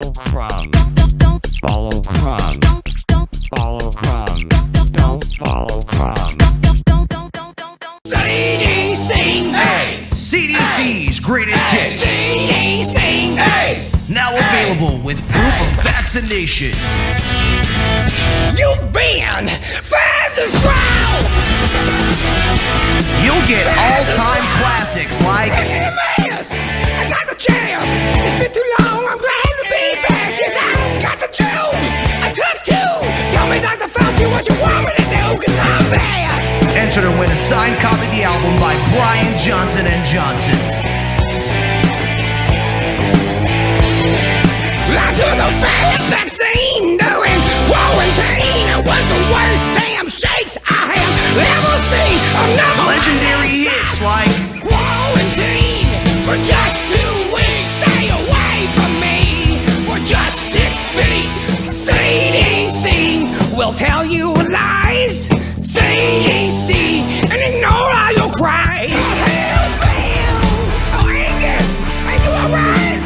Crumb. Follow Crumb. Follow Crumb. Don't follow Crumb. CDC. Hey, CDC's greatest hits. CDC. Hey, now available with proof of vaccination. You've been fast and strong. You'll get all-time classics like Yes, I got the jam. It's been too long. I'm glad to be fast. Yes, I got the juice. I took two. Tell me, Dr. Fauci, what you want me to do? Cause I'm fast. enter to win a signed copy of the album by Brian Johnson & Johnson. I took a fast vaccine during quarantine. It was the worst damn shakes I have ever seen. I'm number Legendary hits like quarantine for just 2 weeks. Stay away from me for just 6 feet. CDC will tell you lies. CDC and ignore all your cries. Hell, oh, Angus, are you alright?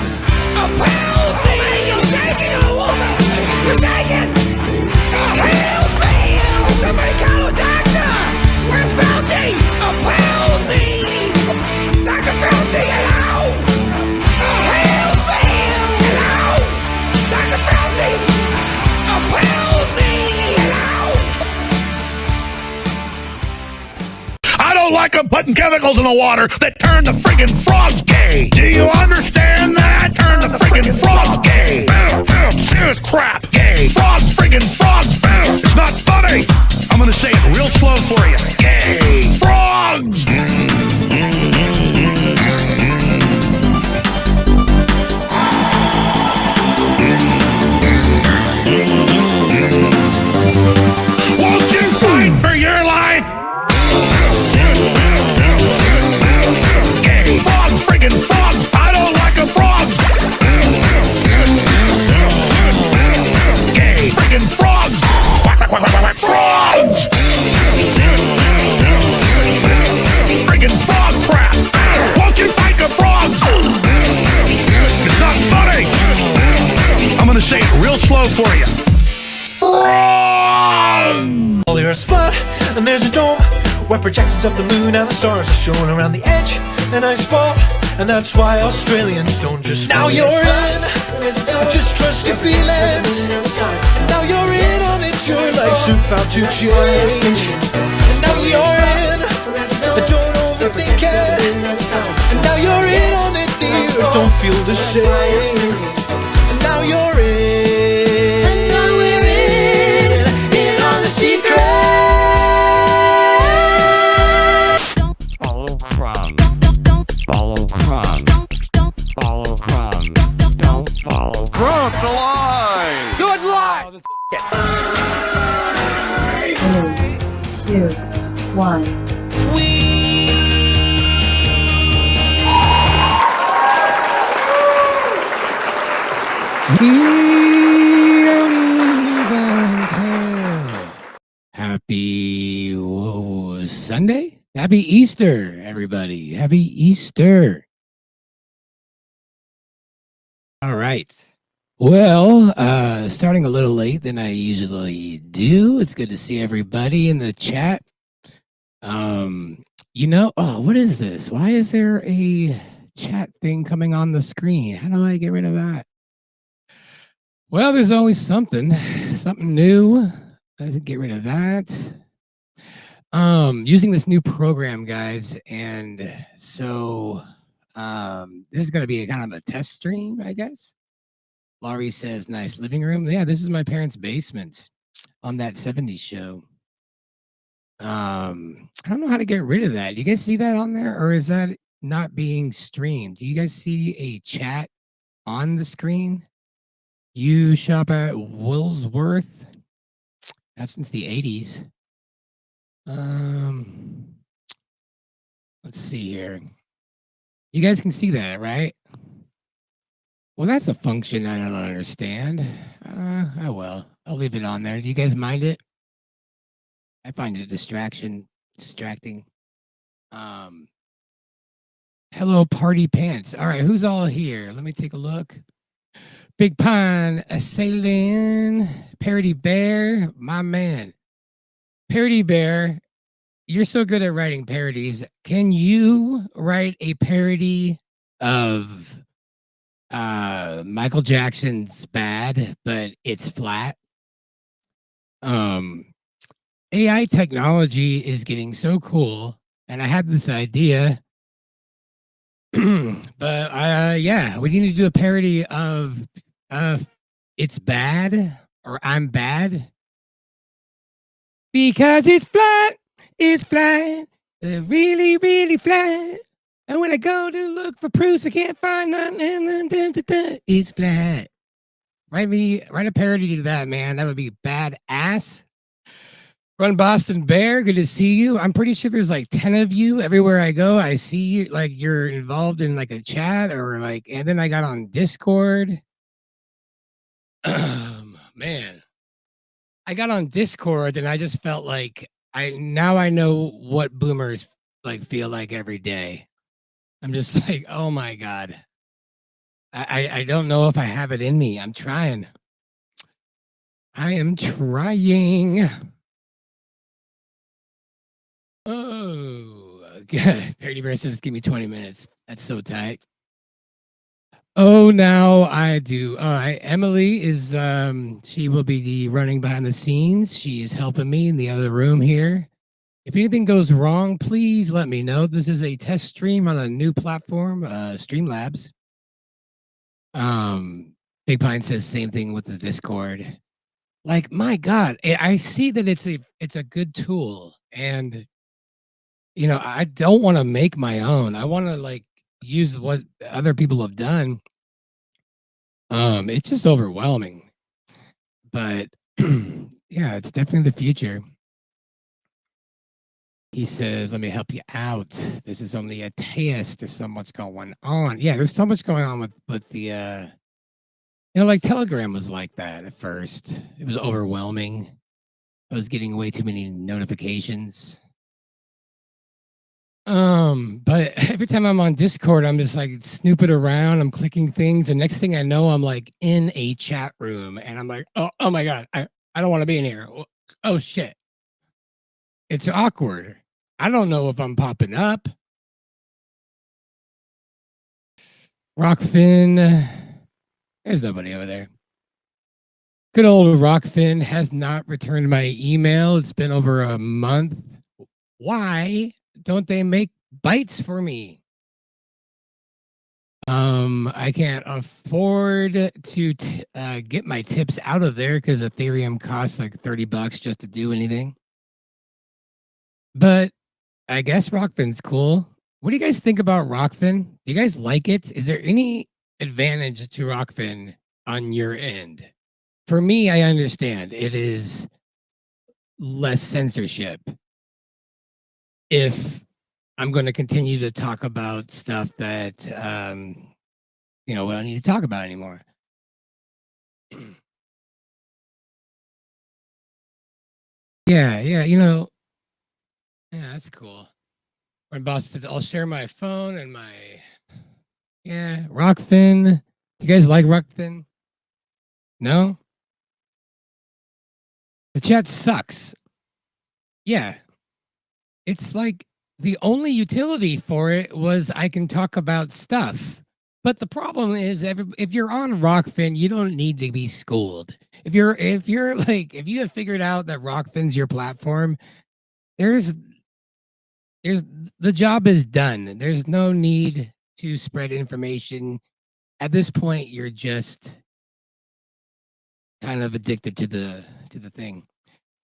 A palsy, you're shaking all over. You're shaking. Hell, somebody call a doctor. Where's Fauci? A palsy. Dr. Fauci, hello. Hell, hello. Dr. Fauci. A palsy, hello. I don't like them putting chemicals in the water that turn the friggin' frogs gay. Do you understand that? Turn the friggin' frogs gay. Serious crap. Gay. Frogs, friggin' frogs. It's not funny. I'm gonna say it real slow for you. Gay. Frogs. Won't you fight for your life? Gay. Frogs, friggin' frogs. I don't like a frogs. Gay. Friggin' frogs. Frogs. Friggin' frog crap. Won't you fight the frogs? It's not funny. I'm gonna say it real slow for you. Frog. All the Earth's flat, and there's a dome where projections of the moon and the stars are shown around the edge. And I fall, and that's why Australians don't just. Now you're in, just trust your feelings. Now you're in on it, your life's about to change. And now you're in, don't overthink it. And now you're in on it, dear, don't feel the same. And now you're in, and now we're in on the secret. Follow Crumb. Follow Crumb. Follow Crumb. Don't follow Crumb. The line. Good line. 3, 2, 1. Happy Sunday? Happy Easter, everybody. Happy Easter. All right. Well, starting a little late than I usually do. It's good to see everybody in the chat. What is this? Why is there a chat thing coming on the screen? How do I get rid of that? Well, there's always something new. I can get rid of that. Using this new program, guys, and so this is going to be a kind of a test stream, I guess. Laurie says, nice living room. Yeah, this is my parents' basement on that 70s show. I don't know how to get rid of that. Do you guys see that on there, or is that not being streamed? Do you guys see a chat on the screen? You shop at Woolsworth. That's since the 80s. Let's see here. You guys can see that, right? Well, that's a function I don't understand. Oh well, I'll leave it on there. Do you guys mind it? I find it distracting. Hello, party pants. All right, who's all here? Let me take a look. Big Pine, Assailant, Parody Bear, my man. Parody Bear, you're so good at writing parodies. Can you write a parody of Michael Jackson's Bad, but it's flat? AI technology is getting so cool, and I had this idea. But yeah, we need to do a parody of It's Bad or I'm Bad. Because it's flat, really, really flat. And when I go to look for proofs, I can't find nothing. It's flat. Write a parody to that, man. That would be badass. Run Boston Bear, good to see you. I'm pretty sure there's like 10 of you everywhere I go. I see you, like you're involved in like a chat or like, and then I got on Discord. Man, I got on Discord and I just felt like I know what boomers like feel like every day. I'm just like, oh my God. I don't know if I have it in me. I'm trying. I am trying. Oh, God. Parody Bear says, give me 20 minutes. That's so tight. Oh, now I do. Emily is, she will be running behind the scenes. She is helping me in the other room here. If anything goes wrong, please let me know. This is a test stream on a new platform, Streamlabs. Big Pine says same thing with the Discord. Like, my God, I see that it's a good tool, and you know, I don't want to make my own. I want to like use what other people have done. It's just overwhelming, but yeah, it's definitely the future. He says, let me help you out. This is only a test. There's so much going on. Yeah, there's so much going on with the, you know, like Telegram was like that at first. It was overwhelming. I was getting way too many notifications. But every time I'm on Discord, I'm just like snooping around. I'm clicking things. And next thing I know, I'm like in a chat room and I'm like, oh my God, I don't want to be in here. Oh shit. It's awkward. I don't know if I'm popping up. Rockfin. There's nobody over there. Good old Rockfin has not returned my email. It's been over a month. Why don't they make bites for me? I can't afford to get my tips out of there because Ethereum costs like $30 just to do anything. But I guess Rockfin's cool. What do you guys think about Rockfin? Do you guys like it? Is there any advantage to Rockfin on your end? For me, I understand it is less censorship. If I'm going to continue to talk about stuff that, you know, we don't need to talk about anymore. Yeah, you know, yeah, that's cool. When boss says, I'll share my phone and my, yeah, Rockfin. You guys like Rockfin? No? The chat sucks. Yeah. It's like the only utility for it was I can talk about stuff. But the problem is if you're on Rockfin, you don't need to be schooled. If you have figured out that Rockfin's your platform, there's the job is done. There's no need to spread information. At this point, you're just kind of addicted to the thing.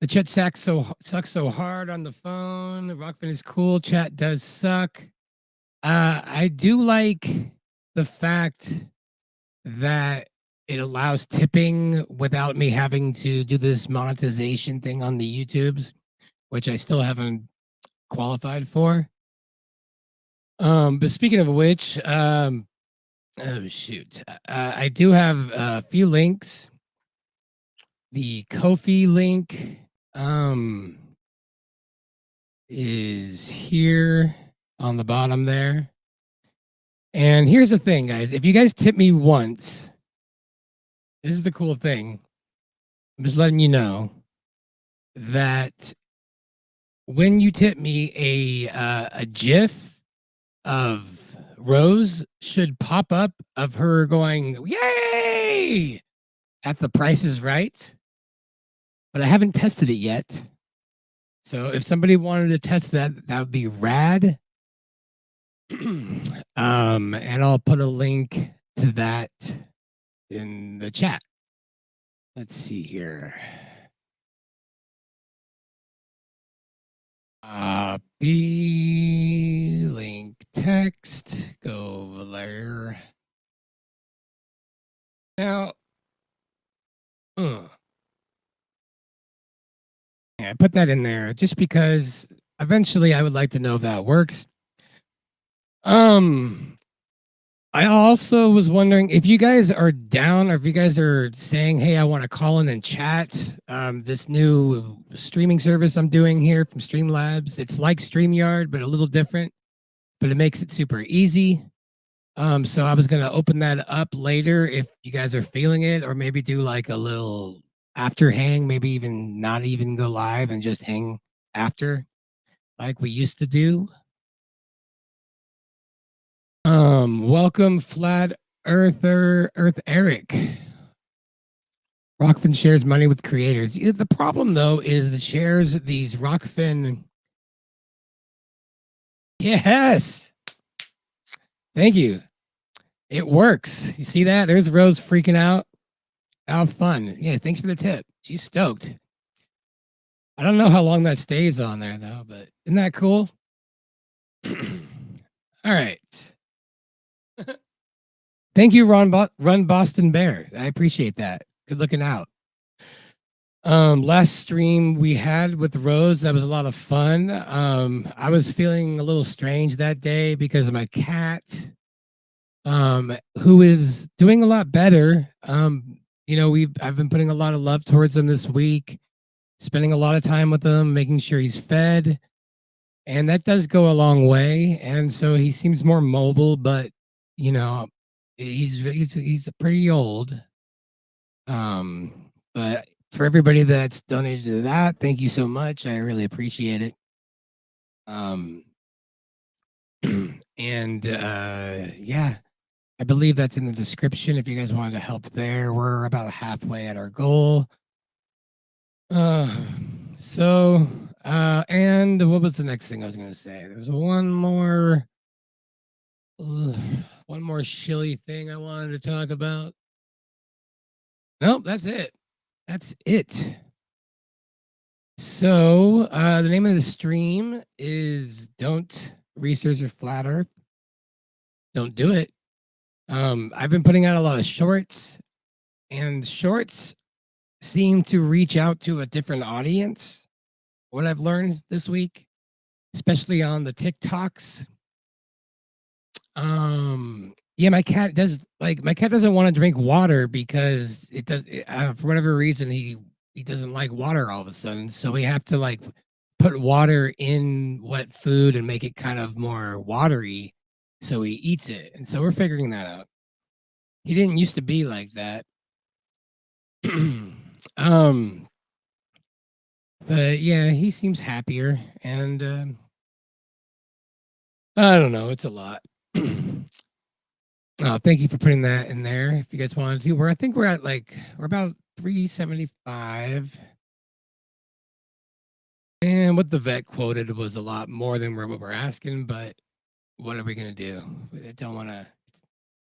The chat sucks so hard on the phone. Rockfin is cool. Chat does suck. I do like the fact that it allows tipping without me having to do this monetization thing on the YouTubes, which I still haven't qualified for. But speaking of which, oh shoot, I do have a few links. The Ko-fi link is here on the bottom there. And here's the thing, guys. If you guys tip me once, this is the cool thing. I'm just letting you know that when you tip me a GIF of Rose should pop up of her going yay at the Price is Right, but I haven't tested it yet. So if somebody wanted to test that, that would be rad. And I'll put a link to that in the chat. Let's see here. Copy link text. Go over there. Now, yeah, I put that in there just because eventually I would like to know if that works. I also was wondering if you guys are down or if you guys are saying, hey, I want to call in and chat. This new streaming service I'm doing here from Streamlabs, it's like StreamYard, but a little different, but it makes it super easy. So I was going to open that up later if you guys are feeling it, or maybe do like a little after hang, maybe even not even go live and just hang after like we used to do. Welcome, Flat Earth Eric. Rockfin shares money with creators. The problem, though, is the shares these Rockfin. Yes. Thank you. It works. You see that? There's Rose freaking out. How fun. Yeah, thanks for the tip. She's stoked. I don't know how long that stays on there, though, but isn't that cool? All right. Thank you, Run Boston Bear. I appreciate that. Good looking out. Last stream we had with Rose, that was a lot of fun. I was feeling a little strange that day because of my cat, who is doing a lot better. You know, I've been putting a lot of love towards him this week, spending a lot of time with him, making sure he's fed, and that does go a long way. And so he seems more mobile, but you know, he's pretty old. But for everybody that's donated to that, thank you so much. I really appreciate it. And yeah, I believe that's in the description if you guys wanted to help there. We're about halfway at our goal. And what was the next thing I was going to say? There was one more shilly thing I wanted to talk about. Nope, that's it. That's it. So the name of the stream is Don't Research a Flat Earth. Don't do it. I've been putting out a lot of shorts, and shorts seem to reach out to a different audience. What I've learned this week, especially on the TikToks. Yeah, my cat doesn't want to drink water because for whatever reason he doesn't like water all of a sudden. So we have to like put water in wet food and make it kind of more watery so he eats it. And so we're figuring that out. He didn't used to be like that. But yeah, he seems happier, and I don't know, it's a lot. Thank you for putting that in there. If you guys wanted to, we're about 375. And what the vet quoted was a lot more than what we're asking, but what are we gonna do? I don't want to,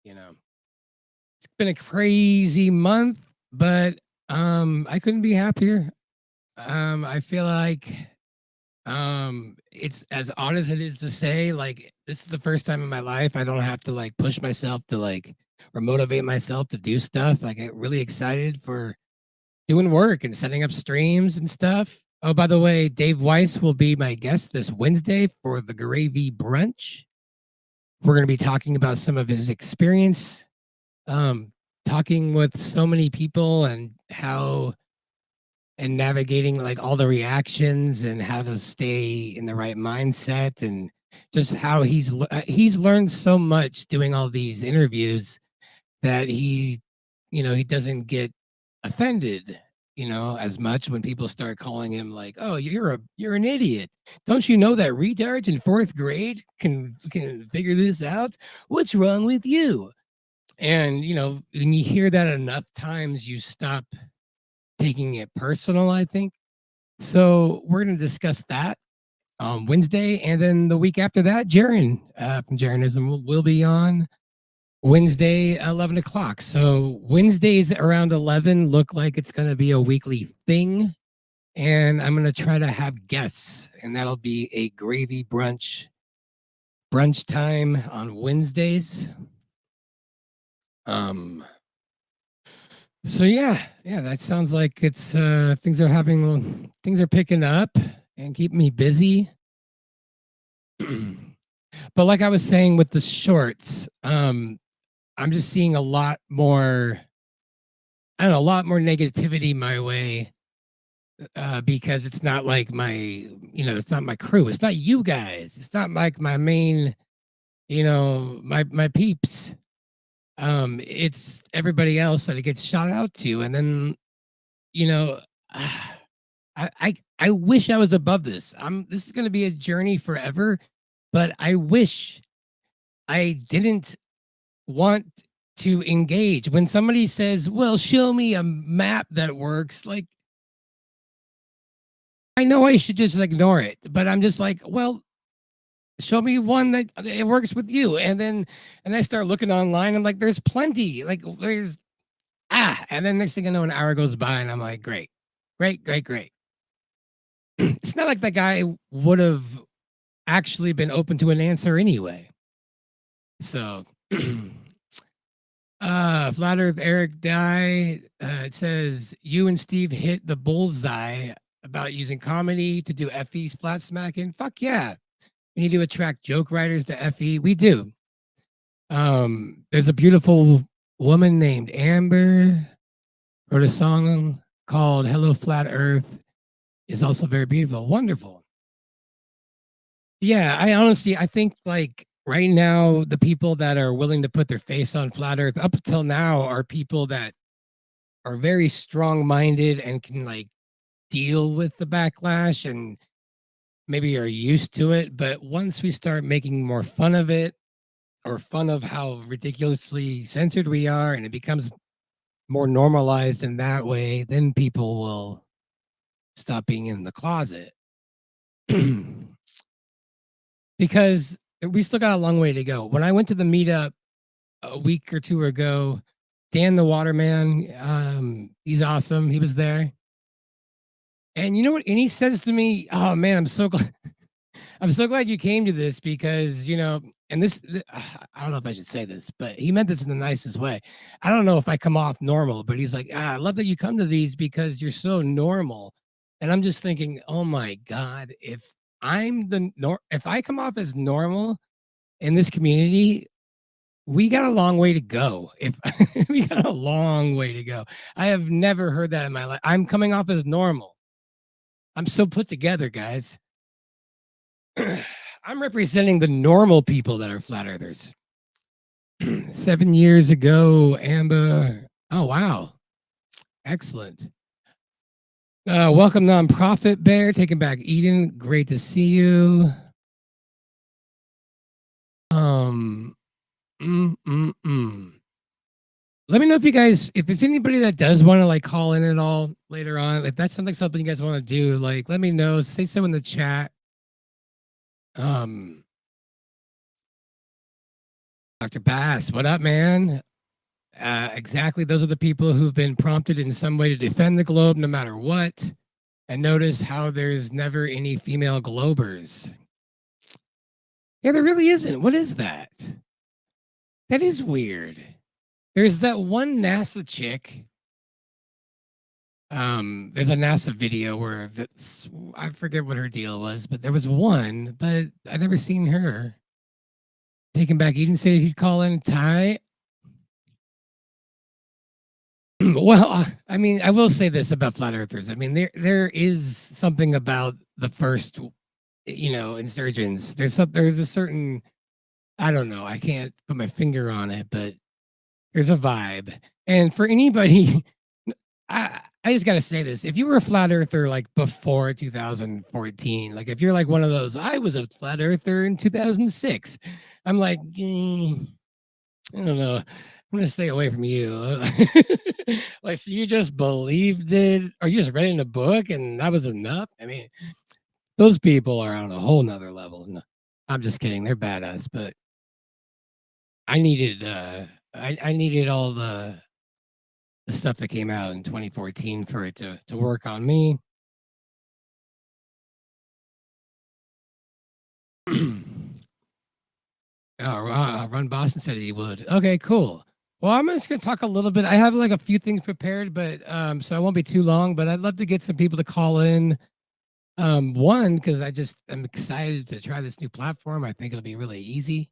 it's been a crazy month, but I couldn't be happier. I feel like it's as odd as it is to say, like, this is the first time in my life I don't have to like push myself to like or motivate myself to do stuff. Like, I get really excited for doing work and setting up streams and stuff. Oh, by the way, Dave Weiss will be my guest this Wednesday for the Gravy Brunch. We're going to be talking about some of his experience, talking with so many people and navigating like all the reactions and how to stay in the right mindset, and just how he's learned so much doing all these interviews that he he doesn't get offended, as much when people start calling him like, "Oh, you're an idiot. Don't you know that retards in 4th grade can figure this out? What's wrong with you?" And, when you hear that enough times, you stop taking it personal, I think. So we're going to discuss that on Wednesday. And then the week after that, Jaren from Jarenism will be on Wednesday, 11 o'clock. So Wednesdays around 11 look like it's going to be a weekly thing. And I'm going to try to have guests. And that'll be a gravy brunch time on Wednesdays. So yeah, that sounds like it's things are picking up and keeping me busy. But like I was saying with the shorts, I'm just seeing a lot more negativity my way, because it's not like it's not my crew, it's not you guys, it's not like my main, my peeps. It's everybody else that it gets shot out to. And then, I wish I was above this. This is going to be a journey forever, but I wish I didn't want to engage. When somebody says, well, show me a map that works, like, I know I should just ignore it, but I'm just like, well, show me one that it works with you. And I start looking online. I'm like, there's plenty. Like, and then next thing I know, an hour goes by and I'm like, great. It's not like that guy would have actually been open to an answer anyway. So, Flat Earth Eric Die, it says, you and Steve hit the bullseye about using comedy to do FE's flat smacking. Fuck yeah. We need to attract joke writers to FE. We do. There's a beautiful woman named Amber, wrote a song called Hello Flat Earth. Is also very beautiful. Wonderful. Yeah, I think like right now, the people that are willing to put their face on Flat Earth up until now are people that are very strong-minded and can like deal with the backlash and maybe are used to it. But once we start making more fun of it, or fun of how ridiculously censored we are, and it becomes more normalized in that way, then people will stop being in the closet. Because we still got a long way to go. When I went to the meetup a week or two ago, Dan the Waterman, he's awesome. He was there. And you know what? And he says to me, oh man, I'm so glad you came to this because, and this, I don't know if I should say this, but he meant this in the nicest way. I don't know if I come off normal, but he's like, I love that you come to these because you're so normal. And I'm just thinking, oh my God, if I come off as normal in this community, we got a long way to go. We got a long way to go. I have never heard that in my life. I'm coming off as normal. I'm so put together, guys. I'm representing the normal people that are flat earthers. 7 years ago, Amber. Oh, wow. Excellent. Welcome, Nonprofit Bear. Taking Back Eden. Great to see you. Let me know if you guys, if there's anybody that does want to like call in at all later on, if that's something you guys want to do, like let me know. Say so in the chat. Dr. Bass, what up, man? Exactly. Those are the people who've been prompted in some way to defend the globe no matter what. And notice how there's never any female globers. Yeah, there really isn't. What is that? That is weird. There's that one NASA chick. There's a NASA video where I forget what her deal was, but there was one, but I never seen her. Taking Back Eden said he's calling Ty. Well, I mean, I will say this about flat earthers. I mean, there is something about the first, insurgents. There's a certain, I don't know, I can't put my finger on it, but there's a vibe. And for anybody, I just gotta say this: if you were a flat earther like before 2014, like if you're like one of those, I was a flat earther in 2006. I'm like, I don't know. I'm gonna stay away from you. Like, so you just believed it, or you just read it in a book, and that was enough. I mean, those people are on a whole nother level. No, I'm just kidding. They're badass, but I needed, I needed all the stuff that came out in 2014 for it to work on me. Ron Boston said he would. Okay, cool. Well, I'm just gonna talk a little bit. I have like a few things prepared, but so I won't be too long. But I'd love to get some people to call in. One, because I'm excited to try this new platform. I think it'll be really easy,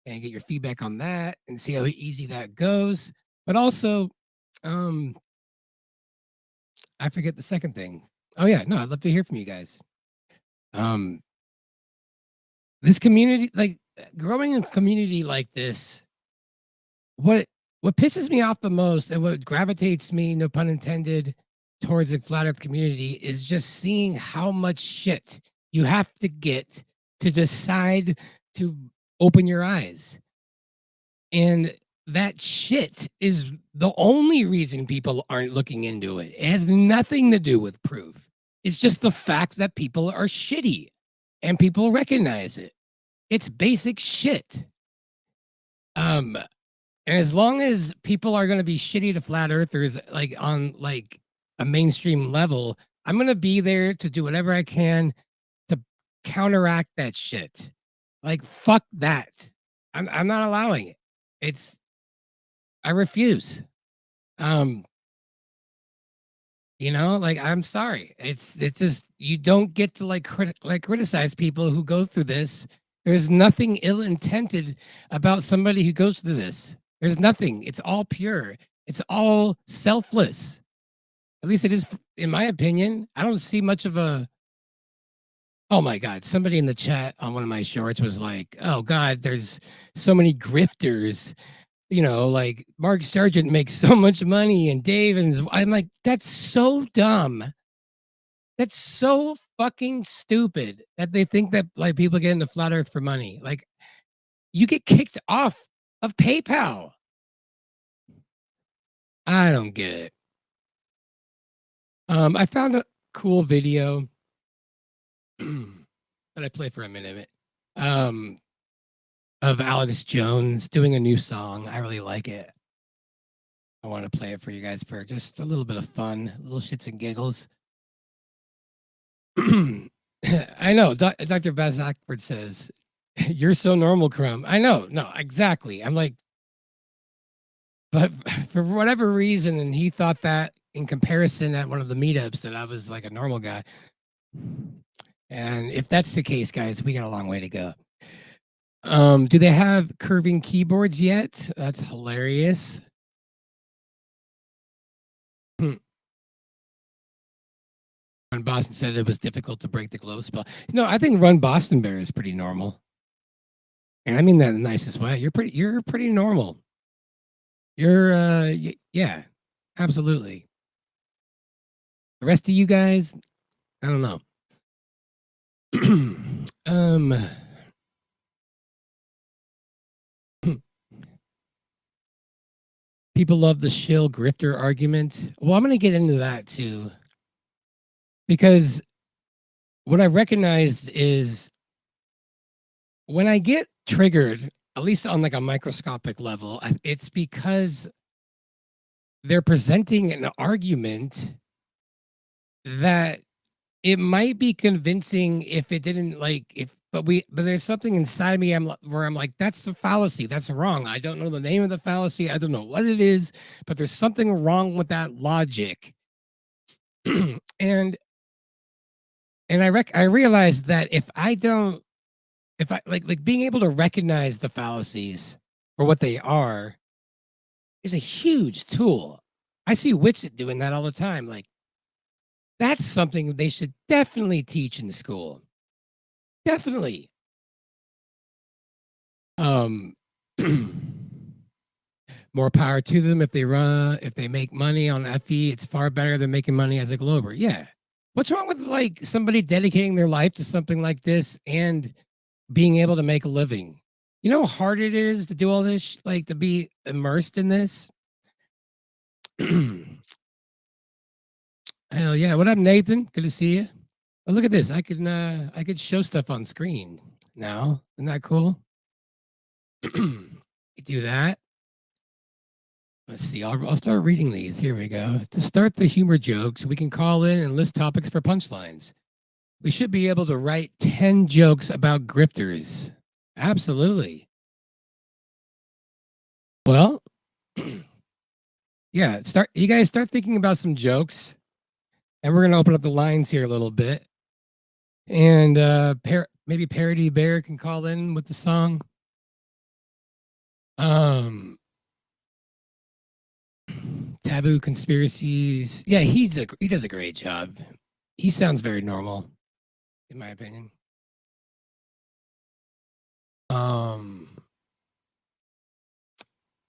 and get your feedback on that and see how easy that goes. But also, I forget the second thing. Oh yeah, no, I'd love to hear from you guys. This community, like growing in a community like this, what pisses me off the most and what gravitates me, no pun intended, towards the flat earth community is just seeing how much shit you have to get to decide to open your eyes. And that shit is the only reason people aren't looking into it. It has nothing to do with proof. It's just the fact that people are shitty and people recognize it. It's basic shit. And as long as people are going to be shitty to flat earthers, like on like a mainstream level, I'm going to be there to do whatever I can to counteract that shit. Like, fuck that. I'm not allowing it. I refuse. You know, like, I'm sorry. It's just, you don't get to like criticize people who go through this. There's nothing ill-intended about somebody who goes through this. There's nothing. It's all pure. It's all selfless. At least it is, in my opinion. I don't see much of a, oh my God, somebody in the chat on one of my shorts was like, oh God, there's so many grifters. You know, like Mark Sargent makes so much money and Dave, and I'm like, that's so dumb. That's so fucking stupid that they think that like people get into flat earth for money. Like, you get kicked off of PayPal. I don't get it. I found a cool video that I play for a minute. Of Alex Jones doing a new song. I really like it. I want to play it for you guys for just a little bit of fun, little shits and giggles. I know, Dr. Baz Ackford says, you're so normal, Crumb. I know, no, exactly. I'm like, but for whatever reason, and he thought that in comparison at one of the meetups that I was like a normal guy. And if that's the case, guys, we got a long way to go. Do they have curving keyboards yet? That's hilarious. Ron Boston said it was difficult to break the glow spell. No, I think Run Boston Bear is pretty normal. And I mean that in the nicest way. You're pretty normal. You're yeah, absolutely. The rest of you guys, I don't know. People love the shill grifter argument. Well, I'm going to get into that too. Because what I recognized is when I get triggered, at least on like a microscopic level, it's because they're presenting an argument that it might be convincing if it didn't like but there's something inside me where I'm like, that's the fallacy. That's wrong. I don't know the name of the fallacy. I don't know what it is, but there's something wrong with that logic. and I realized that if I like being able to recognize the fallacies for what they are is a huge tool. I see Witsit doing that all the time. Like, that's something they should definitely teach in school. Definitely. More power to them. If they make money on FE, it's far better than making money as a Glober. Yeah. What's wrong with like somebody dedicating their life to something like this and being able to make a living? You know how hard it is to do all this, like to be immersed in this? Hell yeah. What up, Nathan? Good to see you. Oh, look at this. I could show stuff on screen now. Isn't that cool? You do that. Let's see. I'll start reading these. Here we go. To start the humor jokes, we can call in and list topics for punchlines. We should be able to write 10 jokes about grifters. Absolutely. Well, yeah, you guys start thinking about some jokes, and we're going to open up the lines here a little bit. And maybe Parody Bear can call in with the song. Taboo Conspiracies. Yeah, he does a great job. He sounds very normal, in my opinion.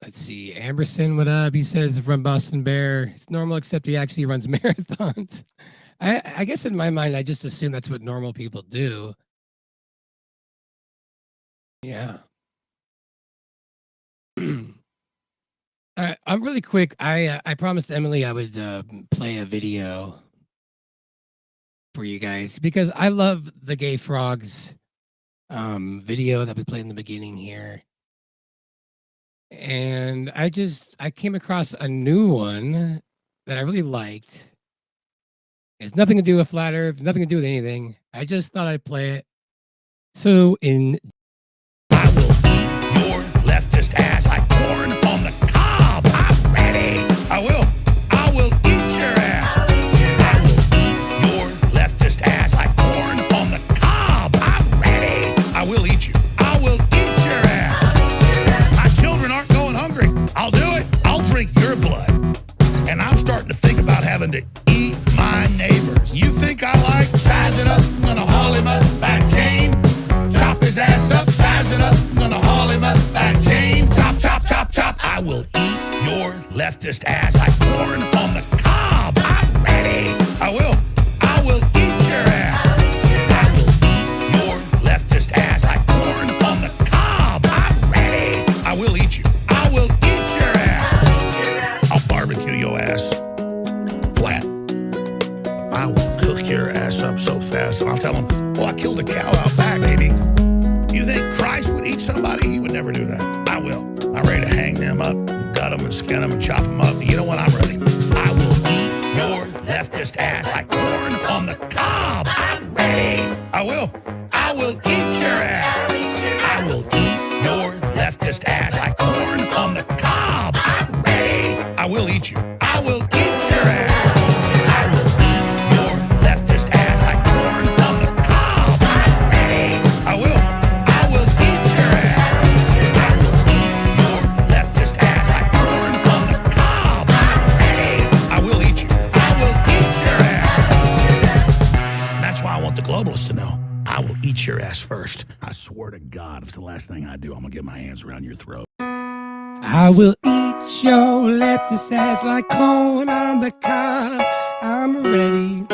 Let's see. Amberson, what up? He says from Boston Bear. It's normal, except he actually runs marathons. I guess in my mind, I just assume that's what normal people do. Yeah. I'm really quick. I promised Emily I would play a video for you guys because I love the Gay Frogs video that we played in the beginning here. And I came across a new one that I really liked. It's nothing to do with Flat Earth, nothing to do with anything. I just thought I'd play it. So in I will eat your leftist ass like corn on the cob. I'm ready. I will eat your ass. I will eat your leftist ass like corn on the cob. I'm ready. I will eat you. I will eat your ass. My children aren't going hungry. I'll do it. I'll drink your blood. And I'm starting to think about having to eat my neighbors. You think I like size it up? I'm gonna haul him up back chain. Chop his ass up, size it up. I'm gonna haul him up back chain. Chop, chop, chop, chop. I will eat your leftist ass like corn on the cob. I'm ready. I will eat your ass. I will eat your leftist ass like corn on the cob. I'm ready. I will eat you. I will eat your ass. I'll barbecue your ass flat. I will cook your ass up so fast, and I'll tell them, "Oh, I killed a cow out back, baby." You think Christ would eat somebody? He would never do that. I will. I'm ready to hang them up, gut them, and skin them, and chop them up. You know what? I'm ready. I will eat your leftist ass like corn on the cob. I'm ready. I will eat your ass. I will eat your leftist ass like corn on the cob. I'm ready. I will eat you. I will eat your ass. I will eat your leftist ass like corn on the cob. I'm ready. I will eat your ass. I will eat your leftist ass like corn on the cob. I'm ready. I will eat you. I will eat your ass. That's why I want the globalists to know. I will eat your ass first. I swear to God, if it's the last thing I do, I'm gonna get my hands around your throat. I will eat your leftist ass like corn on the cob. I'm ready.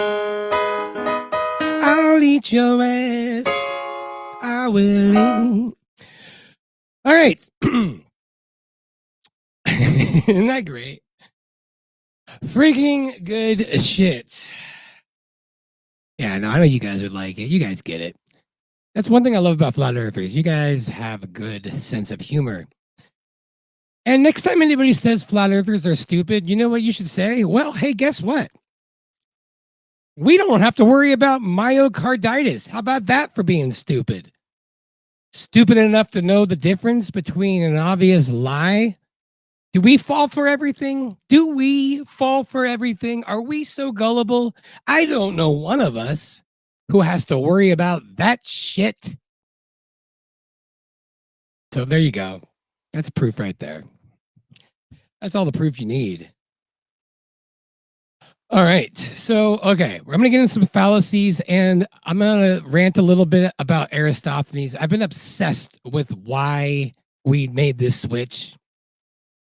I'll eat your ass. I will eat. All right. Isn't that great? Freaking good shit. Yeah, no, I know you guys would like it. You guys get it. That's one thing I love about Flat Earthers. You guys have a good sense of humor. And next time anybody says Flat Earthers are stupid, you know what you should say? Well, hey, guess what? We don't have to worry about myocarditis. How about that for being stupid? Stupid enough to know the difference between an obvious lie? Do we fall for everything? Do we fall for everything? Are we so gullible? I don't know one of us who has to worry about that shit. So there you go. That's proof right there. That's all the proof you need. All right. So, okay. I'm going to get into some fallacies and I'm going to rant a little bit about Eratosthenes. I've been obsessed with why we made this switch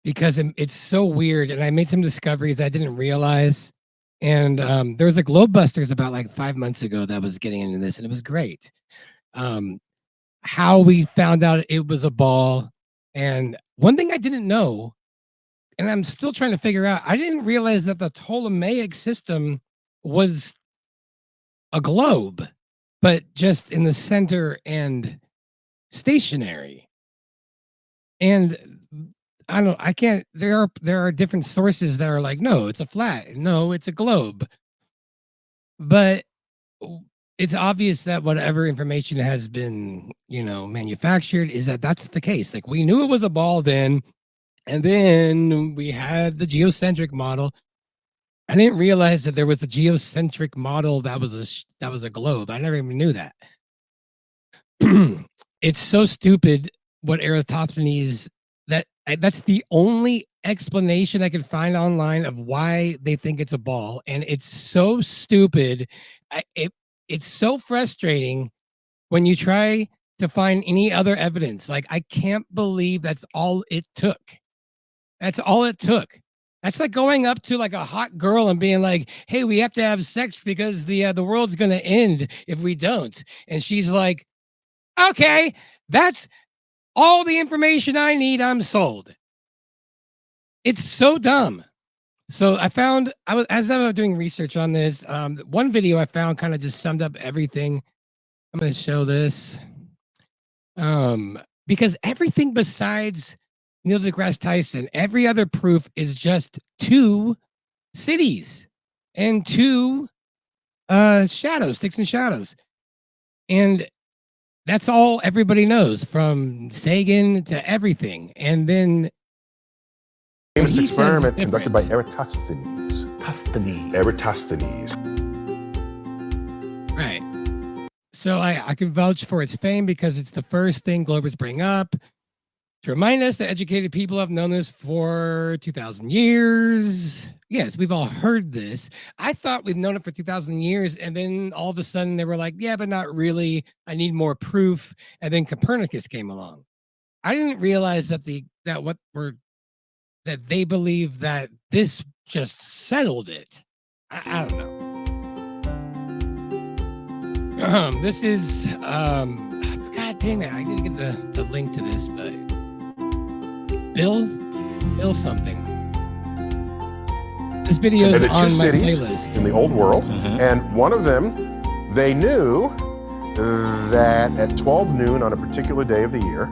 because it's so weird. And I made some discoveries I didn't realize. And there was a Globebusters about like 5 months ago that was getting into this, and it was great. How we found out it was a ball. And one thing I didn't know, and I'm still trying to figure out, I didn't realize that the Ptolemaic system was a globe, but just in the center and stationary. And I can't, there are different sources that are like, no, it's a flat, no, it's a globe. But it's obvious that whatever information has been, manufactured is that that's the case. Like, we knew it was a ball then, and then we had the geocentric model. I didn't realize that there was a geocentric model that was a globe. I never even knew that. It's so stupid what Eratosthenes, that's the only explanation I could find online of why they think it's a ball, and it's so stupid. It's so frustrating when you try to find any other evidence. Like, I can't believe that's all it took. That's all it took. That's like going up to like a hot girl and being like, "Hey, we have to have sex because the world's going to end if we don't." And she's like, "Okay, that's all the information I need. I'm sold." It's so dumb. So I was doing research on this. One video I found kind of just summed up everything. I'm going to show this. Because everything besides Neil deGrasse Tyson, every other proof is just 2 cities and 2 shadows, sticks and shadows. And that's all everybody knows, from Sagan to everything. And then famous experiment different. conducted by Eratosthenes. Eratosthenes. Right. So I can vouch for its fame because it's the first thing Globers bring up to remind us that educated people have known this for 2,000 years. Yes, we've all heard this. I thought we've known it for 2,000 years, and then all of a sudden they were like, yeah, but not really. I need more proof. And then Copernicus came along. I didn't realize that they believe that this just settled it. I don't know. This is God dang it! I need to get the link to this, but Bill something. This video is And the on 2 my cities playlist in the old world, and one of them, they knew that at 12 noon on a particular day of the year,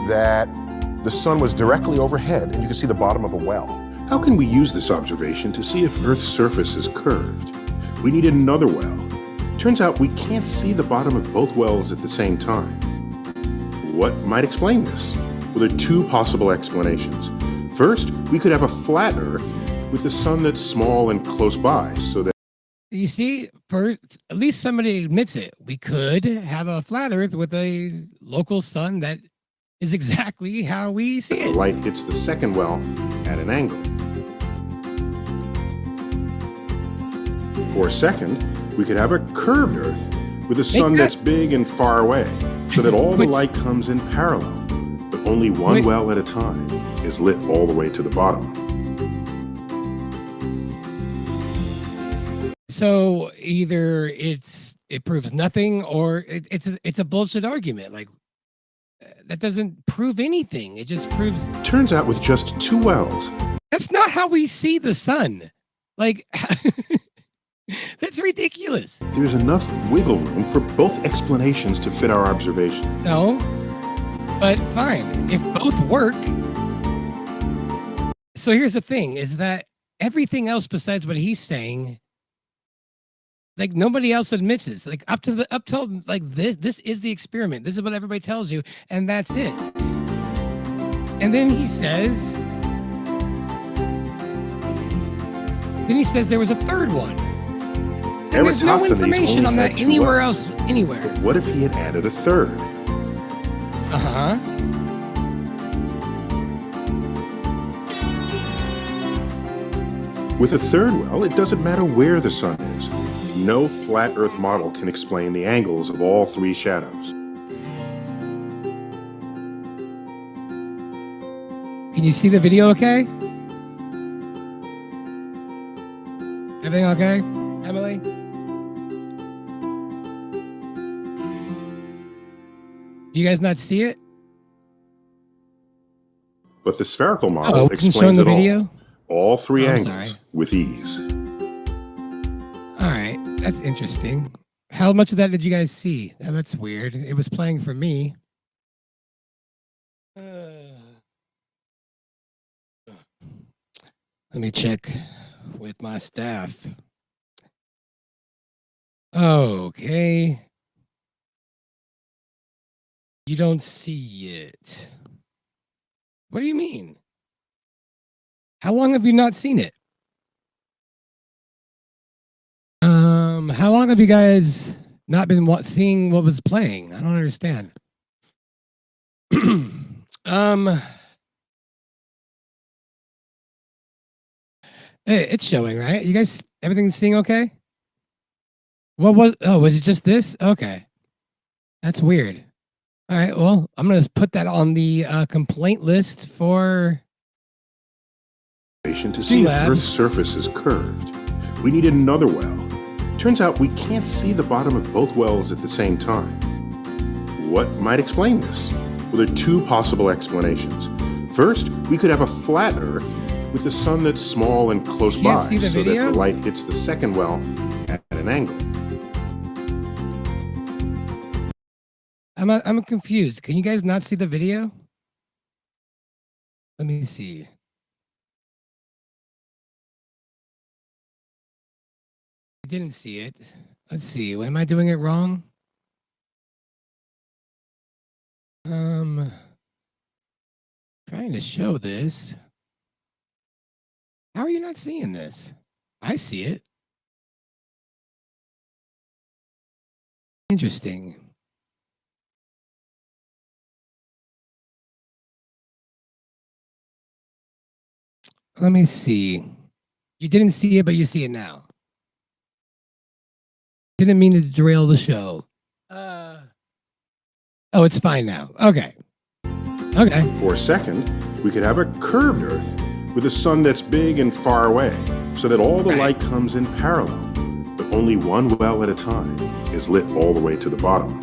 that the sun was directly overhead, and you could see the bottom of a well. How can we use this observation to see if Earth's surface is curved? We needed another well. Turns out we can't see the bottom of both wells at the same time. What might explain this? Well, there are 2 possible explanations. First, we could have a flat Earth with the sun that's small and close by, so that You see, first, at least somebody admits it. We could have a flat Earth with a local sun that is exactly how we see the it. light hits the second well at an angle. Or second, we could have a curved Earth with a sun that's big and far away, so that all the light comes in parallel, but only one well at a time is lit all the way to the bottom. So either it proves nothing, or it's a bullshit argument. Like, that doesn't prove anything. It just proves. Turns out with just 2 wells. That's not how we see the sun. Like, that's ridiculous. There's enough wiggle room for both explanations to fit our observation. No, but fine. If both work. So here's the thing, is that everything else besides what he's saying, like, nobody else admits this. Like, up till like this is the experiment. This is what everybody tells you, and that's it. And then he says there was a third one. And there's no information on that anywhere else, anywhere. But what if he had added a third? Uh-huh. With a third well, it doesn't matter where the sun is. No flat Earth model can explain the angles of all 3 shadows. Can you see the video okay? Everything okay, Emily? Do you guys not see it? But the spherical model wasn't showing explains the it all. video? All three Oh, I'm angles sorry. with ease. All right, that's interesting. How much of that did you guys see? That's weird. It was playing for me. Let me check with my staff. Okay. You don't see it. What do you mean? How long have you not seen it? How long have you guys not been seeing what was playing? I don't understand. Hey, it's showing, right? You guys, everything's seeing okay? What was? Oh, was it just this? Okay, that's weird. All right, well, I'm gonna put that on the complaint list for To see if Lab. Earth's surface is curved, we need another well. Turns out we can't see the bottom of both wells at the same time. What might explain this? Well, there are two possible explanations. First, we could have a flat Earth with the sun that's small and close Can't by, see the so that video? the light hits the second well at an angle. I'm confused. Can you guys not see the video? Let me see. I didn't see it. Let's see. Am I doing it wrong? Trying to show this. How are you not seeing this? I see it. Interesting. Let me see. You didn't see it, but you see it now. Didn't mean to derail the show. Oh, it's fine now. Okay. Okay. Or second, we could have a curved Earth with a sun that's big and far away, so that all the Right. light comes in parallel, but only one well at a time is lit all the way to the bottom.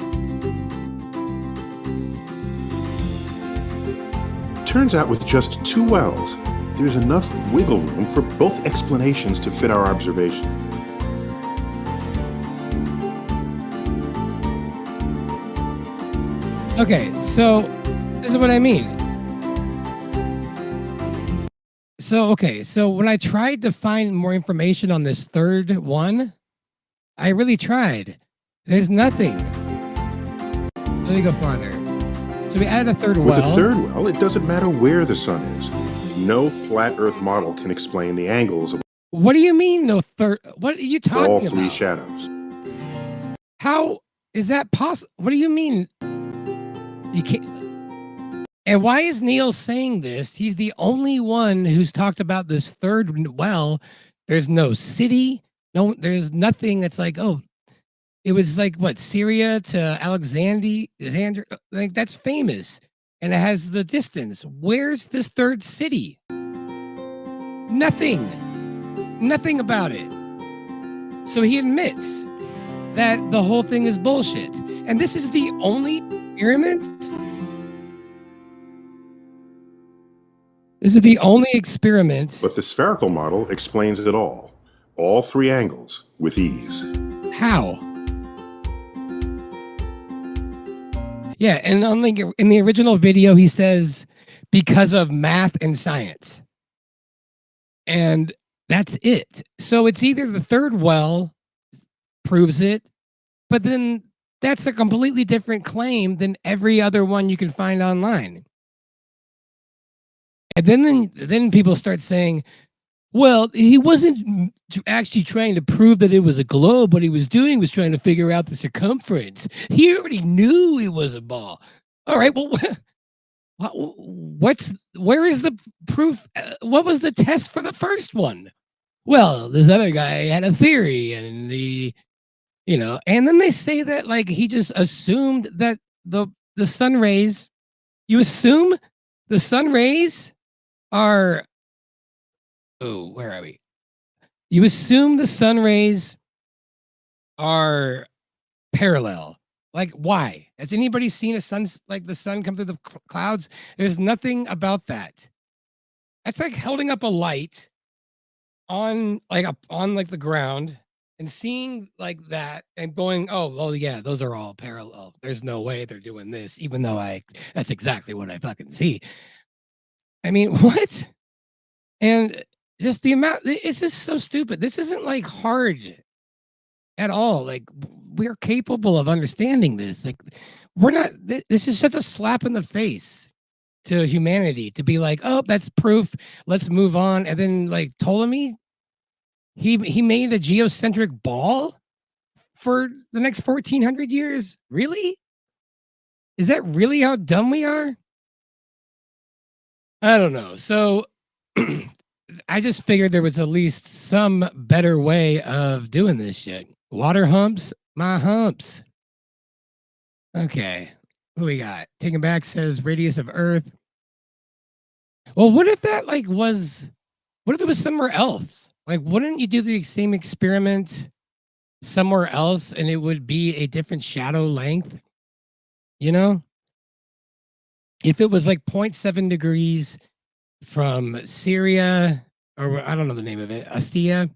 Turns out with just two wells, there's enough wiggle room for both explanations to fit our observation. Okay, so this is what I mean. So when I tried to find more information on this third one, I really tried. There's nothing. Let me go farther. So we added a third well. With a third well, it doesn't matter where the sun is. No flat Earth model can explain the angles of What do you mean no third? What are you talking all about? three shadows. How is that possible? What do you mean? You can't. And why is Neil saying this? He's the only one who's talked about this third well. There's no city. No, there's nothing that's like, oh, it was like what, Syria to Alexandria, like that's famous. And it has the distance. Where's this third city? Nothing. Nothing about it. So he admits that the whole thing is bullshit. And this is the only experiment. This is the only experiment. But the spherical model explains it all three angles with ease. How? Yeah, and on in the original video, he says because of math and science. And that's it. So it's either the third well proves it, but then that's a completely different claim than every other one you can find online. And then people start saying, well, he wasn't actually trying to prove that it was a globe. What he was doing was trying to figure out the circumference. He already knew it was a ball. All right, well, where is the proof? What was the test for the first one? Well, this other guy had a theory, and and then they say that like he just assumed that the sun rays. You assume the sun rays are, where are we? You assume the sun rays are parallel. Like, why? Has anybody seen the sun come through the clouds? There's nothing about that. That's like holding up a light on the ground and seeing like that and going, oh, well, yeah, those are all parallel. There's no way they're doing this, even though that's exactly what I fucking see. I mean, what? And just the amount, it's just so stupid. This isn't like hard at all. Like, we're capable of understanding this. Like, we're not, this is such a slap in the face to humanity to be like, oh, that's proof. Let's move on. And then like Ptolemy, he made a geocentric ball for the next 1400 years. Really? Is that really how dumb we are? I don't know. So I just figured there was at least some better way of doing this shit. Water humps, my humps. Okay. What we got? Taken Back says radius of Earth. Well, what if that what if it was somewhere else? Like, wouldn't you do the same experiment somewhere else and it would be a different shadow length? You know? If it was like 0.7 degrees from Syria, or I don't know the name of it, Ostia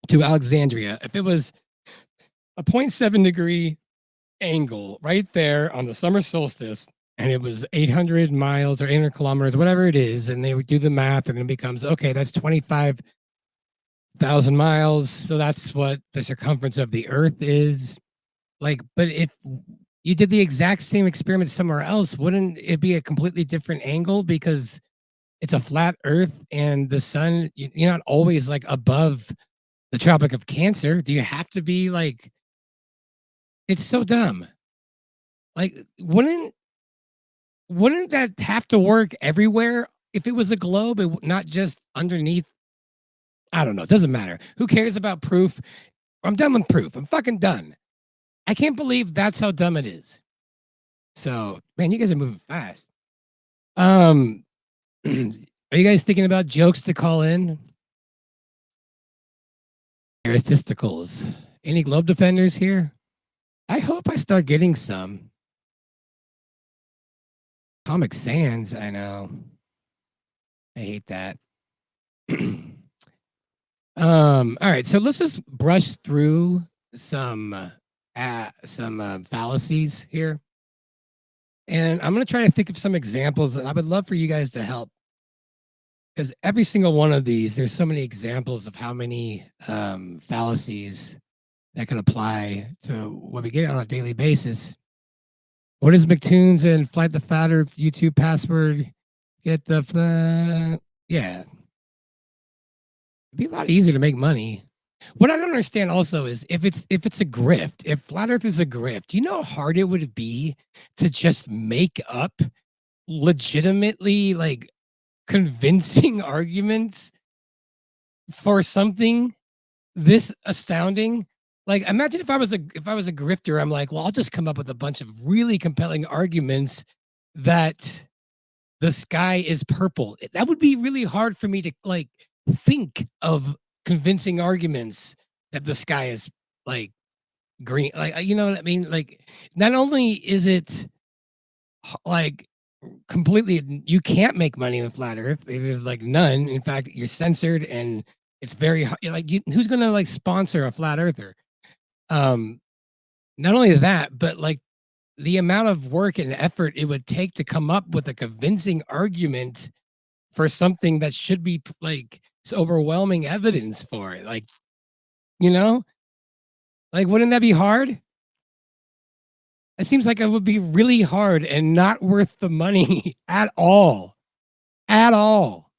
to Alexandria, if it was a 0.7 degree angle right there on the summer solstice, and it was 800 miles or 800 kilometers, whatever it is, and they would do the math, and it becomes, okay, that's 25,000 miles, so that's what the circumference of the Earth is. Like, but if you did the exact same experiment somewhere else, wouldn't it be a completely different angle because it's a flat Earth and the sun, you're not always like above the Tropic of Cancer. Do you have to be like, it's so dumb. Like, wouldn't that have to work everywhere if it was a globe, not just underneath? I don't know. It doesn't matter. Who cares about proof? I'm done with proof. I'm fucking done. I can't believe that's how dumb it is. So, man, you guys are moving fast. Are you guys thinking about jokes to call in? Eratosthenes. Any globe defenders here? I hope I start getting some. Comic Sans, I know. I hate that. All right, so let's just brush through some fallacies here. And I'm going to try to think of some examples, and I would love for you guys to help. Because every single one of these, there's so many examples of how many fallacies that can apply to what we get on a daily basis. What is McTunes and Flight the Flat Earth YouTube password? Get the yeah. It'd be a lot easier to make money. What I don't understand also is if it's a grift, if Flat Earth is a grift, do you know how hard it would be to just make up legitimately like convincing arguments for something this astounding? Like, imagine if I was a grifter, I'm like, well, I'll just come up with a bunch of really compelling arguments that the sky is purple. That would be really hard for me to like think of convincing arguments that the sky is like green. Like, you know what I mean? Like, not only is it like completely, you can't make money on flat Earth. There's like none. In fact, you're censored, and it's very like who's gonna like sponsor a flat earther? Not only that, but like the amount of work and effort it would take to come up with a convincing argument for something that should be like overwhelming evidence for it. Like, you know, like, wouldn't that be hard? It seems like it would be really hard and not worth the money at all. At all.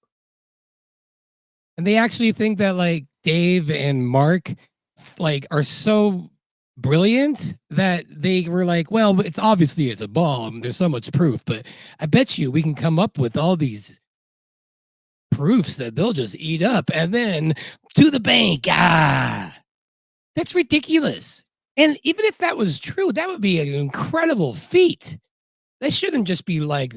And they actually think that like Dave and Mark like are so brilliant that they were like, well, it's obviously it's a bomb. There's so much proof, but I bet you we can come up with all these proofs that they'll just eat up and then to the bank. That's ridiculous. And even if that was true, that would be an incredible feat. They shouldn't just be like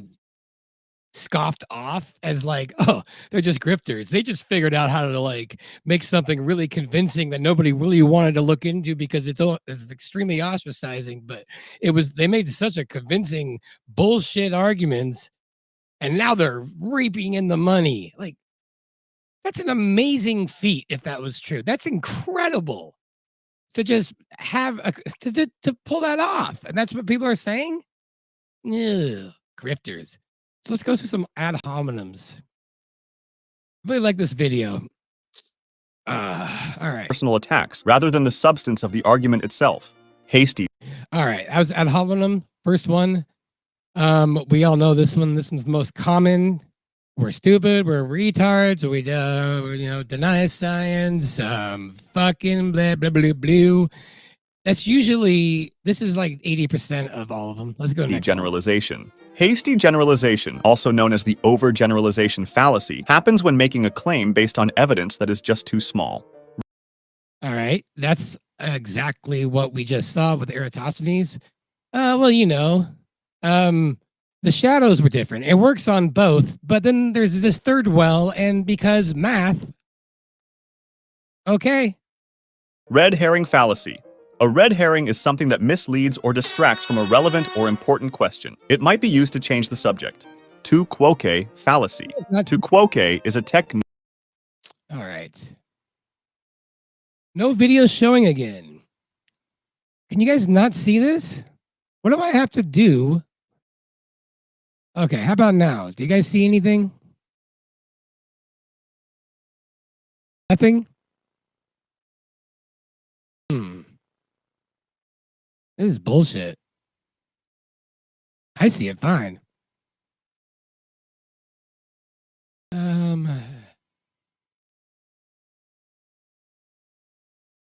scoffed off as like, oh, they're just grifters. They just figured out how to like make something really convincing that nobody really wanted to look into because it's extremely ostracizing. But they made such a convincing bullshit arguments, and now they're reaping in the money. Like, that's an amazing feat if that was true. That's incredible to just have to pull that off, and that's what people are saying. Ugh, grifters. So let's go through some ad hominems. I really like this video. All right. Personal attacks rather than the substance of the argument itself. Hasty. All right. That was ad hominem. First one. We all know this one. This one's the most common. We're stupid. We're retards. We deny science. Fucking blah blah blah blah. That's usually, this is like 80% of all of them. Let's go next. Generalization. Hasty generalization, also known as the overgeneralization fallacy, happens when making a claim based on evidence that is just too small. All right. That's exactly what we just saw with Eratosthenes. Well, the shadows were different. It works on both, but then there's this third well, and because math. Okay. Red herring fallacy. A red herring is something that misleads or distracts from a relevant or important question. It might be used to change the subject. Tu quoque fallacy. Tu quoque is a technique. All right. No video showing again. Can you guys not see this? What do I have to do? Okay, how about now? Do you guys see anything? Nothing? This is bullshit. I see it fine.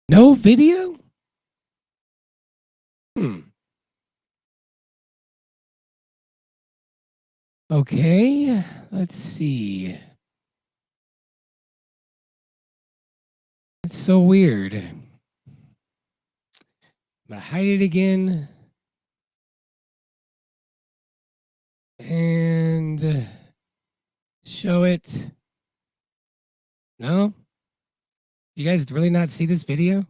No video? Okay, let's see. It's so weird. I'm gonna hide it again. And show it. No? You guys really not see this video?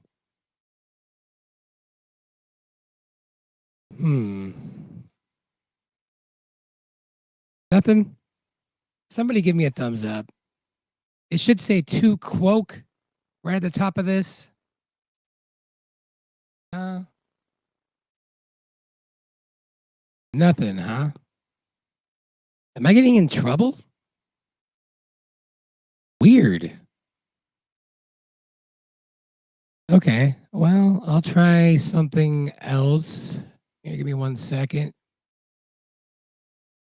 Nothing? Somebody give me a thumbs up. It should say tu quoque right at the top of this. Nothing, huh? Am I getting in trouble? Weird. Okay, well, I'll try something else. Here, give me 1 second.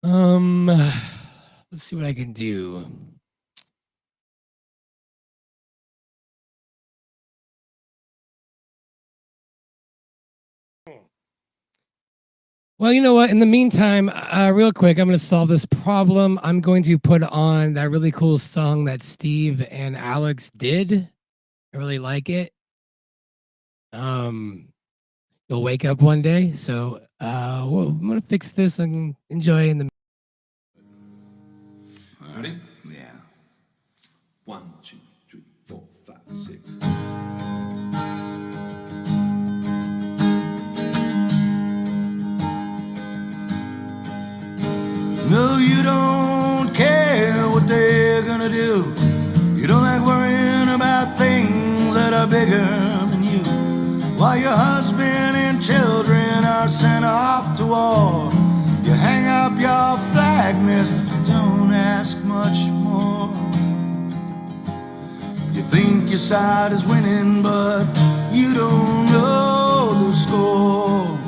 Let's see what I can do. Well, you know what? In the meantime, real quick, I'm going to solve this problem. I'm going to put on that really cool song that Steve and Alex did. I really like it. You'll wake up one day. So I'm going to fix this and enjoy in the. Ready? Yeah. 1, 2, 3, 4, 5, 6. No, you don't care what they're gonna do. You don't like worrying about things that are bigger than you. While your husband and children are sent off to war, you hang up your flag, miss, don't ask much more. You think your side is winning, but you don't know the score.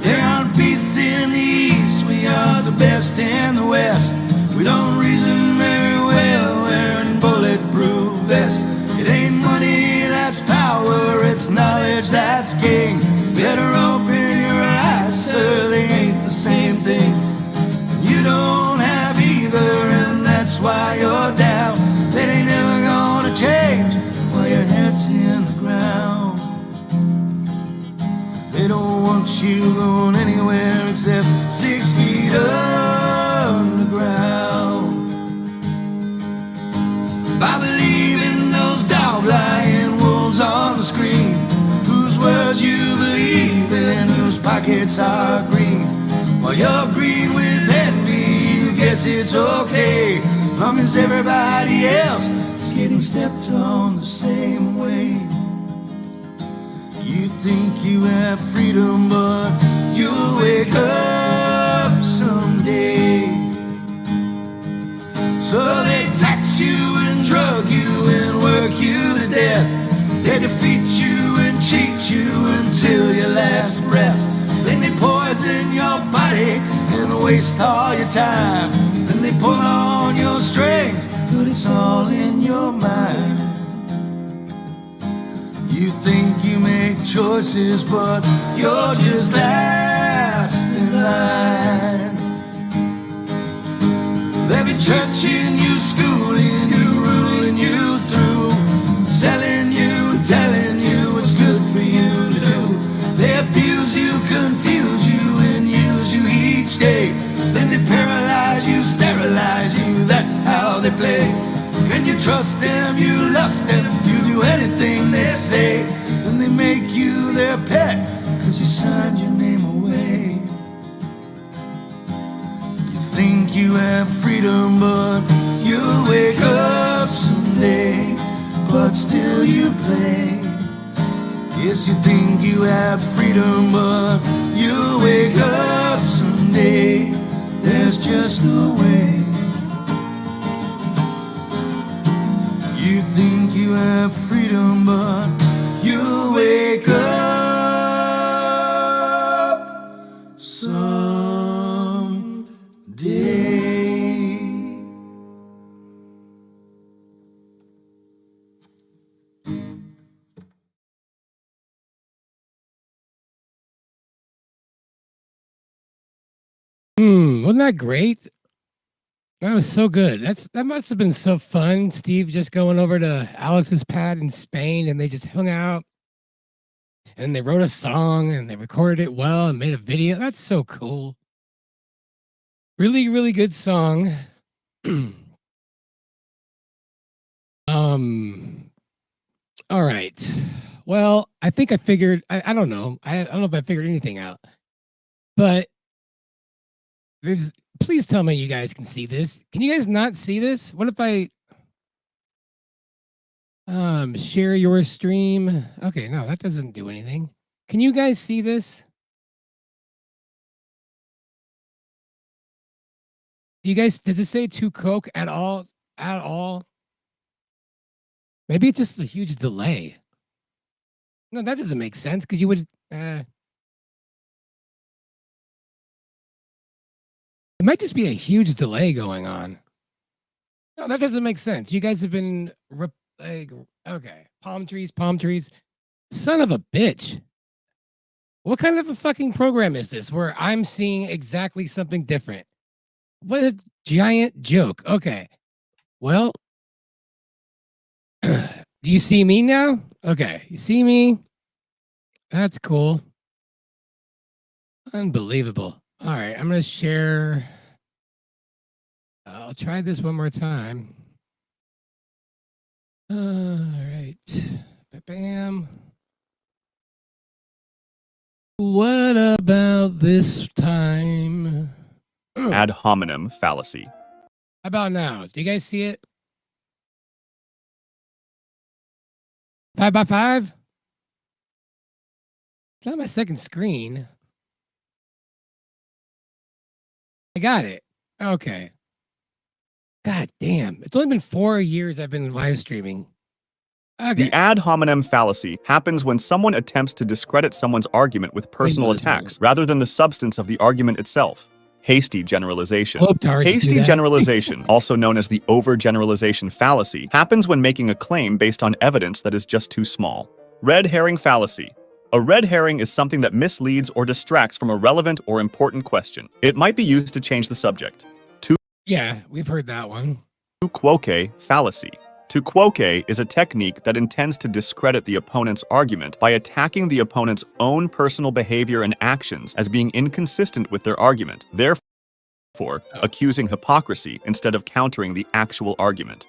There aren't peace in the east, we are the best in the west. We don't reason very well wearing bulletproof vests. It ain't money that's power, it's knowledge that's king. Better open your eyes, sir, they ain't the same thing. You don't have either, and that's why you're down. That ain't never gonna change while your head's in the ground. They don't want you going anywhere except 6 feet grass are green. While you're green with envy, you guess it's okay, long as everybody else is getting stepped on the same way. You think you have freedom, but you'll wake up someday. So they tax you and drug you and work you to death. They defeat you and cheat you until your last breath. Then they poison your body and waste all your time. Then they pull on your strings, but it's all in your mind. You think you make choices, but you're just last in line. They'll be churching you, schooling you, ruling you through, selling you, telling you what's good for you to do. They abuse you, confuse you, and use you each day. Then they paralyze you, sterilize you, that's how they play. And you trust them, you lust them, you do anything they say. And they make you their pet, cause you signed your name away. You think you have freedom, but you'll wake up someday, but still you play. Yes, you think you have freedom, but you'll wake up someday. There's just no way. You think you have freedom, but you'll wake up someday. Wasn't that great? That was so good. That must have been so fun, Steve, just going over to Alex's pad in Spain and they just hung out and they wrote a song and they recorded it well and made a video. That's so cool. Really, really good song. All right. Well, I think I figured, I don't know. I don't know if I figured anything out, but please tell me you guys can see this. Can you guys not see this? What if I share your stream? Okay, no, that doesn't do anything. Can you guys see this? Do you guys, did it say to Coke at all? At all? Maybe it's just a huge delay. No, that doesn't make sense because you would. It might just be a huge delay going on. No, that doesn't make sense. You guys have been like, okay, palm trees. Son of a bitch. What kind of a fucking program is this where I'm seeing exactly something different? What a giant joke. Okay. Well, do you see me now? Okay. You see me? That's cool. Unbelievable. All right. I'm going to share. I'll try this one more time. All right. Bam. What about this time? Ad hominem fallacy. How about now? Do you guys see it? 5x5? It's on my second screen. I got it. Okay. God damn. It's only been 4 years I've been live streaming. Okay. The ad hominem fallacy happens when someone attempts to discredit someone's argument with personal attacks rather than the substance of the argument itself. Hasty generalization. Hasty generalization, also known as the overgeneralization fallacy, happens when making a claim based on evidence that is just too small. Red herring fallacy. A red herring is something that misleads or distracts from a relevant or important question. It might be used to change the subject. Yeah, we've heard that one. Tu quoque fallacy. Tu quoque is a technique that intends to discredit the opponent's argument by attacking the opponent's own personal behavior and actions as being inconsistent with their argument, therefore accusing hypocrisy instead of countering the actual argument.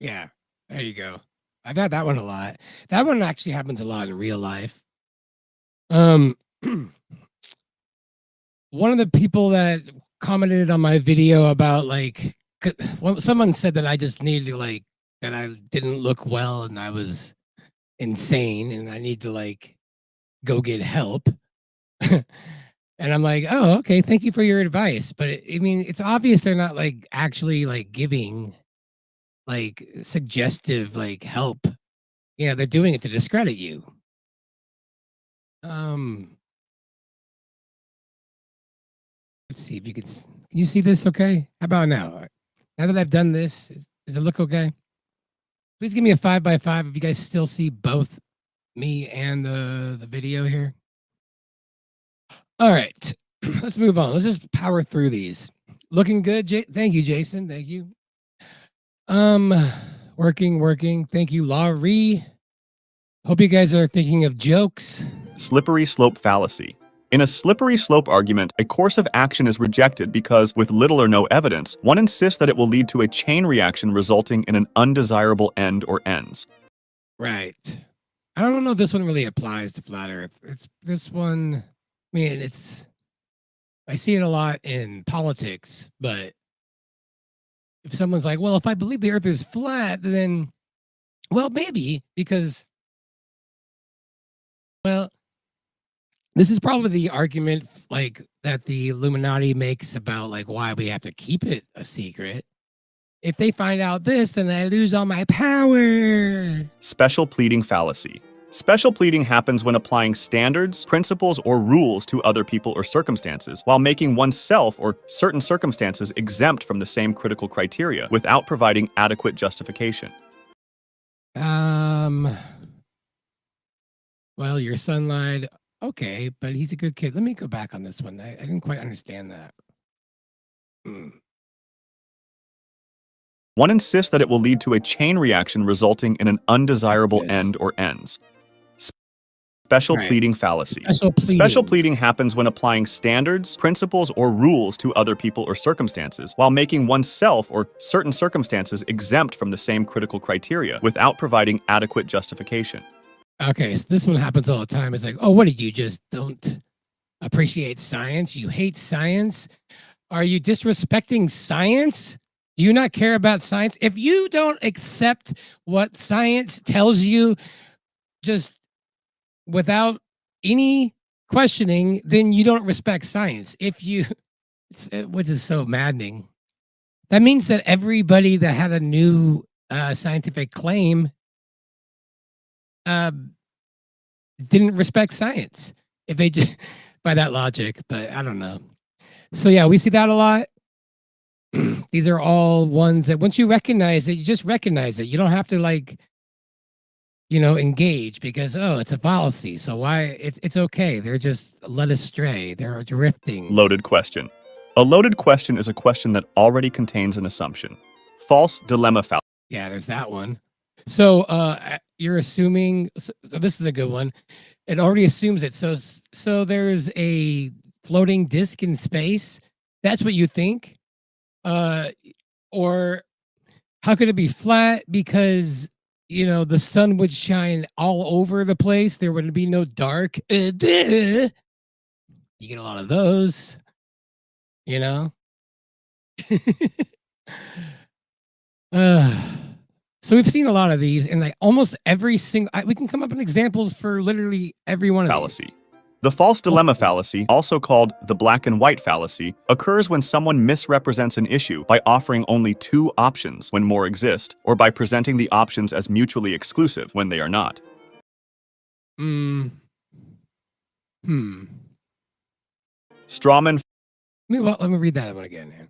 Yeah, there you go. I got that one a lot. That one actually happens a lot in real life. one of the people that commented on my video about like someone said that I just needed to like that I didn't look well and I was insane and I need to like go get help. And I'm like, oh, okay, thank you for your advice. But I mean, it's obvious they're not like actually like giving like suggestive like help. You know, they're doing it to discredit you. Let's see if you can you see this okay? How about now? Now that I've done this, does it look okay? Please give me a 5x5 if you guys still see both me and the video here. All right, let's move on. Let's just power through these. Looking good. Thank you, Jason. Thank you. Working. Thank you, Laurie. Hope you guys are thinking of jokes. Slippery slope fallacy. In a slippery slope argument, a course of action is rejected because, with little or no evidence, one insists that it will lead to a chain reaction resulting in an undesirable end or ends. Right. I don't know if this one really applies to flat Earth. It's this one. I mean, I see it a lot in politics, but if someone's like, well, if I believe the Earth is flat, then, well, maybe because, well, this is probably the argument like that the Illuminati makes about like why we have to keep it a secret. If they find out this, then I lose all my power. Special pleading fallacy. Special pleading happens when applying standards, principles, or rules to other people or circumstances, while making oneself or certain circumstances exempt from the same critical criteria without providing adequate justification. Well, your son lied. Okay, but he's a good kid. Let me go back on this one. I didn't quite understand that. One insists that it will lead to a chain reaction resulting in an undesirable end or ends. Special pleading fallacy. Special pleading happens when applying standards, principles, or rules to other people or circumstances, while making oneself or certain circumstances exempt from the same critical criteria without providing adequate justification. Okay, so this one happens all the time. It's like, oh, what did you just don't appreciate science? You hate science? Are you disrespecting science? Do you not care about science? If you don't accept what science tells you, just without any questioning, then you don't respect science. If you, which is so maddening. That means that everybody that had a new scientific claim didn't respect science. If they just, by that logic, but I don't know. So yeah, we see that a lot. These are all ones that once you recognize it, you just recognize it. You don't have to like, engage because, oh, it's a fallacy. So why it's okay. They're just led astray. They're drifting. Loaded question. A loaded question is a question that already contains an assumption. False dilemma fallacy. Yeah, there's that one. So you're assuming, so this is a good one. It already assumes it. So there's a floating disc in space. That's what you think. Or how could it be flat? Because the sun would shine all over the place. There would be no dark. You get a lot of those, So we've seen a lot of these, and like almost every single, we can come up with examples for literally every one of fallacy. The false dilemma fallacy, also called the black and white fallacy, occurs when someone misrepresents an issue by offering only two options when more exist, or by presenting the options as mutually exclusive when they are not. Strawman. Let me read that one again, man.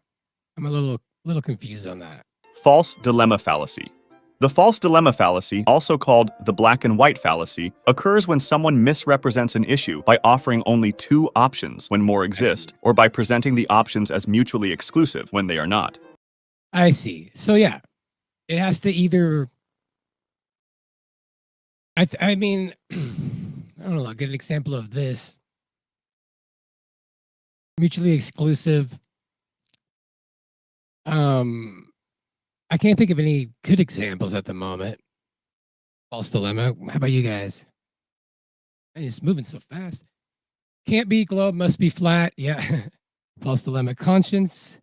I'm a little confused on that. False dilemma fallacy. The false dilemma fallacy, also called the black and white fallacy, occurs when someone misrepresents an issue by offering only two options when more exist, or by presenting the options as mutually exclusive when they are not. I see. So yeah, it has to either, I mean, I don't know, a good example of this. Mutually exclusive. I can't think of any good examples at the moment. False dilemma. How about you guys? It's moving so fast. Can't be globe, must be flat. Yeah. False dilemma. Conscience.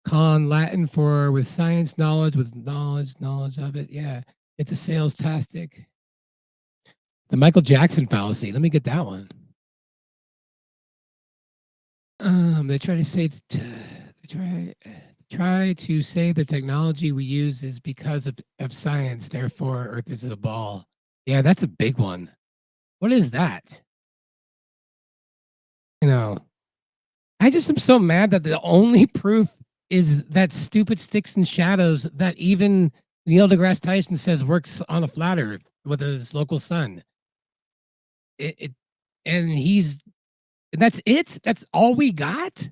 Con Latin for with science, knowledge, with knowledge of it. Yeah. It's a sales tactic. The Michael Jackson fallacy. Let me get that one. They try to say try to say the technology we use is because of science, therefore Earth is a ball. Yeah, that's a big one. What is that? You know, I just am so mad that the only proof is that stupid sticks and shadows that even Neil deGrasse Tyson says works on a flat Earth with his local sun. That's it? That's all we got?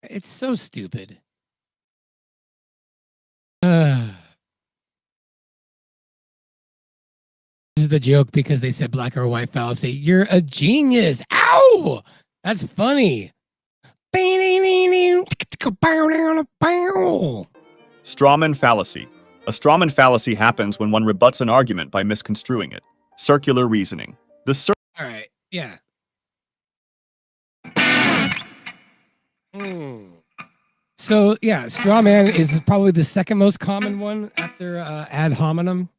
It's so stupid. This is the joke because they said black or white fallacy. You're a genius. Ow! That's funny. Strawman fallacy. A strawman fallacy happens when one rebuts an argument by misconstruing it. Circular reasoning. All right. Yeah. So yeah, straw man is probably the second most common one after ad hominem,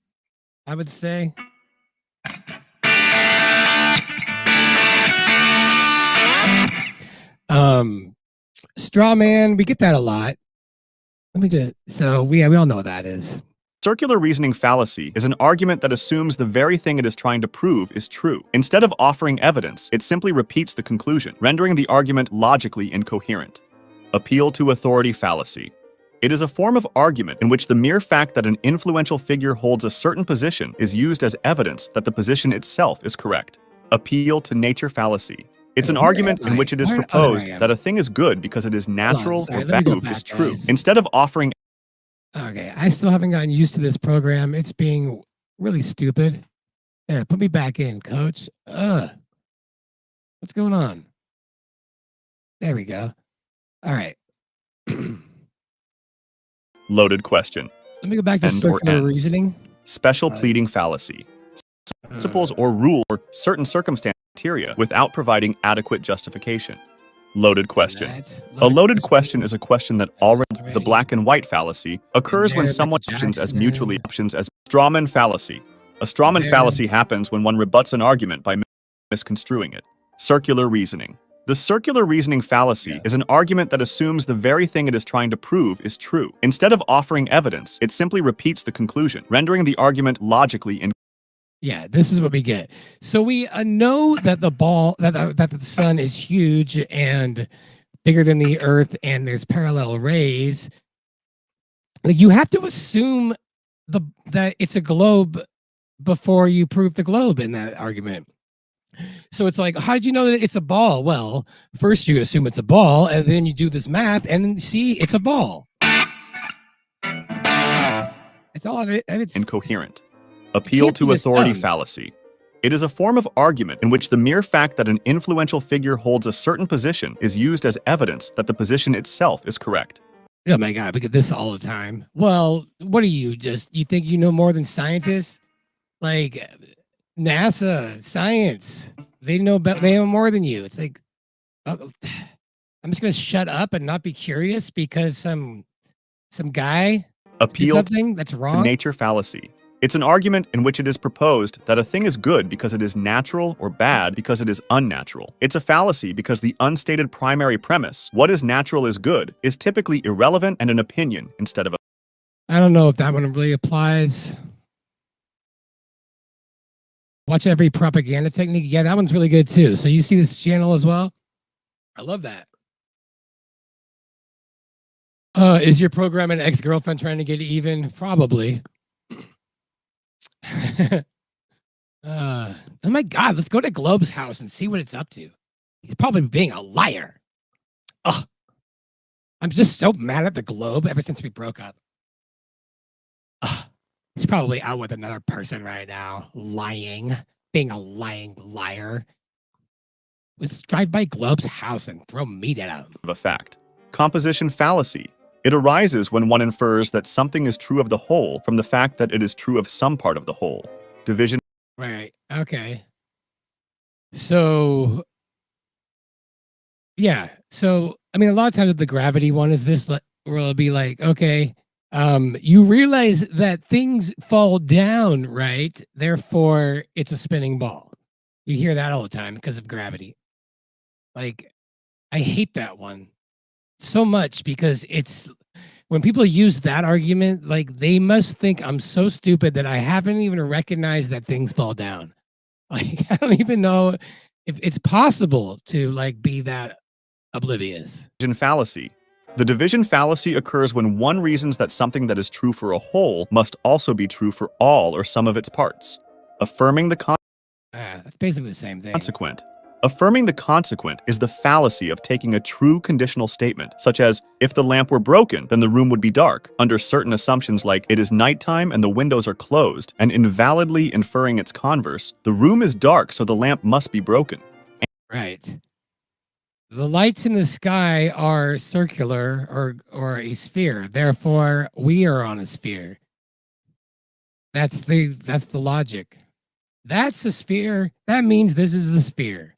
I would say. Straw man, we get that a lot. Let me just we all know what that is. Circular reasoning fallacy is an argument that assumes the very thing it is trying to prove is true. Instead of offering evidence, it simply repeats the conclusion, rendering the argument logically incoherent. Appeal to authority fallacy. It is a form of argument in which the mere fact that an influential figure holds a certain position is used as evidence that the position itself is correct. Appeal to nature fallacy. It's an argument in which it is proposed that a thing is good because it is natural or bad is true. Instead of offering... Okay, I still haven't gotten used to this program. It's being really stupid. Yeah, put me back in, coach. What's going on? There we go. All right. Loaded question. Let me go back to circular reasoning. Special pleading fallacy. Principles or rule or certain circumstances criteria without providing adequate justification. Loaded question. A loaded question is a question that already the black and white fallacy occurs when someone options as mutually options as strawman fallacy. A strawman fallacy happens when one rebuts an argument by misconstruing it. Circular reasoning. The circular reasoning fallacy is an argument that assumes the very thing it is trying to prove is true. Instead of offering evidence, it simply repeats the conclusion, rendering the argument logically incorrect. Yeah, this is what we get. So we know that that the sun is huge and bigger than the Earth, and there's parallel rays. Like, you have to assume that it's a globe before you prove the globe in that argument. So it's like, how did you know that it's a ball? Well, first you assume it's a ball, and then you do this math and see it's a ball. It's all it's incoherent. Appeal to authority fallacy. It is a form of argument in which the mere fact that an influential figure holds a certain position is used as evidence that the position itself is correct. Oh my God, we get this all the time. Well, what are you think you know more than scientists? Like NASA, science, they know more than you. It's like, I'm just gonna shut up and not be curious because some guy appeal did something that's wrong. To nature fallacy. It's an argument in which it is proposed that a thing is good because it is natural or bad because it is unnatural. It's a fallacy because the unstated primary premise, what is natural is good, is typically irrelevant and an opinion instead of a... I don't know if that one really applies. Watch every propaganda technique. Yeah, that one's really good too. So you see this channel as well? I love that. Is your program an ex-girlfriend trying to get even? Probably. Oh my God, let's go to Globe's house and see what it's up to. He's probably being a liar. Ugh. I'm just so mad at the Globe ever since we broke up. Ugh. He's probably out with another person right now, lying, being a lying liar. Let's drive by Globe's house and throw meat at him. Of a fact. Composition fallacy. It arises when one infers that something is true of the whole from the fact that it is true of some part of the whole. Division. Right. Okay. So yeah. So I mean, a lot of times with the gravity one is this where it'll be like, okay, you realize that things fall down, right? Therefore, it's a spinning ball. You hear that all the time because of gravity. Like, I hate that one so much because it's when people use that argument, like they must think I'm so stupid that I haven't even recognized that things fall down. Like, I don't even know if it's possible to like be that oblivious. Division fallacy. The division fallacy occurs when one reasons that something that is true for a whole must also be true for all or some of its parts. Affirming the That's basically the same thing. consequent. Affirming the consequent is the fallacy of taking a true conditional statement, such as, if the lamp were broken, then the room would be dark, under certain assumptions like it is nighttime and the windows are closed, and invalidly inferring its converse, the room is dark so the lamp must be broken. Right. The lights in the sky are circular or a sphere. Therefore, we are on a sphere. That's the logic. That's a sphere. That means this is a sphere.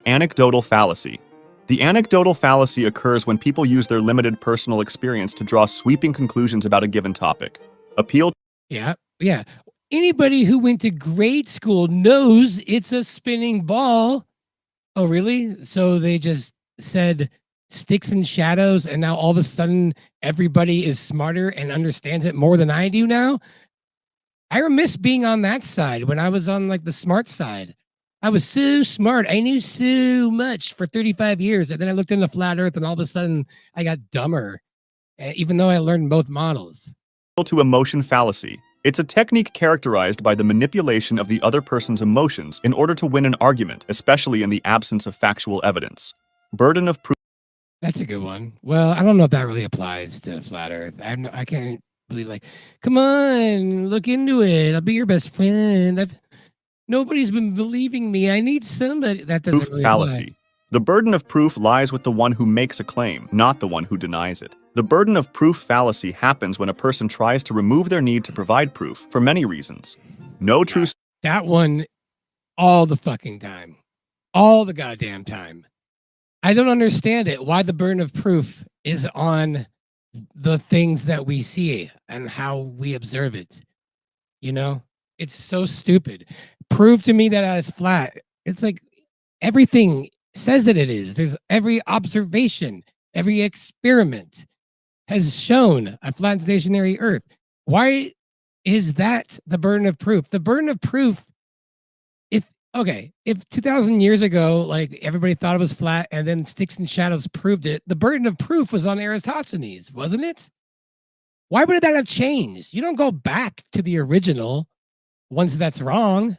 Anecdotal fallacy. The anecdotal fallacy occurs when people use their limited personal experience to draw sweeping conclusions about a given topic. Appeal. Yeah. Anybody who went to grade school knows it's a spinning ball. Oh, really? So they just said sticks and shadows, and now all of a sudden everybody is smarter and understands it more than I do now? I miss being on that side when I was on like the smart side. I was so smart. I knew so much for 35 years. And then I looked into flat earth and all of a sudden I got dumber, even though I learned both models. To emotion fallacy. It's a technique characterized by the manipulation of the other person's emotions in order to win an argument, especially in the absence of factual evidence. Burden of proof. That's a good one. Well, I don't know if that really applies to flat earth. I can't believe like, come on, look into it. I'll be your best friend. Nobody's been believing me. I need somebody. That doesn't Proof really fallacy. apply. The burden of proof lies with the one who makes a claim, not the one who denies it. The burden of proof fallacy happens when a person tries to remove their need to provide proof for many reasons. No true. That one all the fucking time. All the goddamn time. I don't understand it. Why the burden of proof is on the things that we see and how we observe it. You know? It's so stupid. Prove to me that it's flat. It's like everything says that it is. There's every observation, every experiment has shown a flat stationary Earth. Why is that the burden of proof? The burden of proof, if 2000 years ago, like everybody thought it was flat and then sticks and shadows proved it, the burden of proof was on Eratosthenes, wasn't it? Why would that have changed? You don't go back to the original once that's wrong.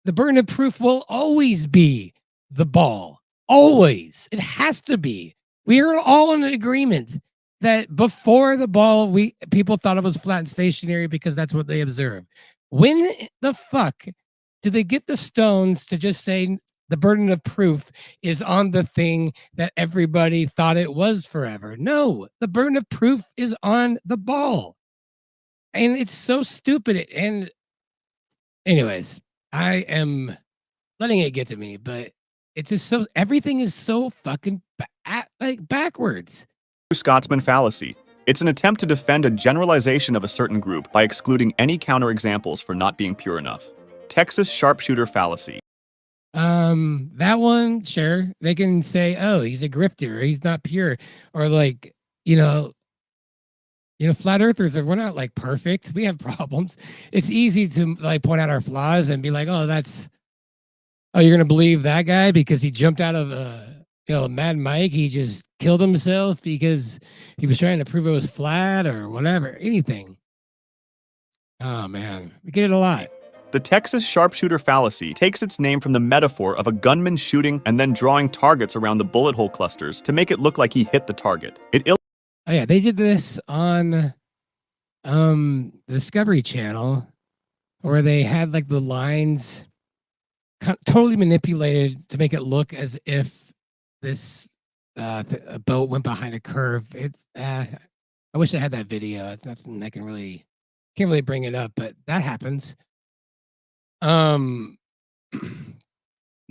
The burden of proof will always be the ball. Always. It has to be. We are all in agreement that before the ball, people thought it was flat and stationary because that's what they observed. When the fuck do they get the stones to just say the burden of proof is on the thing that everybody thought it was forever? No, the burden of proof is on the ball. And it's so stupid. And anyways, I am letting it get to me, but it's just so everything is so fucking backwards. Scotsman fallacy. It's an attempt to defend a generalization of a certain group by excluding any counterexamples for not being pure enough. Texas sharpshooter fallacy. That one, sure. They can say, oh, he's a grifter, he's not pure, or like, flat earthers we're not like perfect. We have problems. It's easy to like point out our flaws and be like, oh, you're gonna believe that guy because he jumped out of Mad Mike. He just killed himself because he was trying to prove it was flat or whatever. Anything. Oh man, we get it a lot. The Texas sharpshooter fallacy takes its name from the metaphor of a gunman shooting and then drawing targets around the bullet hole clusters to make it look like he hit the target. Oh yeah, they did this on the Discovery Channel where they had like the lines totally manipulated to make it look as if this a boat went behind a curve. It's I wish I had that video. It's nothing I can't really bring it up, but that happens.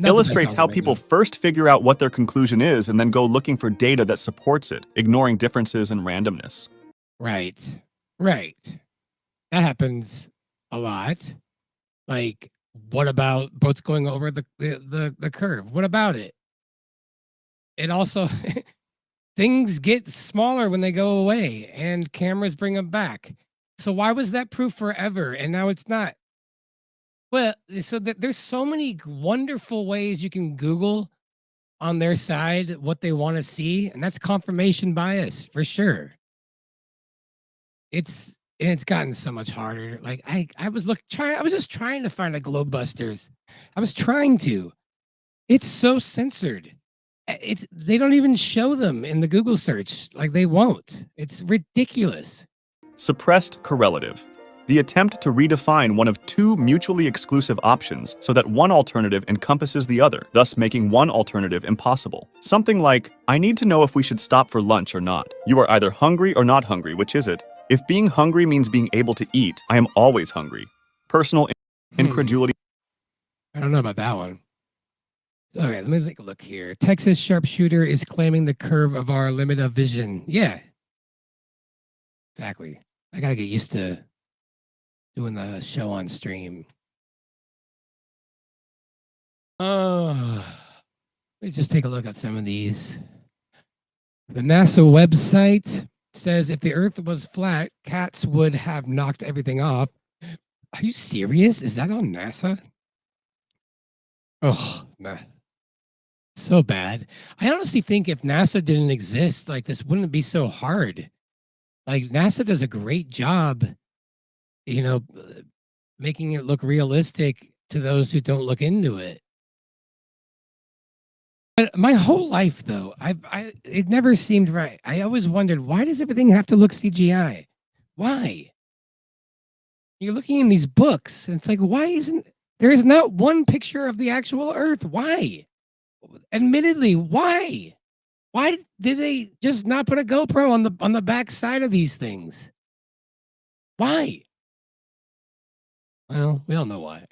illustrates how people first figure out what their conclusion is and then go looking for data that supports it, ignoring differences and randomness. Right. Right. That happens a lot. Like, what about boats going over the curve? What about it? It also things get smaller when they go away and cameras bring them back. So why was that proof forever and now it's not? Well, so there's so many wonderful ways you can Google on their side what they want to see, and that's confirmation bias for sure. It's gotten so much harder. Like I was just trying to find a Globebusters. I was trying to. It's so censored. They don't even show them in the Google search. Like they won't. It's ridiculous. Suppressed correlative. The attempt to redefine one of two mutually exclusive options so that one alternative encompasses the other, thus making one alternative impossible. Something like, I need to know if we should stop for lunch or not. You are either hungry or not hungry, which is it? If being hungry means being able to eat, I am always hungry. Personal incredulity. I don't know about that one. Okay, let me take a look here. Texas sharpshooter is claiming the curve of our limit of vision. Yeah. Exactly. I gotta get used to doing the show on stream. Let me just take a look at some of these. The NASA website says if the Earth was flat, cats would have knocked everything off. Are you serious? Is that on NASA? Oh, nah. So bad. I honestly think if NASA didn't exist, like this wouldn't be so hard. Like NASA does a great job, you know, making it look realistic to those who don't look into it. But my whole life, though, it never seemed right. I always wondered, why does everything have to look CGI? Why? You're looking in these books, and it's like, why isn't there is not one picture of the actual Earth? Why? Admittedly, why? Why did they just not put a GoPro on the back side of these things? Why? Well, we all know why.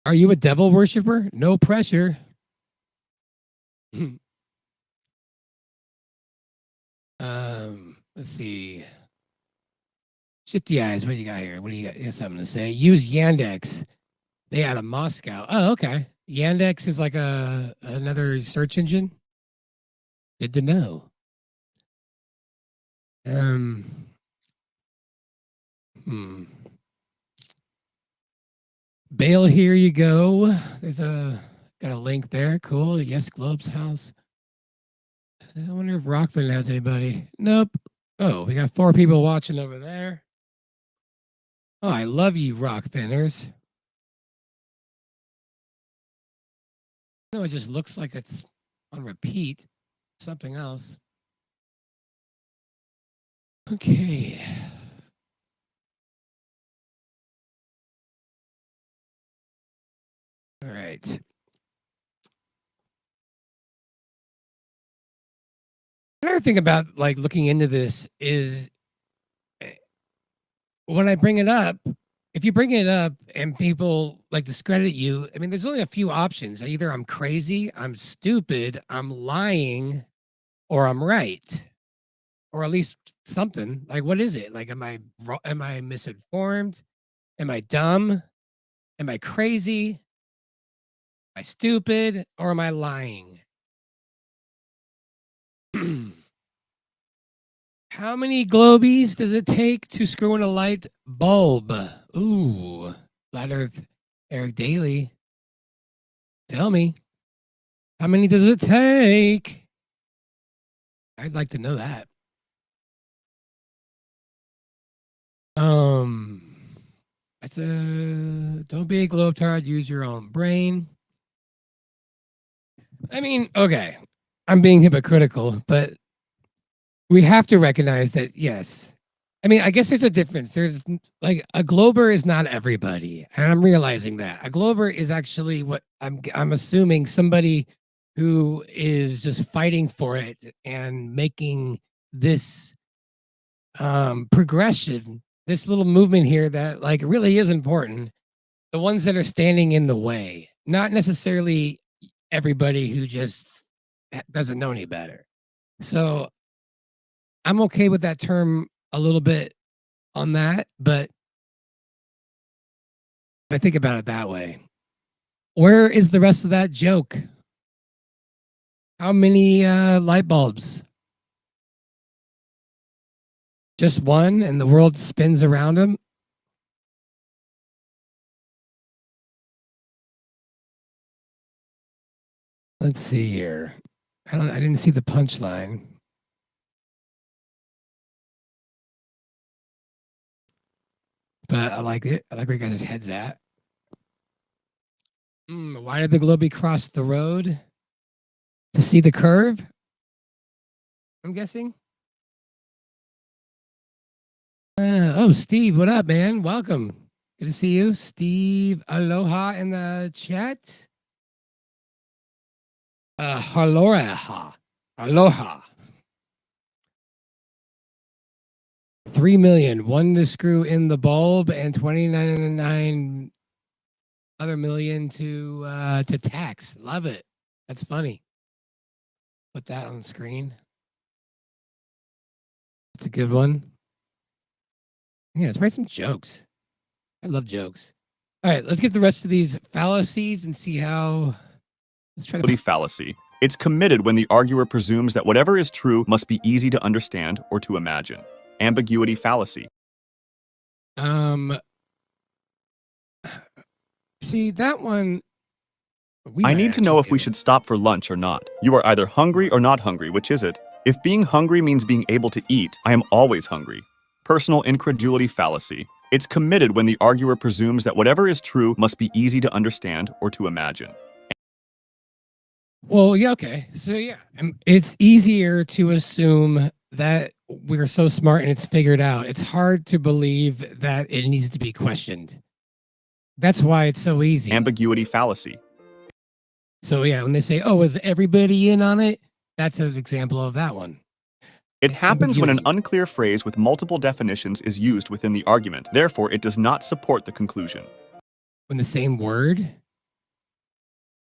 Are you a devil worshiper? No pressure. Let's see. Shifty eyes. What do you got here? What do you got? You got something to say? Use Yandex. They out of Moscow. Oh, okay. Yandex is like another search engine. Good to know. Bail, here you go. There's got a link there. Cool. Yes, Globe's house. I wonder if Rockfin has anybody. Nope. Oh, we got 4 people watching over there. Oh, I love you, Rockfinners. No, it just looks like it's on repeat. Something else. Okay. All right. Another thing about like looking into this is when I bring it up, if you bring it up and people like discredit you, I mean, there's only a few options. Either I'm crazy, I'm stupid, I'm lying, or I'm right, or at least something. Like, what is it? Like, am I misinformed? Am I dumb? Am I crazy? Am I stupid, or am I lying? How many globies does it take to screw in a light bulb? Ooh, Flat Earth Eric Daly. Tell me, how many does it take? I'd like to know that. That's don't be a globetrot, use your own brain. I mean, okay, I'm being hypocritical, but we have to recognize that, yes. I mean, I guess there's a difference. There's like a glober is not everybody, and I'm realizing that. A glober is actually what I'm assuming somebody who is just fighting for it and making this progression, this little movement here that like really is important. the ones that are standing in the way, not necessarily everybody who just doesn't know any better. So I'm okay with that term a little bit on that, but if I think about it that way, where is the rest of that joke? How many light bulbs? Just one, and the world spins around them? Let's see here. I didn't see the punchline. But I like it. I like where you guys' head's at. Why did the Globey cross the road? To see the curve? I'm guessing. Oh, Steve, what up, man? Welcome. Good to see you. Steve, aloha in the chat. Aloha. Aloha. 3 million. One to screw in the bulb and 29.9 other million to tax. Love it. That's funny. Put that on the screen. That's a good one. Yeah, let's write some jokes. I love jokes. All right, let's get the rest of these fallacies and see how. Let's try to. Fallacy. It's committed when the arguer presumes that whatever is true must be easy to understand or to imagine. Ambiguity fallacy. See, that one. I need to know if we should stop for lunch or not. You are either hungry or not hungry. Which is it? If being hungry means being able to eat, I am always hungry. Personal incredulity fallacy. It's committed when the arguer presumes that whatever is true must be easy to understand or to imagine. Well, yeah, okay. So, yeah, it's easier to assume that we're so smart and it's figured out. It's hard to believe that it needs to be questioned. That's why it's so easy. Ambiguity fallacy. So, yeah, when they say, oh, is everybody in on it? That's an example of that one. It happens when an unclear phrase with multiple definitions is used within the argument. Therefore, it does not support the conclusion. When the same word?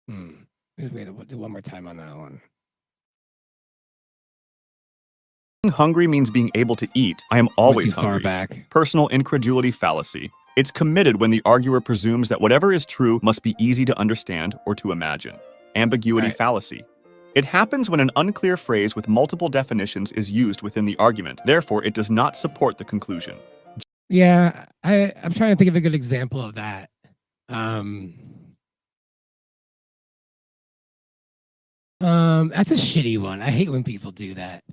Wait, we'll do one more time on that one. Being hungry means being able to eat. I am always far hungry. back. Personal incredulity fallacy. It's committed when the arguer presumes that whatever is true must be easy to understand or to imagine. Ambiguity fallacy. It happens when an unclear phrase with multiple definitions is used within the argument. Therefore, it does not support the conclusion. Yeah, I'm trying to think of a good example of that. That's a shitty one. I hate when people do that.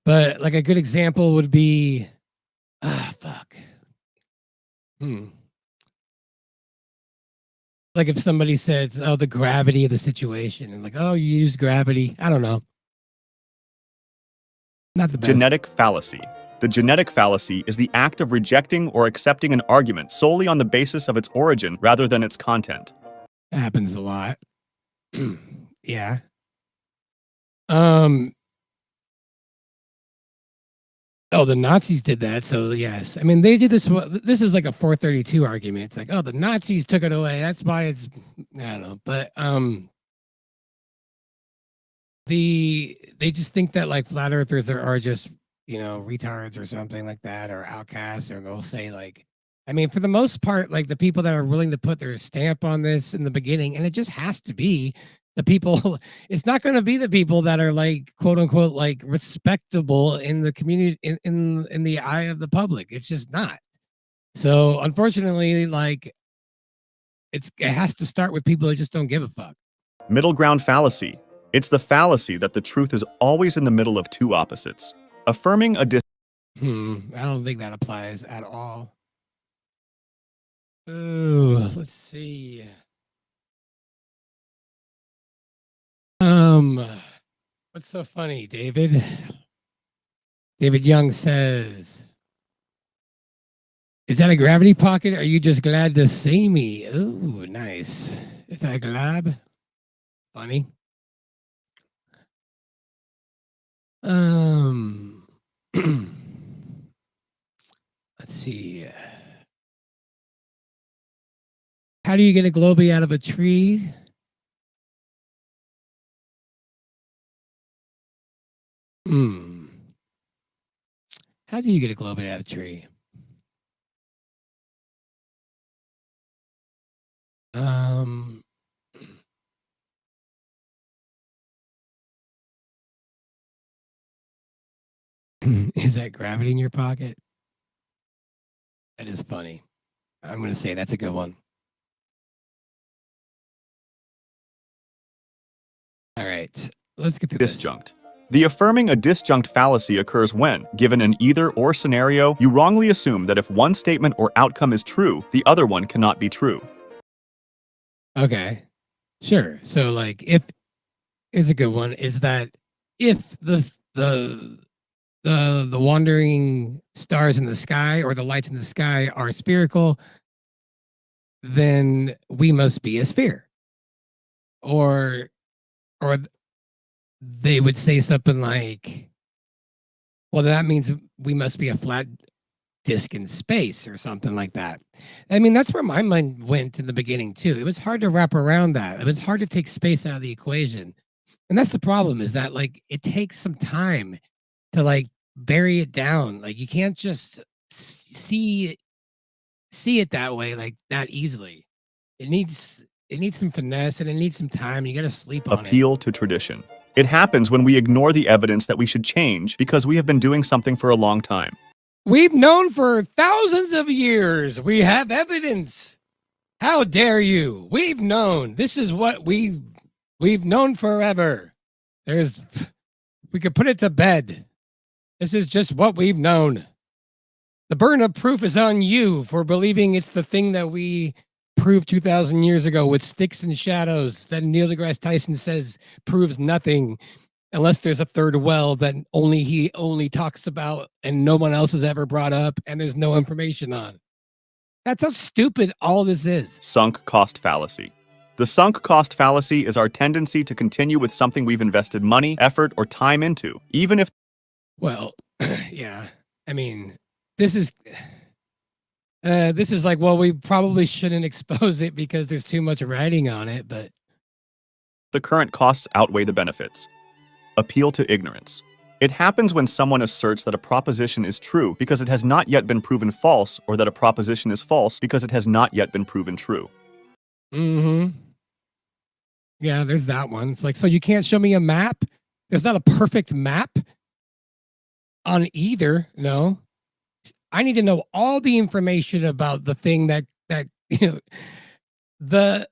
But like a good example would be, fuck. Like if somebody says, oh, the gravity of the situation, and like, oh, you used gravity. I don't know. Not the best. Genetic fallacy. The genetic fallacy is the act of rejecting or accepting an argument solely on the basis of its origin rather than its content. That happens a lot. Yeah. Oh, the Nazis did that. So yes, I mean they did this. This is like a 432 argument. It's like, oh, the Nazis took it away. That's why it's. I don't know, but they just think that like flat earthers are just retards or something like that, or outcasts, or they'll say like, I mean, for the most part, like the people that are willing to put their stamp on this in the beginning, and it just has to be the people. It's not going to be the people that are like quote unquote like respectable in the community in the eye of the public. It's just not. So unfortunately, like it has to start with people who just don't give a fuck. Middle ground fallacy. It's the fallacy that the truth is always in the middle of two opposites. Affirming a I don't think that applies at all. Oh, let's see. What's so funny, David? David Young says, is that a gravity pocket? Are you just glad to see me? Ooh, nice. Is that a glab? Funny. Let's see. How do you get a globie out of a tree? How do you get a globie out of a tree? Is that gravity in your pocket? That is funny. I'm going to say that's a good one. All right, let's get to this. Disjunct. The affirming a disjunct fallacy occurs when, given an either-or scenario, you wrongly assume that if one statement or outcome is true, the other one cannot be true. Okay, sure. So, like, if is a good one. Is that if the wandering stars in the sky or the lights in the sky are spherical, then we must be a sphere. Or they would say something like, well, that means we must be a flat disk in space or something like that. I mean, that's where my mind went in the beginning too. It was hard to wrap around that. It was hard to take space out of the equation. And that's the problem, is that like it takes some time to like bury it down. Like you can't just see it that way, like that easily. It needs some finesse and it needs some time. You got to sleep on it. Appeal to tradition. It happens when we ignore the evidence that we should change because we have been doing something for a long time. We've known for thousands of years. We have evidence. How dare you? We've known. This is what we've known forever. We could put it to bed. This is just what we've known. The burden of proof is on you for believing it's the thing that we proved 2,000 years ago with sticks and shadows that Neil deGrasse Tyson says proves nothing unless there's a third well that he only talks about and no one else has ever brought up and there's no information on. That's how stupid all this is. Sunk cost fallacy. The sunk cost fallacy is our tendency to continue with something we've invested money, effort, or time into, even if... Well, yeah. I mean, this is like, well, we probably shouldn't expose it because there's too much writing on it, but... The current costs outweigh the benefits. Appeal to ignorance. It happens when someone asserts that a proposition is true because it has not yet been proven false, or that a proposition is false because it has not yet been proven true. Yeah, there's that one. It's like, so you can't show me a map? There's not a perfect map on either. No. I need to know all the information about the thing that you know,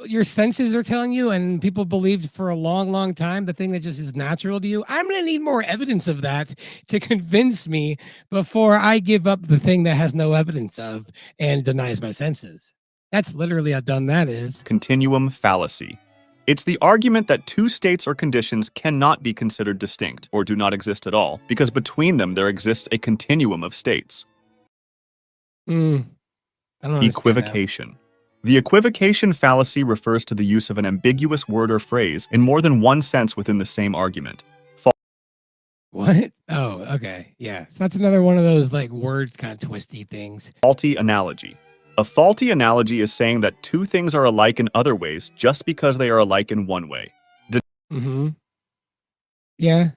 your senses are telling you, and people believed for a long time, the thing that just is natural to you. I'm going to need more evidence of that to convince me before I give up the thing that has no evidence of and denies my senses. That's literally how dumb that is. Continuum fallacy. It's the argument that two states or conditions cannot be considered distinct, or do not exist at all, because between them there exists a continuum of states. I don't understand Equivocation. That. The equivocation fallacy refers to the use of an ambiguous word or phrase in more than one sense within the same argument. What? Oh, okay. Yeah. So that's another one of those like word kind of twisty things. Faulty analogy. A faulty analogy is saying that two things are alike in other ways just because they are alike in one way. Yeah.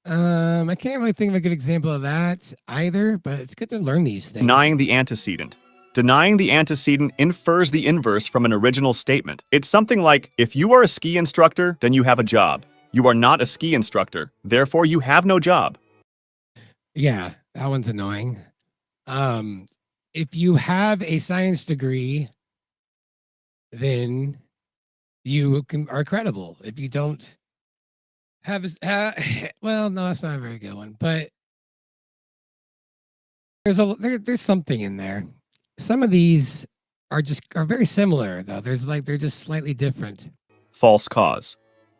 I can't really think of a good example of that either, but it's good to learn these things. Denying the antecedent. Denying the antecedent infers the inverse from an original statement. It's something like, if you are a ski instructor, then you have a job. You are not a ski instructor, therefore you have no job. Yeah, that one's annoying. If you have a science degree, then you are credible. If you don't have well, no, that's not a very good one, but there's something in there. Some of these are very similar though. They're just slightly different. False cause.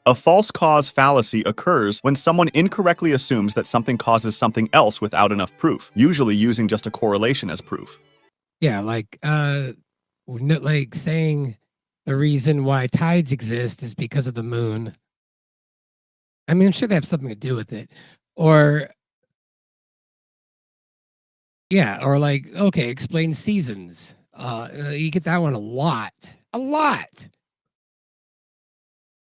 A false cause fallacy occurs when someone incorrectly assumes that something causes something else without enough proof, usually using just a correlation as proof. Yeah, like saying the reason why tides exist is because of the moon. I mean, I'm sure they have something to do with it. Or yeah, or like, okay, explain seasons. You get that one a lot. A lot.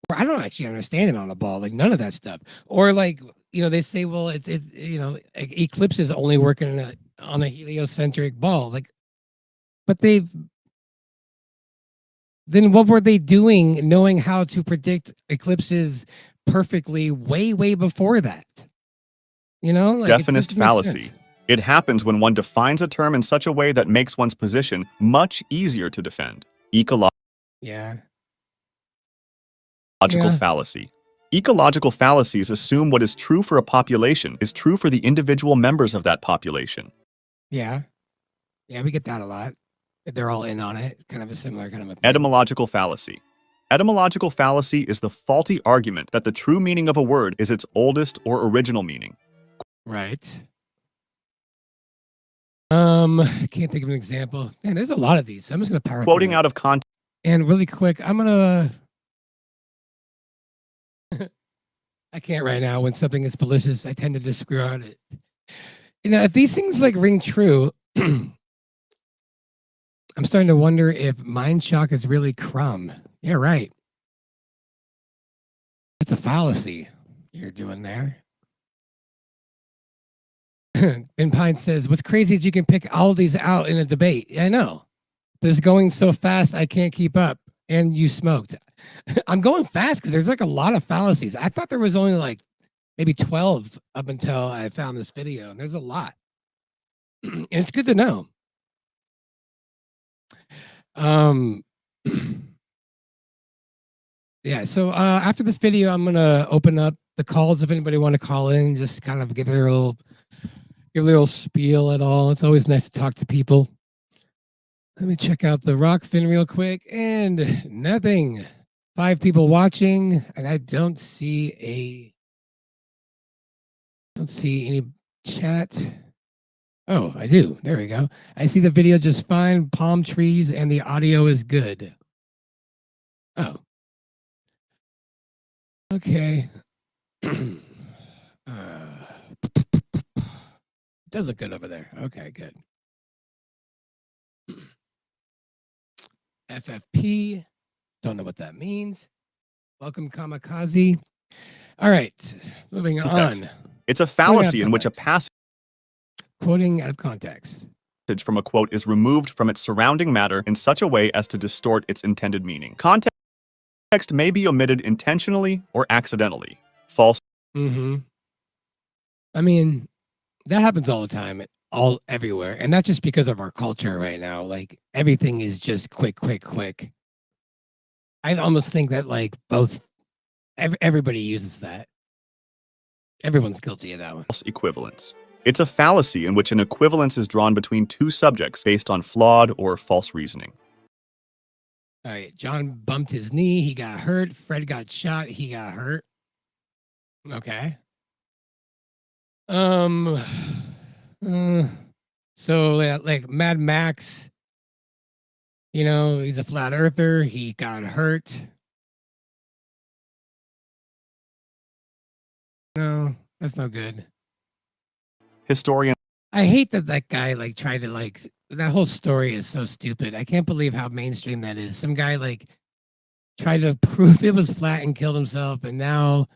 Or I don't actually understand it on a ball, like none of that stuff. Or like, they say, well, eclipses only work on a heliocentric ball. Like, but then what were they doing knowing how to predict eclipses perfectly way, way before that? Like Definite fallacy. It happens when one defines a term in such a way that makes one's position much easier to defend. Yeah. Ecological fallacy. Ecological fallacies assume what is true for a population is true for the individual members of that population. Yeah. Yeah, we get that a lot. They're all in on it. Kind of a similar kind of a thing. Etymological fallacy. Etymological fallacy is the faulty argument that the true meaning of a word is its oldest or original meaning. Right. I can't think of an example. Man, there's a lot of these. So I'm just going to power Quoting through out of context. And really quick, I'm going to... I can't right now. When something is fallacious, I tend to disagree on it. If these things like ring true, I'm starting to wonder if mind shock is really crumb. Yeah, right. It's a fallacy you're doing there. Ben Pine says, what's crazy is you can pick all these out in a debate. Yeah, I know. But it's going so fast, I can't keep up. And you smoked. I'm going fast because there's like a lot of fallacies. I thought there was only like maybe 12 up until I found this video. And there's a lot. And it's good to know. Yeah, so after this video, I'm going to open up the calls if anybody want to call in, just kind of give it a little spiel at all. It's always nice to talk to people. Let me check out the Rockfin real quick, and nothing. 5 people watching, and I don't see any chat. Oh, I do. There we go. I see the video just fine, palm trees, and the audio is good. Oh. Okay. Does look good over there. Okay, good. FFP. Don't know what that means. Welcome, Kamikaze. All right, moving on. It's a fallacy in which a passage quoting out of context from a quote is removed from its surrounding matter in such a way as to distort its intended meaning. Context may be omitted intentionally or accidentally. False. I mean, that happens all the time, everywhere, and that's just because of our culture right now. Like everything is just quick. I almost think that like everybody uses that. Everyone's guilty of that one. False equivalence. It's a fallacy in which an equivalence is drawn between 2 subjects based on flawed or false reasoning. All right, John bumped his knee. He got hurt. Fred got shot. He got hurt. Okay. So like Mad Max, he's a flat earther. He got hurt. No, that's no good. Historian. I hate that guy like tried to that whole story is so stupid. I can't believe how mainstream that is. Some guy like tried to prove it was flat and killed himself, and now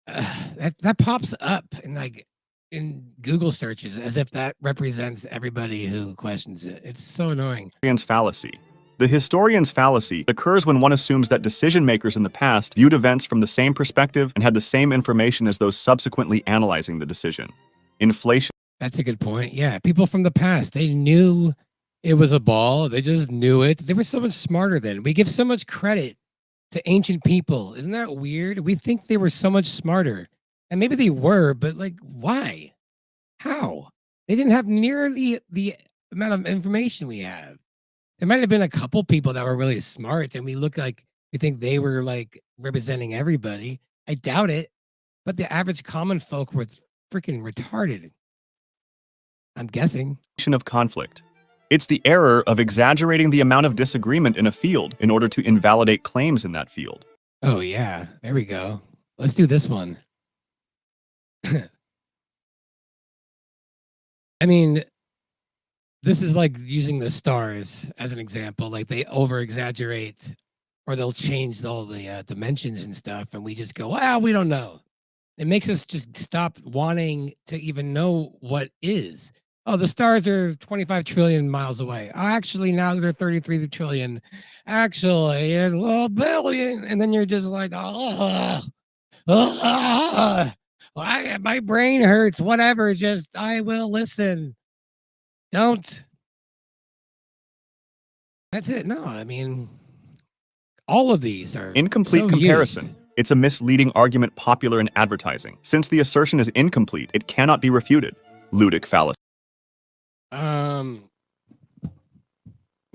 that pops up in Google searches as if that represents everybody who questions it. It's so annoying. Historian's fallacy. The historian's fallacy occurs when one assumes that decision makers in the past viewed events from the same perspective and had the same information as those subsequently analyzing the decision. Inflation. That's a good point. Yeah, people from the past, they knew it was a ball. They just knew it. They were so much smarter then. We give so much credit to ancient people. Isn't that weird? We think they were so much smarter. And maybe they were, but like, why? How? They didn't have nearly the amount of information we have. There might have been a couple people that were really smart, and we think they were like representing everybody. I doubt it. But the average common folk were freaking retarded. I'm guessing. Of conflict. It's the error of exaggerating the amount of disagreement in a field in order to invalidate claims in that field. Oh, yeah. There we go. Let's do this one. I mean, this is like using the stars as an example. Like they over exaggerate, or they'll change all the dimensions and stuff, and we just go, "Well, we don't know." It makes us just stop wanting to even know what is. Oh, the stars are 25 trillion miles away. Oh, actually, now they're 33 trillion. Actually, it's a billion. And then you're just like, my brain hurts. Whatever. Just, I will listen. Don't. That's it. No, I mean, all of these are incomplete so comparison. used. It's a misleading argument popular in advertising. Since the assertion is incomplete, it cannot be refuted. Ludic fallacy.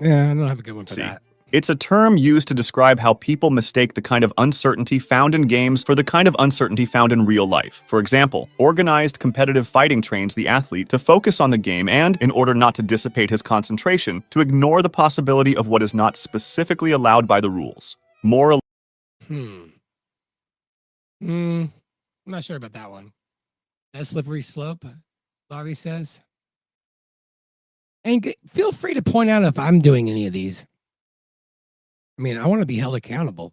Yeah, I don't have a good one for that. It's a term used to describe how people mistake the kind of uncertainty found in games for the kind of uncertainty found in real life. For example, organized competitive fighting trains the athlete to focus on the game and, in order not to dissipate his concentration, to ignore the possibility of what is not specifically allowed by the rules. I'm not sure about that one. A slippery slope, Laurie says. And feel free to point out if I'm doing any of these. I mean, I want to be held accountable.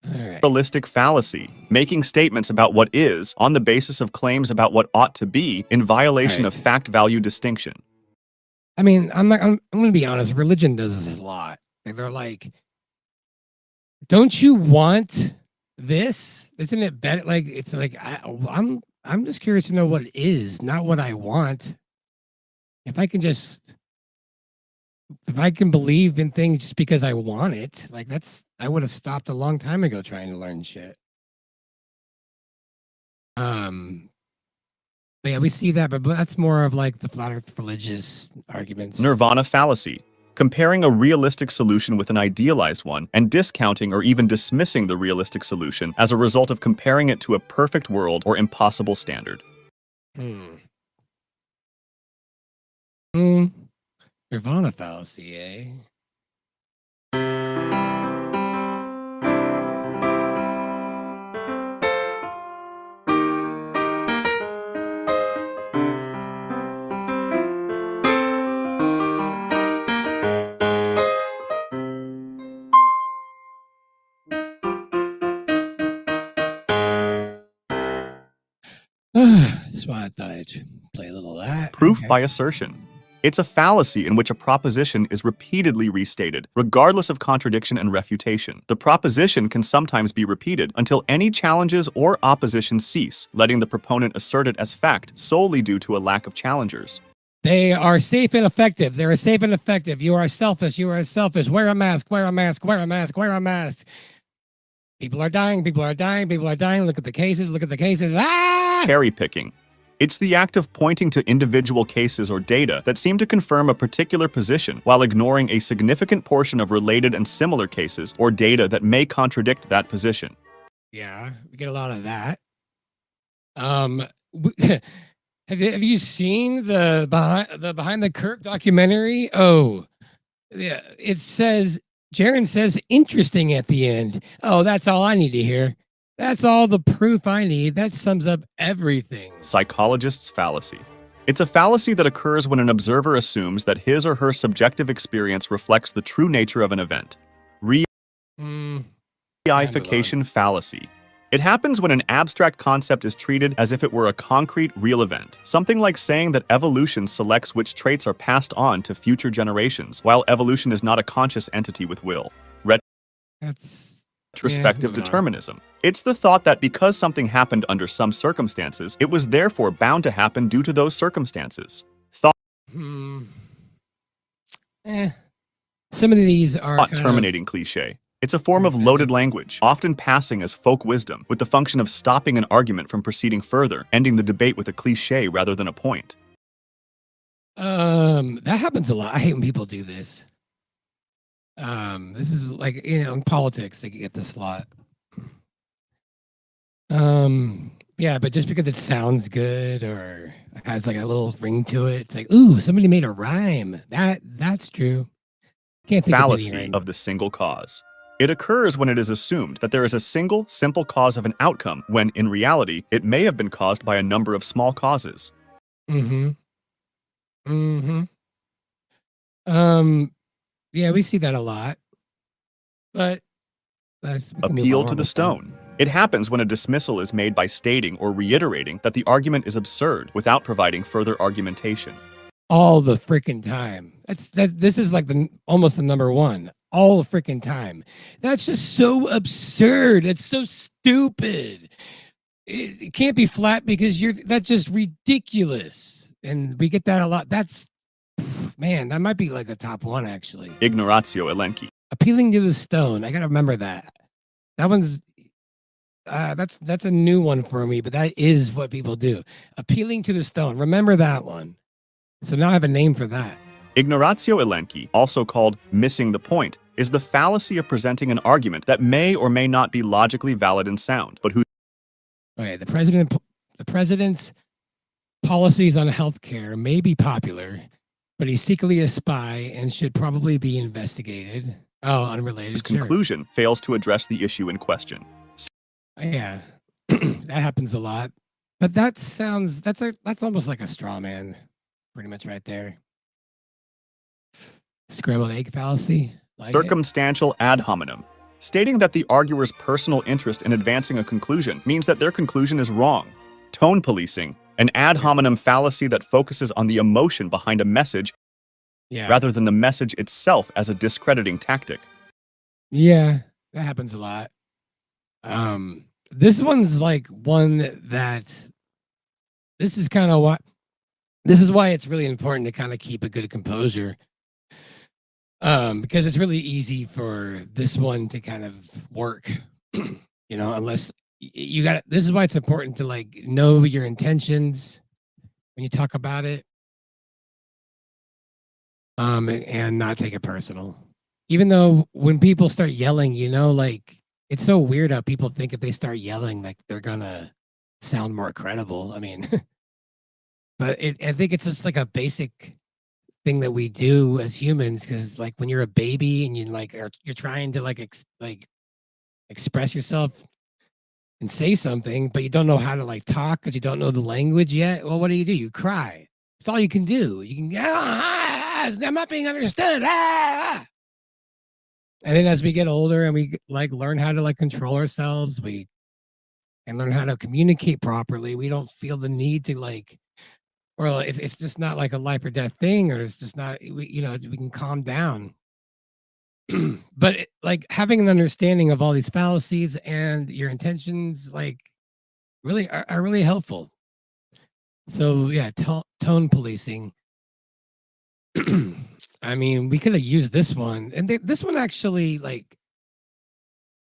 Realistic fallacy, making statements about what is on the basis of claims about what ought to be in violation of fact-value distinction. I mean, I'm going to be honest. Religion does this a lot. Like, they're like, don't you want this? Isn't it better? Like, it's like, I'm just curious to know what is, not what I want. If I can believe in things just because I want it, like I would have stopped a long time ago trying to learn shit. But yeah, we see that, but that's more of like the flat earth religious arguments. Nirvana fallacy, comparing a realistic solution with an idealized one and discounting or even dismissing the realistic solution as a result of comparing it to a perfect world or impossible standard. Nirvana fallacy, eh? That's why I thought I'd play a little of that. Proof by assertion. It's a fallacy in which a proposition is repeatedly restated, regardless of contradiction and refutation. The proposition can sometimes be repeated until any challenges or opposition cease, letting the proponent assert it as fact solely due to a lack of challengers. They are safe and effective. They're safe and effective. You are selfish. You are selfish. Wear a mask. Wear a mask. Wear a mask. Wear a mask. People are dying. People are dying. People are dying. Look at the cases. Look at the cases. Ah! Cherry picking. It's the act of pointing to individual cases or data that seem to confirm a particular position while ignoring a significant portion of related and similar cases or data that may contradict that position. Yeah, we get a lot of that. Have you seen the Behind the Curve documentary? Oh, yeah. It says, Jaren says, interesting at the end. Oh, that's all I need to hear. That's all the proof I need. That sums up everything. Psychologist's fallacy. It's a fallacy that occurs when an observer assumes that his or her subjective experience reflects the true nature of an event. Reification fallacy. It happens when an abstract concept is treated as if it were a concrete, real event. Something like saying that evolution selects which traits are passed on to future generations, while evolution is not a conscious entity with will. Retrospective determinism. It's the thought that because something happened under some circumstances, it was therefore bound to happen due to those circumstances. Some of these are terminating cliche. It's a form of loaded language, often passing as folk wisdom, with the function of stopping an argument from proceeding further, ending the debate with a cliche rather than a point. That happens a lot. I hate when people do this. This is like, in politics, they get this a lot. Yeah, but just because it sounds good or has like a little ring to it, it's like, ooh, somebody made a rhyme. That's true. Can't think Fallacy of any of the single cause. It occurs when it is assumed that there is a single, simple cause of an outcome, when, in reality, it may have been caused by a number of small causes. Mm-hmm. Mm-hmm. Yeah, we see that a lot. But let's Appeal to the stone. It happens when a dismissal is made by stating or reiterating that the argument is absurd without providing further argumentation. All the freaking time. This is like almost the number one. All the freaking time. That's just so absurd. It's so stupid. It can't be flat because that's just ridiculous. And we get that a lot. Man, that might be like a top one actually. Ignoratio elenchi. Appealing to the stone. I gotta remember that. That one's that's a new one for me, but that is what people do. Appealing to the stone. Remember that one. So now I have a name for that. Ignoratio elenchi, also called missing the point, is the fallacy of presenting an argument that may or may not be logically valid and sound, but who. Okay, the president's policies on healthcare may be popular, but he's secretly a spy and should probably be investigated. Oh, unrelated. His conclusion fails to address the issue in question. Yeah, that happens a lot. But that's almost like a straw man, pretty much right there. Scrambled egg fallacy. Circumstantial ad hominem. Stating that the arguer's personal interest in advancing a conclusion means that their conclusion is wrong. Tone policing. An ad hominem fallacy that focuses on the emotion behind a message rather than the message itself as a discrediting tactic. Yeah, that happens a lot. This one's like one that this is why it's really important to kind of keep a good composure. Because it's really easy for this one to kind of work, unless this is why it's important to like know your intentions when you talk about it. And not take it personal. Even though when people start yelling, like it's so weird how people think if they start yelling, like they're gonna sound more credible. I mean, but I think it's just like a basic thing that we do as humans, because like when you're a baby and you're trying to express yourself and say something, but you don't know how to like talk because you don't know the language yet. Well, what do? You cry. It's all you can do. You can I'm not being understood. And then as we get older and we learn how to control ourselves, we can learn how to communicate properly. We don't feel the need to it's just not like a life or death thing, or it's just not, we can calm down. But having an understanding of all these fallacies and your intentions, really are really helpful. So yeah, tone policing. I mean, we could have used this one, and this one actually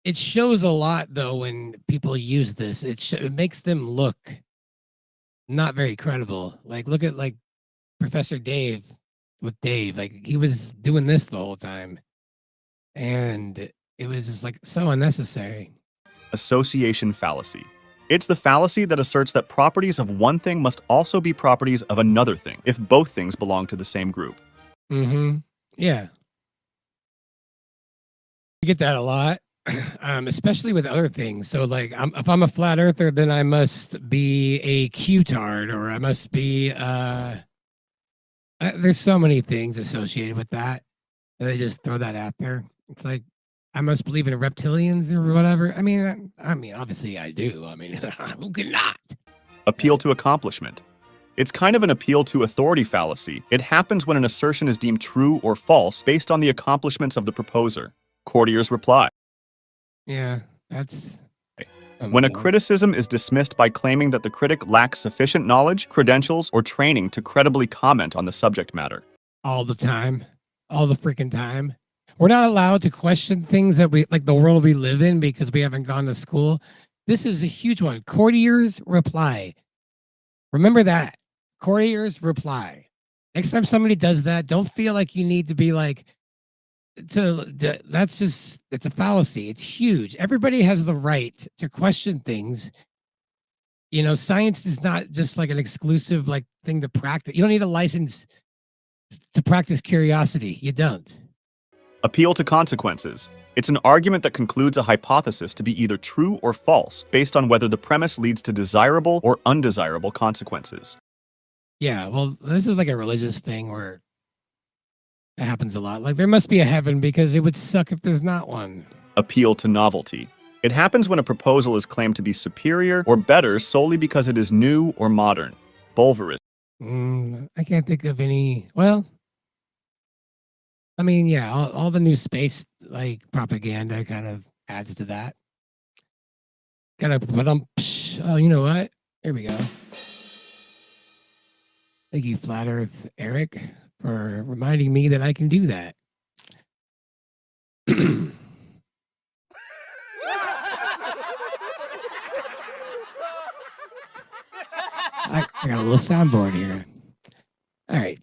it shows a lot though when people use this. It makes them look not very credible. Look at Professor Dave with Dave. He was doing this the whole time, and it was just so unnecessary. Association fallacy. It's the fallacy that asserts that properties of one thing must also be properties of another thing if both things belong to the same group. Mm-hmm. Yeah. You get that a lot, especially with other things. So if I'm a flat earther, then I must be a Q-tard, or I must be there's so many things associated with that. They just throw that out there. It's I must believe in reptilians or whatever. I mean, obviously I do. I mean, who could not? Appeal to accomplishment. It's kind of an appeal to authority fallacy. It happens when an assertion is deemed true or false based on the accomplishments of the proposer. Courtier's reply. Yeah, that's... When a criticism is dismissed by claiming that the critic lacks sufficient knowledge, credentials, or training to credibly comment on the subject matter. All the time. All the freaking time. We're not allowed to question things that we the world we live in because we haven't gone to school. This is a huge one. Courtier's reply. Remember that. Courtier's reply. Next time somebody does that, don't feel like you need to be that's just, it's a fallacy. It's huge. Everybody has the right to question things. Science is not just an exclusive thing to practice. You don't need a license to practice curiosity. You don't. Appeal to consequences. It's an argument that concludes a hypothesis to be either true or false based on whether the premise leads to desirable or undesirable consequences. Yeah, well, this is like a religious thing where it happens a lot. Like, there must be a heaven because it would suck if there's not one. Appeal to novelty. It happens when a proposal is claimed to be superior or better solely because it is new or modern. Bulverism. I can't think of any. Well, I mean, yeah, all the new space like propaganda kind of adds to that. Oh, you know what? Here we go. Thank you, Flat Earth Eric, for reminding me that I can do that. I got a little soundboard here. All right.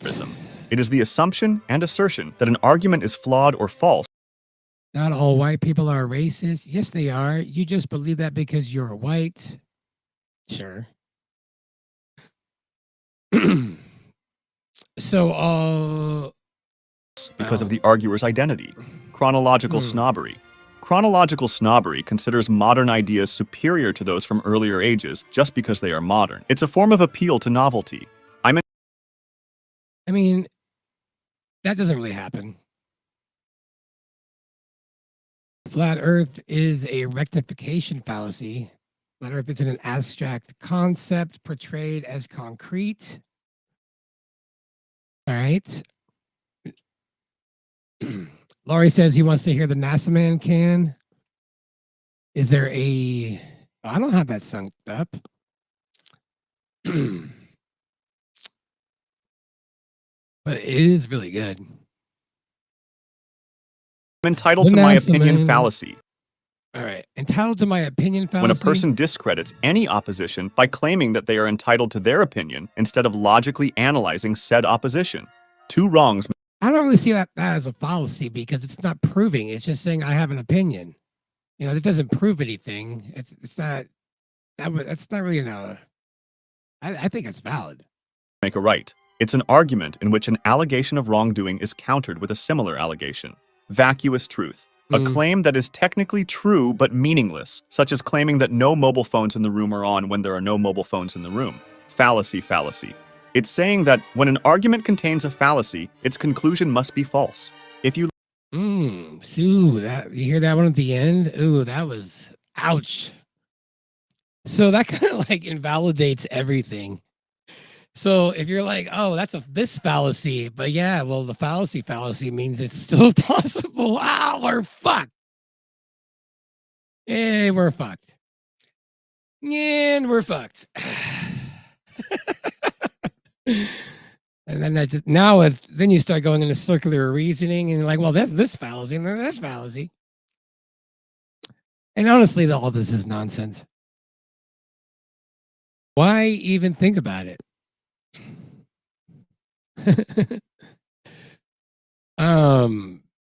It is the assumption and assertion that an argument is flawed or false. Not all white people are racist. Yes, they are. You just believe that because you're white. Sure. So, because of the arguer's identity. Chronological snobbery. Chronological snobbery considers modern ideas superior to those from earlier ages just because they are modern. It's a form of appeal to novelty. I mean, that doesn't really happen. Flat Earth is a rectification fallacy. Flat Earth is an abstract concept portrayed as concrete. All right. Laurie says he wants to hear the NASA man can. Is there a... Oh, I don't have that synced up. But it is really good. I'm entitled to my opinion fallacy. All right. Entitled to my opinion fallacy? When a person discredits any opposition by claiming that they are entitled to their opinion instead of logically analyzing said opposition. Two wrongs. I don't really see that as a fallacy because it's not proving. It's just saying I have an opinion. You know, it doesn't prove anything. It's not... That's not really I think it's valid. Make a right. It's an argument in which an allegation of wrongdoing is countered with a similar allegation. Vacuous truth. A claim that is technically true but meaningless, such as claiming that no mobile phones in the room are on when there are no mobile phones in the room. Fallacy. It's saying that when an argument contains a fallacy, its conclusion must be false. If you... Ooh, you hear that one at the end? Ooh, that was... Ouch. So that kind of like invalidates everything. So if you're like, oh, that's this fallacy, but yeah, well, the fallacy means it's still possible. Ah, we're fucked. Hey, we're fucked. And we're fucked. And then then you start going into circular reasoning and you're like, well, that's this fallacy and then this fallacy. And honestly, all this is nonsense. Why even think about it?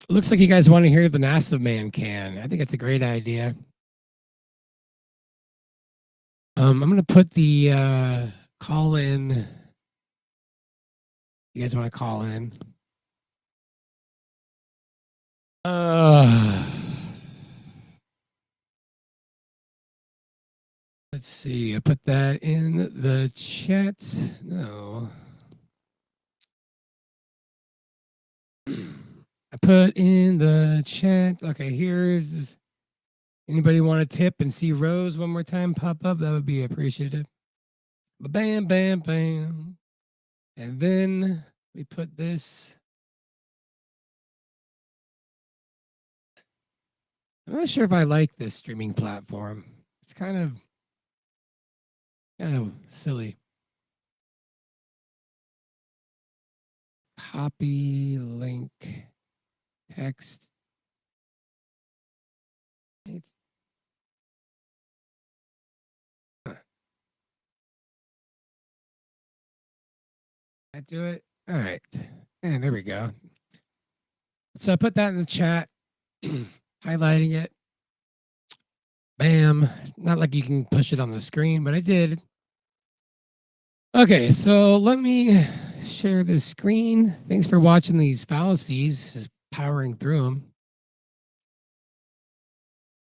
Looks like you guys want to hear the NASA man can. I think it's a great idea. I'm gonna put the call in. You guys want to call in? Let's see. I put that in the chat. No. I put in the chat. Okay, here's... Anybody want to tip and see Rose one more time pop up? That would be appreciated. Bam, bam, bam. And then we put this... I'm not sure if I like this streaming platform. It's kind of silly. Copy link text. I do it. All right. And there we go. So I put that in the chat, highlighting it. Bam. Not like you can push it on the screen, but I did. Okay, so let me share the screen. Thanks for watching these fallacies, just powering through them.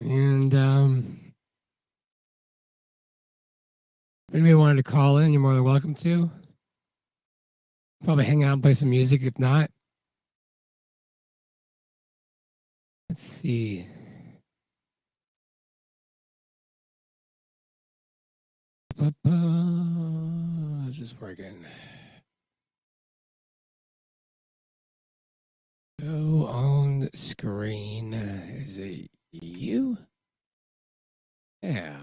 And if anybody wanted to call in, you're more than welcome to. Probably hang out and play some music. If not, let's see. Is this working? Go on screen. Is it you? Yeah.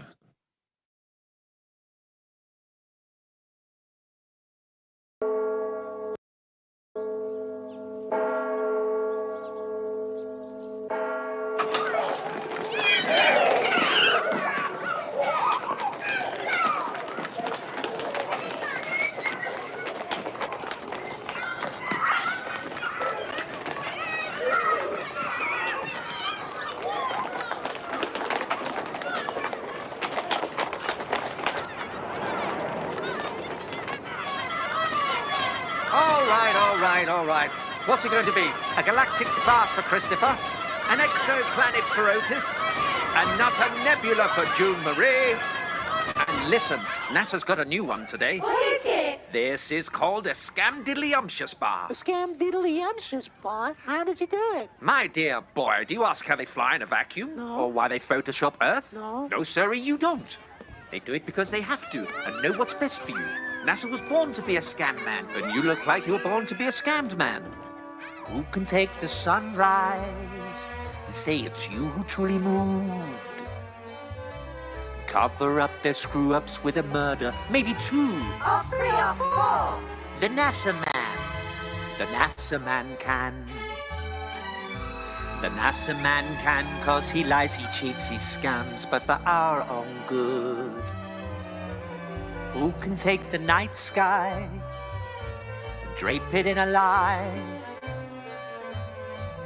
All right. What's it going to be? A galactic fast for Christopher? An exoplanet for Otis? And not a nebula for June Marie? And listen, NASA's got a new one today. What is it? This is called a scamdiddlyumptious bar. A scamdiddlyumptious bar? How does he do it? My dear boy, do you ask how they fly in a vacuum? No. Or why they Photoshop Earth? No. No, sirree, you don't. They do it because they have to and know what's best for you. NASA was born to be a scam man, and you look like you were born to be a scammed man. Who can take the sunrise and say it's you who truly moved? Cover up their screw-ups with a murder, maybe 2. Or 3 or 4. The NASA man. The NASA man can. The NASA man can, 'cause he lies, he cheats, he scams, but for our own good. Who can take the night sky, drape it in a lie,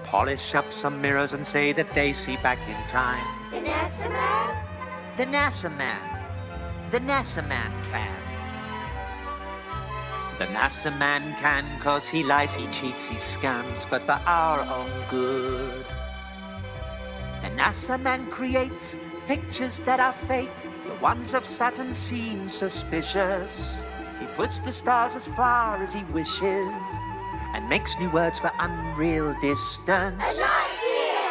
polish up some mirrors and say that they see back in time? The NASA man? The NASA man. The NASA man can. The NASA man can, 'cause he lies, he cheats, he scams, but for our own good. The NASA man creates pictures that are fake. The ones of Saturn seem suspicious. He puts the stars as far as he wishes and makes new words for unreal distance. A light year!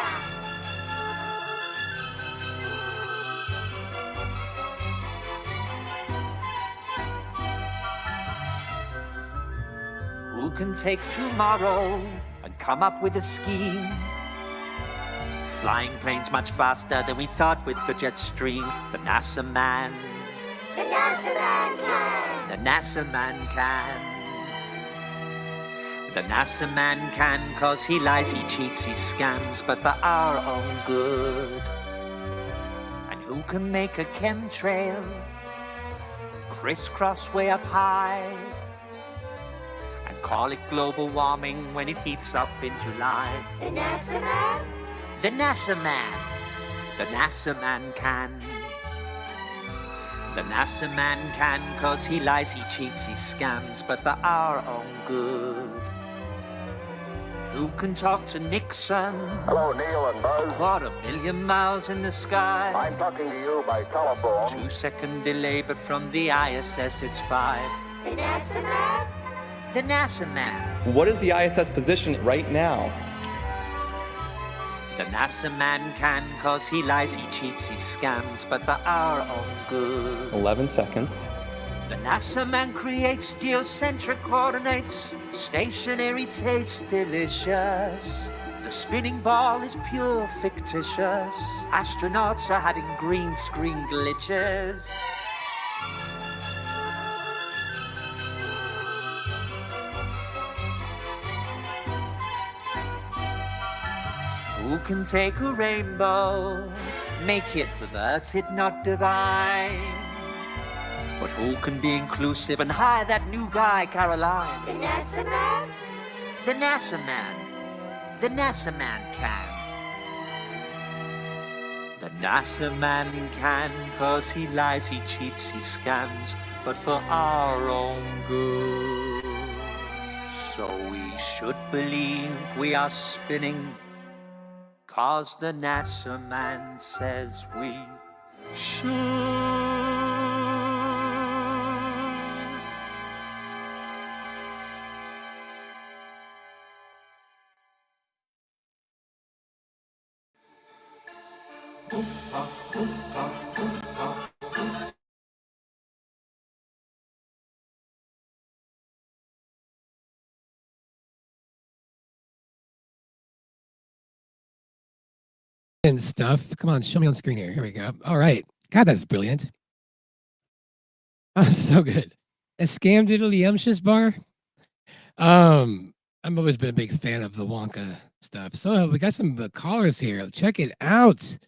Who can take tomorrow and come up with a scheme? Flying planes much faster than we thought with the jet stream. The NASA man. The NASA man can! The NASA man can. The NASA man can, 'cause he lies, he cheats, he scams, but for our own good. And who can make a chemtrail crisscross way up high and call it global warming when it heats up in July? The NASA man? The NASA man. The NASA man can. The NASA man can, 'cause he lies, he cheats, he scams, but for our own good. Who can talk to Nixon? Hello, Neil and Buzz. 250,000 miles in the sky. I'm talking to you by telephone. 2-second delay, but from the ISS it's 5. The NASA man? The NASA man. What is the ISS position right now? The NASA man can, 'cause he lies, he cheats, he scams, but for our own good. 11 seconds. The NASA man creates geocentric coordinates. Stationary taste delicious. The spinning ball is pure fictitious. Astronauts are having green screen glitches. Who can take a rainbow, make it perverted, not divine? But who can be inclusive and hire that new guy, Caroline? The NASA man? The NASA man. The NASA man can. The NASA man can, 'cause he lies, he cheats, he scams, but for our own good. So we should believe we are spinning, 'cause the NASA man says we should. And stuff. Come on, show me on screen here. Here we go. All right. God, that's brilliant. Oh, so good. A scam diddly bar. I've always been a big fan of the Wonka stuff. So we got some callers here. Check it out.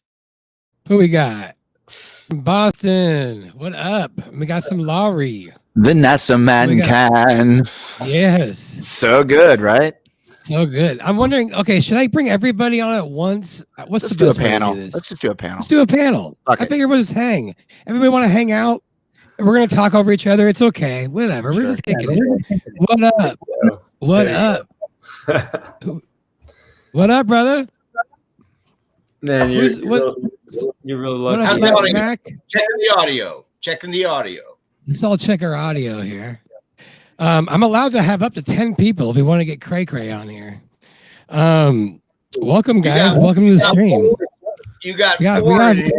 Who we got? From Boston. What up? We got some Laurie. The NASA man can. Yes. So good, right? So good. I'm wondering, okay, should I bring everybody on at once? What's Let's the do a best way to panel. do this? Let's just do a panel. Let's do a panel. Okay. I figure we'll just hang. Everybody want to hang out? We're going to talk over each other. It's okay. Whatever. We're just kicking it. What up? What up? What up, brother? Man, you're really lucky. What up, Smack? Checking the audio. Checking the audio. Let's all check our audio here. I'm allowed to have up to 10 people if we want to get cray-cray on here. Welcome, guys. Welcome to the stream. You got four in here.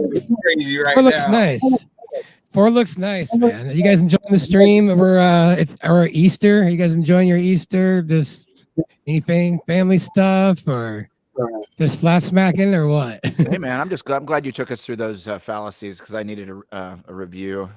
Crazy right Four looks now. nice. Four looks nice, man. Are you guys enjoying the stream? It's our Easter. Are you guys enjoying your Easter? Just anything, family stuff, or just flat smacking, or what? Hey, man, I'm glad you took us through those fallacies because I needed a review.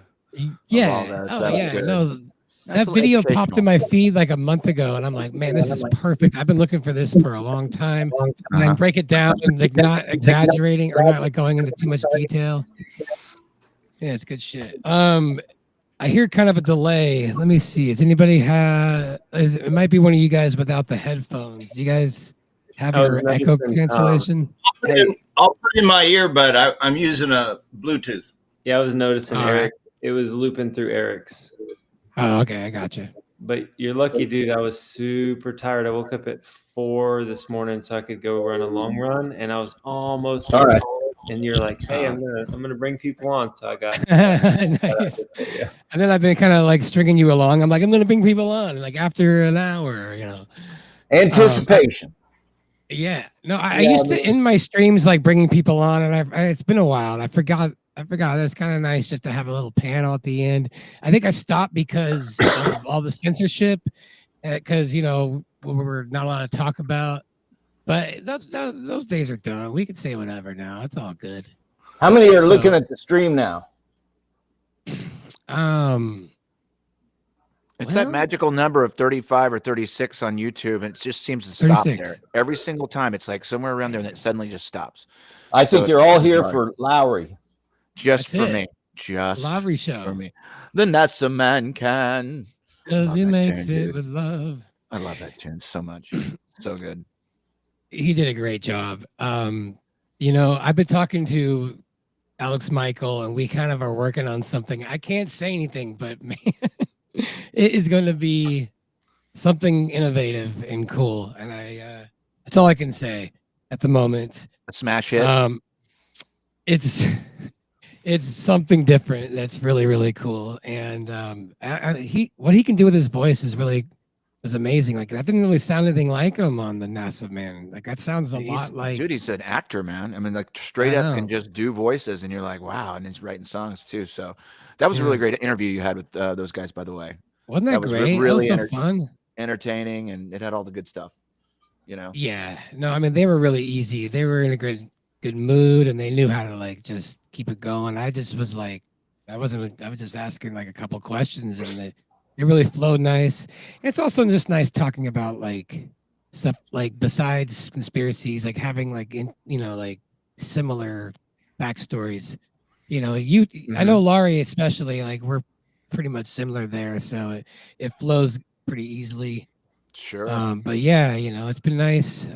Yeah. That. Oh, So yeah. good. No, That's that video educational. popped in my feed like a month ago, and I'm like, man, this is perfect. I've been looking for this for a long time. And I break it down and like not exaggerating or not like going into too much detail. Yeah, it's good shit. I hear kind of a delay. Let me see. Does anybody have? It might be one of you guys without the headphones. Do you guys have your echo cancellation? I'll put in my ear, but I'm using a Bluetooth. Yeah, I was noticing All Eric. It was looping through Eric's. Oh, okay, I got you. But you're lucky, dude. I was super tired. I woke up at 4 this morning so I could go run a long run, and I was almost All right. And you're like, hey, I'm gonna bring people on. So I got nice. Yeah. And then I've been kind of like stringing you along. I'm like, I'm gonna bring people on like after an hour, you know. Anticipation. Yeah. No, I used to in my streams like bringing people on, and it's been a while. And I forgot. It's kind of nice just to have a little panel at the end. I think I stopped because of all the censorship, because we're not allowed to talk about. But those days are done. We can say whatever now. It's all good. How many are looking at the stream now? It's that magical number of 35 or 36 on YouTube, and it just seems to stop 36. there every single time. It's like somewhere around there, and it suddenly just stops. I think So you're all it's here hard. for Lowry. Just That's for it. me. Just Lowry show. for me. The NASA man can. Does Love he that makes tune, it dude. with love? I love that tune so much. So good. He did a great job. I've been talking to Alex Michael, and we kind of are working on something. I can't say anything, but man, it is going to be something innovative and cool. And that's all I can say at the moment. A smash hit. It's something different that's really, really cool. And what he can do with his voice is amazing. Like that didn't really sound anything like him on the NASA man. Like that sounds a lot like. Dude, he's an actor, man. I mean, like straight up can just do voices, and you're like, wow, and he's writing songs too. So that was a really great interview you had with those guys, by the way. Wasn't that was great? really That was so fun. entertaining, and it had all the good stuff. Yeah. No, I mean they were really easy. They were in a good mood, and they knew how to like just keep it going. I just was like, I was just asking like a couple questions, and it really flowed nice. And it's also just nice talking about like stuff like besides conspiracies, like having like like similar backstories. I know Laurie especially, like we're pretty much similar there, so it flows pretty easily. Sure. But yeah, it's been nice.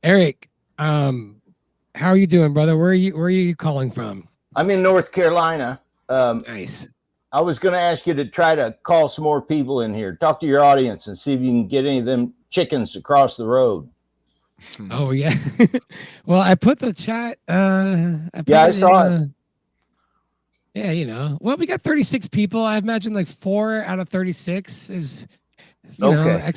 Eric, how are you doing, brother? Where are you calling from? I'm in North Carolina. Nice. I was going to ask you to try to call some more people in here. Talk to your audience and see if you can get any of them chickens to cross the road. Oh yeah. Well, I put the chat. I saw it. Yeah, you know. Well, we got 36 people. I imagine like 4 out of 36 is, you know,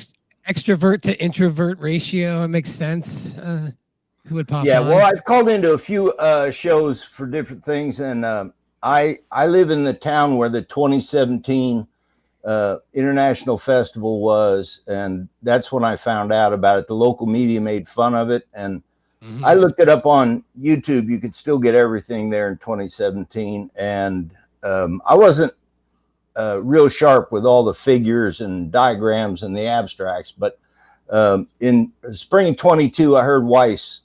extrovert to introvert ratio. It makes sense. Who would pop Yeah, on? well, I've called into a few shows for different things, and I live in the town where the 2017 International Festival was, and that's when I found out about it. The local media made fun of it, and I looked it up on YouTube. You could still get everything there in 2017, and I wasn't real sharp with all the figures and diagrams and the abstracts, but in spring 22, I heard Weiss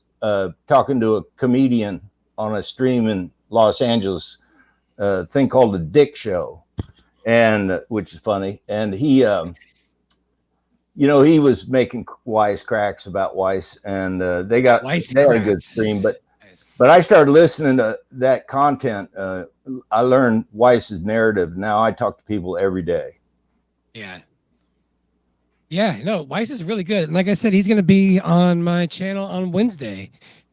talking to a comedian on a stream in Los Angeles, thing called a Dick Show, and which is funny. And he, you know, he was making wisecracks about Weiss, and they had a good stream. But I started listening to that content. I learned Weiss's narrative. Now I talk to people every day. Yeah. Yeah, no, Weiss is really good. And like I said, he's going to be on my channel on Wednesday.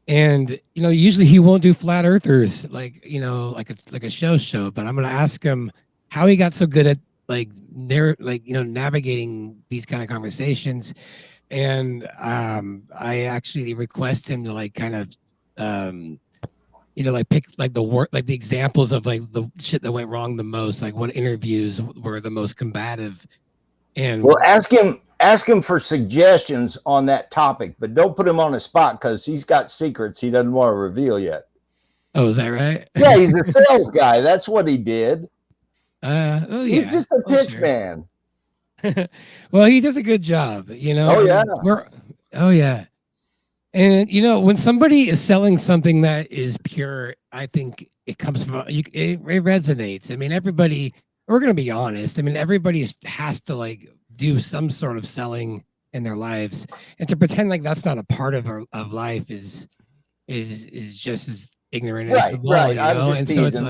And, you know, usually he won't do flat earthers, like, you know, like a show, but I'm going to ask him how he got so good at navigating these kind of conversations. And I actually request him to like kind of, you know, like pick like the examples of like the shit that went wrong the most, like what interviews were the most combative. And well, ask him for suggestions on that topic, but don't put him on the spot because he's got secrets he doesn't want to reveal yet. Oh, is that right? Yeah, he's a sales guy. That's what he did. He's just a pitch man. Well, he does a good job, you know. Oh yeah. Oh yeah. And you know, when somebody is selling something that is pure, I think it comes from it resonates. I mean, everybody. We're gonna be honest. I mean, everybody has to like do some sort of selling in their lives, and to pretend like that's not a part of life is just as ignorant as the ball. Right. You know? I'm just and teasing. so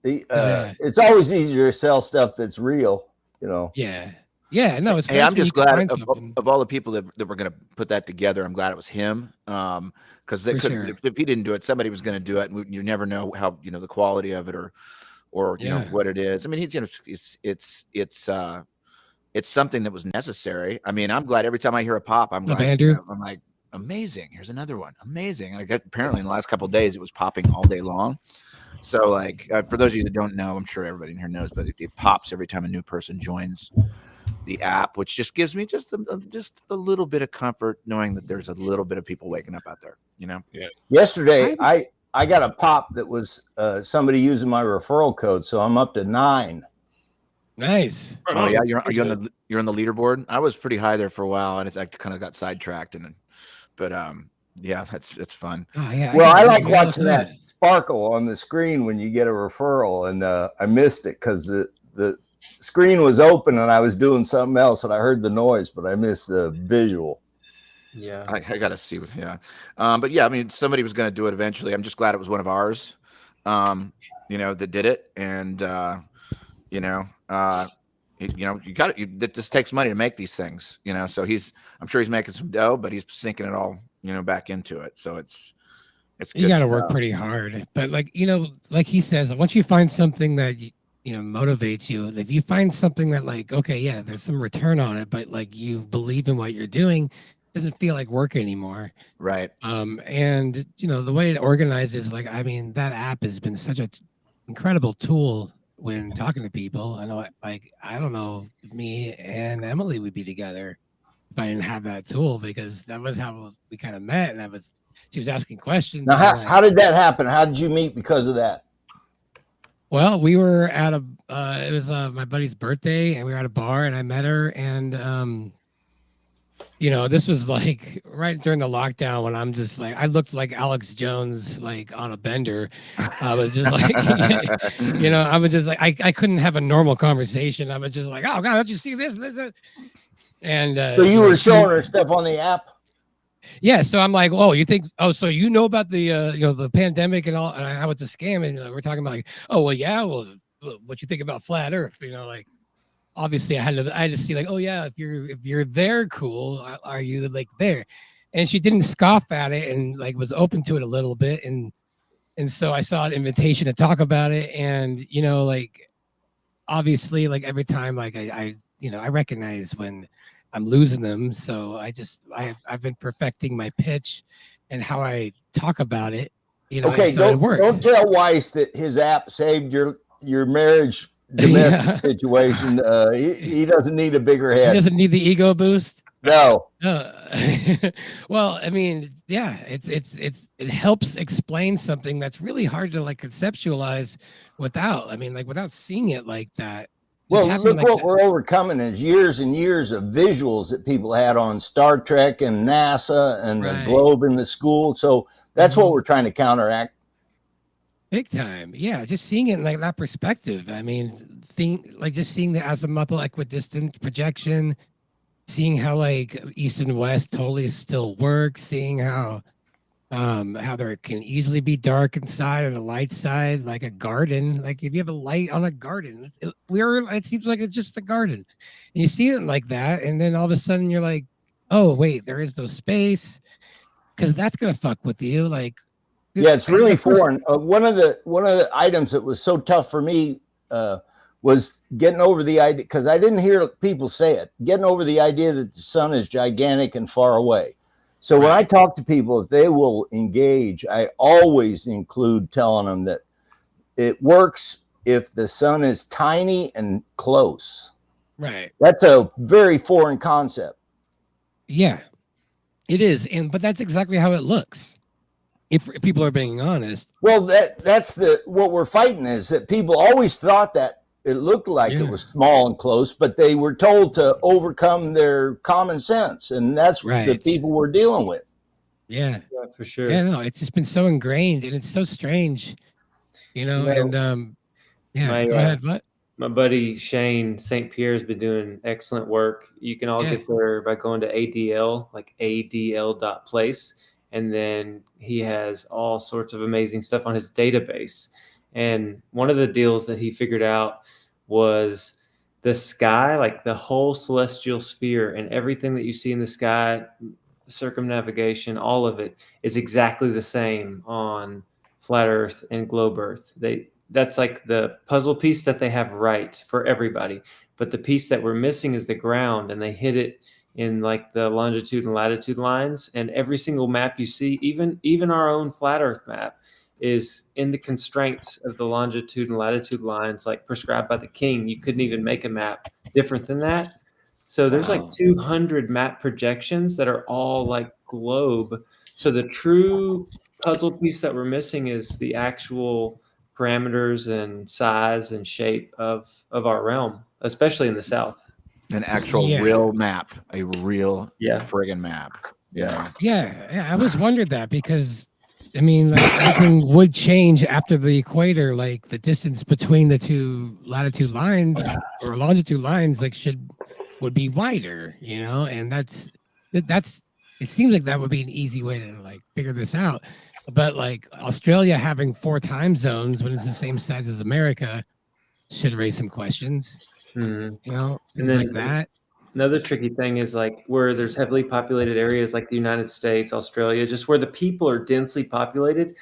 it's like, it's always easier to sell stuff that's real. You know. Yeah. Yeah. No. It's. Hey, I'm just glad of all the people that were gonna put that together. I'm glad it was him. Because they couldn't. Sure. If he didn't do it, somebody was gonna do it, and you never know how the quality of it or you know what it is. I mean, it's something that was necessary. I mean, I'm glad every time I hear a pop, I'm like, amazing. Here's another one, amazing. And apparently in the last couple of days, it was popping all day long. So like, for those of you that don't know, I'm sure everybody in here knows, but it pops every time a new person joins the app, which just gives me just a little bit of comfort knowing that there's a little bit of people waking up out there. You know. Yeah. Yesterday, I got a pop that was somebody using my referral code, so I'm up to 9. Nice. Oh yeah, you're on the leaderboard. I was pretty high there for a while, and I kind of got sidetracked, but yeah, it's fun. Oh, yeah, well, I like watching that sparkle on the screen when you get a referral, and I missed it because the screen was open and I was doing something else, and I heard the noise, but I missed the visual. Yeah, I gotta see. Yeah, but yeah, I mean, somebody was gonna do it eventually. I'm just glad it was one of ours, that did it, and you got it. It just takes money to make these things, So I'm sure he's making some dough, but he's sinking it all, back into it. So it's you got to work pretty hard, but like he says, once you find something that motivates you, if you find something that like, okay, yeah, there's some return on it, but like you believe in what you're doing. Doesn't feel like work anymore. Right. And the way it organizes, like, I mean, that app has been such an incredible tool when talking to people. I know, like, I don't know if me and Emily would be together if I didn't have that tool, because that was how we kind of met. And she was asking questions. Now, how did that happen? How did you meet because of that? Well, we were at it was my buddy's birthday, and we were at a bar, and I met her, and this was like right during the lockdown when I'm just like, I looked like Alex Jones, like on a bender. I was just like, I was just like, I couldn't have a normal conversation. I was just like, oh God, don't you see this? And so you were showing her stuff on the app? Yeah. So I'm like, oh, you think, so about the, the pandemic and all, and how it's a scam. And we're talking about like, oh, well, yeah. Well, what you think about flat earth, like, obviously I had to see like, oh yeah, if you're there, cool. Are you like there? and she didn't scoff at it and like was open to it a little bit. And so I saw an invitation to talk about it. And, you know, like, obviously, like every time, like I recognize when I'm losing them. So I've been perfecting my pitch and how I talk about it. You know, okay, so don't tell Weiss that his app saved your marriage domestic situation. He doesn't need a bigger head. He doesn't need the ego boost. No. Well, I mean, yeah, it helps explain something that's really hard to like conceptualize without seeing it like that. Well, look what we're overcoming is years and years of visuals that people had on Star Trek and NASA and the globe in the school. So that's what we're trying to counteract. Big time. Yeah, just seeing it in like that perspective. I mean, just seeing the azimuthal equidistant projection, seeing how like east and west totally still work, seeing how there can easily be dark inside or the light side, like a garden. Like if you have a light on a garden, it seems like it's just a garden. And you see it like that, and then all of a sudden you're like, oh wait, there is no space, because that's gonna fuck with you. Like, yeah, it's really foreign. One of the items that was so tough for me was getting over the idea, because I didn't hear people say it, getting over the idea that the sun is gigantic and far away. So when I talk to people, if they will engage, I always include telling them that it works if the sun is tiny and close. Right. That's a very foreign concept. Yeah, it is. But that's exactly how it looks. If people are being honest. Well, that's what we're fighting, is that people always thought that it looked like it was small and close, but they were told to overcome their common sense, and that's the people we're dealing with. Yeah, for sure. Yeah, no, it's just been so ingrained, and it's so strange, you know. And yeah, go ahead. What? My buddy Shane St. Pierre has been doing excellent work. You can all get there by going to ADL, like adl.place, and then he has all sorts of amazing stuff on his database. And one of the deals that he figured out was the sky, like the whole celestial sphere and everything that you see in the sky, circumnavigation, all of it is exactly the same on flat Earth and globe Earth. That's like the puzzle piece that they have right for everybody. But the piece that we're missing is the ground, and they hit it in like the longitude and latitude lines. And every single map you see, even our own flat Earth map, is in the constraints of the longitude and latitude lines, like prescribed by the king. You couldn't even make a map different than that. So there's like 200 map projections that are all like globe. So the true puzzle piece that we're missing is the actual parameters and size and shape of our realm, especially in the south. An actual real map, a real friggin' map. Yeah. I always wondered that, because I mean, like, everything would change after the equator. Like the distance between the two latitude lines or longitude lines, like would be wider, you know. And that's it seems like that would be an easy way to like figure this out. But like Australia having 4 time zones when it's the same size as America should raise some questions. You know, and then like that. Another tricky thing is like where there's heavily populated areas like the United States, Australia, just where the people are densely populated.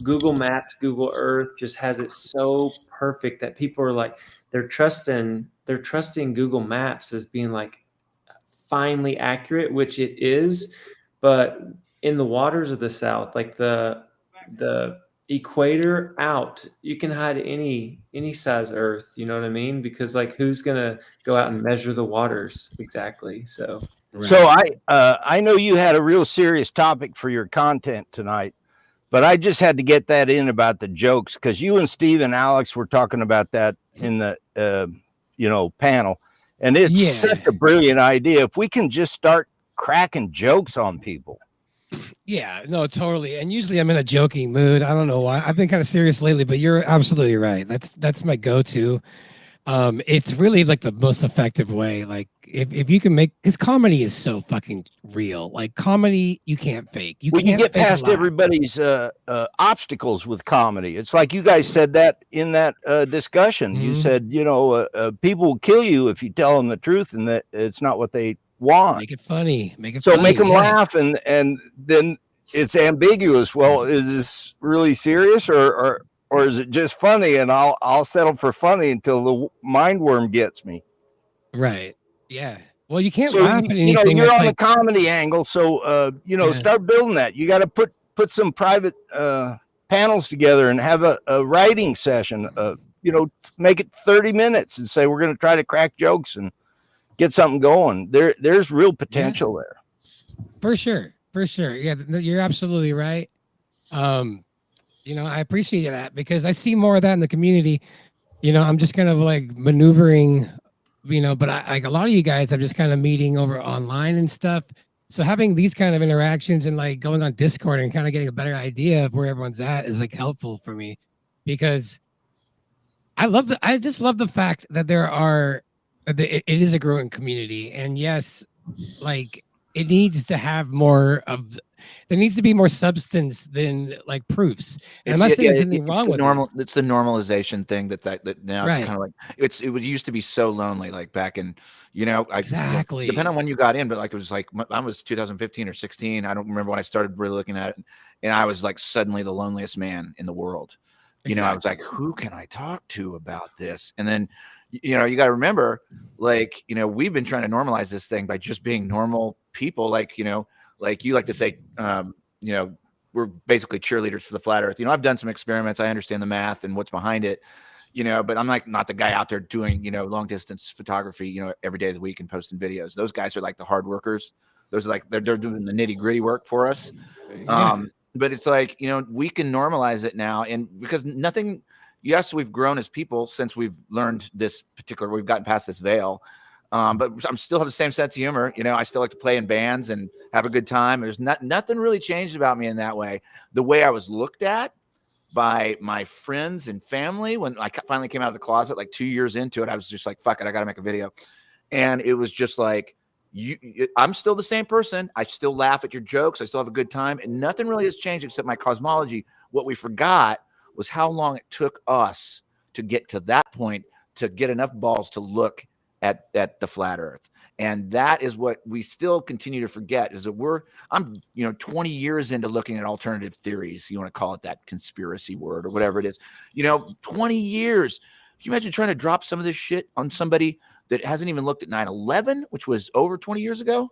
Google Maps, Google Earth just has it so perfect that people are like, they're trusting Google Maps as being like finely accurate, which it is. But in the waters of the South, like the equator out, you can hide any size Earth, you know what I mean? Because like, who's gonna go out and measure the waters exactly? So I know you had a real serious topic for your content tonight, but I just had to get that in about the jokes, because you and Steve and Alex were talking about that in the panel, and it's such a brilliant idea. If we can just start cracking jokes on people. Yeah, no, totally. And usually I'm in a joking mood. I don't know why. I've been kind of serious lately, but you're absolutely right. That's my go-to. It's really like the most effective way. Like if you can make, because comedy is so fucking real. Like comedy, you can't fake. You can get past everybody's obstacles with comedy. It's like you guys said that in that discussion. You said, people will kill you if you tell them the truth, and that it's not what they want. Make it funny. Make it so funny. make them yeah. laugh, and then it's ambiguous. Well, is this really serious or is it just funny? And I'll settle for funny until the mind worm gets me. Right. Yeah. Well, you can't So laugh at anything. you know, you're that's on like, the comedy angle, so you know, Yeah. start building that. You got to put some private panels together and have a writing session. You know, make it 30 minutes and say we're going to try to crack jokes and get something going. There's real potential there. For sure. Yeah, you're absolutely right. You know, I appreciate that because I see more of that in the community. You know, I'm just kind of like maneuvering, you know, but like a lot of you guys, I'm just kind of meeting over online and stuff. So having these kind of interactions and like going on Discord and kind of getting a better idea of where everyone's at is like helpful for me because I just love the fact that it is a growing community. And yes, like it needs to have there needs to be more substance than like proofs. And I'm not saying there's anything wrong with it. It's the normalization thing that now Right. it's kind of like it used to be so lonely, like back in, you know, Exactly. depending on when you got in, but like it was like I was 2015 or 16. I don't remember when I started really looking at it, and I was like suddenly the loneliest man in the world. You know, I was like, who can I talk to about this? And then, you know, you got to remember, like, you know, we've been trying to normalize this thing by just being normal people. Like, you know, like you like to say, you know, we're basically cheerleaders for the flat earth. You know, I've done some experiments. I understand the math and what's behind it, you know, but I'm like not the guy out there doing, you know, long distance photography, you know, every day of the week and posting videos. Those guys are like the hard workers. Those are like, they're doing the nitty gritty work for us. Yeah. But it's like, you know, we can normalize it now. And because yes, we've grown as people since we've learned this particular, we've gotten past this veil. But I'm still have the same sense of humor. You know, I still like to play in bands and have a good time. There's nothing really changed about me in that way. The way I was looked at by my friends and family when I finally came out of the closet, like 2 years into it, I was just like, fuck it, I got to make a video. And it was just like, I'm still the same person. I still laugh at your jokes. I still have a good time. And nothing really has changed except my cosmology. What we forgot was how long it took us to get to that point, to get enough balls to look at the flat earth. And that is what we still continue to forget is that I'm, you know, 20 years into looking at alternative theories. You want to call it that conspiracy word or whatever it is, you know, 20 years. Can you imagine trying to drop some of this shit on somebody that hasn't even looked at 9/11, which was over 20 years ago?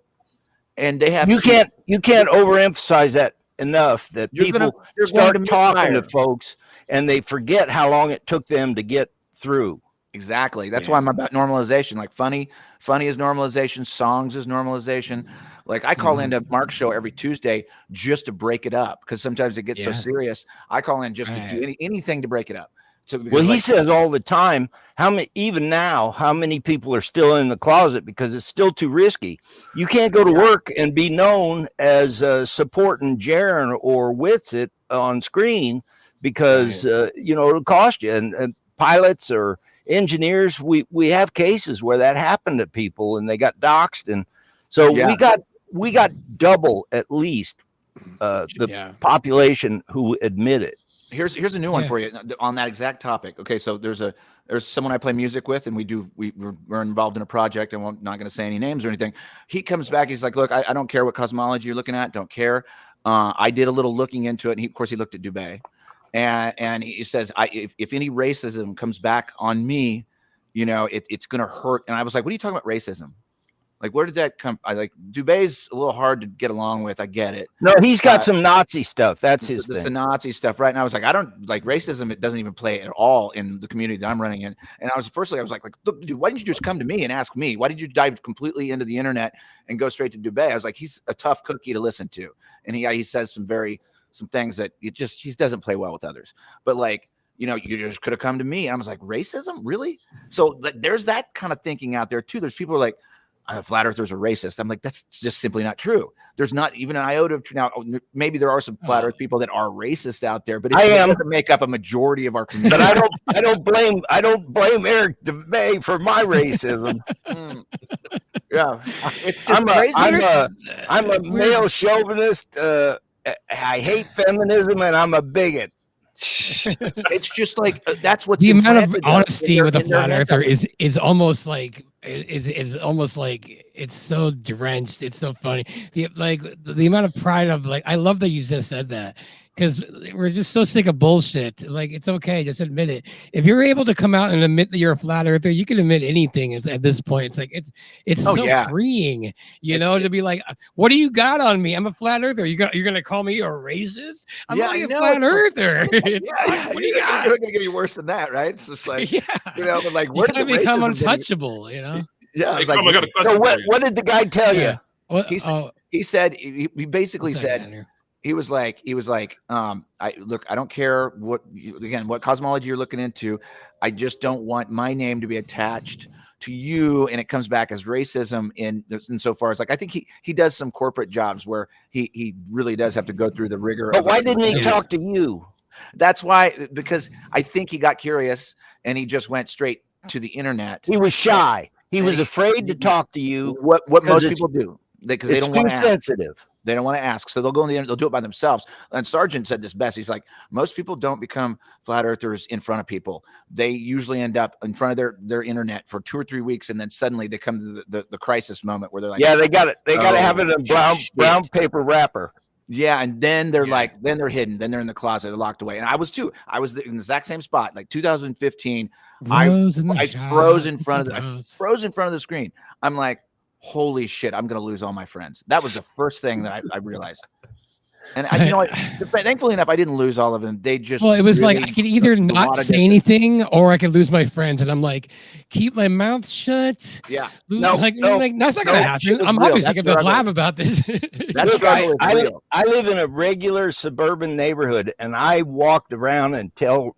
And they have, you can't overemphasize that enough that people start talking to folks and they forget how long it took them to get through. Exactly. That's why I'm about normalization. Like funny is normalization. Songs is normalization. Like I call into Mark's show every Tuesday just to break it up because sometimes it gets so serious. I call in just to do anything to break it up. So well, he says all the time, how many people are still in the closet because it's still too risky. You can't go to work and be known as supporting Jaron or Witsit on screen because you know, it'll cost you. And pilots or engineers, we have cases where that happened to people and they got doxxed, and so we got double at least the population who admit it. Here's a new one for you on that exact topic. Okay, so there's someone I play music with, and we're involved in a project. I'm not going to say any names or anything. He comes back, he's like, look, I don't care what cosmology you're looking at, don't care. I did a little looking into it, and of course he looked at Dubé, and he says, if any racism comes back on me, you know, it's going to hurt. And I was like, what are you talking about racism? Like, where did that come? Dubé's a little hard to get along with. I get it. No, he's got some Nazi stuff. That's his thing. The Nazi stuff, right? And I was like, I don't like racism. It doesn't even play at all in the community that I'm running in. And I was like, look, dude, why didn't you just come to me and ask me? Why did you dive completely into the internet and go straight to Dubé? I was like, he's a tough cookie to listen to, and he says some things that he doesn't play well with others. But like, you know, you just could have come to me. And I was like, racism, really? So there's that kind of thinking out there too. There's people who are like, flat earthers are racist. I'm like, that's just simply not true. There's not even an iota of now. Maybe there are some flat earth people that are racist out there, but it doesn't make up a majority of our community. But I don't blame Eric Dubé for my racism. Yeah, I'm a male chauvinist. I hate feminism, and I'm a bigot. It's just like that's what's the amount of implanted honesty with a in their flat head. earther is almost like is almost like it's so drenched. It's so funny. The amount of pride of like I love that you just said that because we're just so sick of bullshit. Like it's okay, just admit it. If you're able to come out and admit that you're a flat earther, you can admit anything at this point. It's like it's Oh, so yeah. freeing, you know, to be like, what do you got on me? I'm a flat earther. You're gonna call me a racist? I'm only a flat earther. It's fine. What do you got? You're not gonna get any worse than that, right? It's just like Yeah. you know, but like You where did gotta the become racism get- untouchable, you know? Yeah, Hey, like, Crum, I got a question So for you. what did the guy tell you? he basically What's that, said Andrew? he was like I don't care what cosmology you're looking into. I just don't want my name to be attached to you, and it comes back as racism in so far as like I think he does some corporate jobs where he really does have to go through the rigor. But of why didn't he talk to you? That's why, because I think he got curious and he just went straight to the internet. He was shy. He was afraid to talk to you. What because most people do, because they it's don't want too to sensitive. They don't want to ask, so they'll go on the internet. They'll do it by themselves. And Sargent said this best. He's like, most people don't become flat earthers in front of people. They usually end up in front of their internet for 2 or 3 weeks, and then suddenly they come to the crisis moment where they're like, Yeah, they got it. They got to have it in a brown paper wrapper. Yeah, and then they're like, then they're hidden, then they're in the closet, they're locked away. And I was too. I was in the exact same spot, like 2015. I froze in front of the screen. I'm like, holy shit, I'm gonna lose all my friends. That was the first thing that I realized. And you know what? Thankfully enough, I didn't lose all of them. They just Well, it was really like I could either took a not lot of say distance. anything or I could lose my friends, and I'm like, keep my mouth shut. Yeah, like that's not gonna happen. I'm obviously gonna blab about this. Look, I live in a regular suburban neighborhood, and I walked around and tell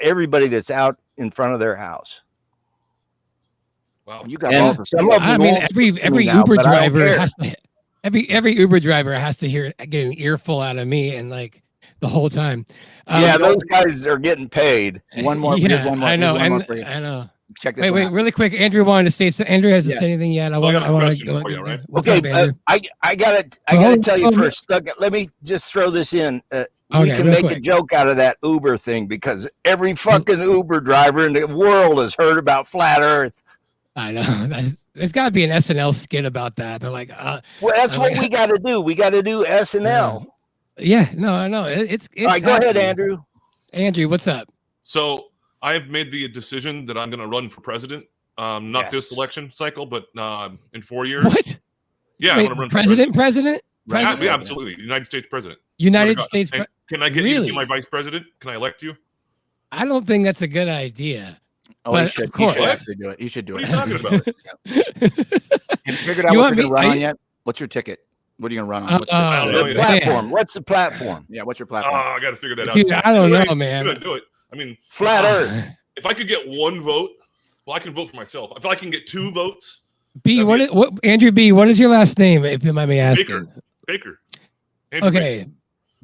everybody that's out in front of their house. Wow, you got and some of them I mean, won't every speak to me now, Uber but I don't driver care. has to. Every Uber driver has to get an earful out of me, and like the whole time. Yeah, those guys are getting paid. One more. Yeah, Here's one more. I know, Here's one more and for you. I know. Check this. Wait, one out. really quick. Andrew wanted to say. So Andrew hasn't Yeah. said anything yet. I got want a to question go. for you, right? What's Okay, up, Andrew? I gotta tell you first. Look, let me just throw this in. We Okay, can real make a quick. joke out of that Uber thing because every fucking Uber driver in the world has heard about flat Earth. I know. There's got to be an SNL skit about that. They're like, Well, that's what we got to do. We got to do SNL. Yeah, no, I know. It's All right, go ahead, happening. Andrew. Andrew, what's up? So I have made the decision that I'm going to run for president. Not this election cycle, but in 4 years. What? Yeah, Wait, I'm going to run president. Yeah, absolutely. United States president. United Swear to God. States. And can I get you to Really? be my vice president? Can I elect you? I don't think that's a good idea. Oh, but he should. of course. He should actually do it. He should do What it. are you talking about? Have you figured out You what want you're going me- to run are on you- yet? What's your ticket? What are you going to run on? What's your- I don't know The yet. platform. What's the platform? Yeah, what's your Oh, platform? I got to figure that out. Dude, I don't Do it. know, man. Do it. I mean, Flat Earth. if I could get one vote, well, I can vote for myself. If I can get 2 votes, B, what Andrew B, what is your last name, if you mind me asking? Baker. Andrew Okay.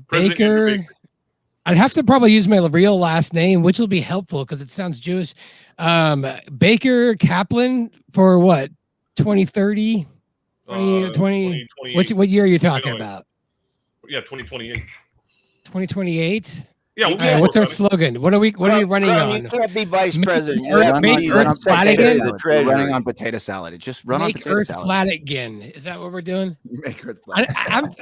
President Andrew Baker. I'd have to probably use my real last name, which will be helpful because it sounds Jewish. Baker Kaplan for what? 2030? 20, what year are you talking about? Yeah, 2028. 2028? Yeah, All right, what's our slogan? What are we running Crum, on? You can't be vice Make president. You Earth- have to make be Earth the flat secretary again? of the You're treasury. running on potato salad. Just run on Make potato Earth salad. flat again. Is that what we're doing? Make Earth flat. I'm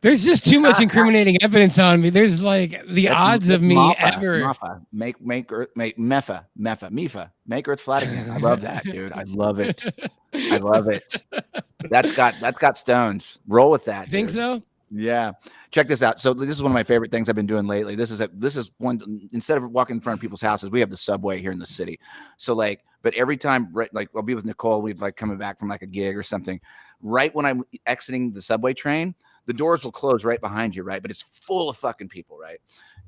there's just too much incriminating evidence on me. There's like the That's odds of me Maffa, ever. Maffa. Make Earth, make Mifa. Make Earth flat again. I love that, dude. I love it. I love it. That's got stones. Roll with that. Think dude. so? Yeah. Check this out. So this is one of my favorite things I've been doing lately. This is one, instead of walking in front of people's houses, we have the subway here in the city. So like, but every time, right, like I'll be with Nicole, we've like coming back from like a gig or something. Right when I'm exiting the subway train, the doors will close right behind you, right? But it's full of fucking people, right?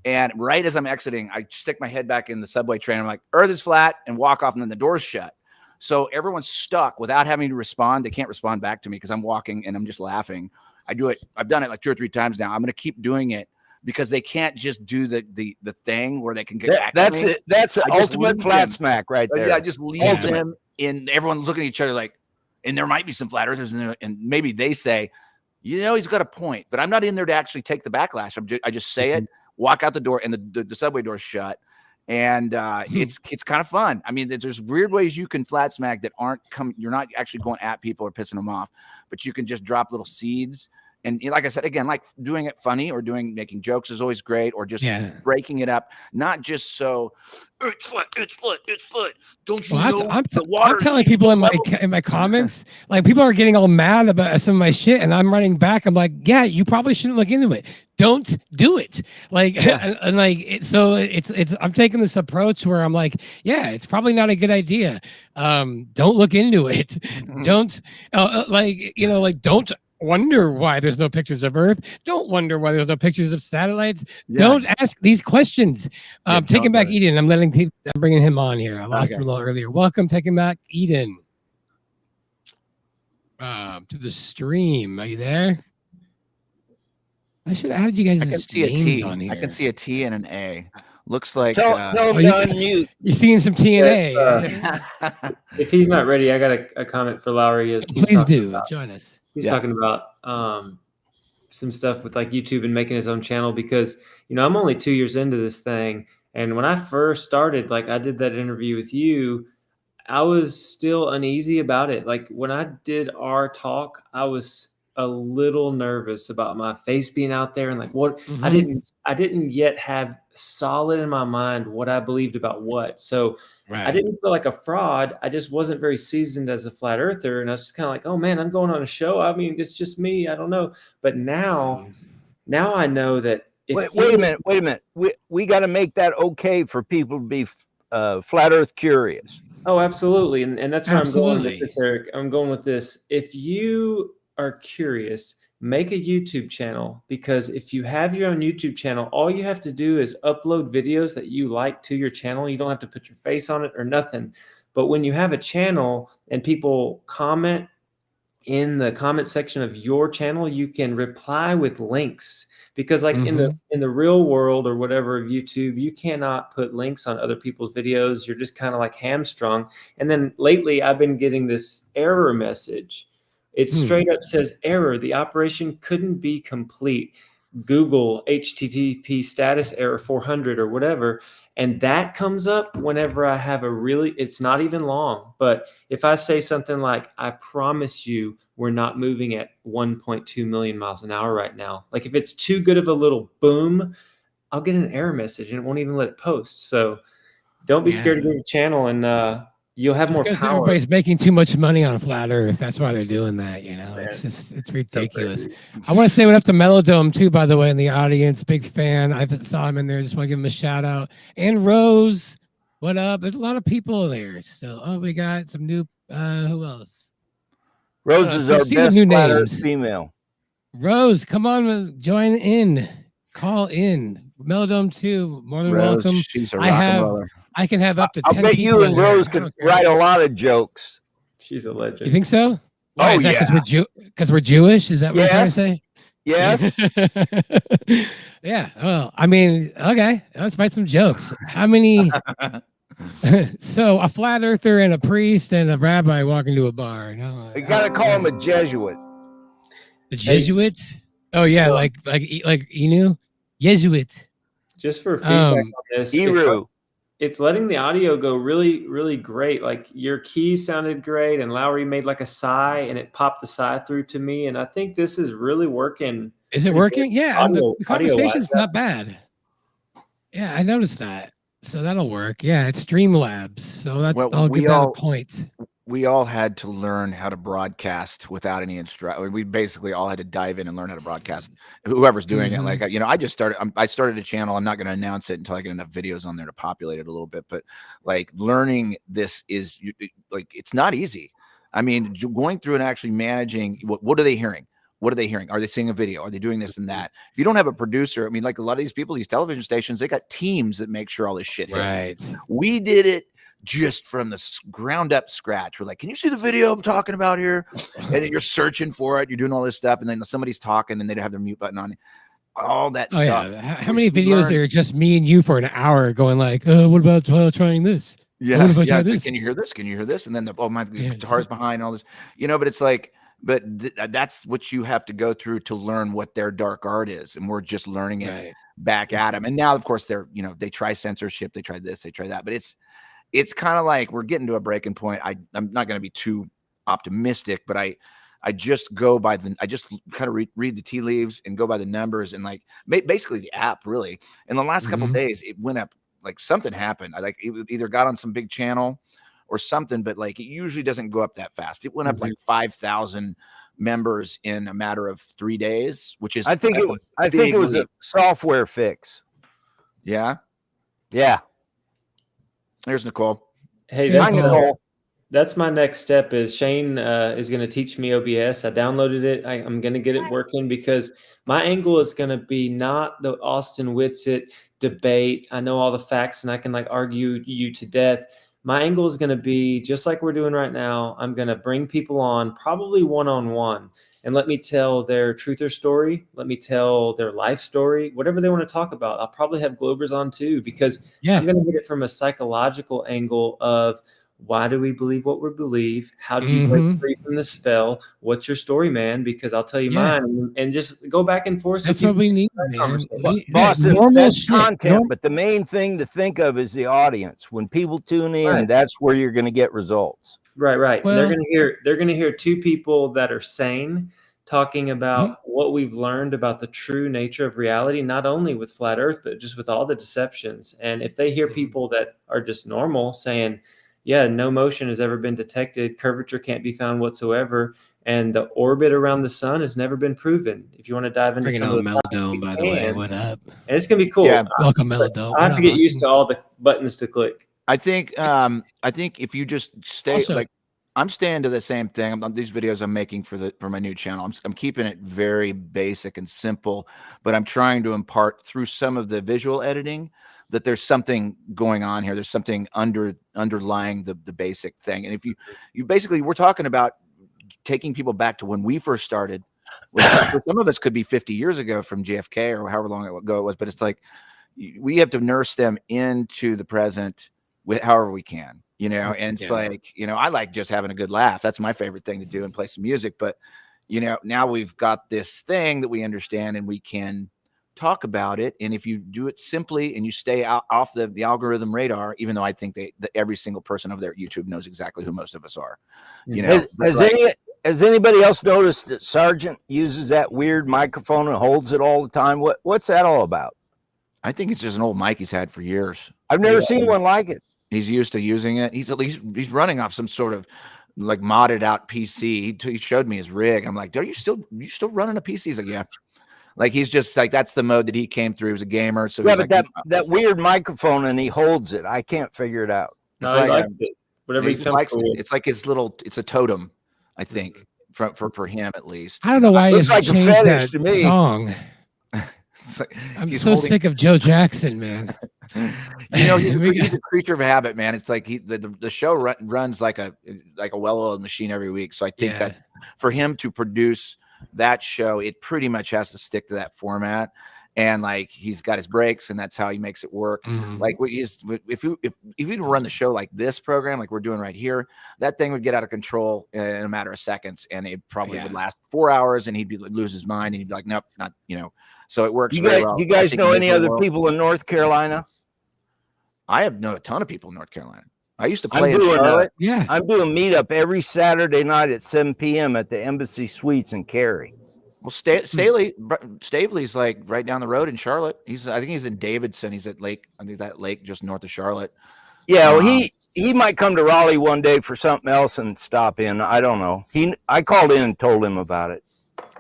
And right as I'm exiting, I stick my head back in the subway train. I'm like, Earth is flat, and walk off, and then the door's shut. So everyone's stuck without having to respond. They can't respond back to me because I'm walking and I'm just laughing. I do it. I've done it like 2 or 3 times now. I'm going to keep doing it because they can't just do the thing where they can get back. That's to me. it. That's the I just ultimate leave flat them. smack right there. Yeah, I just leave them in. Everyone's looking at each other like, and there might be some flat earthers in there, and maybe they say, you know, he's got a point, but I'm not in there to actually take the backlash. I just say it walk out the door, and the subway door's shut. And it's kind of fun. I mean, there's weird ways you can flat smack that you're not actually going at people or pissing them off, but you can just drop little seeds. And like I said, again, like doing it funny or making jokes is always great, or just breaking it up, not just so it's foot. Don't you know I'm the water? I'm telling people in my comments, like people are getting all mad about some of my shit, and I'm writing back. I'm like, yeah, you probably shouldn't look into it. Don't do it. Like, and like, it's. I'm taking this approach where I'm like, yeah, it's probably not a good idea. Don't look into it. Don't don't wonder why there's no pictures of Earth. Don't wonder why there's no pictures of satellites. Don't ask these questions. Taking back Eden. I'm bringing him on here. I lost him a little earlier. Welcome, taking back Eden. To the stream. Are you there? I should have added you guys. I can see a T on here. I can see a T and an A. Looks like tell him to unmute. You're seeing some T and A. If he's not ready, I got a comment for Lowry. Please do join us. He's talking about some stuff with like YouTube and making his own channel, because I'm only 2 years into this thing, and when I first started, like I did that interview with you, I was still uneasy about it. Like when I did our talk, I was a little nervous about my face being out there, and like what I didn't yet have solid in my mind what I believed about what. So I didn't feel like a fraud. I just wasn't very seasoned as a flat earther, and I was just kind of like, oh man, I'm going on a show. I mean, it's just me. I don't know. But now I know that. Wait a minute. We got to make that okay for people to be flat Earth curious. Oh, absolutely, and that's where I'm going with this, Eric. I'm going with this. If you are curious, make a YouTube channel, because if you have your own YouTube channel, all you have to do is upload videos that you like to your channel. You don't have to put your face on it or nothing. But when you have a channel and people comment in the comment section of your channel, you can reply with links, because like in the real world or whatever of YouTube, you cannot put links on other people's videos. You're just kind of like hamstrung. And then lately I've been getting this error message. It straight up says error. The operation couldn't be complete. Google HTTP status error 400 or whatever. And that comes up whenever I have it's not even long. But if I say something like, I promise you, we're not moving at 1.2 million miles an hour right now. Like if it's too good of a little boom, I'll get an error message and it won't even let it post. So don't be scared to go to the channel, and you'll have more because power. Everybody's making too much money on a flat Earth. That's why they're doing that. It's ridiculous. I want to say what up to Melodome too, by the way, in the audience. Big fan. I saw him in there. Just want to give him a shout out. And Rose, what up? There's a lot of people there. So, we got some new. Who else? Rose is our best flat Earth female. Rose, come on, join in. Call in. Melodome too. More than welcome. She's a rock and roller. I can have up to 10 I bet you and Rose could write a lot of jokes. She's a legend. You think so? Why, is that because we're Jewish? Is that what you're trying to say? Yes. Yeah. Well, I mean, okay. Let's write some jokes. How many? So a flat earther and a priest and a rabbi walk into a bar. No, you got to call him a Jesuit. The Jesuit? Oh yeah, like Inu? Jesuit. Just for feedback on this. It's letting the audio go really, really great. Like your keys sounded great, and Lowry made like a sigh, and it popped the sigh through to me. And I think this is really working. Is it working? Yeah, the conversation's not bad. Yeah, I noticed that. So that'll work. Yeah, it's Streamlabs. So I'll give that a point. We all had to learn how to broadcast without any instruction. We basically all had to dive in and learn how to broadcast. Whoever's doing it, like I started a channel. I'm not going to announce it until I get enough videos on there to populate it a little bit. But like learning this is like it's not easy. I mean, going through and actually managing what are they hearing? What are they hearing? Are they seeing a video? Are they doing this and that? If you don't have a producer, I mean, like a lot of these people, these television stations, they got teams that make sure all this shit hits. Right. We did it just from the ground up scratch. We're like, can you see the video I'm talking about here? And then you're searching for it. You're doing all this stuff. And then somebody's talking and they have their mute button on. All that stuff. Yeah. How many videos are just me and you for an hour going like, what about trying this? Yeah. What about this? Can you hear this? Can you hear this? And then my guitar's behind all this, but it's like, that's what you have to go through to learn what their dark art is. And we're just learning it back at them. And now, of course, they try censorship, they try this, they try that, but it's kind of like we're getting to a breaking point. I'm not going to be too optimistic, but I just go by I just kind of read the tea leaves and go by the numbers and like basically the app really. In the last couple of days, it went up, like something happened. I like it either got on some big channel or something, but like it usually doesn't go up that fast. It went up like 5,000 members in a matter of 3 days, which is I think it was a software fix. Yeah. There's Nicole. Hey, that's my next step. Is Shane is going to teach me OBS. I downloaded it. I'm going to get it working because my angle is going to be not the Austin Whitsitt debate. I know all the facts and I can like argue you to death. My angle is going to be just like we're doing right now. I'm going to bring people on, probably one-on-one, and let me tell their truther story. Let me tell their life story, whatever they want to talk about. I'll probably have Globers on too, because I'm going to hit it from a psychological angle of why do we believe what we believe? How do you break free from the spell? What's your story, man? Because I'll tell you mine, and just go back and forth. That's what we need, man. Boston, that's content, but the main thing to think of is the audience. When people tune in, that's where you're going to get results. Right. Well, they're going to hear two people that are sane talking about what we've learned about the true nature of reality, not only with flat Earth, but just with all the deceptions. And if they hear people that are just normal saying, yeah, no motion has ever been detected, curvature can't be found whatsoever, and the orbit around the sun has never been proven. If you want to dive into some of those Melodome, by the way, what up? And it's gonna be cool. Yeah, welcome, Melodome. I have to get used to all the buttons to click. I think if you just stay also, I'm staying to the same thing. These videos I'm making for my new channel, I'm keeping it very basic and simple, but I'm trying to impart through some of the visual editing that there's something going on here. There's something underlying the basic thing. And if you basically, we're talking about taking people back to when we first started, which for some of us could be 50 years ago from JFK or however long ago it was, but it's like, we have to nurse them into the present with however we can, and it's like, I like just having a good laugh. That's my favorite thing to do and play some music. But, now we've got this thing that we understand and we can talk about it. And if you do it simply and you stay off the algorithm radar, even though I think that every single person over there at YouTube knows exactly who most of us are, Has anybody else noticed that Sargent uses that weird microphone and holds it all the time? What's that all about? I think it's just an old mic he's had for years. I've never seen one like it. He's used to using it. He's he's running off some sort of like modded out PC. He showed me his rig. I'm like, are you still running a PC? He's like, yeah. Like he's just like, that's the mode that he came through. He was a gamer. So yeah, but that weird microphone and he holds it. I can't figure it out. It's he likes it. Whatever he likes it. It's like his little. It's a totem, I think, for him at least. I don't know why he's like changed a fetish that to me. song. Like, I'm so sick of Joe Jackson, man. He's a creature of habit, man. It's like the show runs like a well-oiled machine every week. So I think that for him to produce that show, it pretty much has to stick to that format. And like he's got his breaks, and that's how he makes it work. Like if you run the show like this program, like we're doing right here, that thing would get out of control in a matter of seconds, and it probably would last 4 hours, and he'd lose his mind, and he'd be like, nope, not. So it works. You guys know any other people in North Carolina? I have known a ton of people in North Carolina. I used to play in Charlotte. I'm doing meetup every Saturday night at 7 p.m. at the Embassy Suites in Cary. Well, Stavely's like right down the road in Charlotte. I think he's in Davidson. He's at Lake. I think that lake just north of Charlotte. Yeah, well, he might come to Raleigh one day for something else and stop in. I don't know. I called in and told him about it.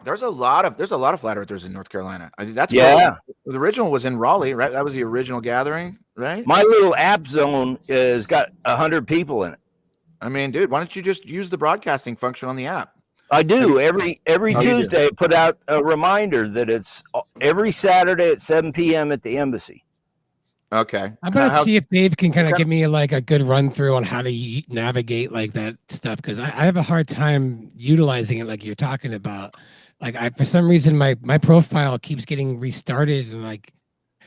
There's a lot of flat earthers in North Carolina. I think that's the original was in Raleigh, right? That was the original gathering, right? My little app zone has got 100 people in it. I mean, dude, why don't you just use the broadcasting function on the app? I do every Tuesday. Put out a reminder that it's every Saturday at 7 p.m. at the Embassy. Okay. I'm gonna see if Dave can kind of give me like a good run through on how to navigate like that stuff, because I have a hard time utilizing it like you're talking about. Like for some reason my profile keeps getting restarted, and like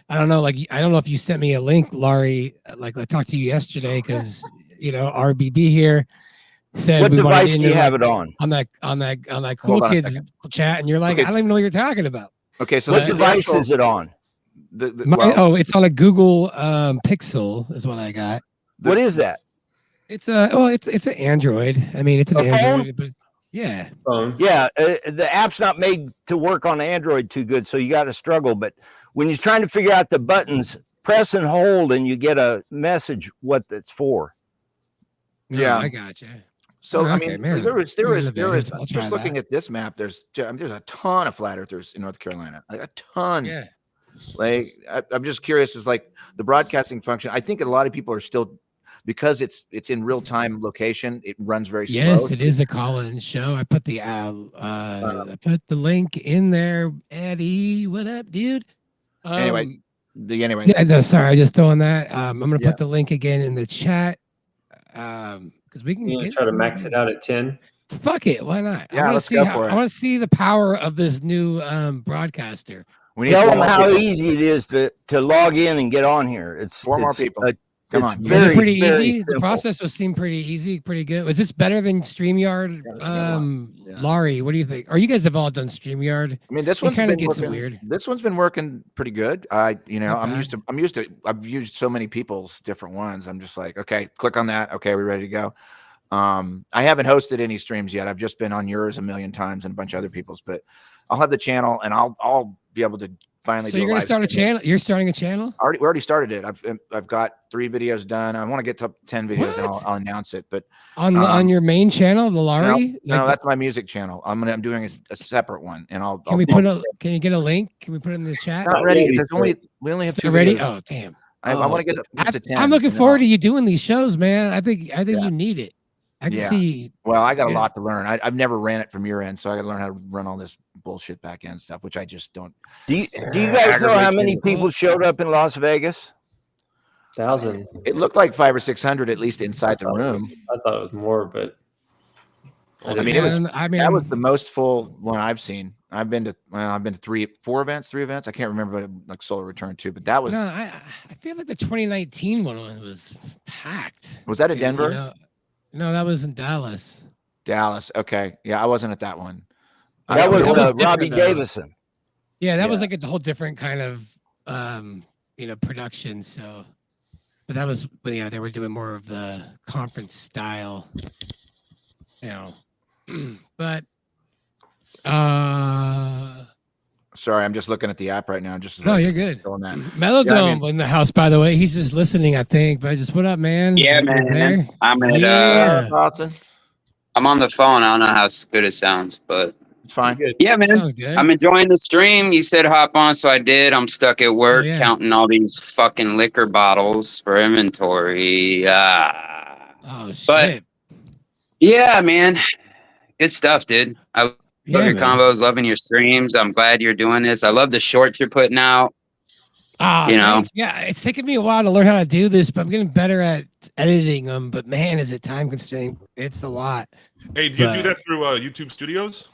I don't know if you sent me a link, Laurie. Like I talked to you yesterday because RBB here said what device do you have it on? On that cool kids chat, and you're like, I don't even know what you're talking about. Okay, so what device is it on? It's on a Google Pixel is what I got. What is that? It's an Android. I mean, it's an Android, but yeah. Yeah, the app's not made to work on Android too good, so you got to struggle. But when you're trying to figure out the buttons, press and hold, and you get a message what it's for. Yeah, I gotcha. So I Okay, mean, man. there is I'll try just looking at this map. There's a ton of flat earthers in North Carolina, like a ton. Yeah. Like I'm just curious. Is like the broadcasting function. I think a lot of people are still, because it's in real time location. It runs very slow. Yes, it is a call-in show. I put the I put the link in there. Eddie, what up, dude? Anyway. Yeah, no, sorry, I just throwing that. I'm gonna put the link again in the chat. Because we can try to max it out at 10. Fuck it, why not? Yeah, let's go for it. I want to see the power of this new broadcaster. Tell them how easy it is to log in and get on here. It's more people. Come on. Was it pretty easy? The process seemed pretty easy, pretty good. Was this better than StreamYard? Laurie, what do you think? Or you guys have all done StreamYard? I mean, this one's kind of been gets working, weird. This one's been working pretty good. I'm used to. I've used so many people's different ones. I'm just like, okay, click on that. Okay, we're ready to go. I haven't hosted any streams yet. I've just been on yours a million times and a bunch of other people's. But I'll have the channel, and I'll be able to finally. So you're gonna start a channel? You're starting a channel? We already started it. I've got 3 videos done. I want to get to 10 videos, and I'll announce it. But on your main channel, the Laurie? No, that's my music channel. I'm doing a separate one, and Can you get a link? Can we put it in the chat? Not ready. We only have 2 ready. videos. Oh damn! I want to get to 10. I'm looking forward to you doing these shows, man. I think you need it. I can see. Well, I got a lot to learn. I've never ran it from your end, so I got to learn how to run all this bullshit back end stuff, which I just don't. Do you guys know how many people showed up in Las Vegas? 1,000. It looked like 500 or 600 at least inside the room. I thought it was more, but I mean, that was the most full one I've seen. I've been to 3 events. I can't remember, but like Solar Return too. But that was. No, I feel like the 2019 one was packed. Was that in Denver? No, that was in Dallas. Dallas. Okay. Yeah, I wasn't at that one. That was Robbie Davison. Yeah, that was like a whole different kind of production. So, but that was they were doing more of the conference style. But sorry, I'm just looking at the app right now. No, you're good. Melodome in the house, by the way. He's just listening, I think. But just what up, man? Yeah, man. I'm at Austin. I'm on the phone. I don't know how good it sounds, but it's fine. Yeah, man. I'm enjoying the stream. You said hop on, so I did. I'm stuck at work counting all these fucking liquor bottles for inventory. Oh shit. But yeah, man. Good stuff, dude. I love your combos, loving your streams. I'm glad you're doing this. I love the shorts you're putting out. Thanks. Yeah, it's taken me a while to learn how to do this, but I'm getting better at editing them. But man, is it time constraint? It's a lot. Hey, do you do that through YouTube Studios?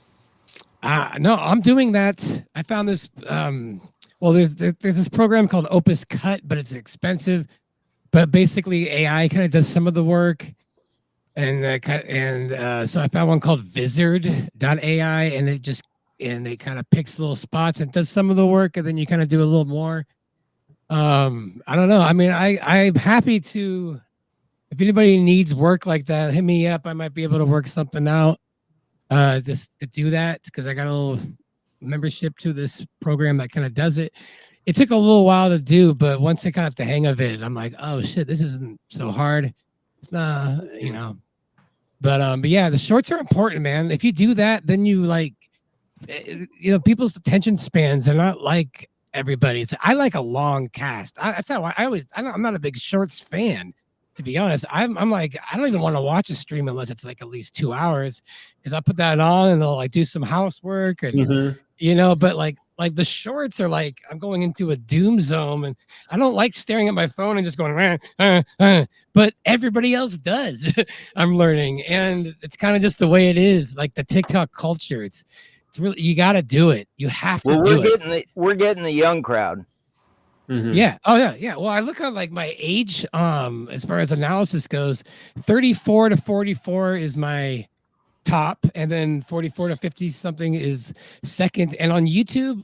No, I'm doing that. I found this. There's this program called Opus Cut, but it's expensive. But basically, AI kind of does some of the work. And so I found one called Vizard.ai, and it kind of picks little spots and does some of the work, and then you kind of do a little more. I don't know. I mean, I'm happy to. If anybody needs work like that, hit me up. I might be able to work something out. Just to do that, because I got a little membership to this program that kind of does it. It took a little while to do, but once I got the hang of it, I'm like, oh shit, this isn't so hard. It's not, But yeah, the shorts are important, man. If you do that, then you people's attention spans are not like everybody's. I like a long cast. That's how I'm not a big shorts fan, to be honest. I'm like, I don't even want to watch a stream unless it's like at least 2 hours, because I put that on and they'll like do some housework and but like the shorts are like I'm going into a doom zone, and I don't like staring at my phone and just going but everybody else does. I'm learning, and it's kind of just the way it is, like the TikTok culture. It's really, you got to do it. You have to do it. We're getting the young crowd. Mm-hmm. Yeah. Oh yeah. Well, I look at like my age as far as analysis goes. 34 to 44 is my top, and then 44 to 50 something is second. And on YouTube,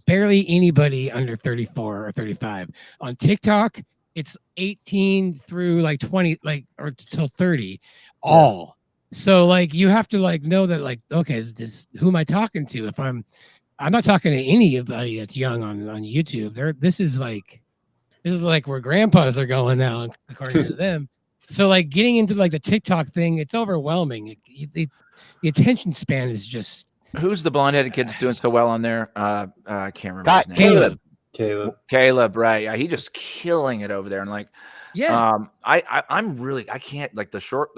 barely anybody under 34 or 35. On TikTok, it's 18 through like 20, like or till 30, all. So like you have to like know that like, okay, who am I talking to? If I'm not talking to anybody that's young on YouTube. This is like where grandpas are going now, according to them. So like getting into like the TikTok thing, it's overwhelming. The attention span is just. Who's the blonde-headed kid that's doing so well on there? I can't remember his name. Caleb, right? Yeah, he's just killing it over there. And like, I'm really, I can't like the short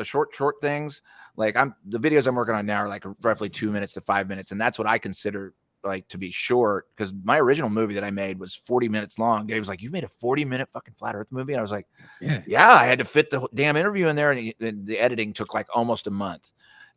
things. Like the videos I'm working on now are like roughly 2 minutes to 5 minutes, and that's what I consider like to be short, because my original movie that I made was 40 minutes long. Dave was like, "You made a 40-minute fucking flat Earth movie?" And I was like, "Yeah, I had to fit the damn interview in there, and the editing took like almost a month."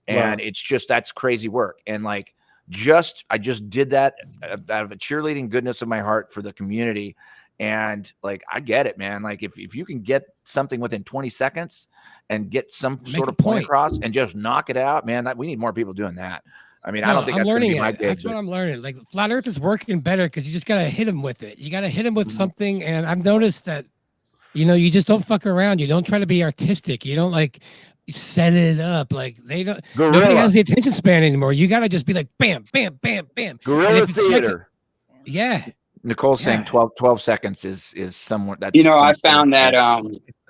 And it's just, that's crazy work. And like, I just did that out of a cheerleading goodness of my heart for the community. And like, I get it, man. Like if you can get something within 20 seconds and get some sort of point across and just knock it out, man, we need more people doing that. I mean, I don't think that's going to be my gig. That's what I'm learning. Like flat Earth is working better because you just got to hit them with it. You got to hit them with something. And I've noticed that, you just don't fuck around. You don't try to be artistic. You don't like set it up. Like nobody has the attention span anymore. You got to just be like, bam, bam, bam, bam. Guerrilla theater. Nicole's saying 12 seconds is somewhat. That's I found that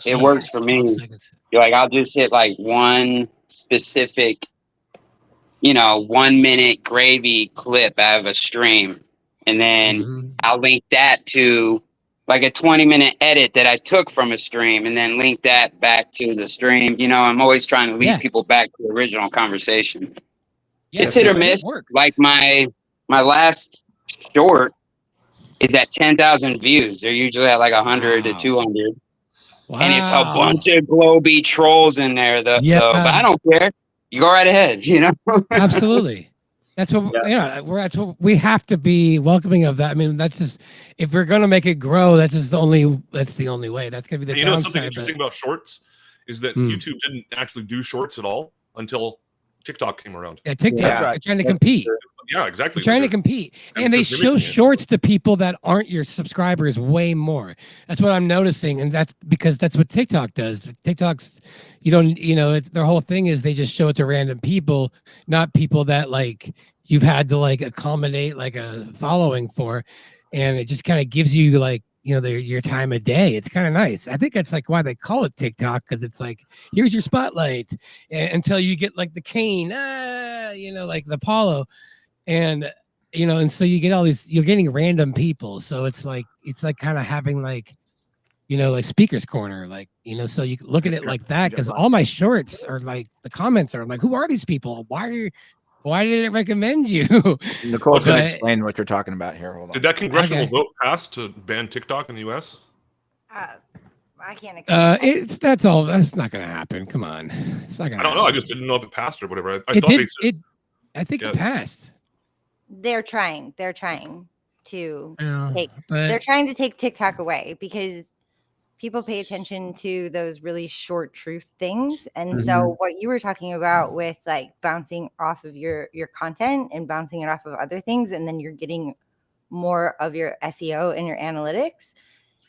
it works for me. Like I'll just hit like one specific 1 minute gravy clip out of a stream, and then I'll link that to like a 20-minute edit that I took from a stream, and then link that back to the stream. I'm always trying to lead people back to the original conversation. It's hit or miss. Like my last short is at 10,000 views. They're usually at like 100 to 200. Wow. And it's a bunch of globy trolls in there, but I don't care. You go right ahead, Absolutely. That's what that's what we have to be welcoming of that. I mean, that's just, if we're gonna make it grow, that's the only way. That's gonna be the downside. Something interesting about shorts is that YouTube didn't actually do shorts at all until TikTok came around. Yeah, TikTok trying to compete. Yeah, exactly. They're trying to compete, and they show shorts to people that aren't your subscribers way more. That's what I'm noticing, and that's because that's what TikTok does. TikTok's, their whole thing is they just show it to random people, not people that like you've had to like accommodate like a following for, and it just kind of gives you like your time of day. It's kind of nice. I think that's like why they call it TikTok, because it's like, here's your spotlight until you get like the cane, like the Apollo. And and so you get all these, you're getting random people, so it's like kind of having like like speaker's corner, like so you look at it like that, because all my shorts are like, the comments are like, who are these people, why did it recommend you? Nicole's gonna explain what you're talking about here. Hold on. Did that congressional vote pass to ban TikTok in the US? I can't explain. That's not gonna happen. Come on, it's not gonna. I don't know. I just didn't know if it passed or whatever. I thought they said, I think it passed. They're trying to take. But they're trying to take TikTok away because people pay attention to those really short truth things. And so what you were talking about with like bouncing off of your content and bouncing it off of other things, and then you're getting more of your SEO and your analytics,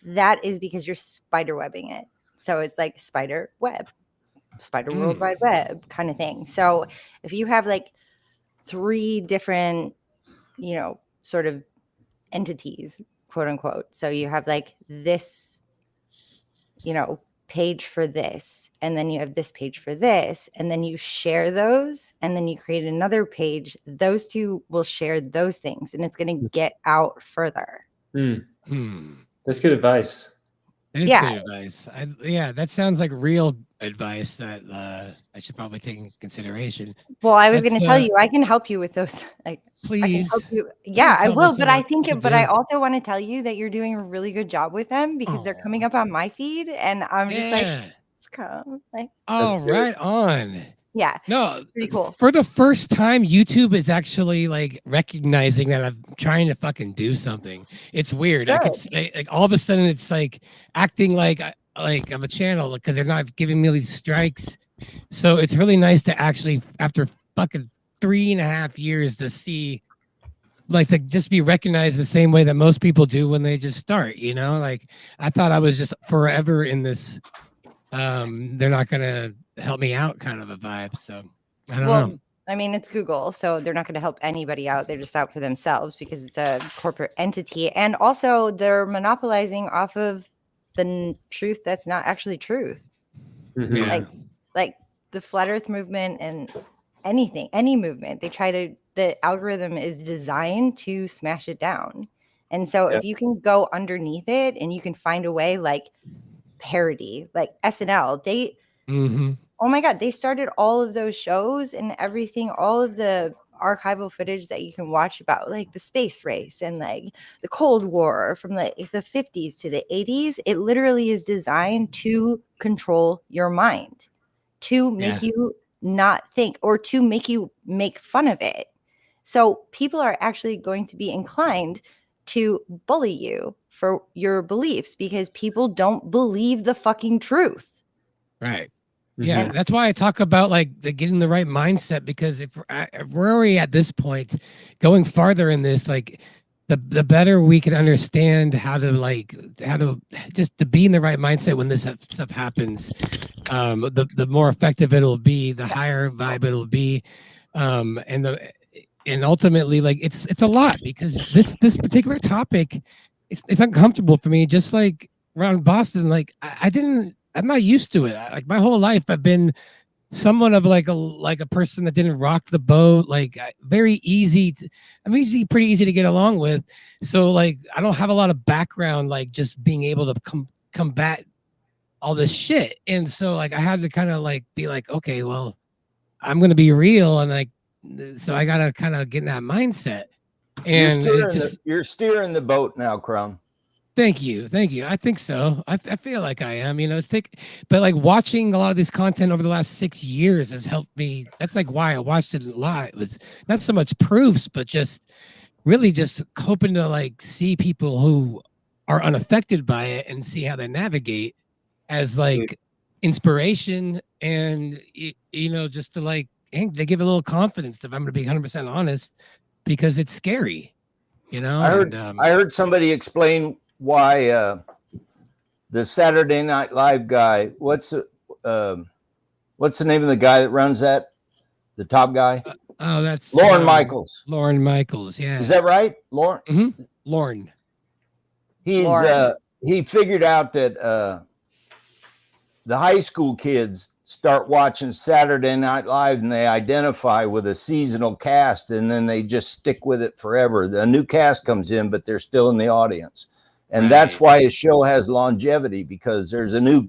that is because you're spider webbing it. So it's like spider web, spider world wide web kind of thing. So if you have like 3 different, sort of entities, quote unquote. So you have like this, page for this, and then you have this page for this, and then you share those, and then you create another page. Those 2 will share those things, and it's going to get out further. That's good advice. It is good advice. That sounds like real advice that I should probably take into consideration. Well, I was going to tell you, I can help you with those. Like, please. Yeah, I will. But I think, I also want to tell you that you're doing a really good job with them, because they're coming up on my feed, and I'm just like, let's go. Like, right on. Yeah. No, pretty cool. For the first time, YouTube is actually like recognizing that I'm trying to fucking do something. It's weird. I could say, like, all of a sudden it's like acting like I'm a channel, because they're not giving me these strikes. So it's really nice to actually, after fucking 3.5 years, to see like to just be recognized the same way that most people do when they just start, you know? Like I thought I was just forever in this they're not gonna help me out kind of a vibe. So I don't know. I mean, it's Google, so they're not going to help anybody out. They're just out for themselves because it's a corporate entity. And also they're monopolizing off of the truth that's not actually truth. Mm-hmm. Yeah. Like the flat earth movement and any movement, the algorithm is designed to smash it down. And so if you can go underneath it and you can find a way, like parody, like SNL, oh my God, they started all of those shows and everything, all of the archival footage that you can watch about like the space race and like the Cold War from the 50s to the 80s. It literally is designed to control your mind, to make you not think or to make you make fun of it. So people are actually going to be inclined to bully you for your beliefs because people don't believe the fucking truth. Right. Yeah, that's why I talk about like getting the right mindset, because if we're already at this point, going farther in this, like the better we can understand how to just to be in the right mindset when this stuff happens, the more effective it'll be, the higher vibe it'll be, and ultimately like it's a lot, because this particular topic, it's uncomfortable for me. Just like around Boston, like I'm not used to it. Like my whole life, I've been somewhat of like a person that didn't rock the boat. Like pretty easy to get along with. So like I don't have a lot of background, like just being able to combat all this shit. And so like I had to kind of like be like, okay, well, I'm gonna be real, and like so I gotta kind of get in that mindset. And you're steering the boat now, Crumb. Thank you. I think so. I feel like I am. You know, but like watching a lot of this content over the last 6 years has helped me. That's like why I watched it a lot. It was not so much proofs, but just really just hoping to like see people who are unaffected by it and see how they navigate as like inspiration, and you know, just to like they give a little confidence, if I'm going to be 100% honest, because it's scary. You know, I heard somebody explain why the Saturday Night Live guy, what's the name of the guy that runs that, the top guy? That's Lorne Michaels. Lorne Michaels, yeah. Is that right, Lorne? Mm-hmm. Lorne. He figured out that the high school kids start watching Saturday Night Live and they identify with a seasonal cast, and then they just stick with it forever. The new cast comes in, but they're still in the audience. And that's why his show has longevity, because there's a new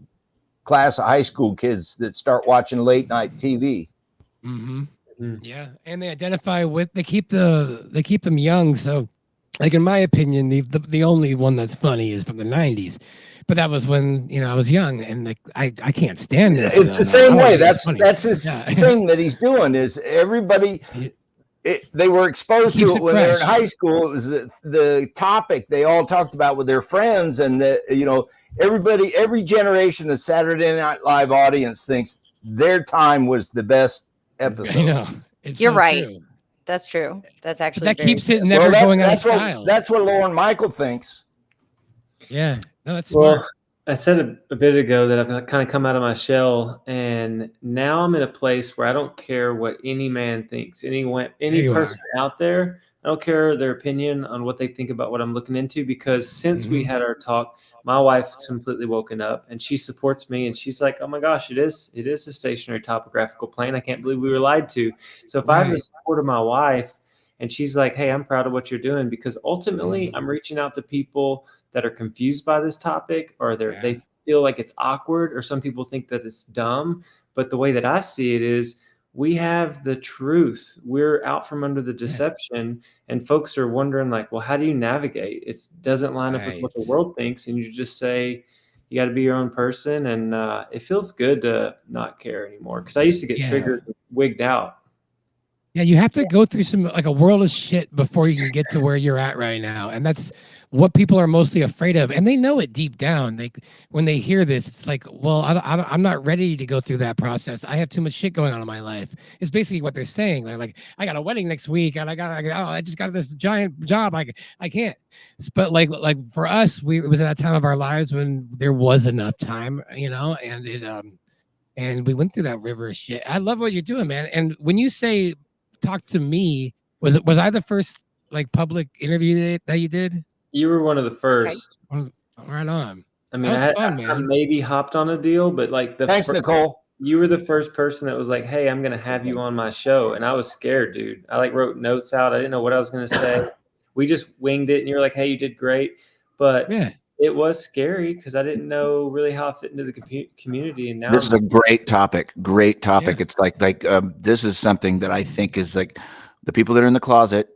class of high school kids that start watching late night TV. Mm-hmm. Yeah, and they identify with they keep them young. So, like in my opinion, the only one that's funny is from the '90s, but that was when I was young, and like I can't stand it. It's the same way. That's his thing that he's doing. Is everybody. They were exposed to it when they were in high school. It was the topic they all talked about with their friends, and every generation of Saturday Night Live audience thinks their time was the best episode. I know. You're right. True. That's true. That's actually that keeps it never going out of style. That's what Lorne Michael thinks. Yeah, no, that's smart. I said a bit ago that I've kind of come out of my shell, and now I'm in a place where I don't care what any man thinks, any person out there. I don't care their opinion on what they think about what I'm looking into, because since we had our talk, my wife's completely woken up and she supports me, and she's like, oh my gosh, it is a stationary topographical plane. I can't believe we were lied to. So if I have the support of my wife, and she's like, hey, I'm proud of what you're doing, because ultimately I'm reaching out to people that are confused by this topic, or they feel like it's awkward, or some people think that it's dumb. But the way that I see it is, we have the truth. We're out from under the deception, and folks are wondering like, well, how do you navigate? It doesn't line up with what the world thinks. And you just say, you got to be your own person. And it feels good to not care anymore. Cause I used to get triggered, wigged out. Yeah, you have to go through a world of shit before you can get to where you're at right now. And that's what people are mostly afraid of, and they know it deep down. When they hear this, it's like, well, I'm not ready to go through that process. I have too much shit going on in my life. It's basically what they're saying. They're like, I got a wedding next week, and I just got this giant job. I can't. But like for us, it was at a time of our lives when there was enough time, and we went through that river of shit. I love what you're doing, man. And when you say talk to me, was I the first like public interview that you did? You were one of the first. Okay. Right on. I mean, I maybe hopped on a deal, but like Thanks, Nicole. You were the first person that was like, "Hey, I'm gonna have you on my show," and I was scared, dude. I like wrote notes out. I didn't know what I was gonna say. We just winged it, and you were like, "Hey, you did great," but it was scary because I didn't know really how I fit into the community. And now this is a great topic. Great topic. Yeah. It's like this is something that I think is like the people that are in the closet.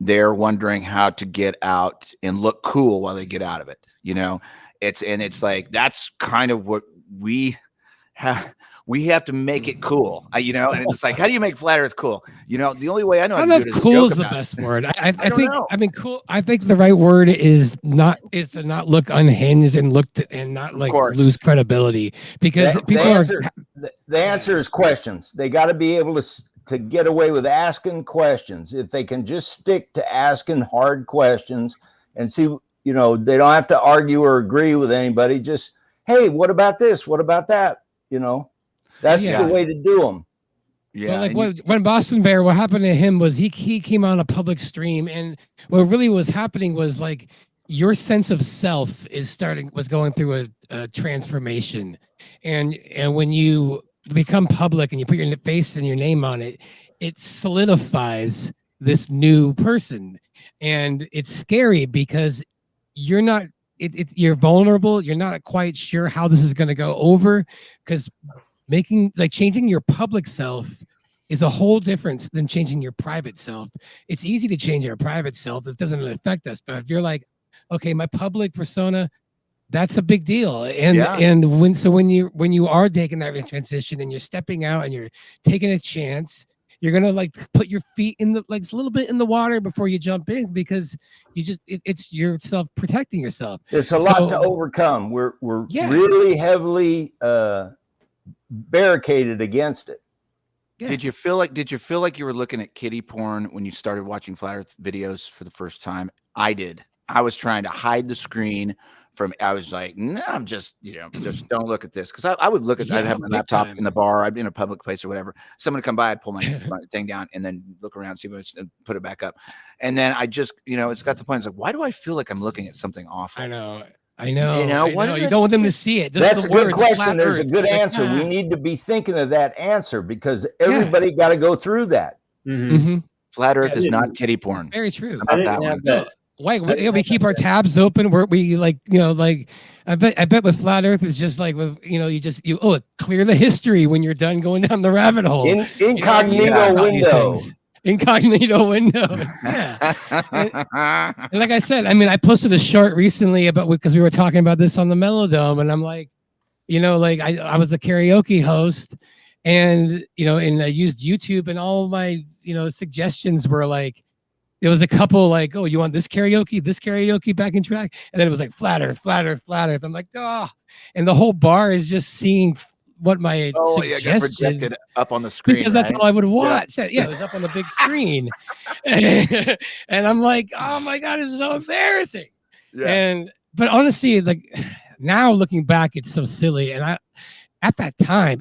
They're wondering how to get out and look cool while they get out of it. You know, it's like that's kind of what we have. We have to make it cool, and it's like, how do you make flat Earth cool? The only way I know. I don't know if cool is the best word. I think cool. I think the right word is to not look unhinged and not like lose credibility because the answer is questions. They got to be able to get away with asking questions. If they can just stick to asking hard questions and see, they don't have to argue or agree with anybody. Just, hey, what about this? What about that? That's the way to do them. Yeah. Well, when Boston Bear, what happened to him was he came on a public stream, and what really was happening was like your sense of self was going through a transformation. And when you become public and you put your face and your name on it, it solidifies this new person. And it's scary because you're not, you're vulnerable. You're not quite sure how this is going to go over, because changing your public self is a whole difference than changing your private self. It's easy to change our private self. It doesn't affect us. But if you're like, okay, my public persona, that's a big deal. And when you are taking that transition and you're stepping out and you're taking a chance, you're gonna like put your feet in a little bit in the water before you jump in, because it's yourself protecting yourself. It's a lot to overcome. We're really heavily barricaded against it. Yeah. Did you feel like you were looking at kiddie porn when you started watching Flat Earth videos for the first time? I did. I was trying to hide the screen from. I was like, no, I'm just just don't look at this, because I would look at. I'd have my laptop in the bar. I'd be in a public place or whatever. Someone would come by, I'd pull my thing down and then look around, see if it's put it back up, and then I just it's got to the point. It's like, why do I feel like I'm looking at something awful? I know. You don't want them to see it. That's a good question. There's a good answer. We need to be thinking of that answer, because everybody got to go through that. Mm-hmm. Flat Earth is not kiddie porn. Very true. How about that one? Why we keep our tabs open? Where we I bet with Flat Earth it's just like with you clear the history when you're done going down the rabbit hole. Incognito window. Incognito windows. Yeah. And like I said, I mean, I posted a short recently because we were talking about this on the Melodome, and I'm like, I was a karaoke host, and and I used YouTube, and all of my suggestions were like, there was a couple like, oh, you want this karaoke backing track, and then it was like Flat Earth, Flat Earth, Flat Earth. I'm like, oh, and the whole bar is just seeing what my projected up on the screen, because that's all I would watch. Yeah, it was up on the big screen, and I'm like, oh my god, this is so embarrassing. Yeah. But honestly, like now looking back, it's so silly. And at that time,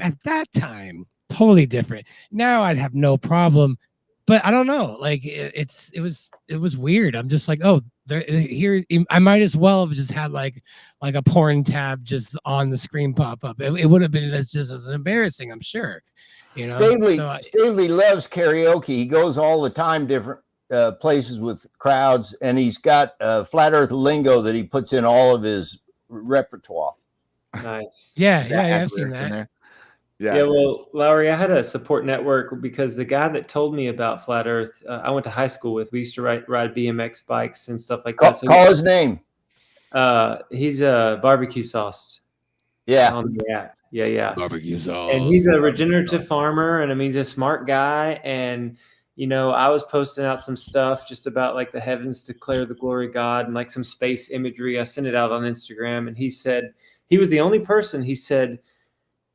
totally different. Now I'd have no problem. But I don't know, like it was weird. I'm just like, oh, here I might as well have just had like a porn tab just on the screen pop up. It would have been just as embarrassing, I'm sure. Stavely loves karaoke. He goes all the time, different places with crowds, and he's got Flat Earth lingo that he puts in all of his repertoire. Nice. Yeah, I've seen that. Yeah, well, Lowry, I had a support network because the guy that told me about Flat Earth, I went to high school with. We used to ride BMX bikes and stuff like that. So call his name. He's a barbecue sauce. Yeah. On the app. Yeah. Barbecue sauce. And he's a regenerative farmer, and I mean, he's a smart guy. And you know, I was posting out some stuff just about like the heavens declare the glory of God and like some space imagery. I sent it out on Instagram, and he said, he was the only person, he said,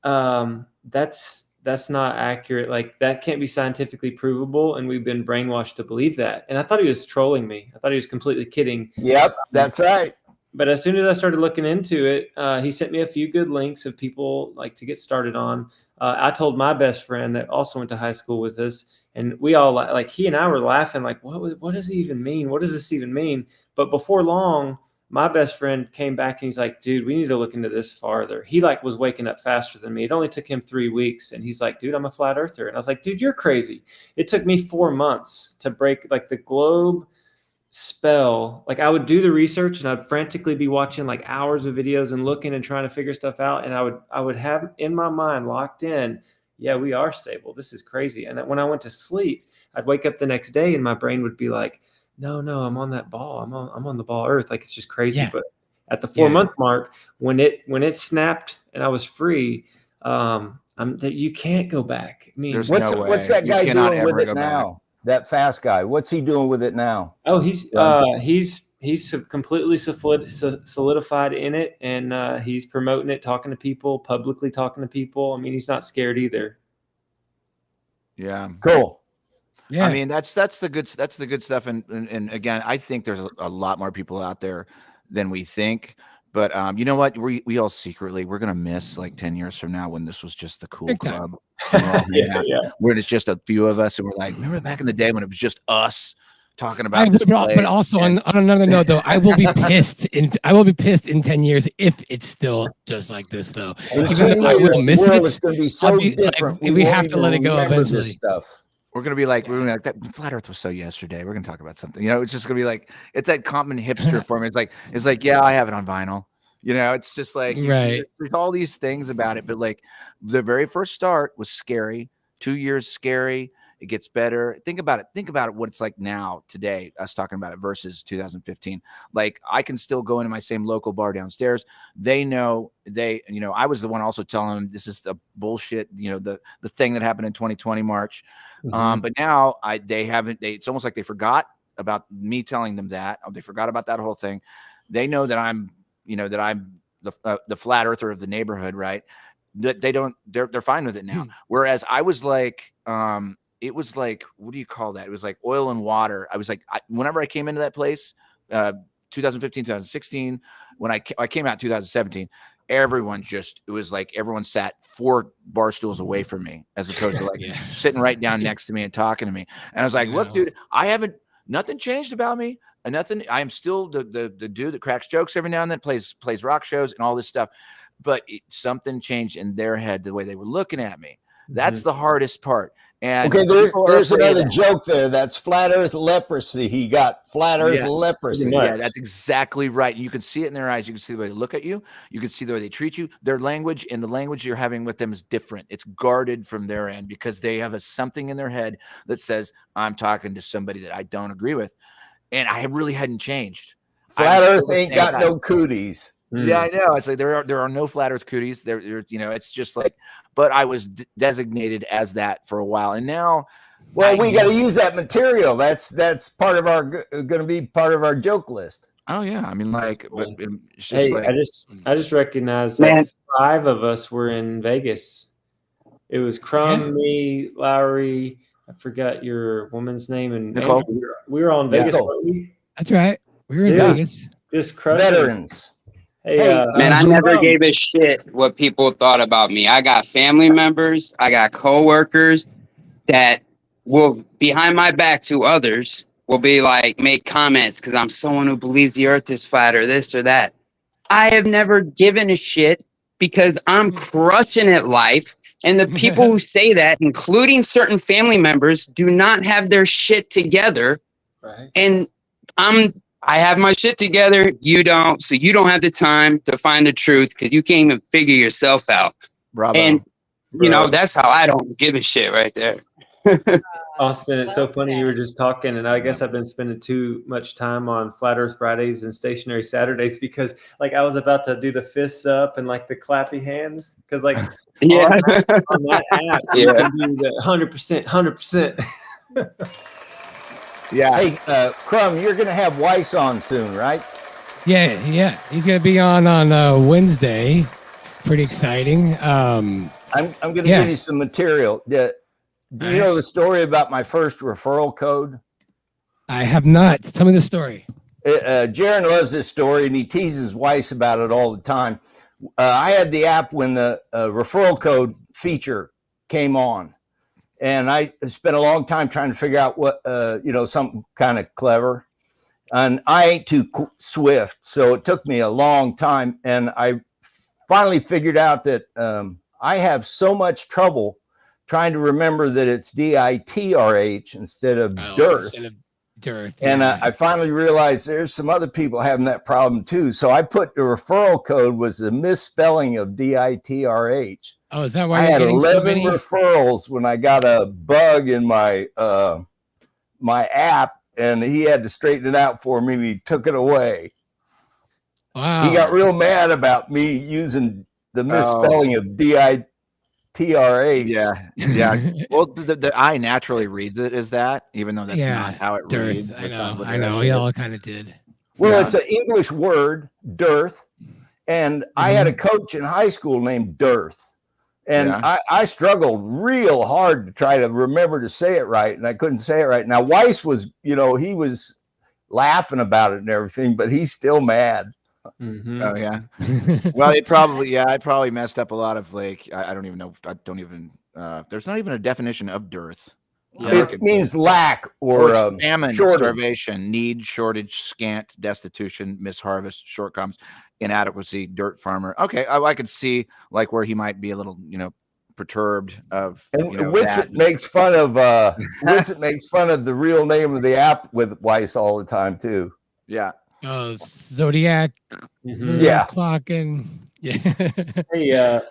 that's not accurate. Like that can't be scientifically provable. And we've been brainwashed to believe that. And I thought he was trolling me. I thought he was completely kidding. Yep, that's right. But as soon as I started looking into it, he sent me a few good links of people like to get started on. I told my best friend that also went to high school with us, and we all like, he and I were laughing like, what does he even mean? What does this even mean? But before long, my best friend came back and he's like, dude, we need to look into this farther. He like was waking up faster than me. It only took him 3 weeks. And he's like, dude, I'm a flat earther. And I was like, dude, you're crazy. It took me 4 months to break like the globe spell. Like I would do the research and I'd frantically be watching like hours of videos and looking and trying to figure stuff out. And I would have in my mind locked in, yeah, we are stable. This is crazy. And when I went to sleep, I'd wake up the next day and my brain would be like, no, I'm on that ball. I'm on the ball Earth. Like it's just crazy. Yeah. But at the 4-month mark, when it snapped and I was free, you can't go back. I mean, what's that guy doing with it now? That fast guy. What's he doing with it now? Oh, he's completely solidified in it, and he's promoting it, talking to people, publicly talking to people. I mean, he's not scared either. Yeah. Cool. Yeah. I mean, that's the good stuff. And again, I think there's a lot more people out there than we think. But you know what? We all secretly, we're gonna miss like 10 years from now when this was just the cool club. Where it's just a few of us who were like, remember back in the day when it was just us talking about this play? But also on another note though, I will be pissed in 10 years if it's still just like this though. I will miss it. It's gonna be so different. We have to let it go eventually. We're gonna be like that flat Earth was so yesterday. We're gonna talk about something. You know, it's just gonna be like it's that common hipster form. It's like yeah, I have it on vinyl. You know, it's just like right. There's all these things about it, but like the very first start was scary. 2 years scary. It gets better. Think about it. Think about what it's like now, today, us talking about it versus 2015. Like I can still go into my same local bar downstairs. They know I was the one also telling them this is the bullshit, the thing that happened in 2020 March. Mm-hmm. But now it's almost like they forgot about me telling them that. They forgot about that whole thing. They know that I'm the flat earther of the neighborhood, right? That they're fine with it now. Whereas I was like, it was like, what do you call that? It was like oil and water. I was like, whenever I came into that place, 2015, 2016, when I came out 2017, everyone sat 4 bar stools away from me as opposed to like sitting right down next to me and talking to me. And I was like, look, dude, nothing changed about me. Nothing. I am still the dude that cracks jokes every now and then, plays rock shows and all this stuff. But something changed in their head, the way they were looking at me. That's the hardest part. And okay, there's another joke there. That's flat Earth leprosy. He got flat Earth leprosy. Yeah, that's exactly right. You can see it in their eyes. You can see the way they look at you. You can see the way they treat you. Their language and the language you're having with them is different. It's guarded from their end because they have something in their head that says, I'm talking to somebody that I don't agree with. And I really hadn't changed. Flat Earth ain't got no cooties. Yeah, I know. It's like there are no flat Earth cooties. There, it's just like. But I was designated as that for a while, and now. Well, we got to use that material. That's part of our going to be part of our joke list. Oh yeah, I mean, like, but it's just hey, like, I just recognized that 5 of us were in Vegas. It was Crumb, me, Lowry. I forgot your woman's name, and Nicole. We were all in Vegas. That's right. We were in Vegas. Just crushing. Veterans. Hey, man, I never gave a shit what people thought about me. I got family members, I got coworkers that will, behind my back to others, will be like, make comments because I'm someone who believes the earth is flat or this or that. I have never given a shit because I'm crushing at life. And the people who say that, including certain family members, do not have their shit together. Right. And I have my shit together. You don't. So you don't have the time to find the truth because you can't even figure yourself out. Bravo. And, that's how I don't give a shit right there. Austin, it's so funny you were just talking, and I guess I've been spending too much time on Flat Earth Fridays and Stationary Saturdays because, like, I was about to do the fists up and like the clappy hands because, like, on that app, you can do the 100%. Yeah. Hey, Crumb, you're going to have Weiss on soon, right? Yeah. He's gonna be on Wednesday. Pretty exciting. I'm going to give you some material. Do you know the story about my first referral code? I have not. Tell me the story. Jaron loves this story, and he teases Weiss about it all the time. I had the app when the referral code feature came on, and I spent a long time trying to figure out what, something kind of clever. And I ain't too swift, so it took me a long time. And I finally figured out that I have so much trouble trying to remember that it's DITRH instead of dearth. And I finally realized there's some other people having that problem too. So I put the referral code was the misspelling of DITRH. Oh, is that why I you're had getting 11 so many referrals when I got a bug in my my app, and he had to straighten it out for me, and he took it away. Wow. He got real mad about me using the misspelling of DITRH. Yeah. Well, the I naturally reads it as that, even though that's not how it dearth. reads. I know. We all kind of did. Well, it's an English word, dearth. And I had a coach in high school named Dearth. And I struggled real hard to try to remember to say it right, and I couldn't say it right. Now, Weiss was, he was laughing about it and everything, but he's still mad. Mm-hmm. Oh, yeah. Well, I probably messed up a lot of, like, I don't even know. There's not even a definition of dearth. It means lack or famine, shortage. starvation, need, shortage, scant, destitution, misharvest, shortcomings, inadequacy, dirt farmer. Okay, I could see like where he might be a little, perturbed of. And Witsit makes fun of the real name of the app with Weiss all the time too. Yeah. Oh, Zodiac. Yeah. Clock and Hey,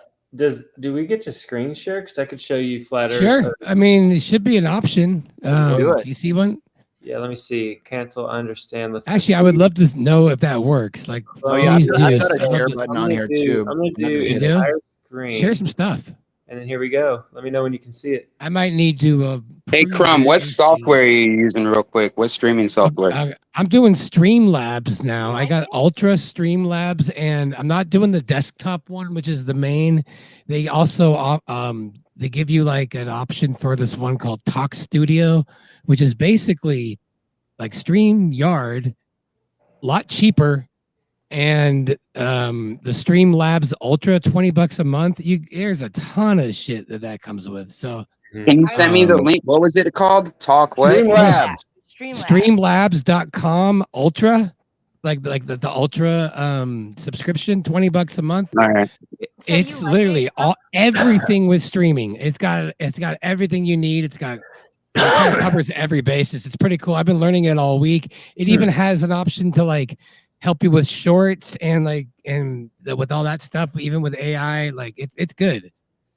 do we get to screen share? Because I could show you flat Earth. Sure. I mean, it should be an option. Do it. You see one? Yeah, let me see. Cancel. I understand. Actually, I would love to know if that works. Like, I've got a share button on here too. I'm gonna do You entire do? screen. Share some stuff. And then here we go. Let me know when you can see it. I might need to. Hey, Crumb, what software are you using real quick? What streaming software? I'm doing Streamlabs now. I got Ultra Streamlabs, and I'm not doing the desktop one, which is the main. They also they give you like an option for this one called Talk Studio, which is basically like StreamYard, a lot cheaper. And the Streamlabs Ultra, $20 a month. There's a ton of shit that comes with. So can you send me the link? What was it called? Talk what? Streamlabs.com Ultra, like the Ultra subscription, $20 a month. All right. It's literally everything with streaming. It's got everything you need. It covers every basis. It's pretty cool. I've been learning it all week. It even has an option to like help you with shorts and with all that stuff, even with AI. Like it's good.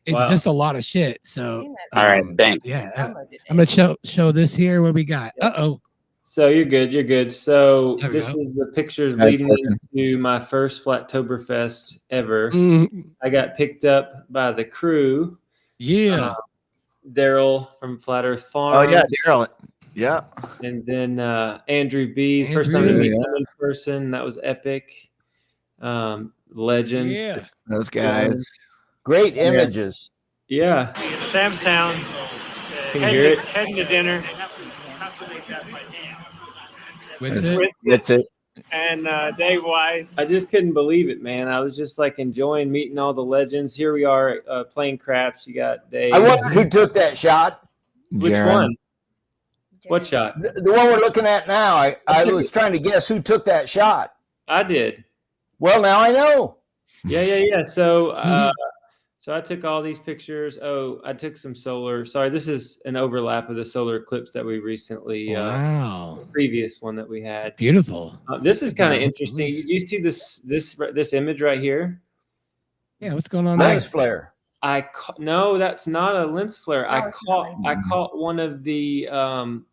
It's just a lot of shit. So all right, thanks. Yeah, I'm gonna show this here. What we got? So you're good. You're good. So There we this go. is the pictures leading into my first Flattoberfest ever. I got picked up by the crew. Yeah. Daryl from Flat Earth Farm. Oh yeah, Daryl. Yeah. And then Andrew B. First time to meet him in person. That was epic. Legends. Yeah. Those guys. Great images. Yeah. Sam's Town. Can you hear it? Heading to dinner. That's it. And Dave Wise. I just couldn't believe it, man. I was just like enjoying meeting all the legends. Here we are playing craps. You got Dave. I wonder who took that shot. Which one? What shot? The one we're looking at now. I was trying to guess who took that shot. I did. Well, now I know. Yeah. So, so I took all these pictures. Oh, I took some solar. Sorry, this is an overlap of the solar eclipse that we recently. Wow. The previous one that we had. It's beautiful. This is kind of interesting. You see this image right here? Yeah. What's going on Lens there? flare. No, that's not a lens flare. I caught one of the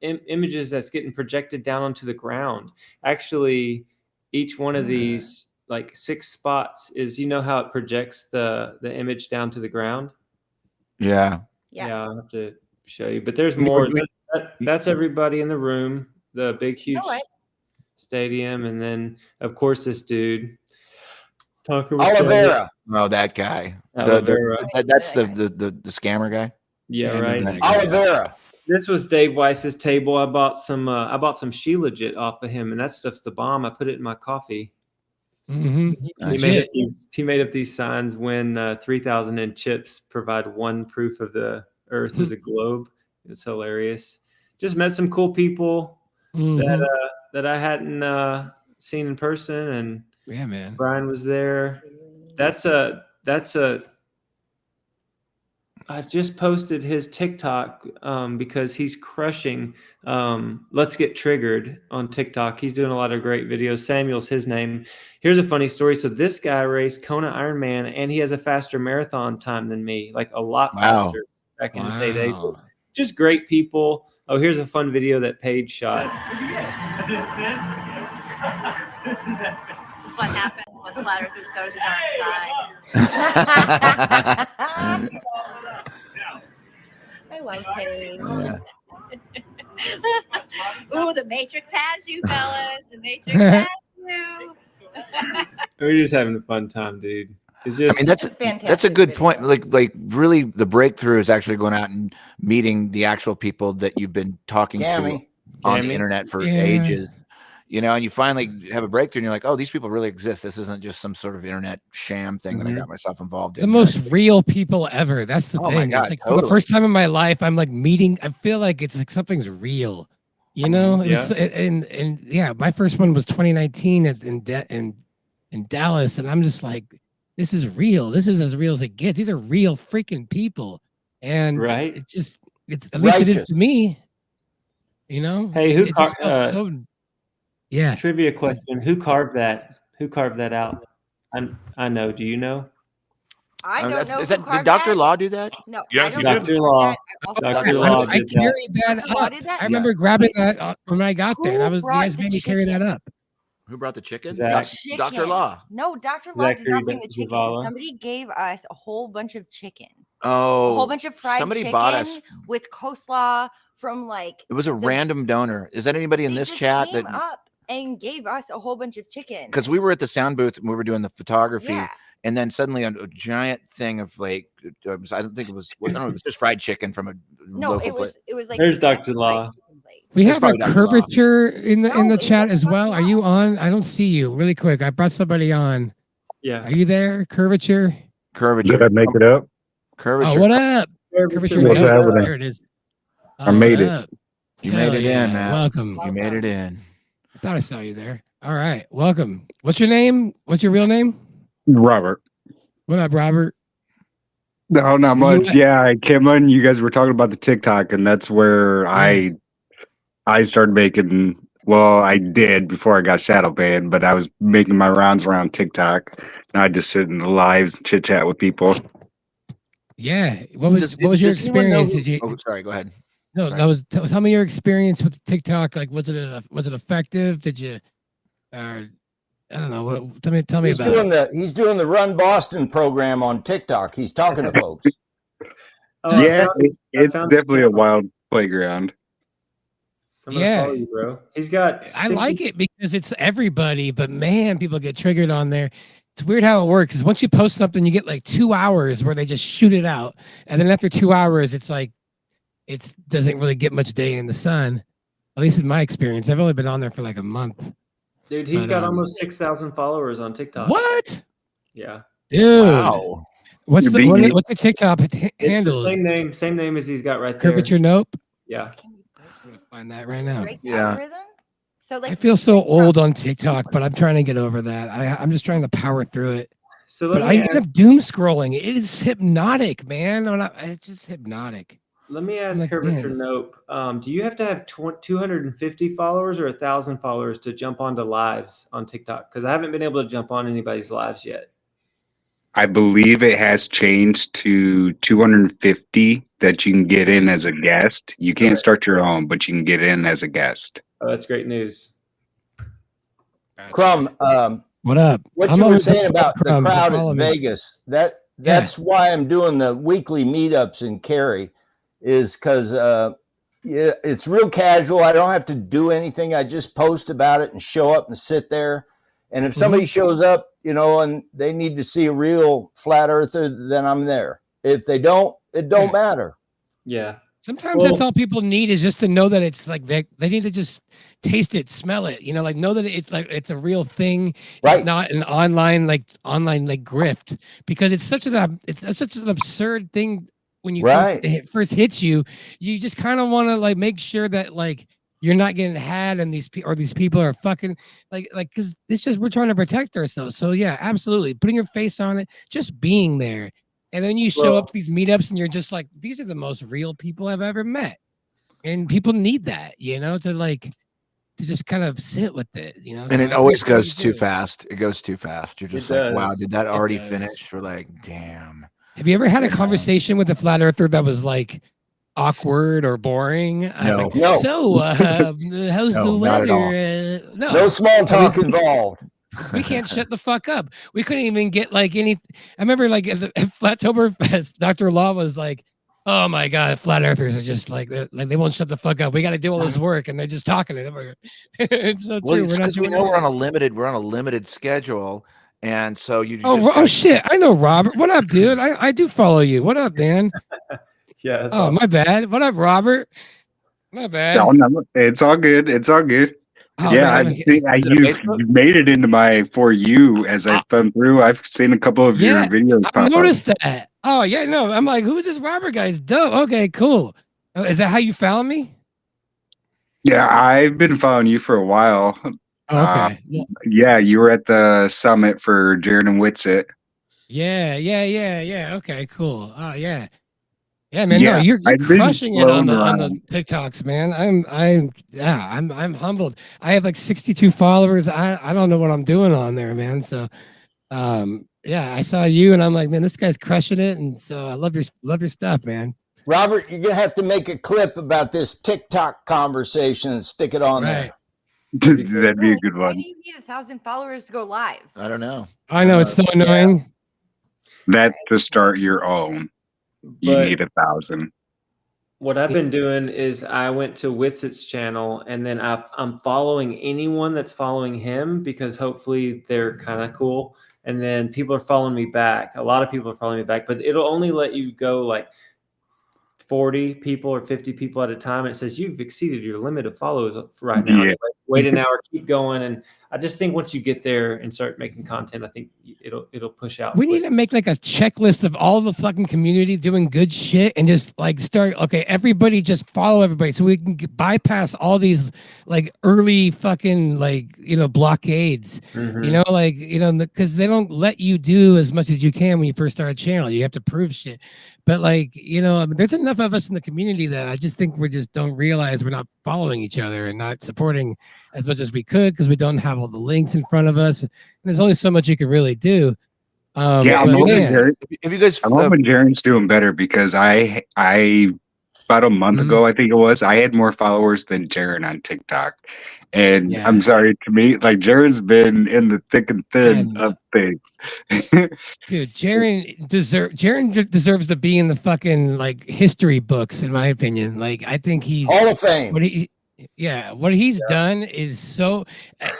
images that's getting projected down onto the ground. Actually, each one of these like 6 spots is, how it projects the image down to the ground. Yeah. I'll have to show you. But there's more. That's everybody in the room, the big, huge stadium. And then, of course, this dude. Oliveira. Oh, that guy. Oliveira. That's the scammer guy. Yeah, I right. remember that guy. Oliveira. This was Dave Weiss's table. I bought some She Legit off of him, and that stuff's the bomb. I put it in my coffee. Mm-hmm. He made up these signs when 3,000 in chips provide one proof of the Earth as a globe. It's hilarious. Just met some cool people that I hadn't seen in person, and yeah, man. Brian was there. I just posted his TikTok because he's crushing Let's Get Triggered on TikTok. He's doing a lot of great videos. Samuel's his name. Here's a funny story. So this guy raced Kona Ironman, and he has a faster marathon time than me, like a lot faster back in his heydays. So just great people. Oh, here's a fun video that Paige shot. This is what happens when flat earthers go to the dark side. I love Paige. Ooh, the Matrix has you, fellas. The Matrix has you. We're just having a fun time, dude. It's just, I mean, that's a good point. Like really, the breakthrough is actually going out and meeting the actual people that you've been talking to on the internet for ages. You know, and you finally have a breakthrough, and you're like, "Oh, these people really exist. This isn't just some sort of internet sham thing that I got myself involved in." The most real people ever. That's the thing. My God, it's like for the first time in my life, I'm like meeting. I feel like it's like something's real. You know, and yeah, my first one was 2019 in Dallas, and I'm just like, this is real. This is as real as it gets. These are real freaking people, and it's at least it is to me. You know, hey, who yeah. Trivia question: who carved that? Who carved that out? I know. Do you know? I don't know. Did Dr. Law do that? No. Yeah, Dr. Law. Dr. Law I carried that up. I remember grabbing that when I got there. You guys made me carry that up. Who brought the chicken? Dr. Law. No, Dr. Law did not bring the chicken. Somebody gave us a whole bunch of chicken. Oh, a whole bunch of fried chicken bought us with coleslaw from like. It was a random donor. Is that anybody in this chat that up and gave us a whole bunch of chicken? Because we were at the sound booth and we were doing the photography, and then suddenly a giant thing of like, I don't think it was. I don't know, it was just fried chicken from a local place. It was like. There's Dr. Law. We have a curvature in the chat as well. Are you on? I don't see you. Really quick, I brought somebody on. Yeah. Are you there? Curvature. Did I make it up? Curvature. Oh, what up? Curvature. What's happening? There it is. I made it. You made it in, Matt. Welcome. You made it in. I thought I saw you there. All right. Welcome. What's your name? What's your real name? Robert. What up, Robert? No, not much. Yeah, I came on. You guys were talking about the TikTok, and that's where I started making. Well, I did before I got shadow banned, but I was making my rounds around TikTok, and I just sit in the lives and chit chat with people. Yeah. What was your experience? Oh, sorry. Go ahead. No, that was. Tell me your experience with TikTok. Like, was it effective? Did you? I don't know. Tell me about. He's doing the Run Boston program on TikTok. He's talking to folks. Yeah, it's definitely a wild playground. Follow you, bro. He's got. I like it because it's everybody, but man, people get triggered on there. It's weird how it works. Is once you post something, you get like 2 hours where they just shoot it out, and then after 2 hours, it's like it doesn't really get much day in the sun. At least in my experience, I've only been on there for like a month. Dude, he's got almost 6,000 followers on TikTok. What? Yeah. Dude. Wow. What's the TikTok handle? The same name as he's got right there. Curvature Nope. Yeah. I'm gonna find that right now. So like, I feel so old on TikTok, but I'm trying to get over that. I'm just trying to power through it. So but I end up doom scrolling. It is hypnotic, man. It's just hypnotic. Let me ask Curvature Nope. Do you have to have 250 followers or 1,000 followers to jump onto lives on TikTok? Because I haven't been able to jump on anybody's lives yet. I believe it has changed to 250 that you can get in as a guest. You can't start your own, but you can get in as a guest. Oh, that's great news. Crumb, what up? What you were saying about the crowd in Vegas, that's why I'm doing the weekly meetups in Cary, is because Yeah, it's real casual. I don't have to do anything. I just post about it and show up and sit there. And if somebody shows up, you know, and they need to see a real flat earther, then I'm there. If they don't, it don't matter. Yeah. Sometimes that's all people need is just to know that it's like they need to just taste it, smell it, you know, like know that it's like it's a real thing. It's not an online grift, because it's such an absurd thing when you first hits you. You just kind of want to like make sure that like you're not getting had and these people are fucking like because it's just we're trying to protect ourselves. So yeah, absolutely, putting your face on it, just being there. And then you show up to these meetups and you're just like, these are the most real people I've ever met. And people need that, you know, to just kind of sit with it, you know. And so it always goes too fast. It goes too fast. You're just like, wow, did that already finish? We're like, damn. Have you ever had a conversation with a flat earther that was like awkward or boring? No. No. So, how's the weather? No small talk involved. We can't shut the fuck up. We couldn't even get like any. I remember like at Flattoberfest, Dr. Law was like, "Oh my god, flat earthers are just like they won't shut the fuck up. We got to do all this work, and they're just talking to them." It's so true. Well, because we know we're on a limited schedule, and so you. Oh shit! I know Robert. What up, dude? I do follow you. What up, man? Yeah. That's awesome. My bad. What up, Robert? My bad. No, it's all good. It's all good. Oh, yeah, man, you've made it into my For You as I've done through. I've seen a couple of your videos. I noticed that. Oh yeah, no, I'm like, who is this Robert guy? He's dope. Okay, cool. Is that how you found me? Yeah, I've been following you for a while. Okay. Yeah, you were at the summit for Jared and Whitsett. Yeah. Okay, cool. Oh yeah. Yeah, man. Yeah, No, you're I've been crushing it on the around. TikToks, man. I'm humbled. I have like 62 followers. I don't know what I'm doing on there, man. So yeah, I saw you and I'm like, man, this guy's crushing it. And so I love your stuff, man. Robert, you're gonna have to make a clip about this TikTok conversation and stick it on there. That'd be a good Why one. do you need 1,000 followers to go live? I don't know. I know it's so annoying. That to start your own, you But- need 1,000. What I've been doing is I went to Whitsett's channel and then I'm following anyone that's following him because hopefully they're kind of cool. And then people are following me back. A lot of people are following me back, but it'll only let you go like 40 people or 50 people at a time. And it says you've exceeded your limit of followers right now. Yeah. Like, wait an hour, keep going. And I just think once you get there and start making content, I think it'll push out. We need to make like a checklist of all the fucking community doing good shit and just like start, okay, everybody just follow everybody so we can bypass all these like early fucking like, you know, blockades, you know, like, you know, because they don't let you do as much as you can when you first start a channel. You have to prove shit. But like, you know, I mean, there's enough of us in the community that I just think we just don't realize we're not following each other and not supporting as much as we could because we don't have all the links in front of us. And there's only so much you can really do. Yeah, I'm hoping Jaren's doing better because I about a month ago, I think it was, I had more followers than Jaren on TikTok. And I'm sorry, to me, like Jaren's been in the thick and thin of things. Dude, Jaren deserves to be in the fucking like history books, in my opinion. Like, I think he's Hall of Fame. What he's done is so.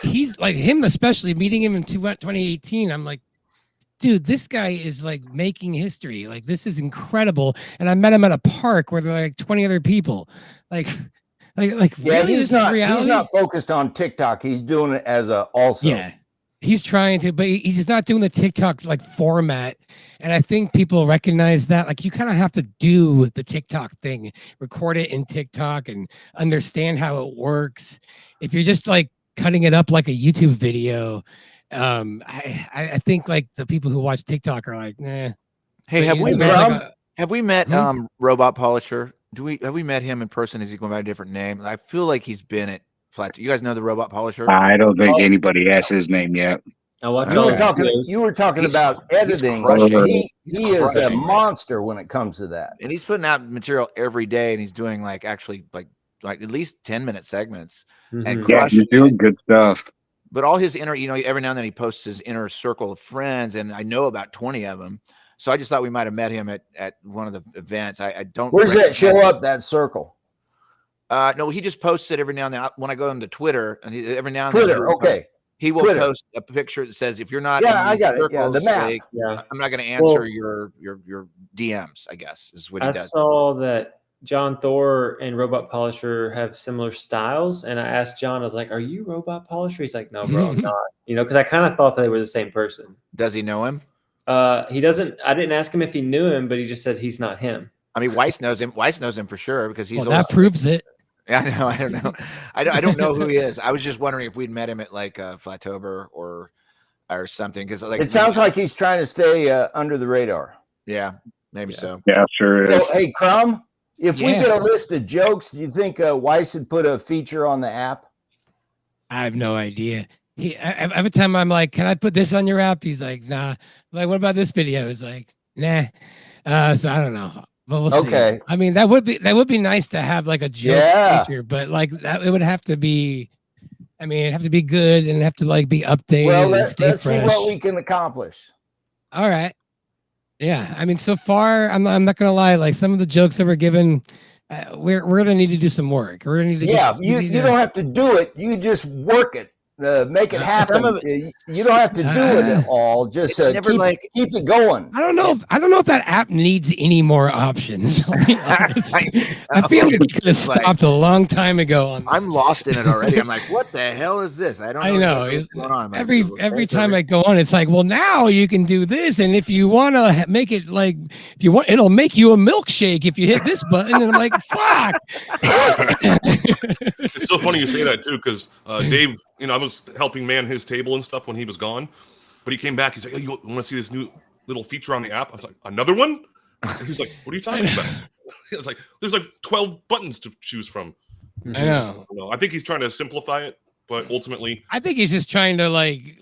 He's like him, especially meeting him in 2018. I'm like, dude, this guy is like making history. Like, this is incredible. And I met him at a park where there are like 20 other people. Like Yeah, really, he's not focused on TikTok. He's doing it as a also. Yeah, he's trying to, but he's not doing the TikTok like format. And I think people recognize that. Like, you kind of have to do the TikTok thing, record it in TikTok, and understand how it works. If you're just like cutting it up like a YouTube video, I think like the people who watch TikTok are like, nah. Hey, But have we met Robot Polisher? Have we met him in person? Is he going by a different name? I feel like he's been at Flat. You guys know the Robot Polisher? I don't think anybody has his name yet. You were talking about editing. He is a monster when it comes to that. And he's putting out material every day, and he's doing like actually like at least 10-minute segments. And Yeah, he's doing good stuff. But all his inner, you know, every now and then he posts his inner circle of friends, and I know about 20 of them. So I just thought we might have met him at one of the events. I don't. Where does that show up? That circle? No, he just posts it every now and then. When I go into Twitter, and every now and Twitter, then, okay. he will Twitter. post a picture that says, "If you're not, Yeah, in I these got it. Yeah, the circles, map. like, Yeah. I'm not going to answer your DMs." I guess is what he I does. saw that John Thor and Robot Polisher have similar styles, and I asked John, I was like, "Are you Robot Polisher?" He's like, "No, bro, I'm not." You know, because I kind of thought that they were the same person. Does he know him? He doesn't. I didn't ask him if he knew him, but he just said he's not him. I mean, Weiss knows him. Weiss knows him for sure because he's. Well, that proves it. Yeah, I know. I don't know. I don't know who he is. I was just wondering if we'd met him at like Flatober or something. Because like It sounds like he's trying to stay under the radar. Yeah, maybe so. Yeah, sure is. So, hey, Crumb, if we get a list of jokes, do you think Weiss would put a feature on the app? I have no idea. Every time I'm like, "Can I put this on your app?" He's like, "Nah." I'm like, "What about this video?" He's like, "Nah." So I don't know. But we'll see. I mean, that would be nice to have like a joke feature, but like that it would have to be. I mean, it'd have to be good and have to like be updated. Well, and stay let's see fresh. what we can accomplish. All right. Yeah, I mean, so far, I'm not gonna lie. Like some of the jokes that were given, we're gonna need to do some work. We're gonna need to. You don't have to do it. You just work it. Make it happen. You don't have to do it at all. Just keep it going. I don't know if that app needs any more options. I'll be honest. I feel like it could have stopped a long time ago. I'm lost in it already. I'm like, what the hell is this? I don't know. I know. What's going on. Every time I go on, it's like, well, now you can do this, and if you want to make it like, if you want, it'll make you a milkshake if you hit this button. And I'm like, fuck. It's so funny you say that too, because Dave, I was helping man his table and stuff when he was gone, but he came back. He's like, "Hey, you want to see this new little feature on the app?" I was like, "Another one?" And he's like, "What are you talking about?" It's like, "There's like 12 buttons to choose from." I know. I think he's trying to simplify it, but ultimately, I think he's just trying to like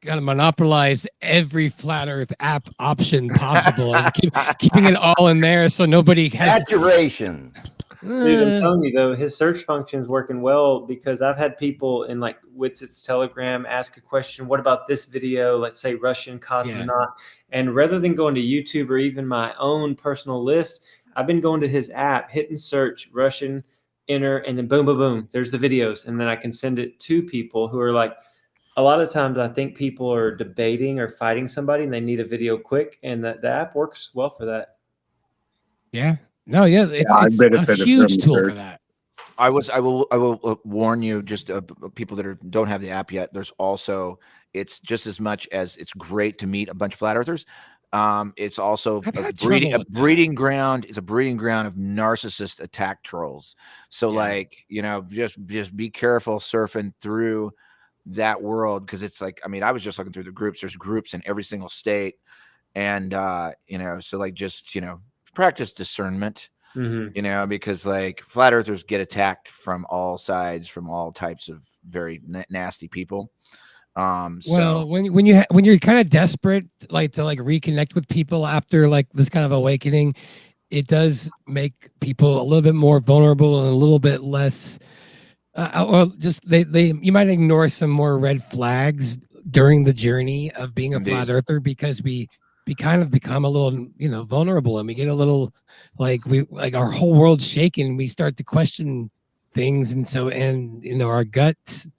kind of monopolize every flat Earth app option possible, and keeping it all in there so nobody has saturation. Dude, I'm telling you though, his search function is working well because I've had people in like Witsit's Telegram ask a question. What about this video? Let's say Russian cosmonaut. And rather than going to YouTube or even my own personal list, I've been going to his app, hitting search, Russian, enter, and then boom, boom, boom. There's the videos. And then I can send it to people who are like, a lot of times I think people are debating or fighting somebody and they need a video quick. And the app works well for that. Yeah. No, yeah, it's a huge tool for that. I will warn you, just people that don't have the app yet. There's also, it's just as much as it's great to meet a bunch of flat earthers. It's also a breeding ground. It's a breeding ground of narcissist attack trolls. So like, just be careful surfing through that world, because it's like, I mean, I was just looking through the groups. There's groups in every single state, and so like just practice discernment. Because like flat earthers get attacked from all sides, from all types of very nasty people. Well, when you're kind of desperate, like to like reconnect with people after like this kind of awakening, it does make people a little bit more vulnerable and a little bit less. Well, just you might ignore some more red flags during the journey of being a flat earther, because we kind of become a little, vulnerable, and we get a little like our whole world's shaken. We start to question things, and our guts,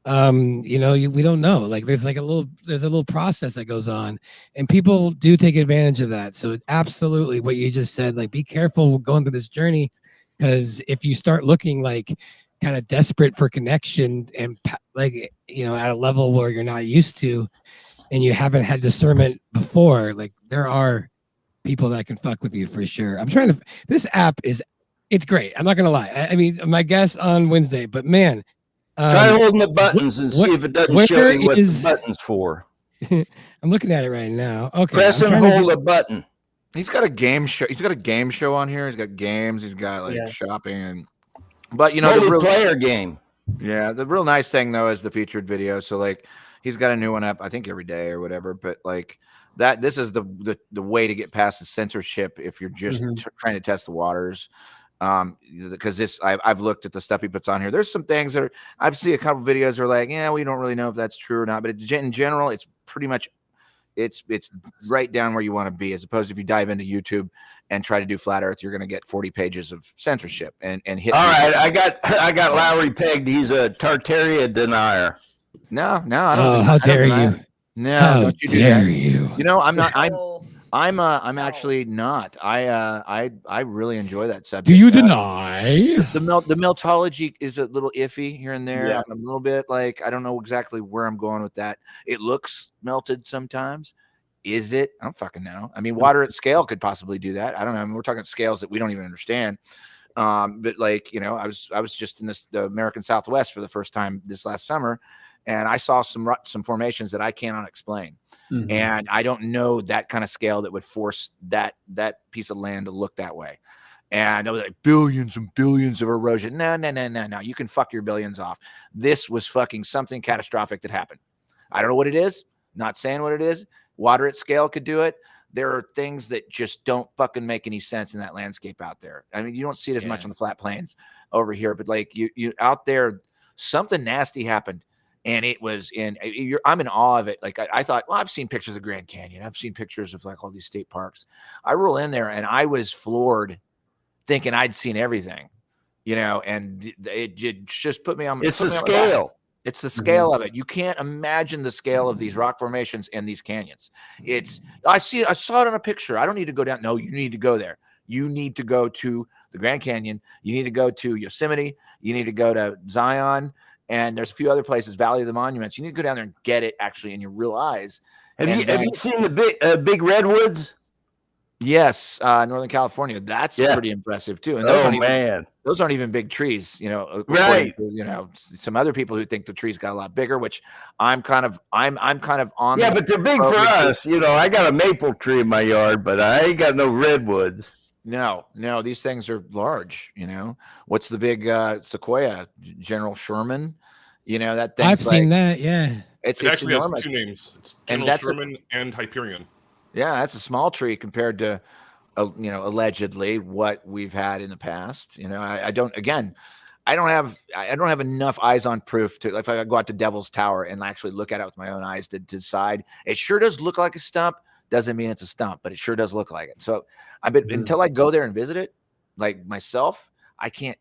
we don't know. Like there's a little process that goes on, and people do take advantage of that. So absolutely, what you just said, like be careful going through this journey, because if you start looking like kind of desperate for connection and like at a level where you're not used to, and you haven't had discernment before, like there are people that can fuck with you for sure. This app it's great. I'm not going to lie. I mean, my guess on Wednesday, but man. Try holding the buttons and see if it doesn't show you what the button's for. I'm looking at it right now. Okay. Press and hold a button. He's got a game show. He's got a game show on here. He's got games. He's got like shopping. But the multiplayer game. Yeah. The real nice thing though is the featured video. So like, he's got a new one up, I think every day or whatever. But like this is the way to get past the censorship if you're just trying to test the waters. Because I've looked at the stuff he puts on here. There's some things that I've seen a couple videos are like, yeah, we don't really know if that's true or not. But in general, it's pretty much it's right down where you want to be, as opposed to if you dive into YouTube and try to do flat Earth, you're going to get 40 pages of censorship and hit. All right, I got Lowry pegged. He's a Tartaria denier. No, I don't. Oh, how dare you? No, How don't you do dare that. you? You know, I'm not. I'm actually not. I really enjoy that subject. Do you deny? The meltology is a little iffy here and there. Yeah. I'm a little bit like, I don't know exactly where I'm going with that. It looks melted sometimes. Is it? I don't fucking know. I mean, water at scale could possibly do that. I don't know. I mean, we're talking scales that we don't even understand. But like, you know, I was just in the American Southwest for the first time this last summer, and I saw some formations that I cannot explain. Mhm. And I don't know that kind of scale that would force that piece of land to look that way. And I was like, billions and billions of erosion. No. You can fuck your billions off. This was fucking something catastrophic that happened. I don't know what it is. Not saying what it is. Water at scale could do it. There are things that just don't fucking make any sense in that landscape out there. I mean, you don't see it as much on the flat plains over here, but like you out there, something nasty happened. And it was I'm in awe of it. Like I thought, well, I've seen pictures of Grand Canyon. I've seen pictures of like all these state parks. I roll in there and I was floored, thinking I'd seen everything, you know, and it just put me on. It's the scale. It's the scale of it. You can't imagine the scale of these rock formations and these canyons. I saw it on a picture. I don't need to go down. No, you need to go there. You need to go to the Grand Canyon. You need to go to Yosemite. You need to go to Zion. And there's a few other places, Valley of the Monuments. You need to go down there and get it actually in your real eyes. Have you seen the big redwoods? Yes, Northern California. That's pretty impressive too. And those aren't even big trees, you know. Right. To, you know, some other people who think the trees got a lot bigger, which I'm kind of on. Yeah, but they're big for us. You know, I got a maple tree in my yard, but I ain't got no redwoods. No, these things are large. You know, what's the big sequoia? General Sherman. You know that thing. I've seen that. Yeah, It actually has two names. It's General Sherman and Hyperion. Yeah, that's a small tree compared to, you know, allegedly what we've had in the past. You know, I don't have enough eyes on proof to, if I go out to Devil's Tower and actually look at it with my own eyes to decide. It sure does look like a stump. Doesn't mean it's a stump, but it sure does look like it. So until I go there and visit it, like myself, I can't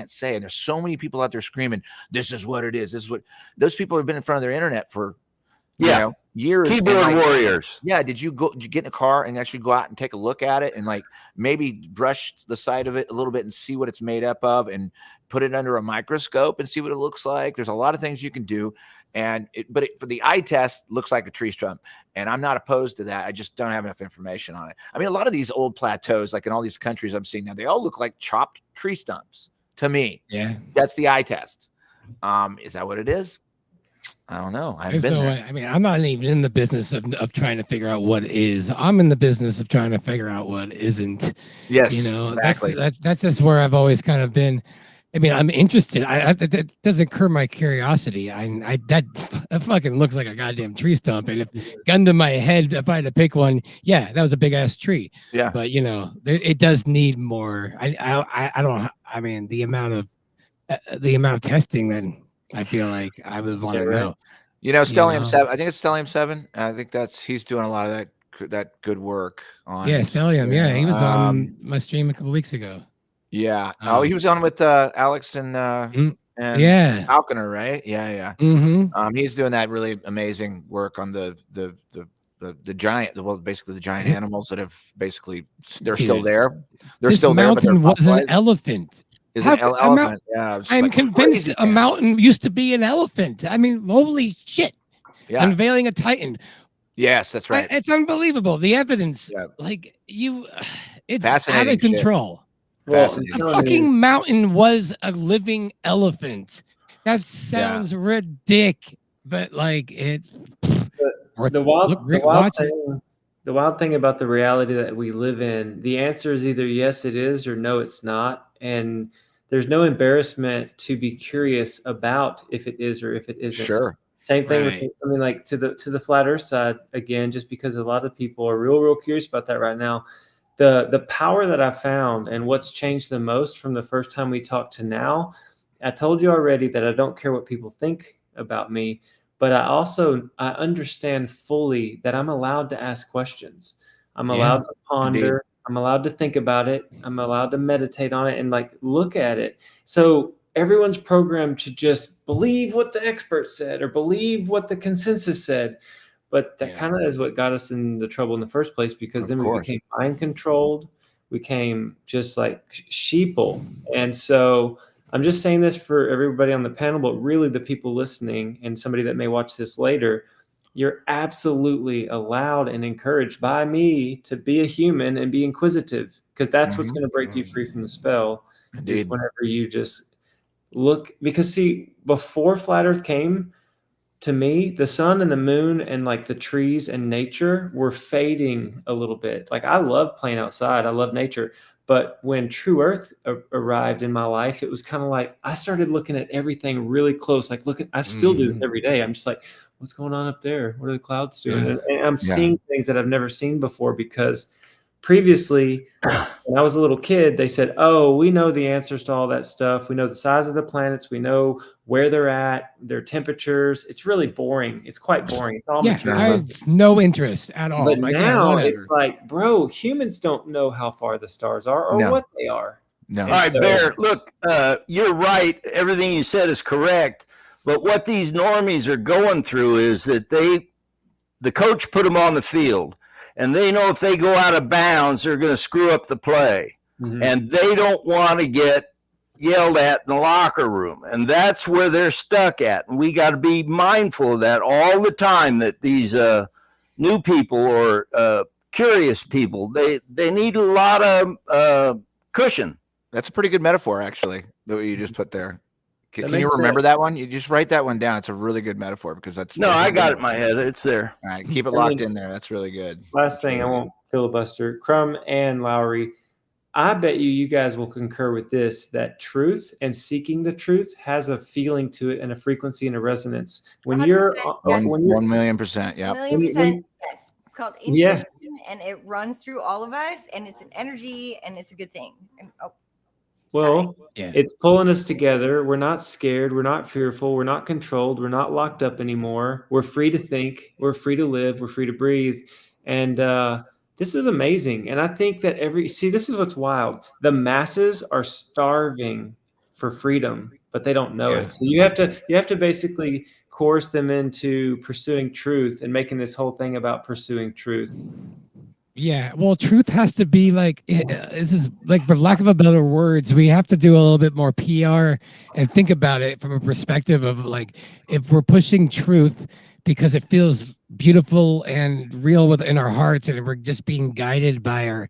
say. And there's so many people out there screaming, "This is what it is. This is what." Those people have been in front of their internet for you know, years. Keyboard warriors. Yeah. Did you get in a car and actually go out and take a look at it and like maybe brush the side of it a little bit and see what it's made up of and put it under a microscope and see what it looks like? There's a lot of things you can do. And for the eye test, looks like a tree stump. And I'm not opposed to that. I just don't have enough information on it. I mean, a lot of these old plateaus, like in all these countries I'm seeing now, they all look like chopped tree stumps to me. Yeah. That's the eye test. Is that what it is? I don't know. I haven't been there. I mean, I'm not even in the business of trying to figure out what is. I'm in the business of trying to figure out what isn't. Yes, you know, exactly. That's just where I've always kind of been. I mean, I'm interested. That doesn't curb my curiosity. That fucking looks like a goddamn tree stump. And if gun to my head, if I had to pick one, yeah, that was a big ass tree. Yeah. But you know, it does need more. I don't. I mean, the amount of testing that I feel like I would want to know. You know, Stellium 7. I think it's Stellium 7. I think he's doing a lot of that good work on. Yeah, Stellium. Yeah, he was on my stream a couple weeks ago. Yeah. He was on with Alex and yeah, Falconer, right? Yeah. Mm-hmm. He's doing that really amazing work on the giant, basically the giant animals that have basically they're still there. They're still there. This mountain was an elephant. Is an elephant? Yeah. I'm convinced a mountain used to be an elephant. I mean, holy shit! Yeah. Unveiling a Titan. Yes, that's right. It's unbelievable. The evidence, like it's out of control. A fucking mountain was a living elephant. That sounds ridiculous, but like it. The wild thing about the reality that we live in, the answer is either yes, it is, or no, it's not. And there's no embarrassment to be curious about if it is or if it isn't. Sure. Same thing with, I mean, like to the flat earth side, again, just because a lot of people are real curious about that right now. The power that I found and what's changed the most from the first time we talked to now, I told you already that I don't care what people think about me, but I understand fully that I'm allowed to ask questions. I'm allowed to ponder. Indeed. I'm allowed to think about it. I'm allowed to meditate on it and like look at it. So everyone's programmed to just believe what the experts said or believe what the consensus said. But that kind of is what got us into trouble in the first place, because then we became mind controlled. We became just like sheeple. And so I'm just saying this for everybody on the panel, but really the people listening and somebody that may watch this later, you're absolutely allowed and encouraged by me to be a human and be inquisitive, because that's what's going to break you free from the spell. Is whenever you just look, because see, before Flat Earth came, to me, the sun and the moon and like the trees and nature were fading a little bit. Like I love playing outside. I love nature. But when True Earth arrived in my life, it was kind of like I started looking at everything really close. Like I still do this every day. I'm just like, what's going on up there? What are the clouds doing? And I'm seeing things that I've never seen before, because previously, when I was a little kid, they said, oh, we know the answers to all that stuff. We know the size of the planets. We know where they're at, their temperatures. It's really boring. It's quite boring. It's all materialistic. I have no interest at all. But Like, now it's like, bro, humans don't know how far the stars are or what they are. No. All right, Bear, look, you're right. Everything you said is correct. But what these normies are going through is that the coach put them on the field, and they know if they go out of bounds, they're going to screw up the play. And they don't want to get yelled at in the locker room. And that's where they're stuck at. And we got to be mindful of that all the time, that these new people or curious people, they need a lot of cushion. That's a pretty good metaphor, actually, that you just put there. Can you makes remember sense. that one? You just write that one down. It's a really good metaphor, because that's No, I got it in my head. It's there. All right, keep it locked in there. That's really good. Last thing, I won't filibuster. Crumb and Lowry, I bet you guys will concur with this, that truth and seeking the truth has a feeling to it and a frequency and a resonance. When you're 1 million%, yeah. 1,000,000%, yes. It's called intuition, and it runs through all of us, and it's an energy, and it's a good thing. And, well, it's pulling us together. We're not scared. We're not fearful. We're not controlled. We're not locked up anymore. We're free to think. We're free to live. We're free to breathe. And this is amazing. And I think that this is what's wild. The masses are starving for freedom, but they don't know it. So you have to basically coerce them into pursuing truth and making this whole thing about pursuing truth. Yeah, well, truth has to be like, this is like, for lack of a better words, we have to do a little bit more PR and think about it from a perspective of like, if we're pushing truth because it feels beautiful and real within our hearts, and we're just being guided by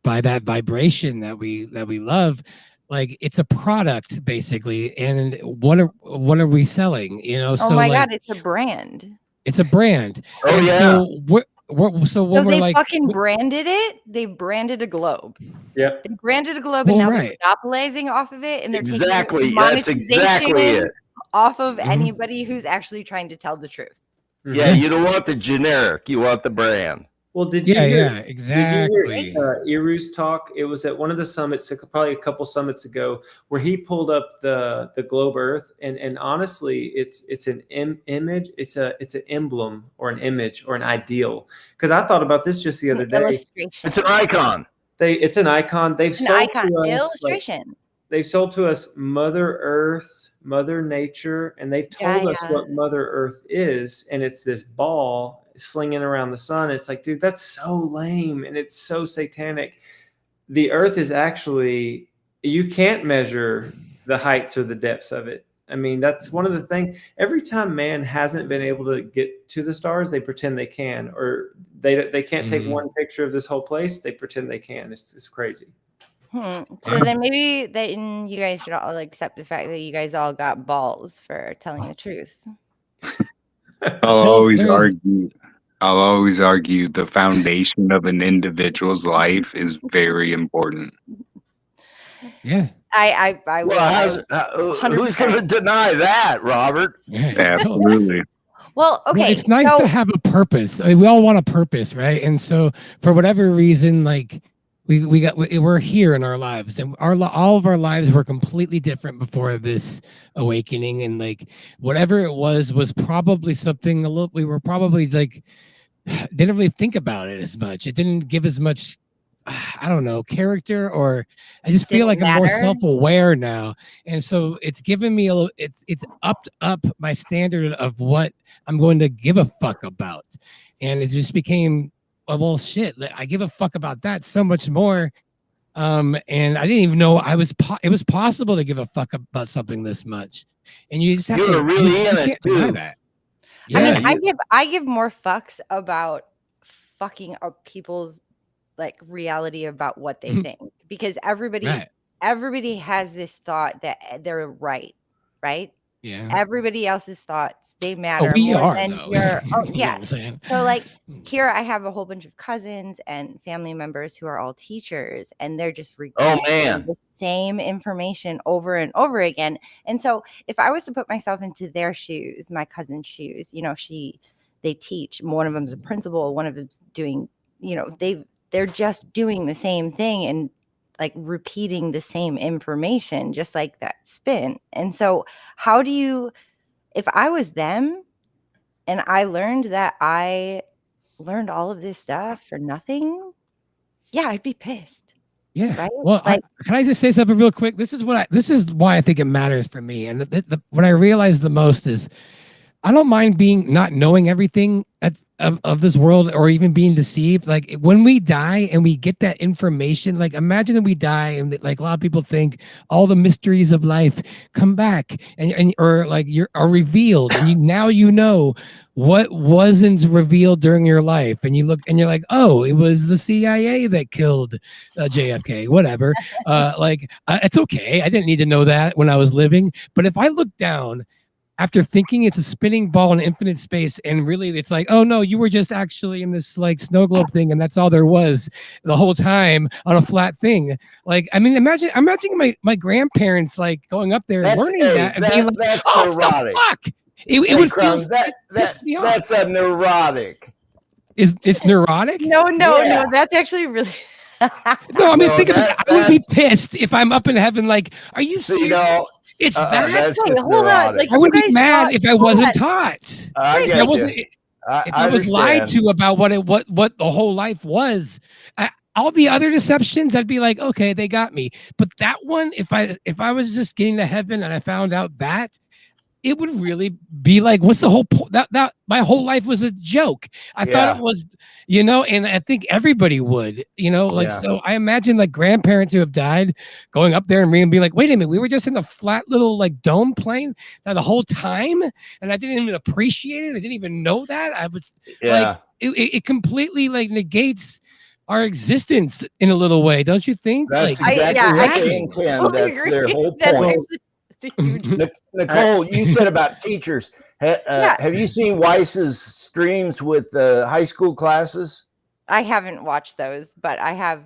that vibration that we love, like it's a product basically. And what are we selling? You know? oh my God, it's a brand. It's a brand. Oh, and yeah. So when we're they like, fucking branded it. They branded a globe. Yep. They branded a globe, and now they're monopolizing off of it, and they're Exactly. taking That's exactly monetization it. off of anybody who's actually trying to tell the truth. Yeah, you don't want the generic. You want the brand. Well, did you hear, exactly. Did you hear Iru's talk? It was at one of the summits, probably a couple summits ago, where he pulled up the globe Earth, and honestly, it's an image, it's an emblem or an image or an ideal. Because I thought about this just the other day. It's an icon. It's an icon. They've sold to us illustration. They've sold to us Mother Earth, Mother Nature, and they've told us what Mother Earth is, and it's this ball slinging around the sun. It's like, dude, that's so lame, and it's so satanic. The Earth is actually, you can't measure the heights or the depths of it. I mean, that's one of the things. Every time man hasn't been able to get to the stars, they pretend they can, or they can't take one picture of this whole place. They pretend they can. It's crazy. So then maybe then you guys should all accept the fact that you guys all got balls for telling the truth. I'll always argue the foundation of an individual's life is very important. Yeah. I who's going to deny that, Robert? Absolutely. Well, okay. Well, it's nice to have a purpose. I mean, we all want a purpose, right? And so for whatever reason, like we're here in our lives, and all of our lives were completely different before this awakening, and like whatever it was probably something a little. We were probably like didn't really think about it as much. It didn't give as much. I don't know, character, or I just feel like I'm more self-aware now, and so it's given me a little. It's upped up my standard of what I'm going to give a fuck about, and it just became, well, shit. I give a fuck about that so much more, and I didn't even know it was possible to give a fuck about something this much, and you just have You to were really you in can't it deny too. that. I mean, I give more fucks about fucking up people's like reality about what they think, because everybody has this thought that they're right. Yeah. Everybody else's thoughts, they matter we more are, than though. your. Oh, You know yeah. what I'm saying? So like here, I have a whole bunch of cousins and family members who are all teachers, and they're just regurgitating the same information over and over again. And so if I was to put myself into their shoes, my cousin's shoes, you know, they teach. One of them's a principal, one of them's doing, you know, they're just doing the same thing and like repeating the same information, just like that spin. And so how do you, if I was them and I learned that I learned all of this stuff for nothing, yeah, I'd be pissed. Yeah. Right? Well, can I just say something real quick? This is why I think it matters for me. And what I realized the most is I don't mind not knowing everything of this world, or even being deceived. Like when we die and we get that information, like imagine that we die and like a lot of people think all the mysteries of life come back and or like are revealed, and now you know what wasn't revealed during your life, and you look and you're like, oh, it was the CIA that killed JFK, whatever. It's okay. I didn't need to know that when I was living. But if I look down after thinking it's a spinning ball in infinite space, and really it's like, oh no, you were just actually in this like snow globe thing, and that's all there was the whole time on a flat thing. Like, I mean, imagine my grandparents like going up there and learning that and being like, that's oh, neurotic. the fuck. It would feel me off. That's a neurotic. It's neurotic? No, that's actually really. No, I mean, think about it. I would be pissed if I'm up in heaven. Like, are you serious? No, it's that. That's just hold on. I would be mad if I wasn't taught. I get if I was lied to about what the whole life was. All the other deceptions, I'd be like, okay, they got me. But that one, if I was just getting to heaven and I found out that, it would really be like, what's the whole point? That my whole life was a joke. I thought it was, and I think everybody would, so I imagine like grandparents who have died going up there and being like, wait a minute, we were just in a flat little like dome plane the whole time, and I didn't even appreciate it. I didn't even know that. I was like, it completely like negates our existence in a little way, don't you think? That's like, exactly what they intend. That's their whole point. Nicole, you said about teachers. Have you seen Weiss's streams with high school classes? I haven't watched those, but I have.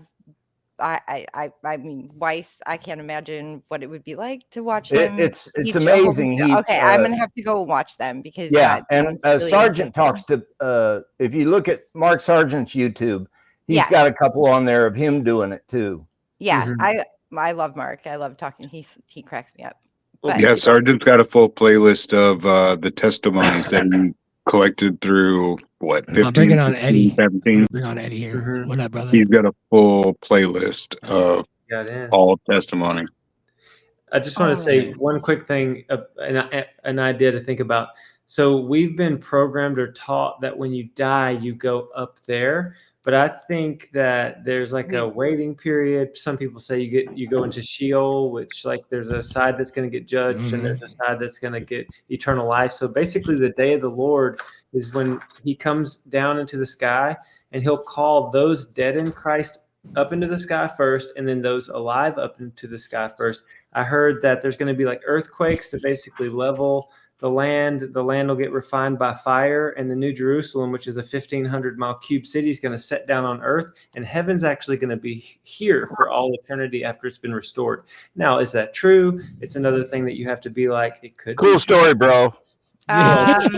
I mean, Weiss. I can't imagine what it would be like to watch them. It's amazing. I'm gonna have to go watch them because and really Sargent talks to. If you look at Mark Sargent's YouTube, he's got a couple on there of him doing it too. Yeah, I love Mark. I love talking. He cracks me up. But, yeah, Sargent's got a full playlist of the testimonies that he collected through 15, bring it on Eddie. 17. Bring on Eddie here. What up, brother? He's got a full playlist of all testimony. I just want to say one quick thing, an idea to think about. So we've been programmed or taught that when you die, you go up there. But I think that there's like a waiting period. Some people say you go into Sheol, which like there's a side that's going to get judged and there's a side that's going to get eternal life. So basically the day of the Lord is when he comes down into the sky and he'll call those dead in Christ up into the sky first, and then those alive up into the sky first. I heard that there's going to be like earthquakes to basically level the land will get refined by fire, and the New Jerusalem, which is a 1,500-mile cube city, is going to set down on earth, and heaven's actually going to be here for all eternity after it's been restored. Now, is that true? It's another thing that you have to be like, it could cool story, bro. No,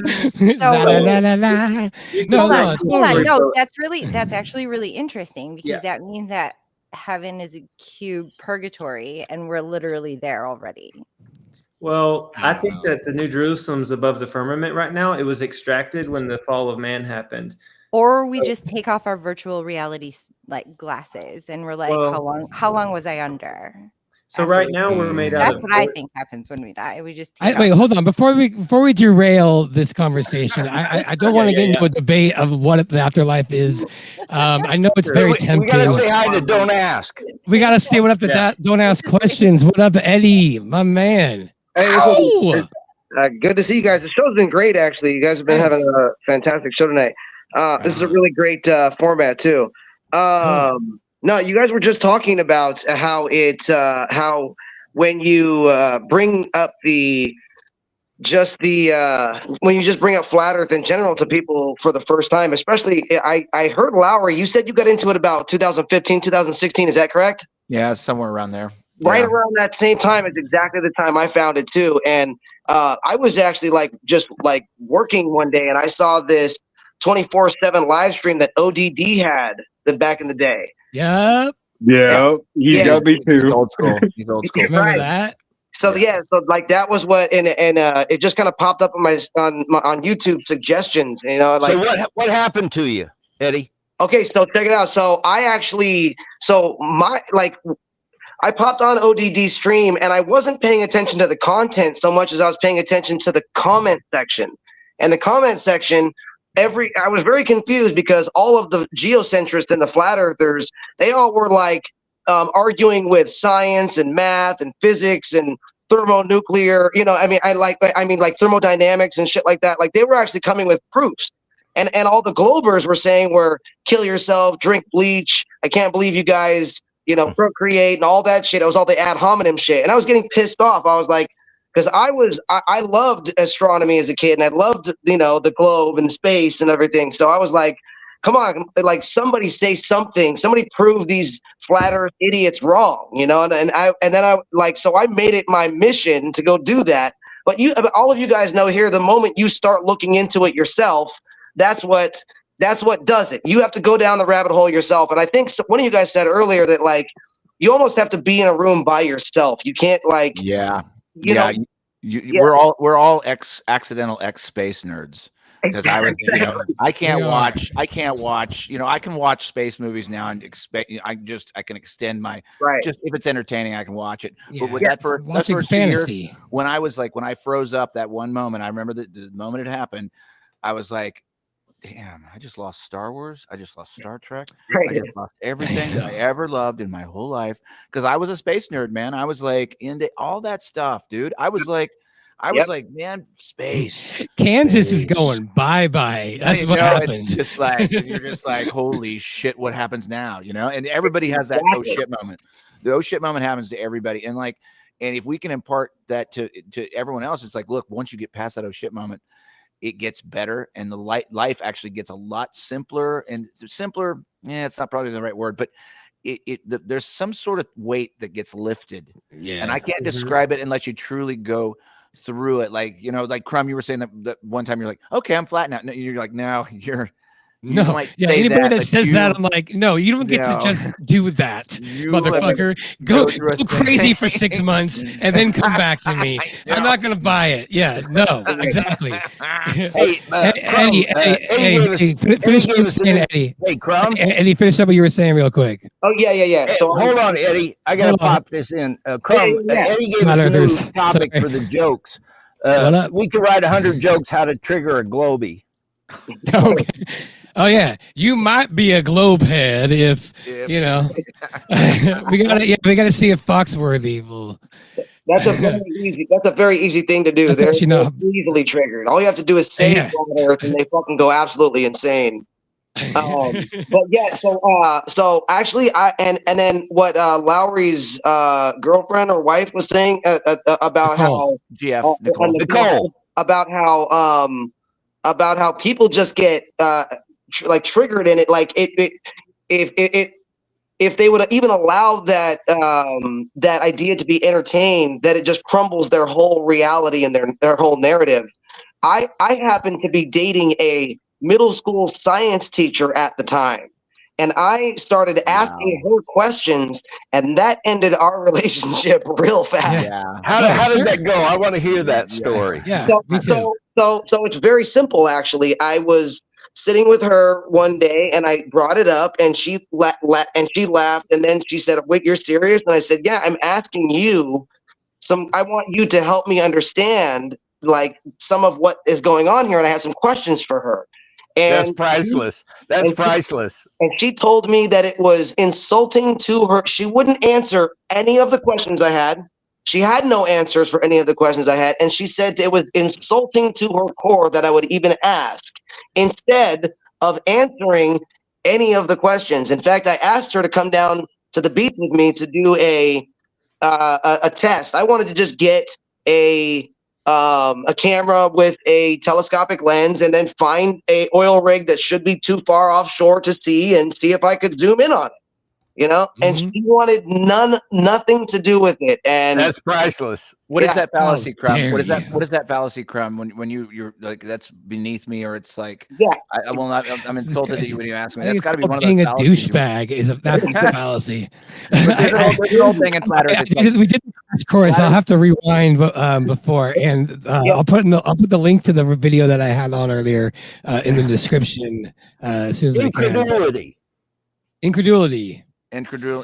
that's actually really interesting, because that means that heaven is a cube purgatory, and we're literally there already. Well, I think that the New Jerusalem's above the firmament right now. It was extracted when the fall of man happened. Or we just take off our virtual reality like glasses, and we're like, Well, how long was I under? So right now we're made out That's of. what I think happens when we die. We just take Wait, off- hold on. Before we derail this conversation, I don't want to get into a debate of what the afterlife is. I know it's very tempting. We gotta say hi to Don't Ask. We gotta stay. What up to that? Don't ask questions. What up, Eddie, my man? Hey, good to see you guys. The show's been great, actually. You guys have been having a fantastic show tonight. This is a really great format too. No, you guys were just talking about how how when you bring up when you just bring up flat Earth in general to people for the first time, especially I heard Lowry. You said you got into it about 2015, 2016. Is that correct? Yeah, somewhere around there. Right around that same time is exactly the time I found it too. And I was actually just working one day, and I saw this 24/7 live stream that ODD had back in the day. Yep. Yeah, he got me too. He's old school. He's old school. Remember that? So so that was what, and it just kind of popped up on on YouTube suggestions. You know, like so what happened to you, Eddie? Okay, so check it out. So I popped on ODD's stream, and I wasn't paying attention to the content so much as I was paying attention to the comment section. And the comment section, I was very confused because all of the geocentrists and the flat earthers, they all were arguing with science and math and physics and thermonuclear, like thermodynamics and shit like that. Like they were actually coming with proofs. And all the globers were saying kill yourself, drink bleach. I can't believe you guys, procreate and all that shit. It was all the ad hominem shit. And I was getting pissed off. I was like, because I loved astronomy as a kid, and I loved, the globe and space and everything. So I was like, come on, somebody say something, somebody prove these flat earth idiots wrong, and I made it my mission to go do that. But all of you guys know here, the moment you start looking into it yourself, that's what does it. You have to go down the rabbit hole yourself. And I think one of you guys said earlier that you almost have to be in a room by yourself. You can't we're all accidental space nerds. Because I can't watch. I can watch space movies now and I can extend my just if it's entertaining, I can watch it. Yeah. But with that for fantasy. 2 years, when I froze up that one moment, I remember the moment it happened, I was like, damn, I just lost Star Wars. I just lost Star Trek. I just lost everything that I ever loved in my whole life. Because I was a space nerd, man. I was into all that stuff, dude. I was like, man, space. Kansas is going bye-bye. That's what happens. It's just you're just like, holy shit, what happens now? And everybody has that oh shit moment. The oh shit moment happens to everybody. And if we can impart that to everyone else, it's like, look, once you get past that oh shit moment, it gets better, and the life actually gets a lot simpler. And simpler, it's not probably the right word, but there's some sort of weight that gets lifted. Yeah, and I can't describe it unless you truly go through it. Like Crum, you were saying that one time you're like, okay, I'm flat now. No, you're like, no, you're. No, anybody that says that, I'm like, no, you don't get to just do that, motherfucker. Go crazy for 6 months and then come back to me. I'm not gonna buy it. Yeah, no, exactly. Eddie, finish what you were saying, Eddie. Hey, Crum. Eddie, finish up what you were saying real quick. Oh yeah. So hold on, Eddie. I gotta pop this in. Crum, Eddie gave us a new topic for the jokes. We could write 100 jokes how to trigger a globie. Okay. Oh yeah, you might be a globe head if we gotta see if Foxworthy will. That's a very easy thing to do. They're easily triggered. All you have to do is say flat Earth, and they fucking go absolutely insane. But yeah, so actually, and then what Lowry's girlfriend or wife was saying about how Nicole about how people just get triggered in it. Like if they would even allow that that idea to be entertained, that it just crumbles their whole reality and their whole narrative. I happened to be dating a middle school science teacher at the time, and I started asking her questions, and that ended our relationship real fast. How did that go? I want to hear that story. So it's very simple, actually. I was sitting with her one day, and I brought it up, and she laughed, and then she said, "Wait, you're serious?" And I said, "Yeah, I'm asking you I want you to help me understand like some of what is going on here." And I had some questions for her. And that's priceless. That's priceless. And she told me that it was insulting to her. She wouldn't answer any of the questions I had. She had no answers for any of the questions I had. And she said it was insulting to her core that I would even ask instead of answering any of the questions. In fact, I asked her to come down to the beach with me to do a test. I wanted to just get a camera with a telescopic lens and then find a oil rig that should be too far offshore to see and see if I could zoom in on it. You know, and she wanted nothing to do with it. And that's priceless. What is that fallacy, Crumb? What is that fallacy, Crumb? When you're like, that's beneath me, or it's like, I will not. I'm insulted that you when you ask me. That's got to be one of those. Being a douchebag that's the fallacy. There's an old thing in flat Earth. We did the crash course. I'll have to rewind before, and I'll put the link to the video that I had on earlier in the description as soon as I can. Incredulity.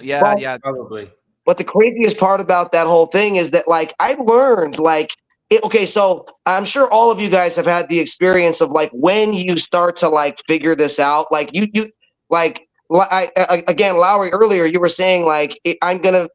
Yeah, probably. But the craziest part about that whole thing is that, like, I learned, like, okay, so I'm sure all of you guys have had the experience of like when you start to like figure this out, like again, Lowry, earlier you were saying like I'm gonna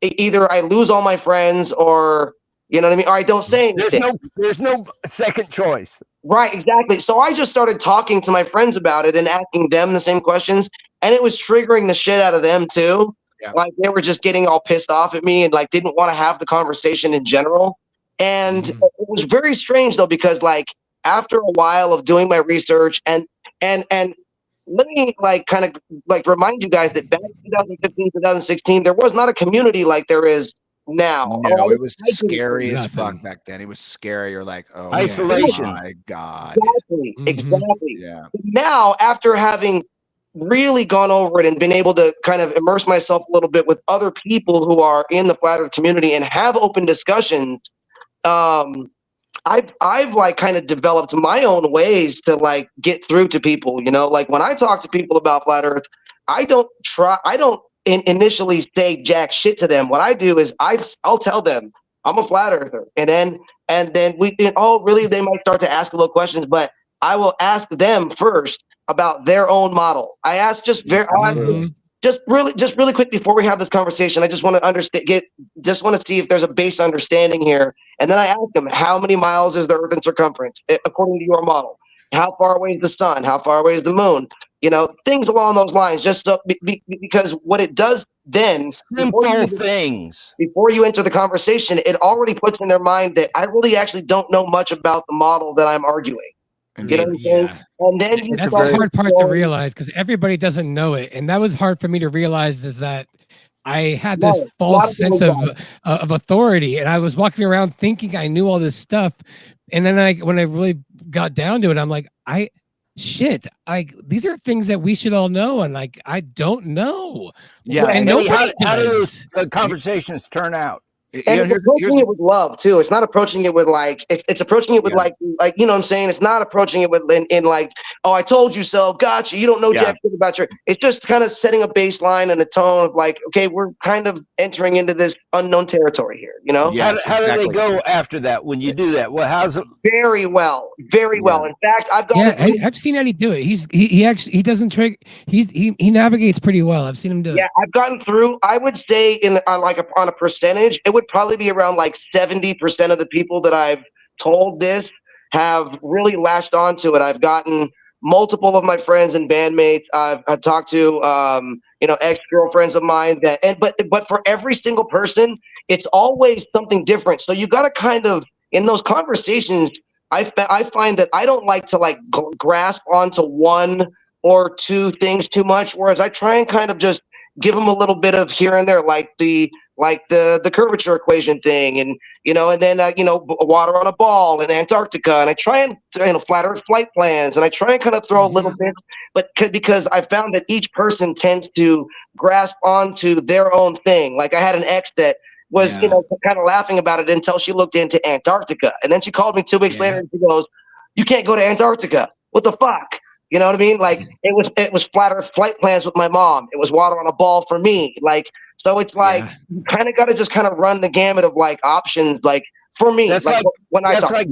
either I lose all my friends or you know what I mean, or I don't say anything. There's no second choice. Right, exactly. So I just started talking to my friends about it and asking them the same questions, and it was triggering the shit out of them too. Yeah. Like they were just getting all pissed off at me and like didn't want to have the conversation in general. And it was very strange though, because like after a while of doing my research and let me like kind of like remind you guys that back in 2015, 2016, there was not a community like there is now. No, it was scary as fuck back then. It was scary. You're like, oh, isolation. My God. Exactly. Yeah. Now, after having really gone over it and been able to kind of immerse myself a little bit with other people who are in the flat earth community and have open discussions, I've like kind of developed my own ways to like get through to people, you know, like when I talk to people about flat earth, I don't initially say jack shit to them. What I do is I'll tell them I'm a flat earther. And then really, they might start to ask a little questions, but I will ask them first about their own model. I ask just really quick before we have this conversation. I just want to understand, just want to see if there's a base understanding here. And then I ask them, how many miles is the Earth in circumference according to your model? How far away is the sun? How far away is the moon? You know, things along those lines, just so because what it does then, before you enter the conversation, it already puts in their mind that I really actually don't know much about the model that I'm arguing. You know what I'm saying? And then that's the hard part to realize because everybody doesn't know it, and that was hard for me to realize. Is that I had this false sense of authority, and I was walking around thinking I knew all this stuff, and then when I really got down to it, I'm like, these are things that we should all know, and like I don't know. Yeah, and how do those conversations turn out? And approaching it with love too. It's not approaching it with like it's approaching it with like you know what I'm saying. It's not approaching it with in like, oh, I told you so, gotcha. You don't know jack shit about your. It's just kind of setting a baseline and a tone of like, okay, we're kind of entering into this unknown territory here. You know. Yeah, how do they go after that when you do that? Well, how's it? Very well. In fact, I've got. I've seen Eddie do it. He doesn't trick. He navigates pretty well. I've seen him do it. Yeah, I've gotten through. I would say on a percentage, it would probably be around like 70% of the people that I've told this have really latched onto it. I've gotten multiple of my friends and bandmates. I've talked to ex-girlfriends of mine but for every single person, it's always something different. So you got to kind of in those conversations, I find that I don't like to like grasp onto one or two things too much, whereas I try and kind of just give them a little bit of here and there, like the curvature equation thing, and and then water on a ball in Antarctica, and I try and flat Earth flight plans, and I try and kind of throw a little bit, but because I found that each person tends to grasp onto their own thing. Like I had an ex that was kind of laughing about it until she looked into Antarctica, and then she called me 2 weeks later and she goes, "You can't go to Antarctica. What the fuck?" You know what I mean? Like it was flat Earth flight plans with my mom. It was water on a ball for me. Like, so it's like you kind of got to just kind of run the gamut of like options. Like for me, That's like when I talk.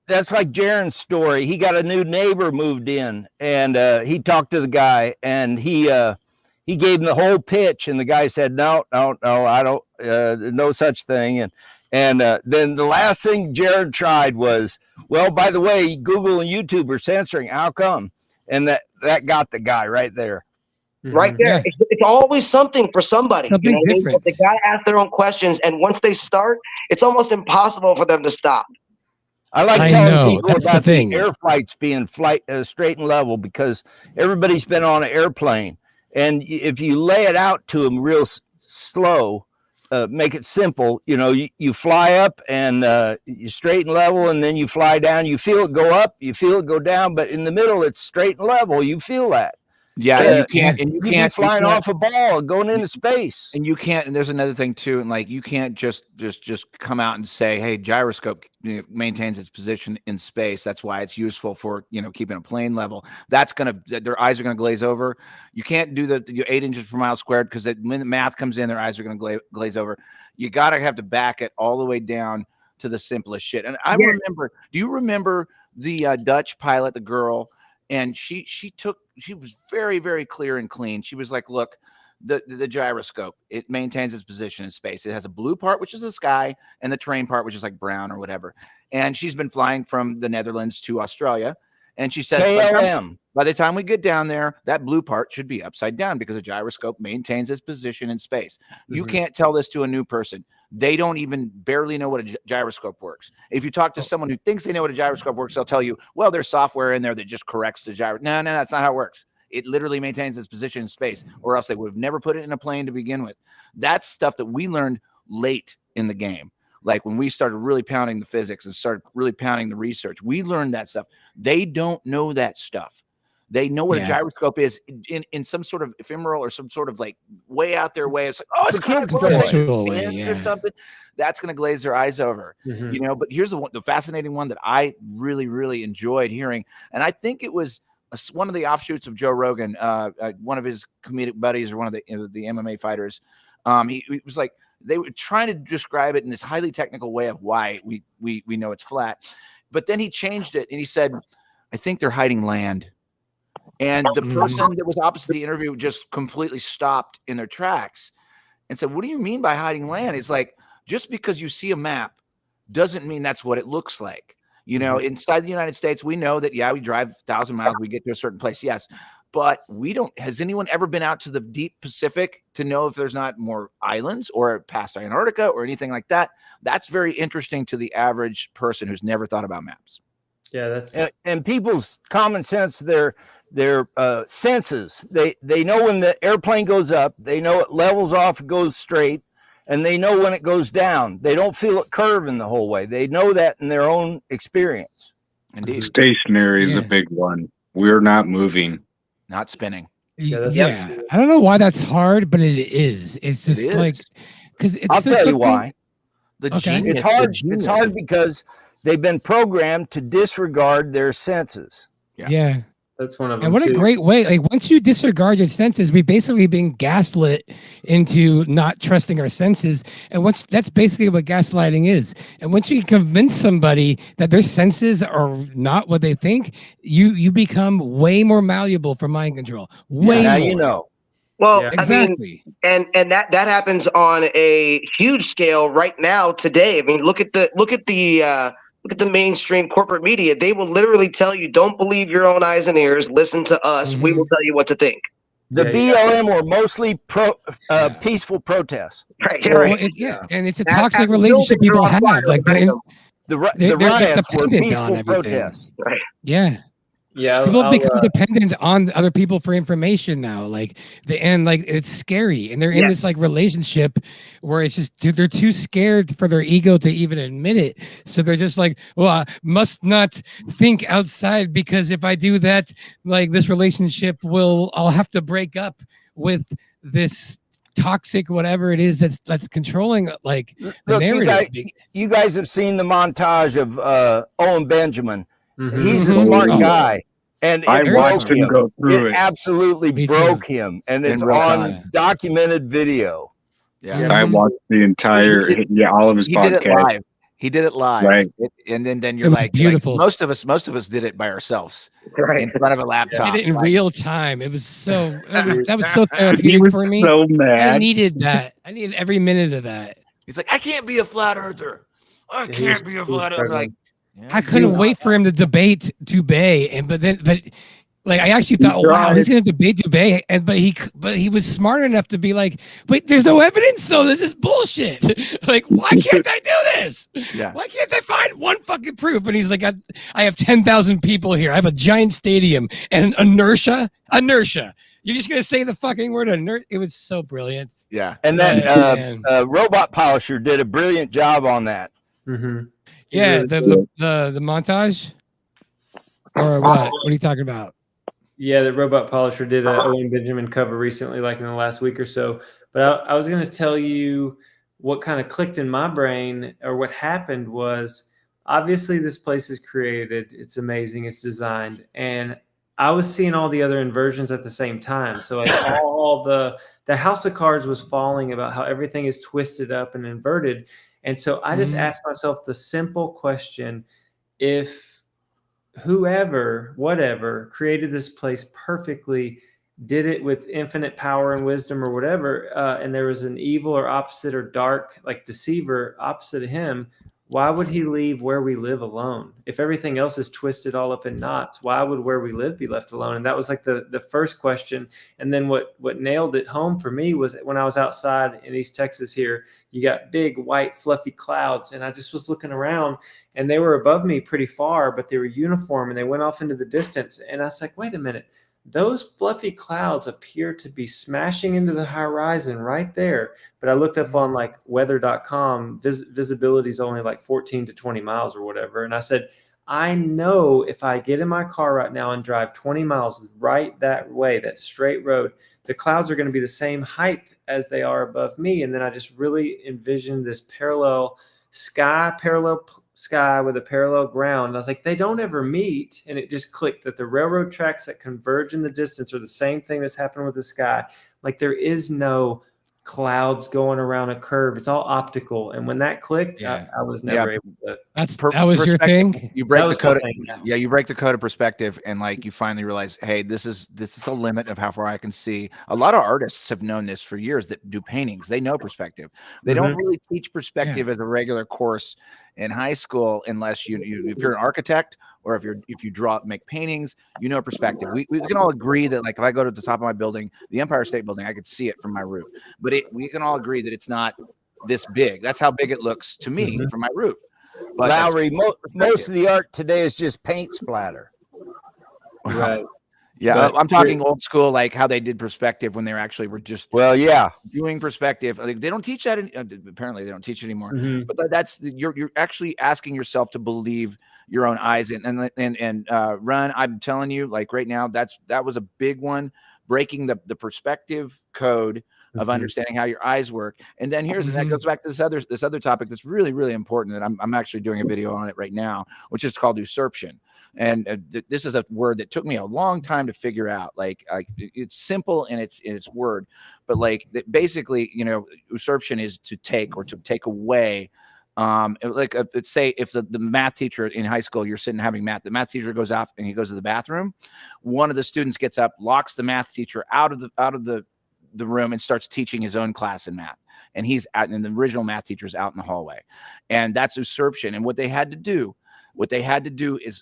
That's like Jaron's story. He got a new neighbor moved in, and he talked to the guy, and he gave him the whole pitch, and the guy said, "No, I don't. No such thing." And then the last thing Jaron tried was, "Well, by the way, Google and YouTube are censoring. How come?" And that got the guy right there. Right there. It's always something for somebody. Something different. The guy asks their own questions, and once they start, it's almost impossible for them to stop. I like telling people about the air flights being straight and level, because everybody's been on an airplane, and if you lay it out to them real slow, make it simple, you fly up and you straight and level, and then you fly down. You feel it go up, you feel it go down, but in the middle it's straight and level. You feel that. Yeah, you can't flying off a ball going into space, and you can't. And there's another thing too, and like you can't just come out and say, "Hey, gyroscope maintains its position in space. That's why it's useful for keeping a plane level." Their eyes are gonna glaze over. You can't do the 8 inches per mile squared, because when the math comes in, their eyes are gonna glaze over. You gotta have to back it all the way down to the simplest shit. And I remember. Do you remember the Dutch pilot, the girl? And she was very, very clear and clean. She was like, "Look, the gyroscope, it maintains its position in space. It has a blue part, which is the sky, and the terrain part, which is like brown or whatever." And she's been flying from the Netherlands to Australia. And she said, by the time we get down there, that blue part should be upside down, because a gyroscope maintains its position in space. You can't tell this to a new person. They don't even barely know what a gyroscope works. If you talk to someone who thinks they know what a gyroscope works, they'll tell you, "Well, there's software in there that just corrects the gyro." No, that's not how it works. It literally maintains its position in space, or else they would have never put it in a plane to begin with. That's stuff that we learned late in the game. Like when we started really pounding the physics and started really pounding the research, we learned that stuff. They don't know that stuff. They know what a gyroscope is in some sort of ephemeral or some sort of like way out there way. It's like, "Oh, it's conceptual or something." That's going to glaze their eyes over, But here's the fascinating one that I really, really enjoyed hearing, and I think it was one of the offshoots of Joe Rogan, one of his comedic buddies, or one of the MMA fighters. He was like, they were trying to describe it in this highly technical way of why we know it's flat, but then he changed it and he said, "I think they're hiding land." And the person that was opposite the interview just completely stopped in their tracks and said, "What do you mean by hiding land?" It's like, just because you see a map doesn't mean that's what it looks like. Inside the United States, we know that, we drive 1,000 miles, we get to a certain place. Yes. But we don't, has anyone ever been out to the deep Pacific to know if there's not more islands or past Antarctica or anything like that? That's very interesting to the average person who's never thought about maps. Yeah, that's and people's common sense, their senses. They know when the airplane goes up, they know it levels off, it goes straight, and they know when it goes down. They don't feel it curving the whole way. They know that in their own experience. Indeed. Stationary is a big one. We're not moving, not spinning. Yeah, I don't know why that's hard, but it is. It's just like, because it's. I'll tell you why. It's hard. It's hard because they've been programmed to disregard their senses. Yeah. That's one of them. And what a great way. Like, once you disregard your senses, we basically being gaslit into not trusting our senses. And that's basically what gaslighting is. And once you convince somebody that their senses are not what they think, you become way more malleable for mind control. Way more. Well, exactly. I mean, and that happens on a huge scale right now today. I mean, look at the mainstream corporate media. They will literally tell you, "Don't believe your own eyes and ears. Listen to us. We will tell you what to think." The BLM were mostly peaceful protests. Right. And it's a toxic relationship people have. Like the riots were peaceful protests. Right. Yeah. Yeah, people have become dependent on other people for information now. Like it's scary, and they're in this like relationship where it's just they're too scared for their ego to even admit it. So they're just like, well, I must not think outside because if I do that, like this relationship I'll have to break up with this toxic whatever it is that's controlling like the Look, narrative. You guys have seen the montage of Owen Benjamin. Mm-hmm. He's a smart guy, and I it watched broke him him. go through it. Absolutely broke him, and it's on documented video. Yeah, I watched the entire all of his he podcasts. did it live. He did it live, Right. And then you're It was like, beautiful. most of us did it by ourselves, in front of a laptop. Did it in like- real time. It was so that was so therapeutic was for me. so mad. I needed that. I needed every minute of that. He's like, I can't be a flat earther. I can't be a flat earther. Like, I couldn't wait for him to debate Dubé, but like I actually thought, oh, wow, he's going to debate Dubé, but he was smart enough to be like, wait, there's no evidence though. This is bullshit. Like, why can't I do this? Yeah. Why can't I find one fucking proof? And he's like, I have 10,000 people here. I have a giant stadium and inertia. You're just going to say the fucking word inertia. It was so brilliant. Yeah. And then Robot Polisher did a brilliant job on that. Mm-hmm. Yeah, the montage, or what? What are you talking about? Yeah, the Robot Polisher did a Owen Benjamin cover recently, like in the last week or so. But I was going to tell you what kind of clicked in my brain, or what happened was, obviously this place is created, it's amazing, it's designed, and I was seeing all the other inversions at the same time. So like all the house of cards was falling about how everything is twisted up and inverted. And so I just asked myself the simple question: if whatever created this place perfectly, did it with infinite power and wisdom or whatever, and there was an evil or opposite or dark, like deceiver opposite of him, why would he leave where we live alone? If everything else is twisted all up in knots, why would where we live be left alone? And that was like the first question. And then what nailed it home for me was when I was outside in East Texas here, you got big white fluffy clouds, and I just was looking around, and they were above me pretty far, but they were uniform and they went off into the distance. And I was like, wait a minute. Those fluffy clouds appear to be smashing into the horizon right there. But I looked up on like weather.com, visibility is only like 14 to 20 miles or whatever. And I said, I know if I get in my car right now and drive 20 miles right that way, that straight road, the clouds are going to be the same height as they are above me. And then I just really envisioned this parallel sky with a parallel ground. And I was like, they don't ever meet. And it just clicked that the railroad tracks that converge in the distance are the same thing that's happening with the sky. Like there is no clouds going around a curve. It's all optical. And when that clicked, I was never able to. That was your thing. You break the code. You break the code of perspective, and like you finally realize, hey, this is a limit of how far I can see. A lot of artists have known this for years that do paintings. They know perspective. They don't really teach perspective as a regular course in high school unless if you're an architect or if you make paintings, you know perspective. We can all agree that like if I go to the top of my building, the Empire State Building, I could see it from my roof. But we can all agree that it's not this big. That's how big it looks to me from my roof. But Lowry, most of the art today is just paint splatter. Right. Yeah, But I'm talking old school, like how they did perspective when they actually were just doing perspective. Like, they don't teach that. Apparently, they don't teach it anymore. But that's you're actually asking yourself to believe your own eyes and run. I'm telling you, like right now, that was a big one, breaking the perspective code of understanding how your eyes work. And then and that goes back to this other topic that's really, really important. And I'm actually doing a video on it right now, which is called usurpation. And this is a word that took me a long time to figure out. Like it's simple in its word, but like basically, usurpation is to take or to take away. Let's say if the math teacher in high school, you're sitting having math, the math teacher goes off and he goes to the bathroom. One of the students gets up, locks the math teacher out of the room and starts teaching his own class in math. And he's out, and the original math teacher's out in the hallway. And that's usurpation. And what they had to do is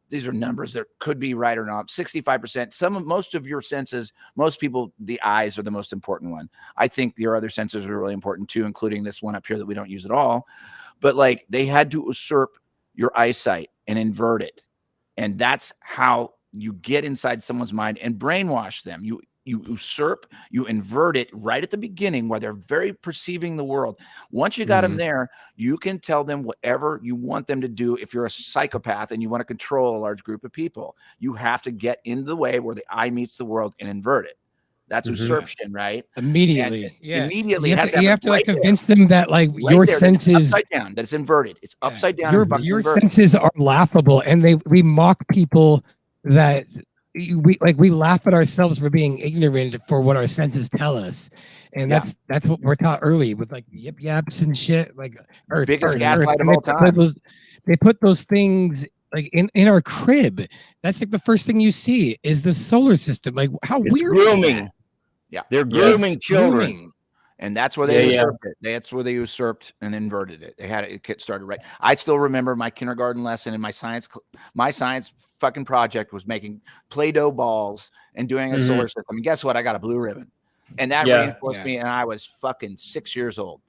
these are numbers that could be right or not. 65%. Most of your senses, most people, the eyes are the most important one. I think your other senses are really important too, including this one up here that we don't use at all. But like they had to usurp your eyesight and invert it. And that's how you get inside someone's mind and brainwash them. You usurp, you invert it right at the beginning while they're very perceiving the world. Once you got them there, you can tell them whatever you want them to do. If you're a psychopath and you want to control a large group of people, you have to get into the way where the eye meets the world and invert it. That's usurpation, right? Immediately. And immediately. You have to like convince them that like your senses upside down, that it's inverted. It's upside down. Your senses are laughable, and we mock people that we laugh at ourselves for being ignorant for what our senses tell us. And that's what we're taught early with like yip yaps and shit, like Earth. Biggest Earth, gaslight Earth. of all time. They put those things like in our crib. That's like the first thing you see is the solar system. Like how It's weird grooming. is that? Yeah, they're grooming children. Grooming. And that's where they usurped it. That's where they usurped and inverted it. They had it started right. I still remember my kindergarten lesson in my science fucking project was making Play-Doh balls and doing a solar system. And guess what? I got a blue ribbon. And that reinforced me. And I was fucking 6 years old,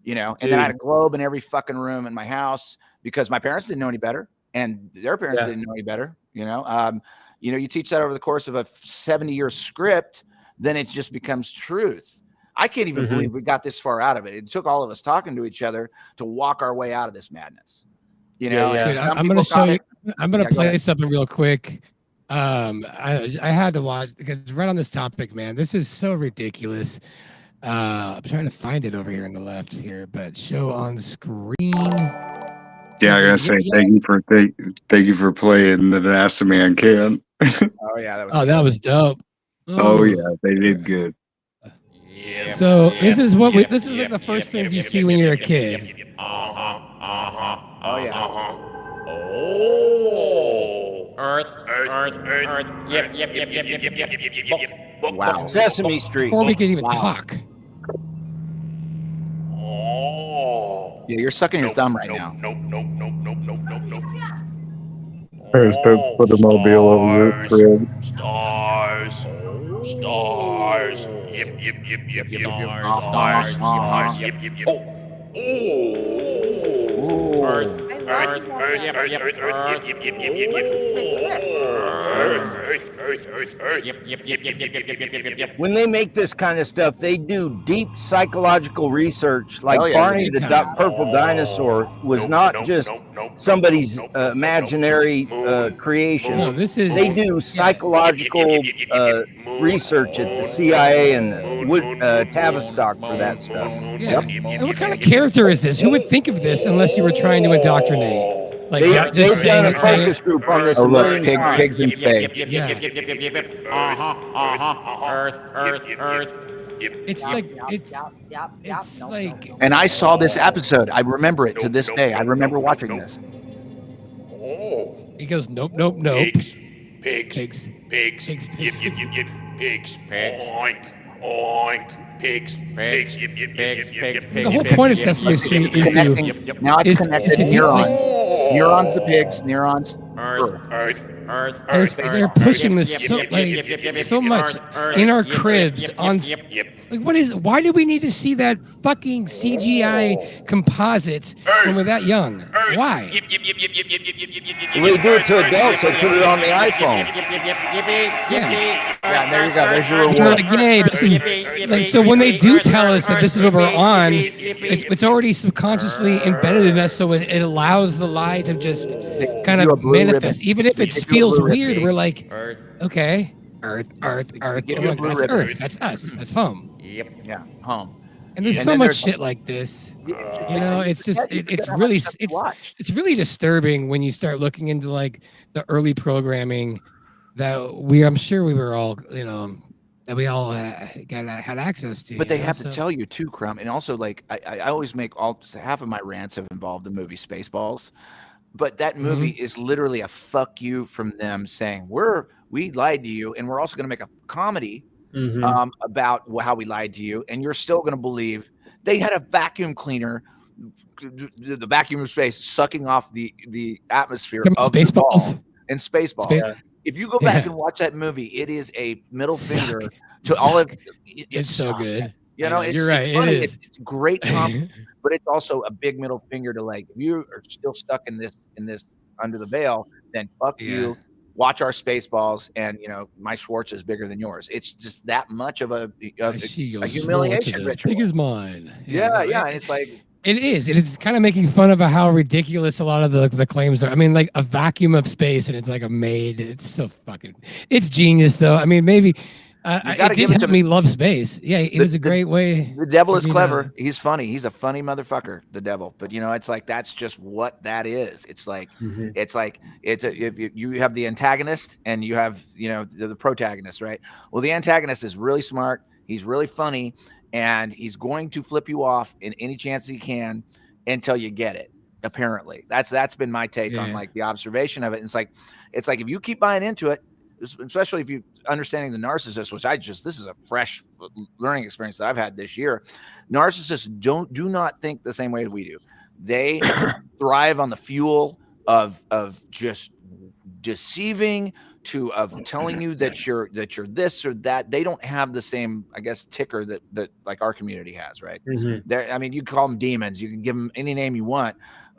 you know, and then I had a globe in every fucking room in my house because my parents didn't know any better and their parents didn't know any better. You know, you teach that over the course of a 70-year script, then it just becomes truth. I can't even believe we got this far out of it. It took all of us talking to each other to walk our way out of this madness. You know, Dude, I'm going to show you. I'm going to play something real quick. I had to watch because right on this topic, man, this is so ridiculous. I'm trying to find it over here on the left here, but show on screen. Yeah, I gotta say thank you for playing the NASA Man Can. Oh yeah, that was dope. Oh yeah, they did good. So this is what this is like the first things you see when you're a kid. Oh yeah. Oh. Earth. Yep. Wow. Sesame Street. Before we could even talk. Oh. Yeah, you're sucking your thumb right now. Nope. There's put a mobile over your crib. Stars. Yep. Stars. Yep. Oh. Earth. Yep. When they make this kind of stuff, they do deep psychological research. Like Barney the purple dinosaur was not just somebody's imaginary creation. No, they do psychological research at the CIA and Tavistock for that stuff. Yeah. And what kind of character is this? Who would think of this unless you were trying to indoctrinate? Like they've done a focus group on this. Pigs and Faye. Earth. It's like it's like. And I saw this episode. I remember it to this day. I remember watching this. He goes nope. Pigs. Oink. Pigs. The whole point of Sesame Street is to now it's connected to neurons. Neurons the pigs, neurons Earth. They're pushing this so much in our cribs on. Like, why do we need to see that fucking CGI composite when we're that young? Why? They do it to adults. They put it on the iPhone. Yeah, there you go. There's your reward. Like, so when they do tell us that this is what we're on, it's already subconsciously embedded in us, so it allows the lie to just kind of manifest. Even if it feels weird, we're like, okay, Earth. That's Earth. That's us. That's home. Yep. Yeah. Home. And there's so much shit like this. You know, it's just it's really disturbing when you start looking into like the early programming that I'm sure we were all, you know, that we all had access to. But they have to tell you too, Crumb. And also, like, I always make half of my rants have involved the movie Spaceballs. But that movie is literally a fuck you from them saying we lied to you, and we're also going to make a comedy about how we lied to you, and you're still going to believe. They had a vacuum cleaner, the vacuum of space, sucking off the atmosphere of Spaceballs and Spaceballs. If you go back and watch that movie, it is a middle finger to all of. It's so good. You know, you're right. It's funny. It is. It's great comedy, but it's also a big middle finger to, like, if you are still stuck in this under the veil, then fuck you. Watch our Spaceballs, and my Schwartz is bigger than yours. It's just that much of a humiliation as big ritual. as mine. Yeah, and it's like it is. It is kind of making fun of how ridiculous a lot of the claims are. I mean, like a vacuum of space, and it's like a maid. It's so fucking. It's genius, though. I mean, maybe. It did help me love space. Yeah, it was a great way. The devil is clever. He's funny. He's a funny motherfucker, the devil. But it's like that's just what that is. It's like you have the antagonist and you have the protagonist, right? Well, the antagonist is really smart. He's really funny, and he's going to flip you off in any chance he can until you get it. Apparently, that's been my take on like the observation of it. And it's like if you keep buying into it, especially if you understanding the narcissist, which this is a fresh learning experience that I've had this year. Narcissists do not think the same way as we do. They thrive on the fuel of just deceiving, of telling you that you're this or that. They don't have the same, I guess, ticker that like our community has, right? I mean, you call them demons, you can give them any name you want.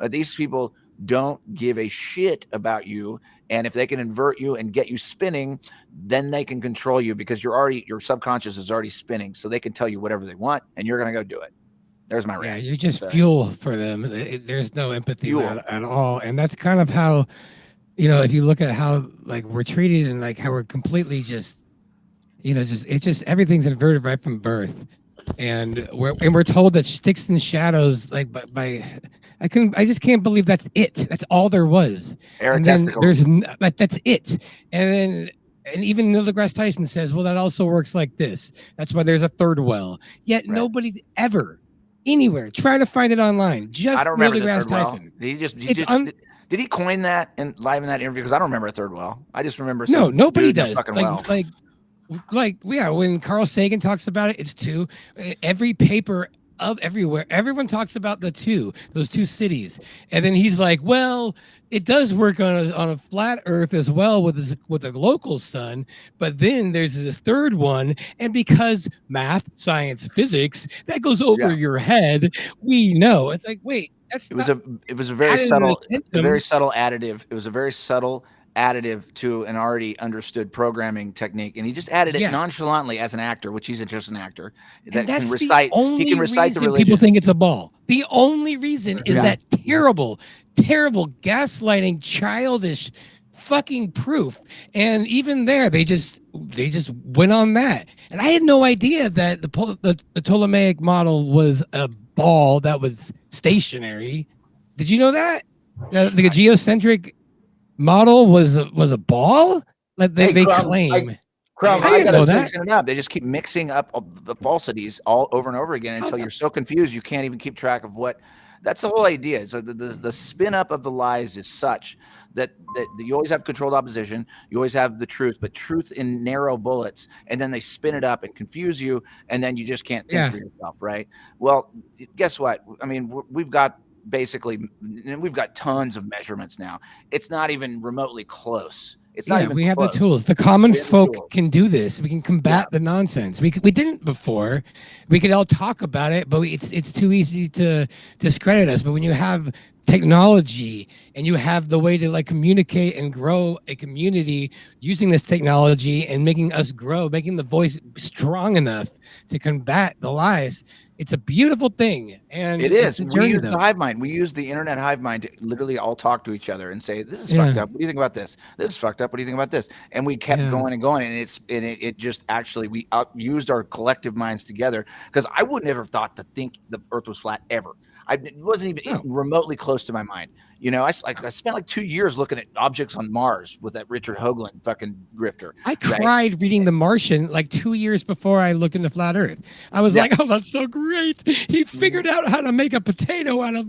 These people don't give a shit about you, and if they can invert you and get you spinning, then they can control you because your subconscious is already spinning, so they can tell you whatever they want, and you're gonna go do it. There's my rant. Yeah, you're just fuel for them. There's no empathy at all, and that's kind of how, if you look at how like we're treated and like how we're completely just everything's inverted right from birth. And we're told that sticks and shadows, like I just can't believe that's it. That's all there was. And then that's it. And even Neil deGrasse Tyson says, well, that also works like this. That's why there's a third well. Yet nobody ever anywhere try to find it online. Just I don't remember Neil deGrasse the third well. Tyson. Did he coin that in live in that interview? Because I don't remember a third well. I just remember nobody does. Well. When Carl Sagan talks about it, it's two. Every paper of everywhere, everyone talks about those two cities, and then he's like, well, it does work on a flat Earth as well with a local sun, but then there's this third one, and because math, science, physics, that goes over your head, we know. It's like, wait, it was a very subtle additive. It was a very subtle additive to an already understood programming technique, and he just added it nonchalantly as an actor, which he's just an actor that can recite. He can recite the religion. People think it's a ball. The only reason is that terrible gaslighting, childish fucking proof. And even there, they just went on that. And I had no idea that the Ptolemaic model was a ball that was stationary. Did you know that? The geocentric model was a ball? Like they claim. I gotta mixing it up. They just keep mixing up the falsities all over and over again until you're so confused you can't even keep track of what. That's the whole idea. So the spin up of the lies is such that you always have controlled opposition, you always have the truth, but truth in narrow bullets, and then they spin it up and confuse you, and then you just can't think for yourself, right? Well, guess what? I mean, we've got tons of measurements now. It's not even remotely close. It's not even we have close. the tools. The common folk can do this. We can combat the nonsense. We didn't before. We could all talk about it, but it's too easy to discredit us. But when you have technology and you have the way to like communicate and grow a community using this technology and making us grow, making the voice strong enough to combat the lies, it's a beautiful thing. And it is. We use the hive mind. We use the internet hive mind to literally all talk to each other and say, this is fucked up. What do you think about this? This is fucked up. What do you think about this? And we kept going and going. And it just actually, we used our collective minds together, because I would never have thought to think the earth was flat ever. It wasn't even remotely close to my mind. You know, I spent like 2 years looking at objects on Mars with that Richard Hoagland fucking grifter. I cried reading The Martian like 2 years before I looked into flat Earth. I was like, oh, that's so great. He figured out how to make a potato out of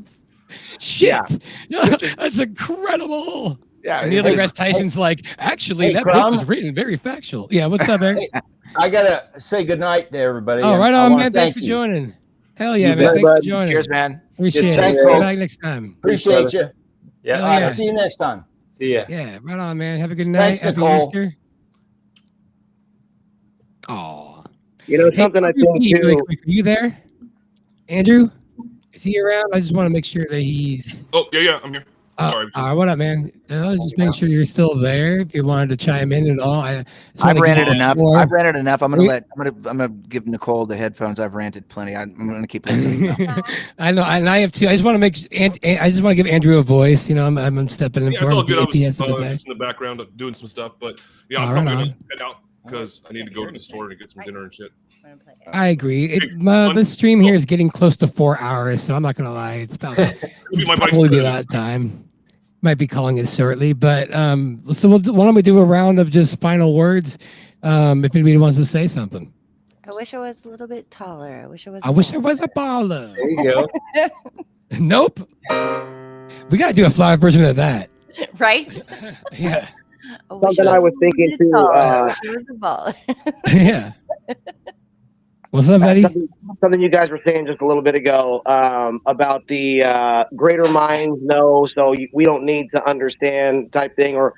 shit. That's incredible. Yeah, and Neil deGrasse Tyson's like, actually, that book was written very factual. Yeah, what's up, Eric? I gotta say goodnight to everybody. Oh, right on, man. Thanks for joining. Hell yeah, man. Thanks for joining. Cheers, man. Appreciate it. Thanks, See you folks. back next time. Appreciate you. Yeah. All right. See you next time. See ya. Yeah, right on, man. Have a good night. Thanks, Happy Nicole. Easter. Oh. You know, something I think too. Really quick, are you there? Andrew? Is he around? I just want to make sure that he's... Oh, yeah, I'm here. What up, man? Just make sure you're still there. If you wanted to chime in at all, I've ranted enough. I've ranted enough. I'm gonna give Nicole the headphones. I've ranted plenty. I'm gonna keep listening. I know, and I have too. I just want to I just want to give Andrew a voice. You know, I'm stepping in Yeah, for it's all him. good. I If he has was something to say. just in the background doing some stuff, but yeah, I'm All probably right, gonna head out because I need to go to the store to get some dinner and shit. I agree. It's this stream here is getting close to 4 hours, so I'm not gonna lie. It's about it's probably be that time. Might be calling it shortly, but so why don't we do a round of just final words? If anybody wants to say something. I wish I was a little bit taller. I wish I was. I wish I was a baller. There you go. Nope. We gotta do a fly version of that. Right? Yeah. Something I was thinking too. I wish I was a baller. Yeah. What's up, Eddie? Something you guys were saying just a little bit ago about the greater minds know, so we don't need to understand type thing, or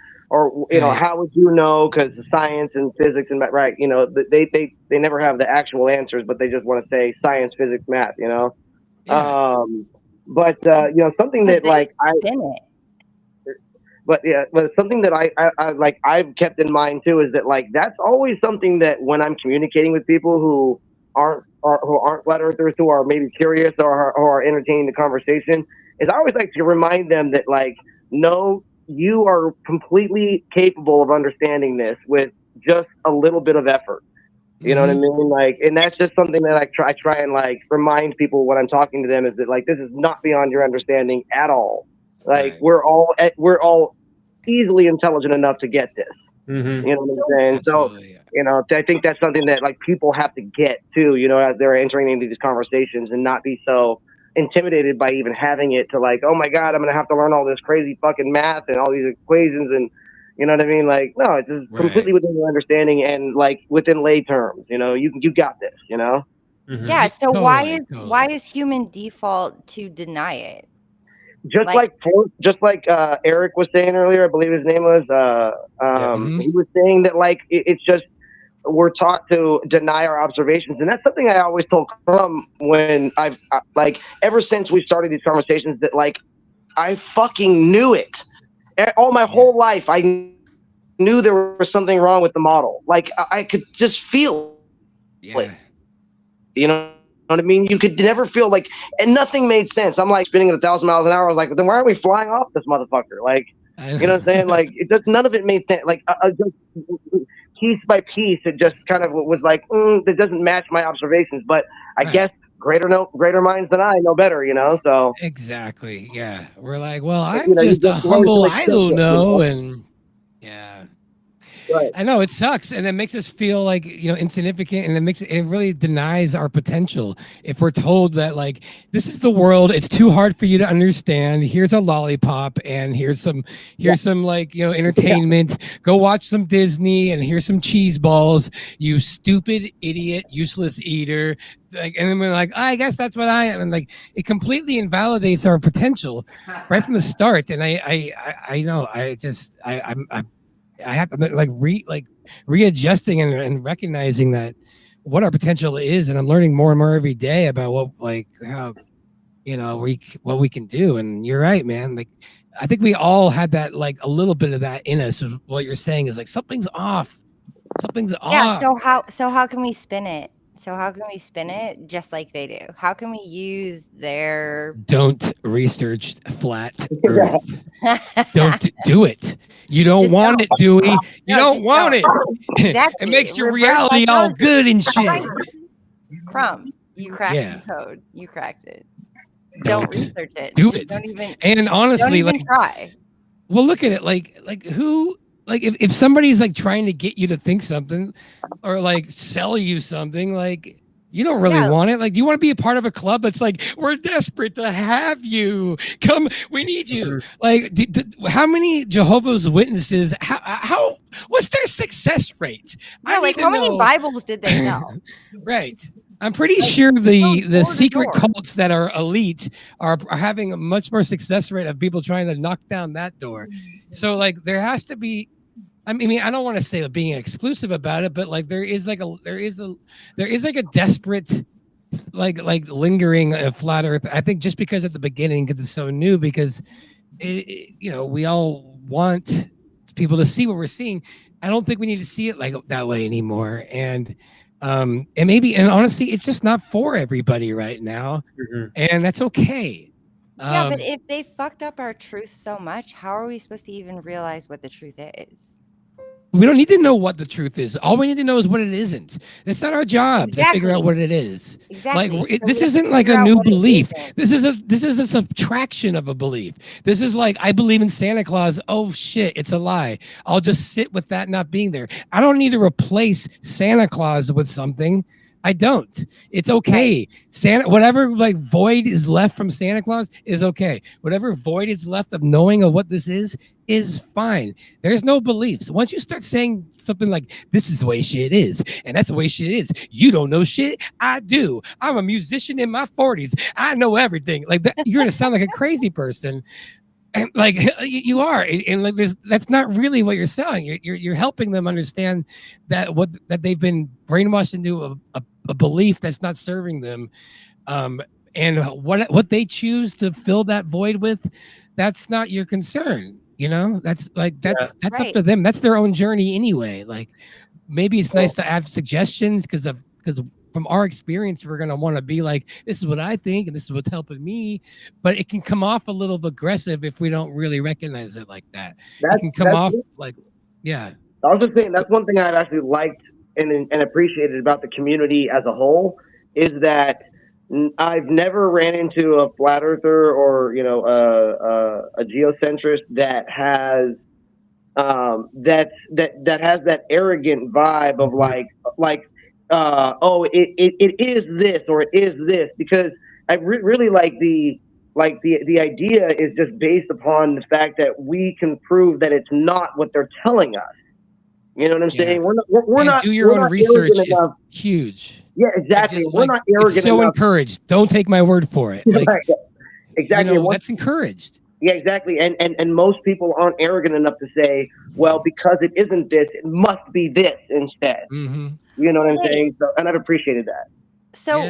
you know, how would you know? Because science and physics and right, you know, they never have the actual answers, but they just want to say science, physics, math, you know. But you know, something that like but something that I like I've kept in mind too is that like that's always something that when I'm communicating with people who aren't flat earthers, who are maybe curious or are entertaining the conversation, is I always like to remind them that like, no, you are completely capable of understanding this with just a little bit of effort. You know what I mean? Like, and that's just something that I try and like remind people when I'm talking to them is that like, this is not beyond your understanding at all. Like we're all easily intelligent enough to get this. You know what I'm saying? So, you know, I think that's something that like people have to get too, you know, as they're entering into these conversations, and not be so intimidated by even having it to like, oh my God, I'm going to have to learn all this crazy fucking math and all these equations. And you know what I mean? Like, no, it's just completely within your understanding and like within lay terms, you know, you got this, you know? Yeah. So why is human default to deny it? Just like Eric was saying earlier, I believe his name was, he was saying that like, it's just, we're taught to deny our observations. And that's something I always told Crum when like, ever since we started these conversations, that like, I fucking knew it. All my whole life, I knew there was something wrong with the model. Like, I could just feel it. You know what I mean? You could never feel like, and nothing made sense. I'm like spinning at 1,000 miles an hour. I was like, then why aren't we flying off this motherfucker? Like, you know what I'm saying? Like, it just, none of it made sense. Like, just piece by piece, it just kind of was like, that doesn't match my observations. But I guess greater minds than I know better, you know? So exactly. Yeah. We're like, well, I'm just a humble, I don't know. And yeah. Right. I know it sucks, and it makes us feel like, you know, insignificant, and it really denies our potential if we're told that like, this is the world, it's too hard for you to understand, here's a lollipop, and here's some like, you know, entertainment, go watch some Disney, and here's some cheese balls, you stupid idiot useless eater. Like, and then we're like, I guess that's what I am, and like it completely invalidates our potential right from the start. And I know I have to like readjusting and recognizing that what our potential is, and I'm learning more and more every day about what, like, how, you know, what we can do. And you're right, man. Like, I think we all had that, like a little bit of that in us. So what you're saying is like something's off. Yeah. So how can we spin it? So how can we spin it just like they do? How can we use their don't research flat earth? Don't do it. You don't want it, Dewey. You don't want it. Exactly. It makes your reality all good and shit. Crumb, you cracked the code. You cracked it. Don't research it. Do Just it. Don't even. And honestly, don't even like, try. Well, look at it. Like who? Like if somebody's like trying to get you to think something, or like sell you something, like you don't really want it. Like, do you want to be a part of a club that's like, we're desperate to have you come, we need you? Like, how many Jehovah's Witnesses? How what's their success rate? Yeah, like how many Bibles did they sell? Right. I'm pretty sure the secret cults that are elite are having a much more success rate of people trying to knock down that door. So like there has to be. I mean, I don't want to say being exclusive about it, but like there is like a desperate, like lingering flat Earth. I think just because at the beginning, because it's so new, because we all want people to see what we're seeing. I don't think we need to see it like that way anymore. And honestly, it's just not for everybody right now, and that's okay. Yeah, but if they fucked up our truth so much, how are we supposed to even realize what the truth is? We don't need to know what the truth is. All we need to know is what it isn't. It's not our job to figure out what it is. Exactly. Like this isn't like a new belief. This is a subtraction of a belief. This is like, I believe in Santa Claus. Oh shit, it's a lie. I'll just sit with that not being there. I don't need to replace Santa Claus with something. I don't. It's okay. Santa, whatever like void is left from Santa Claus is okay. Whatever void is left of knowing of what this is fine. There's no beliefs. Once you start saying something like, this is the way shit is, and that's the way shit is, you don't know shit. I do. I'm a musician in my 40s. I know everything. Like that, you're gonna sound like a crazy person. And like you are, and like that's not really what you're saying. You're helping them understand that that they've been brainwashed into a belief that's not serving them, and what they choose to fill that void with, that's not your concern. That's up to them. That's their own journey anyway. Like maybe it's nice to have suggestions because from our experience, we're going to want to be like, this is what I think, and this is what's helping me. But it can come off a little aggressive if we don't really recognize it like that. It can come off like, yeah. I was just saying, that's one thing I've actually liked and appreciated about the community as a whole, is that I've never ran into a flat earther or, a geocentrist that has that has that arrogant vibe of like, it is this or it is this, because I really like the idea is just based upon the fact that we can prove that it's not what they're telling us. You know what I'm saying? We're not. Do your own research is huge. Yeah, exactly. We're not arrogant. It's so enough. Encouraged. Don't take my word for it. Like, exactly. That's encouraged. Yeah, exactly. And most people aren't arrogant enough to say, well, because it isn't this, it must be this instead. Mm-hmm. You know what I'm saying? So, and I've appreciated that. So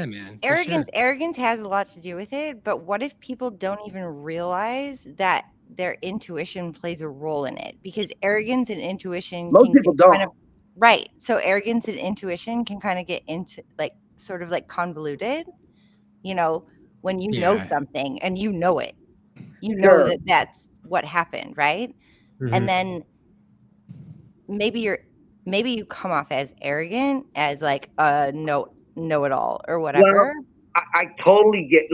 arrogance has a lot to do with it, but what if people don't even realize that their intuition plays a role in it? Because arrogance and intuition most people don't. Right. So arrogance and intuition can kind of get into sort of convoluted, when you know something and you know it. You know that that's what happened, right? Mm-hmm. And then maybe you come off as arrogant, as like know it all or whatever. Well, I totally get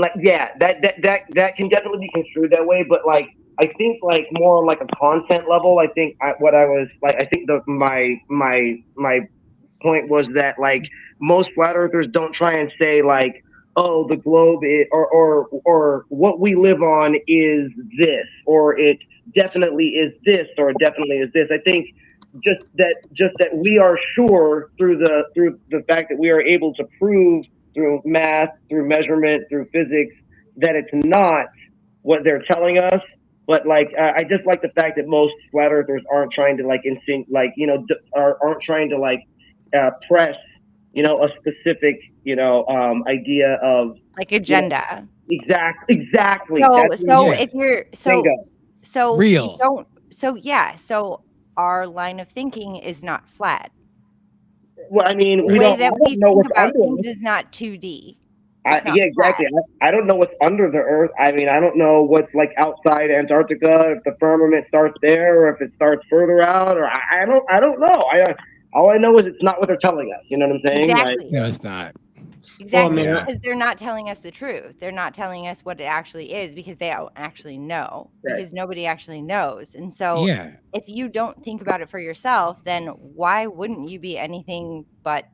that can definitely be construed that way, but I think more on a content level. I think my point was that most flat earthers don't try and say oh, the globe is, or what we live on is this, or it definitely is this, or it definitely is this. I think just that we are sure through the fact that we are able to prove through math, through measurement, through physics, that it's not what they're telling us. But I just like the fact that most flat earthers aren't trying to aren't trying to press a specific idea of agenda. Exactly. So if you're so real, so our line of thinking is not flat. Well, I mean, the way that we think about things is not 2D. Yeah, exactly. I don't know what's under the earth. I mean, I don't know what's outside Antarctica, if the firmament starts there or if it starts further out, or I don't know. All I know is it's not what they're telling us. You know what I'm saying? Exactly. No, it's not. Exactly, because they're not telling us the truth. They're not telling us what it actually is, because they don't actually know. Right. Because nobody actually knows. And so if you don't think about it for yourself, then why wouldn't you be anything but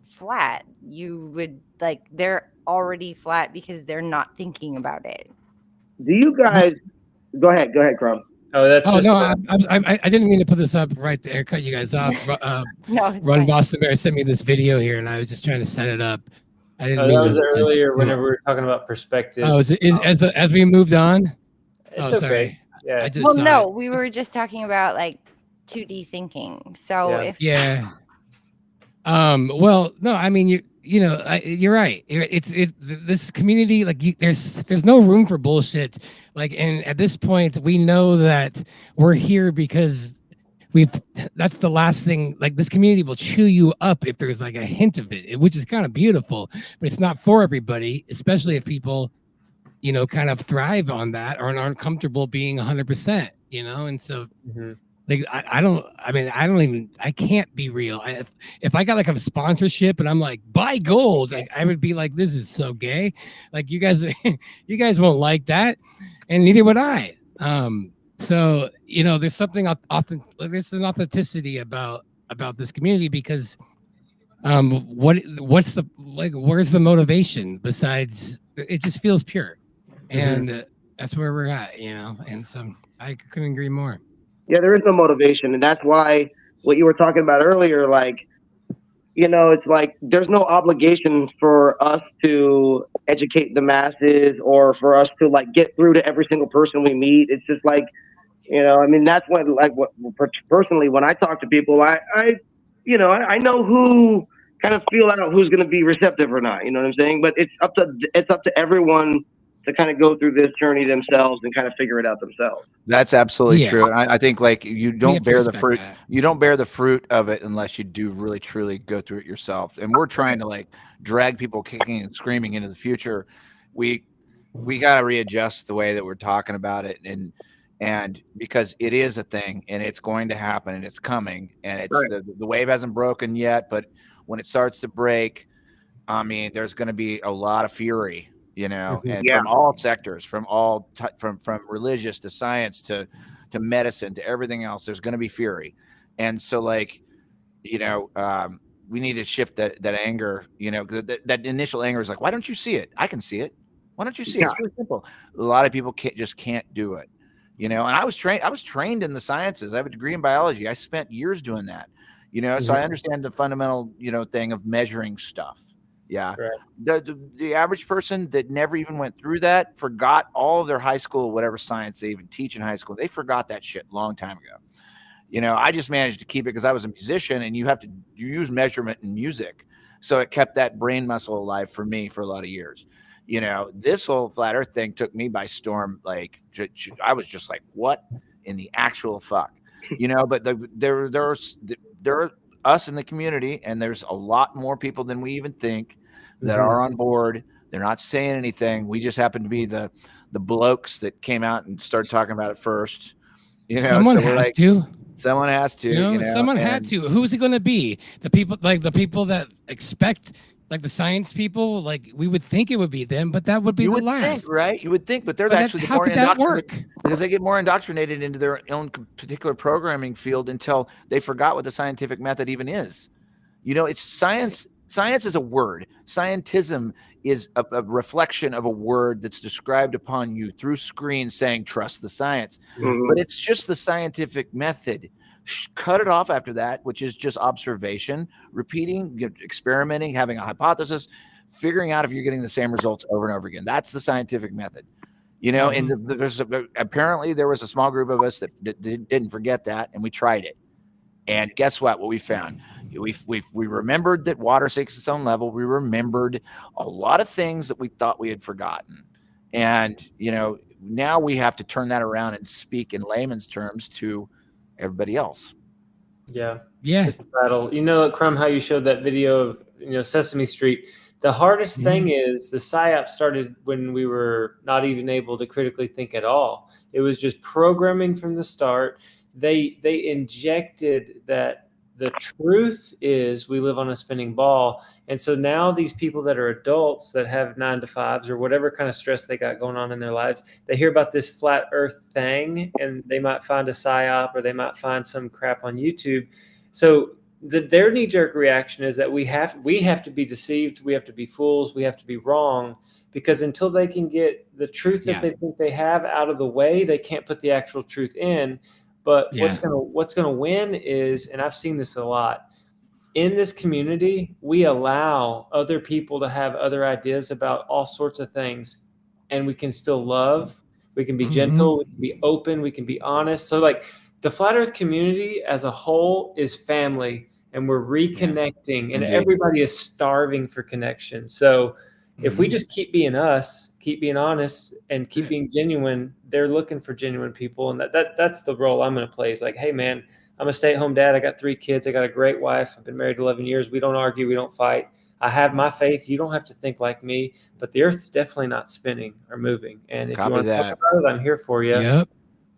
flat? You would they're already flat because they're not thinking about it. Do you guys go ahead, Crumb? Oh, that's I didn't mean to put this up right there, cut you guys off. No, Run Boston Bear sent me this video here, and I was just trying to set it up. I didn't mean that was to earlier whenever we were talking about perspective. Oh, as we moved on? It's okay. Yeah. We were just talking about 2D thinking. So well, no, I mean you're right. This community, like there's no room for bullshit. Like, and at this point, we know that we're here because that's the last thing. Like, this community will chew you up if there's like a hint of it, which is kind of beautiful, but it's not for everybody, especially if people, kind of thrive on that or aren't comfortable being 100%, and so. Like, I can't be real. If I got like a sponsorship and I'm like, buy gold, like I would be like, this is so gay. Like, you guys won't like that, and neither would I. So there's something there's an authenticity about this community because what's the where's the motivation besides it just feels pure, and that's where we're at, and so I couldn't agree more. Yeah, there is no motivation, and that's why what you were talking about earlier, like, it's like there's no obligation for us to educate the masses or for us to like get through to every single person we meet. It's just like, I mean, that's when, like, personally, when I talk to people, I know who kind of feel out who's going to be receptive or not. You know what I'm saying? But it's up to everyone to kind of go through this journey themselves and kind of figure it out themselves. That's absolutely true. I think like you don't bear the fruit. You don't bear the fruit of it unless you do really truly go through it yourself. And we're trying to like drag people kicking and screaming into the future. We got to readjust the way that we're talking about it, and because it is a thing and it's going to happen and it's coming, and it's the wave hasn't broken yet, but when it starts to break, I mean, there's going to be a lot of fury. And from all sectors, from religious to science to medicine to everything else, there's going to be fury. And so like, we need to shift that anger, that initial anger is like, why don't you see it? I can see it. Why don't you see it? It's really simple. A lot of people can't do it, and I was trained in the sciences. I have a degree in biology. I spent years doing that, so I understand the fundamental, thing of measuring stuff. Yeah. Right. The average person that never even went through that forgot all of their high school, whatever science they even teach in high school. They forgot that shit a long time ago. I just managed to keep it because I was a musician, and you use measurement in music. So it kept that brain muscle alive for me for a lot of years. This whole flat earth thing took me by storm. Like, I was just like, what in the actual fuck? But there are us in the community, and there's a lot more people than we even think that are on board. They're not saying anything. We just happen to be the blokes that came out and started talking about it first. Someone has to. Someone has to. Someone had to. Who's it going to be? The people that expect, like the science people. Like, we would think it would be them, but that would be the last. Think, right? You would think, but they're actually how could that work? Because they get more indoctrinated into their own particular programming field until they forgot what the scientific method even is. It's science. Science is a word. Scientism is a reflection of a word that's described upon you through screens saying, trust the science. But it's just the scientific method. Cut it off after that, which is just observation, repeating, experimenting, having a hypothesis, figuring out if you're getting the same results over and over again. That's the scientific method. And apparently there was a small group of us that didn't forget that, and we tried it. And guess what we found? We remembered that water seeks its own level. We remembered a lot of things that we thought we had forgotten. And, now we have to turn that around and speak in layman's terms to everybody else. Yeah. Yeah. Battle. Crumb, how you showed that video of, Sesame Street. The hardest thing is the PSYOP started when we were not even able to critically think at all. It was just programming from the start. They injected that the truth is we live on a spinning ball. And so now these people that are adults that have 9-to-5s or whatever kind of stress they got going on in their lives, they hear about this flat earth thing, and they might find a PSYOP or they might find some crap on YouTube. So their knee-jerk reaction is that we have to be deceived, we have to be fools, we have to be wrong, because until they can get the truth that they think they have out of the way, they can't put the actual truth in. But what's gonna win is, and I've seen this a lot, in this community, we allow other people to have other ideas about all sorts of things, and we can still love, we can be gentle, we can be open, we can be honest. So like the flat earth community as a whole is family. and we're reconnecting, and Indeed. everybody is starving for connection. So if we just keep being us, keep being honest, and keep being genuine, they're looking for genuine people. And that's the role I'm going to play. Is like, hey man, I'm a stay-at-home dad. I got 3 kids. I got a great wife. I've been married 11 years. We don't argue. We don't fight. I have my faith. You don't have to think like me, but the earth's definitely not spinning or moving. And if Copy you want to that. talk about it, I'm here for you. Yep.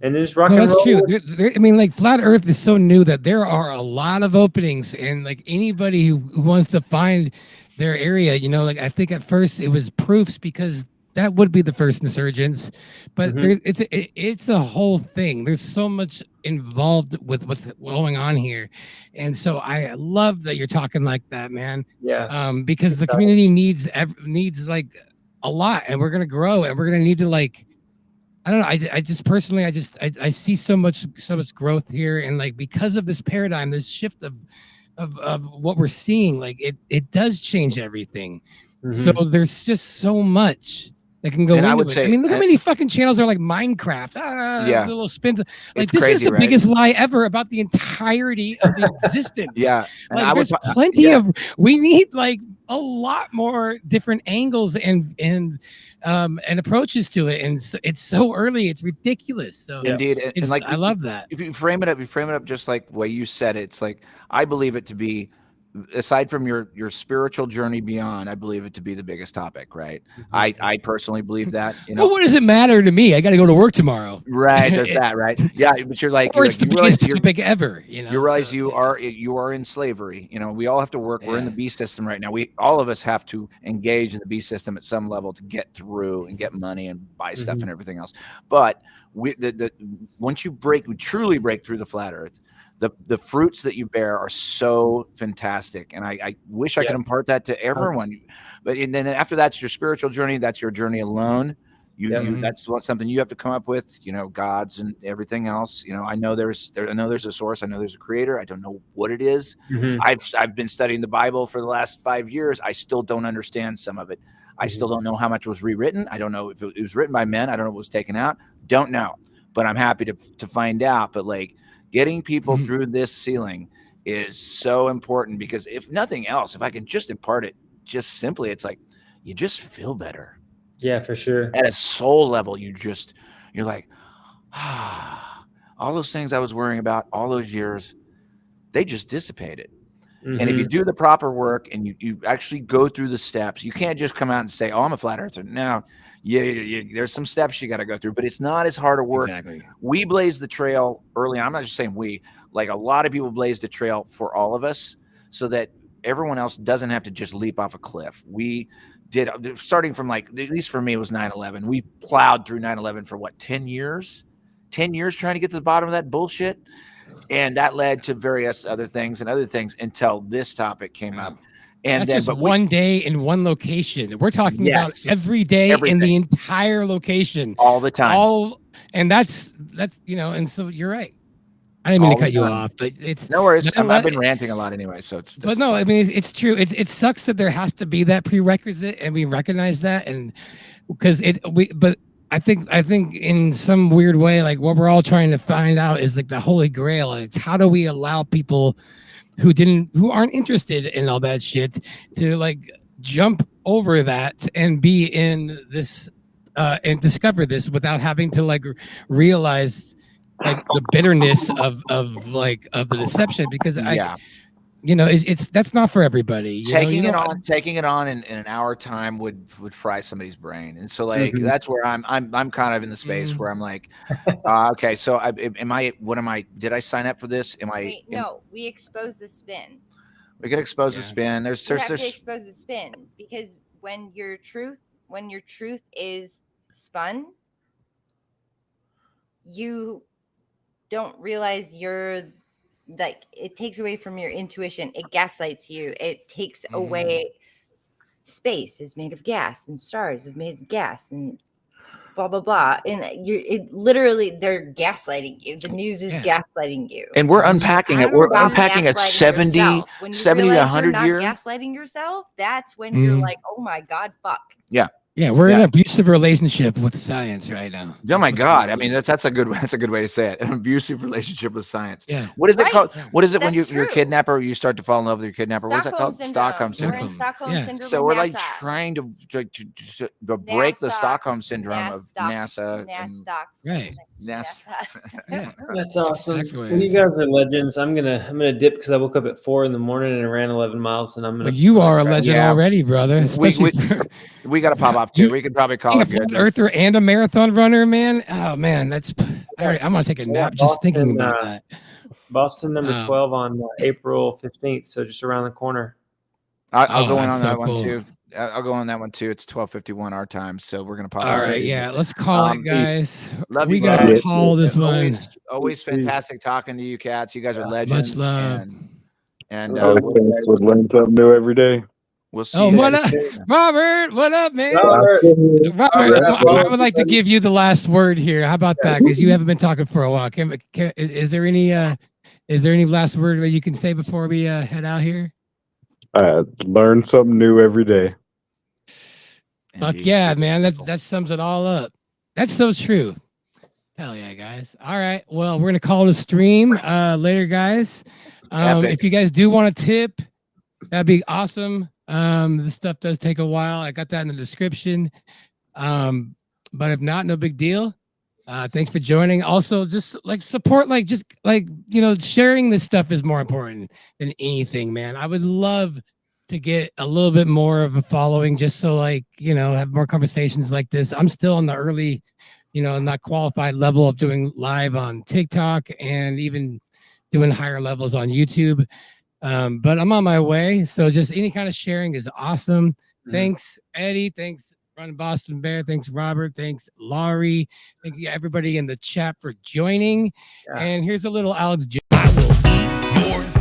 And then just rock No, and that's roll. true. I mean, like flat Earth is so new that there are a lot of openings, and like anybody who wants to find their area, you know, like I think at first it was proofs because that would be the first insurgents, but it's a whole thing. There's so much involved with what's going on here, and so I love that you're talking like that, man. Yeah. Because the community needs like a lot, and we're gonna grow, and we're gonna need to like. I don't know. I just personally, I see so much growth here, and like because of this paradigm, this shift of what we're seeing, like it does change everything. So there's just so much that can go And into I would it. say- I mean, look how many fucking channels are like Minecraft. Yeah. Little spins. Like It's this crazy, is the right? biggest lie ever about the entirety of the existence. Yeah. And Like I would there's plenty of. We need like a lot more different angles and approaches to it, and so, it's so early, it's ridiculous. So Indeed, and like I love that. If you frame it up just like the way you said it, it's like I believe it to be, aside from your spiritual journey beyond, I believe it to be the biggest topic, right? I personally believe that. You know, Well, what does it matter to me? I got to go to work tomorrow. right? There's that, right? Yeah, but you're like, Or it's the biggest you're- topic ever. You know, you realize you are in slavery. You know, we all have to work. We're in the B system right now. All of us have to engage in the B system at some level to get through and get money and buy stuff and everything else. But once you truly break through the flat Earth, the fruits that you bear are so fantastic, and I wish I could impart that to everyone. But and then after that's your spiritual journey. That's your journey alone. That's something you have to come up with. You know, gods and everything else. You know, I know there's a source. I know there's a creator. I don't know what it is. I've been studying the Bible for the last 5 years. I still don't understand some of it. I still don't know how much was rewritten. I don't know if it was written by men. I don't know what was taken out. Don't know. But I'm happy to find out. But like, getting people through this ceiling is so important, because if nothing else, if I can just impart it just simply, it's like you just feel better. Yeah, for sure. At a soul level, you're like, all those things I was worrying about all those years, they just dissipated. And if you do the proper work and you actually go through the steps, you can't just come out and say, oh, I'm a flat earther. No, there's some steps you got to go through, but it's not as hard a work. Exactly. We blazed the trail early on. I'm not just saying we, like a lot of people blazed the trail for all of us so that everyone else doesn't have to just leap off a cliff. We did, starting from like, at least for me, it was 9/11. We plowed through 9/11 for what, 10 years? 10 years trying to get to the bottom of that bullshit. And that led to various other things until this topic came up. And that's just one day in one location. We're talking about every day in the entire location, all the time. And that's you know. And so you're right. I didn't mean to cut you off, but it's no worries. I've been ranting a lot anyway, so it's. But no, I mean it's true. It sucks that there has to be that prerequisite, and we recognize that, and because but. I think in some weird way, like what we're all trying to find out is like the holy grail. It's how do we allow people who aren't interested in all that shit to like jump over that and be in this and discover this without having to like realize like the bitterness of the deception, because you know, that's not for everybody. Taking it on in an hour time would fry somebody's brain, and so like that's where I'm kind of in the space where I'm like, okay, so did I sign up for this? No, we expose the spin. We can expose the spin. You have to expose the spin, because when your truth is spun, you don't realize like it takes away from your intuition. It gaslights you. It takes away. Space is made of gas, and stars are made of gas, and blah blah blah. And they're gaslighting you. The news is gaslighting you. And we're unpacking it. We're unpacking it 70 to 100 years. Gaslighting yourself. That's when you're like, oh my god, fuck. Yeah. Yeah, we're in an abusive relationship with science right now. Oh my God! I mean, that's a good way to say it. An abusive relationship with science. Yeah. What is it called? What is it when That's you're a true. kidnapper? You start to fall in love with your kidnapper. What is that called? Syndrome. Stockholm We're syndrome. in Stockholm syndrome. So with we're like NASA. trying to break the Stockholm syndrome of NASA. Right. NASA. That's awesome. Exactly what it Well, you is. guys are legends. I'm gonna dip because I woke up at 4 a.m. and ran 11 miles, and I'm gonna. Well, you are a legend Yeah. already, brother. Especially We got to pop off too. We could probably call being it a good. flat earther and a marathon runner, man. Oh man, I'm gonna take a nap just thinking about that. Boston number 12 on April 15th, so just around the corner. I'll go in that's on so that one cool. too. I'll go on that one too. It's 12:51 our time, so we're gonna pop. All right, yeah, let's call it, guys. Love We you, gotta guys. call this one. Always fantastic talking to you, cats. You guys are legends. Much love. And We'll learn something new every day. we'll see. Oh, you what guys up, soon. Robert? What up, man? Robert, I would like to give you the last word here. How about that? Because you haven't been talking for a while. Is there any last word that you can say before we head out here? Learn something new every day. Fuck yeah, man. That sums it all up. That's so true. Hell yeah, guys. All right. Well, we're gonna call it a stream later, guys. If you guys do want to tip, that'd be awesome. This stuff does take a while. I got that in the description. But if not, no big deal. Thanks for joining. Also, just like support, sharing this stuff is more important than anything, man. I would love to get a little bit more of a following just so have more conversations like this. I'm still in the early, not qualified level of doing live on TikTok and even doing higher levels on YouTube. But I'm on my way. So just any kind of sharing is awesome. Thanks, Eddie. Thanks, Run Boston Bear. Thanks, Robert. Thanks, Laurie. Thank you, everybody in the chat for joining. Yeah. And here's a little Alex. Your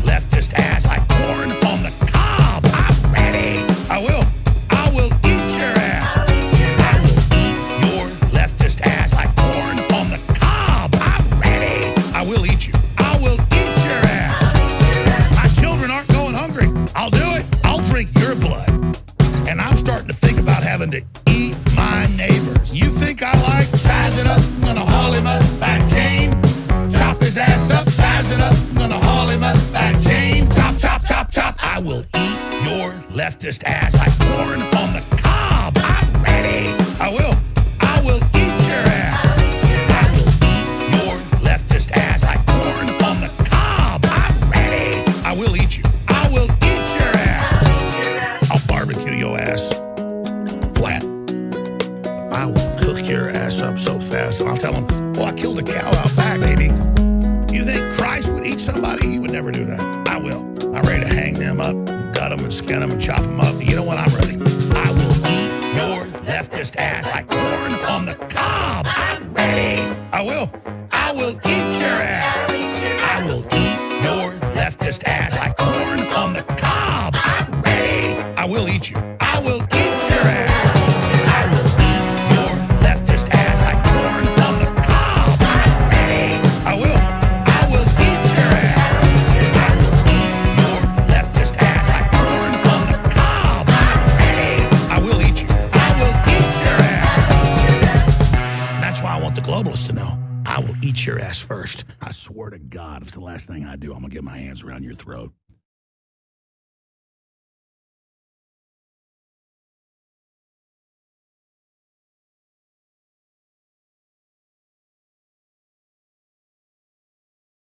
leftist ass like corn on the cob. I'm ready. I will eat your ass. Your leftist ass like corn on the cob. I'm ready. I will eat you. I will eat your ass. My children aren't going hungry. I'll do it. I'll drink your blood. And I'm starting to think about having to eat my neighbors. You think I like size it up? I'm gonna haul him up by chain. Chop his ass up, size it up. I'm gonna haul him up by chain. Chop, chop, chop, chop. I will eat your leftist ass like corn on the cob. I'm ready. I will eat your ass. I will eat your leftist ass like corn on the cob. I'm ready. I will eat you. I will eat your ass. I'll barbecue your ass flat. I will cook your ass up so fast, and I'll tell them, "Oh, I killed a cow out back, baby." You think Christ would eat somebody? He would never do that. I will. I'm ready to hang them up, gut them and skin them and chop them up. You know what? I'm ready. I will eat your leftist ass like corn on the cob. I'm ready. I will eat your ass. I will eat your leftist ass like corn on the cob. I'm ready. I will eat you. I will eat your ass. I will eat your leftist ass like corn on the cob. I'm ready. I will eat your ass. I will eat your leftist ass like corn on the cob. I'm ready. I will eat you. I will eat your ass. That's why I want the globalists to know. I will eat your ass first. I swear to God, if it's the last thing I do, I'm gonna get my hands around your throat.